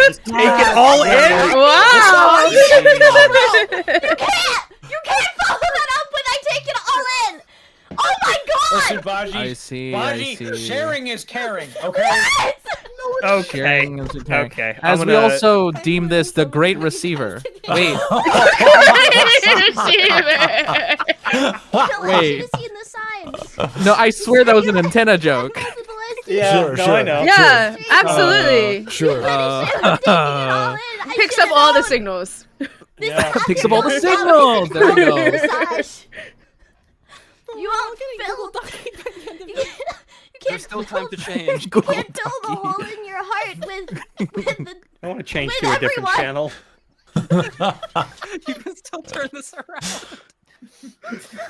Just take it all in. Wow. You can't follow that up with I take it all in. Oh my god! Listen, Baji. I see. Baji, I see. sharing is caring. Okay. Okay. Sharing is caring. Okay. As I'm we gonna- also deem this the great receiver. Wait. Wait. Should have seen the signs. No, I swear that was an antenna joke. Yeah, Sure, no, sure. I know. Yeah, absolutely. Sure. Picks up all the signals. Yeah. Picks up all the signals. There we go. You won't fill. There's still time to change. You can't fill the hole in your heart with the. I want to change With to a different everyone. channel. You can still turn this around.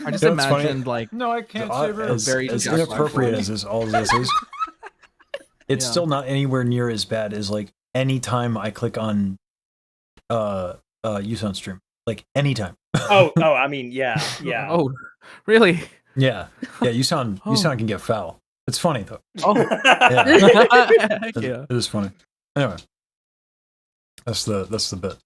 I just You know what's funny? imagined like No, I can't save her. As very inappropriate as this all this is, it's Yeah. still not anywhere near as bad as like anytime I click on Youth on Stream. Like anytime. Oh, I mean, yeah. Oh, really? Yeah. Yeah, you sound can get foul. It's funny though. Oh. It- Yeah. It is funny. Anyway. That's the bit.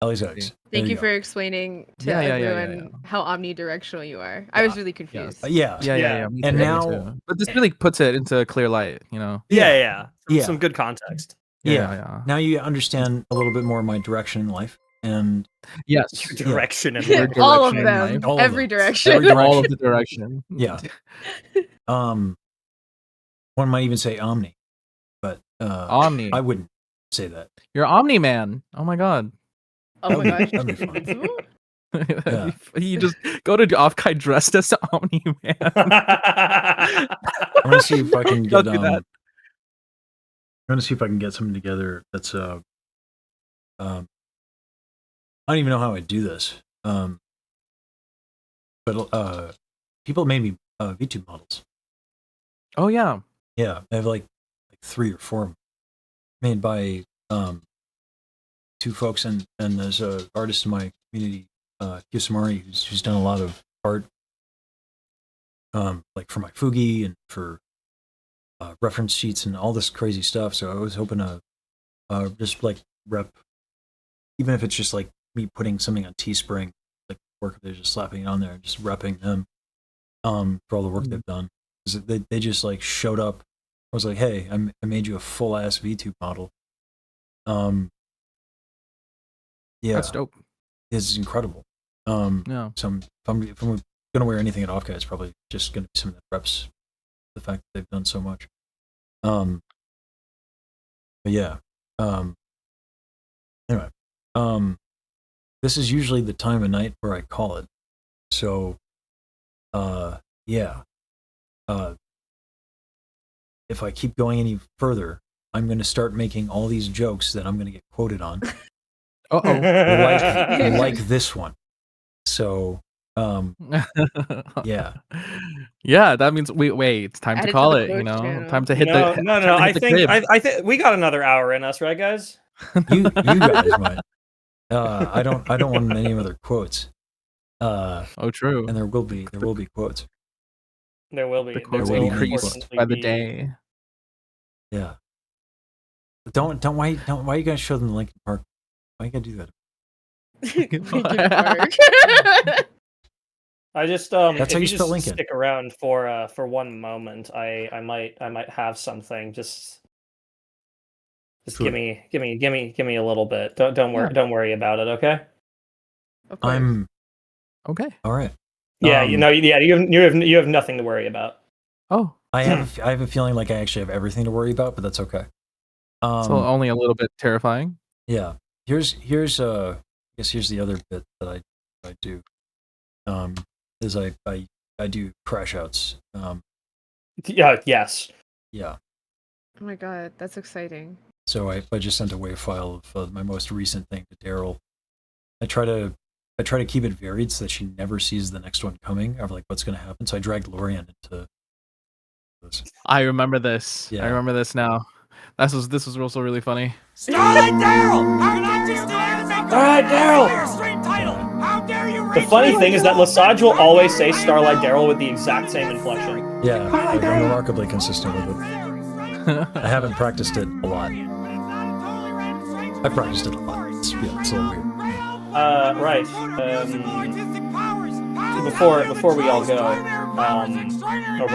Ellie's eggs. Thank There you go. for explaining to Yeah, everyone how omnidirectional you are. I was really confused. Yeah. Yeah. Me And too, me now- too. But this really puts it into clear light, you know? Yeah. Yeah. Some good context. Yeah. Now you understand a little bit more of my direction in life. And Yes. Direction and Your All of direction in them. life. All of Every them. direction. Every All of the direction. yeah. One one might even say Omni, but Omni. I wouldn't say that. You're Omni Man. Oh my god. Oh my gosh. That'd be fun. Yeah. You just go to Offkai dressed as Omni Man. I'm gonna see if I can Don't get do that. I'm gonna see if I can get something together that's I don't even know how I do this. But people made me VTube models. Oh yeah. Yeah, I have like 3 or 4 made by 2 folks, and there's a artist in my community, Yosamari, who's done a lot of art, like for my Fugi and for reference sheets and all this crazy stuff. So I was hoping to just like rep, even if it's just like me putting something on Teespring, like work they're just slapping it on there, just repping them for all the work they've done. 'Cause they just like showed up. I was like, hey, I made you a full ass VTube model. Yeah, That's dope. It's incredible. Yeah. So if I'm gonna wear anything at Offkai, it's probably just gonna be some of the reps. The fact that they've done so much. But yeah. Anyway, this is usually the time of night where I call it. So, yeah. If I keep going any further, I'm going to start making all these jokes that I'm going to get quoted on. like this one. So, yeah. Yeah, that means wait, it's time Add to it to call the it, you coach know. channel. Time to hit No, the no. time to I hit the think crib. I think we got another hour in us, right, guys? You guys might. I don't want any other quotes. Oh, true. And there will be quotes. There will be. The quotes There will increase unfortunately by the be. day. Yeah. But why you guys show them the Linkin Park? Why you gotta do that? I just That's if how you you spell just Lincoln. stick around for one moment, I might have something. Just Sure. give me a little bit. Don't worry about it, okay? I'm okay. All right. Yeah, you have nothing to worry about. Oh, I have a feeling like I actually have everything to worry about, but that's okay. So only a little bit terrifying. Yeah. Here's I guess here's the other bit that I do. Is I do crash outs. Yeah. Yes. Yeah. Oh my god, that's exciting. So I just sent a WAV file of my most recent thing to Daryl. I try to keep it varied so that she never sees the next one coming of like what's going to happen. So I dragged Lorian into this. I remember this. Yeah. I remember this now. This was also really funny. Starlight Daryl! Alright, Daryl! The funny thing is that Lesage will always say Starlight Daryl with the exact same inflection. Yeah, like, I'm remarkably consistent with it. I haven't practiced it a lot. I practiced it a lot. It's a little weird. Right. Before we all go, or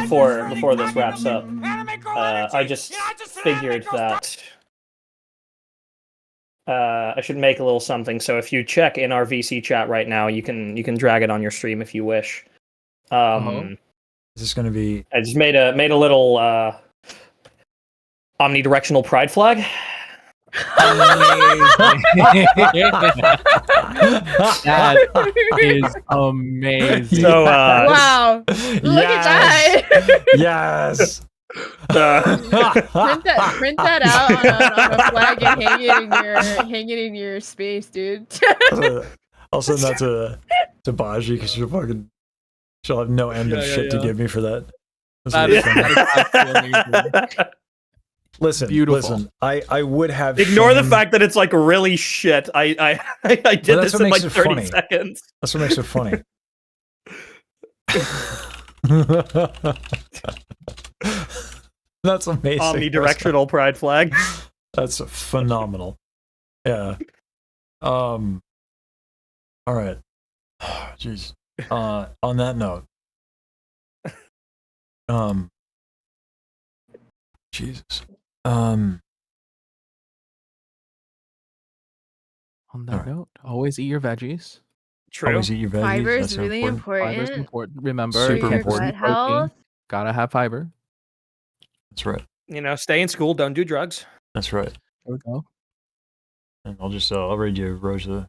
before this wraps up, I just figured that I should make a little something. So if you check in our VC chat right now, you can drag it on your stream if you wish. Is this going to be? I just made a little omnidirectional pride flag. That is amazing. So, wow! Look at that! Yes. Print that out on a flag and hang it in your space, dude. I'll send that to Baji because she'll have no end of shit to give me for that. That is absolutely amazing. Listen, Beautiful. I would have Ignore the shame- fact that it's like really shit. I did Well, that's this what in like makes it 30 funny. seconds. That's what makes it funny. That's amazing. Omnidirectional pride flag. That's phenomenal. Yeah. All right. Jeez. On that note. Jesus. On that note, always eat your veggies. True. Always eat your veggies. Fiber is That's really important. Fiber's important. important. Remember, Super you can't important. eat Gut health. protein. Gotta have fiber. That's right. You know, stay in school, don't do drugs. That's right. There we go. And I'll read you Rosa.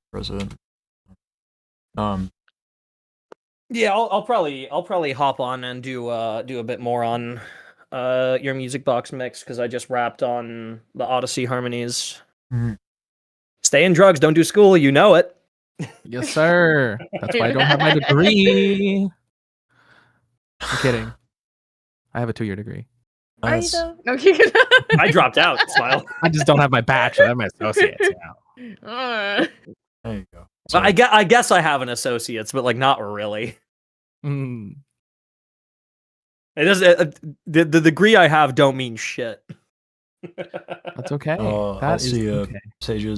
Yeah, I'll probably hop on and do a bit more on your music box mix because I just wrapped on the Odyssey harmonies. Mhm. Stay in drugs, don't do school. You know it. Yes, sir. That's why I don't have my degree. I'm kidding. I have a 2-year degree. Are you though? No, you're gonna. I dropped out. Smile. I just don't have my bachelor. I have my associates. There you go. I guess I have an associate's, but like not really. Mm. It does. The degree I have don't mean shit. That's okay. I'll That is see okay. Sage's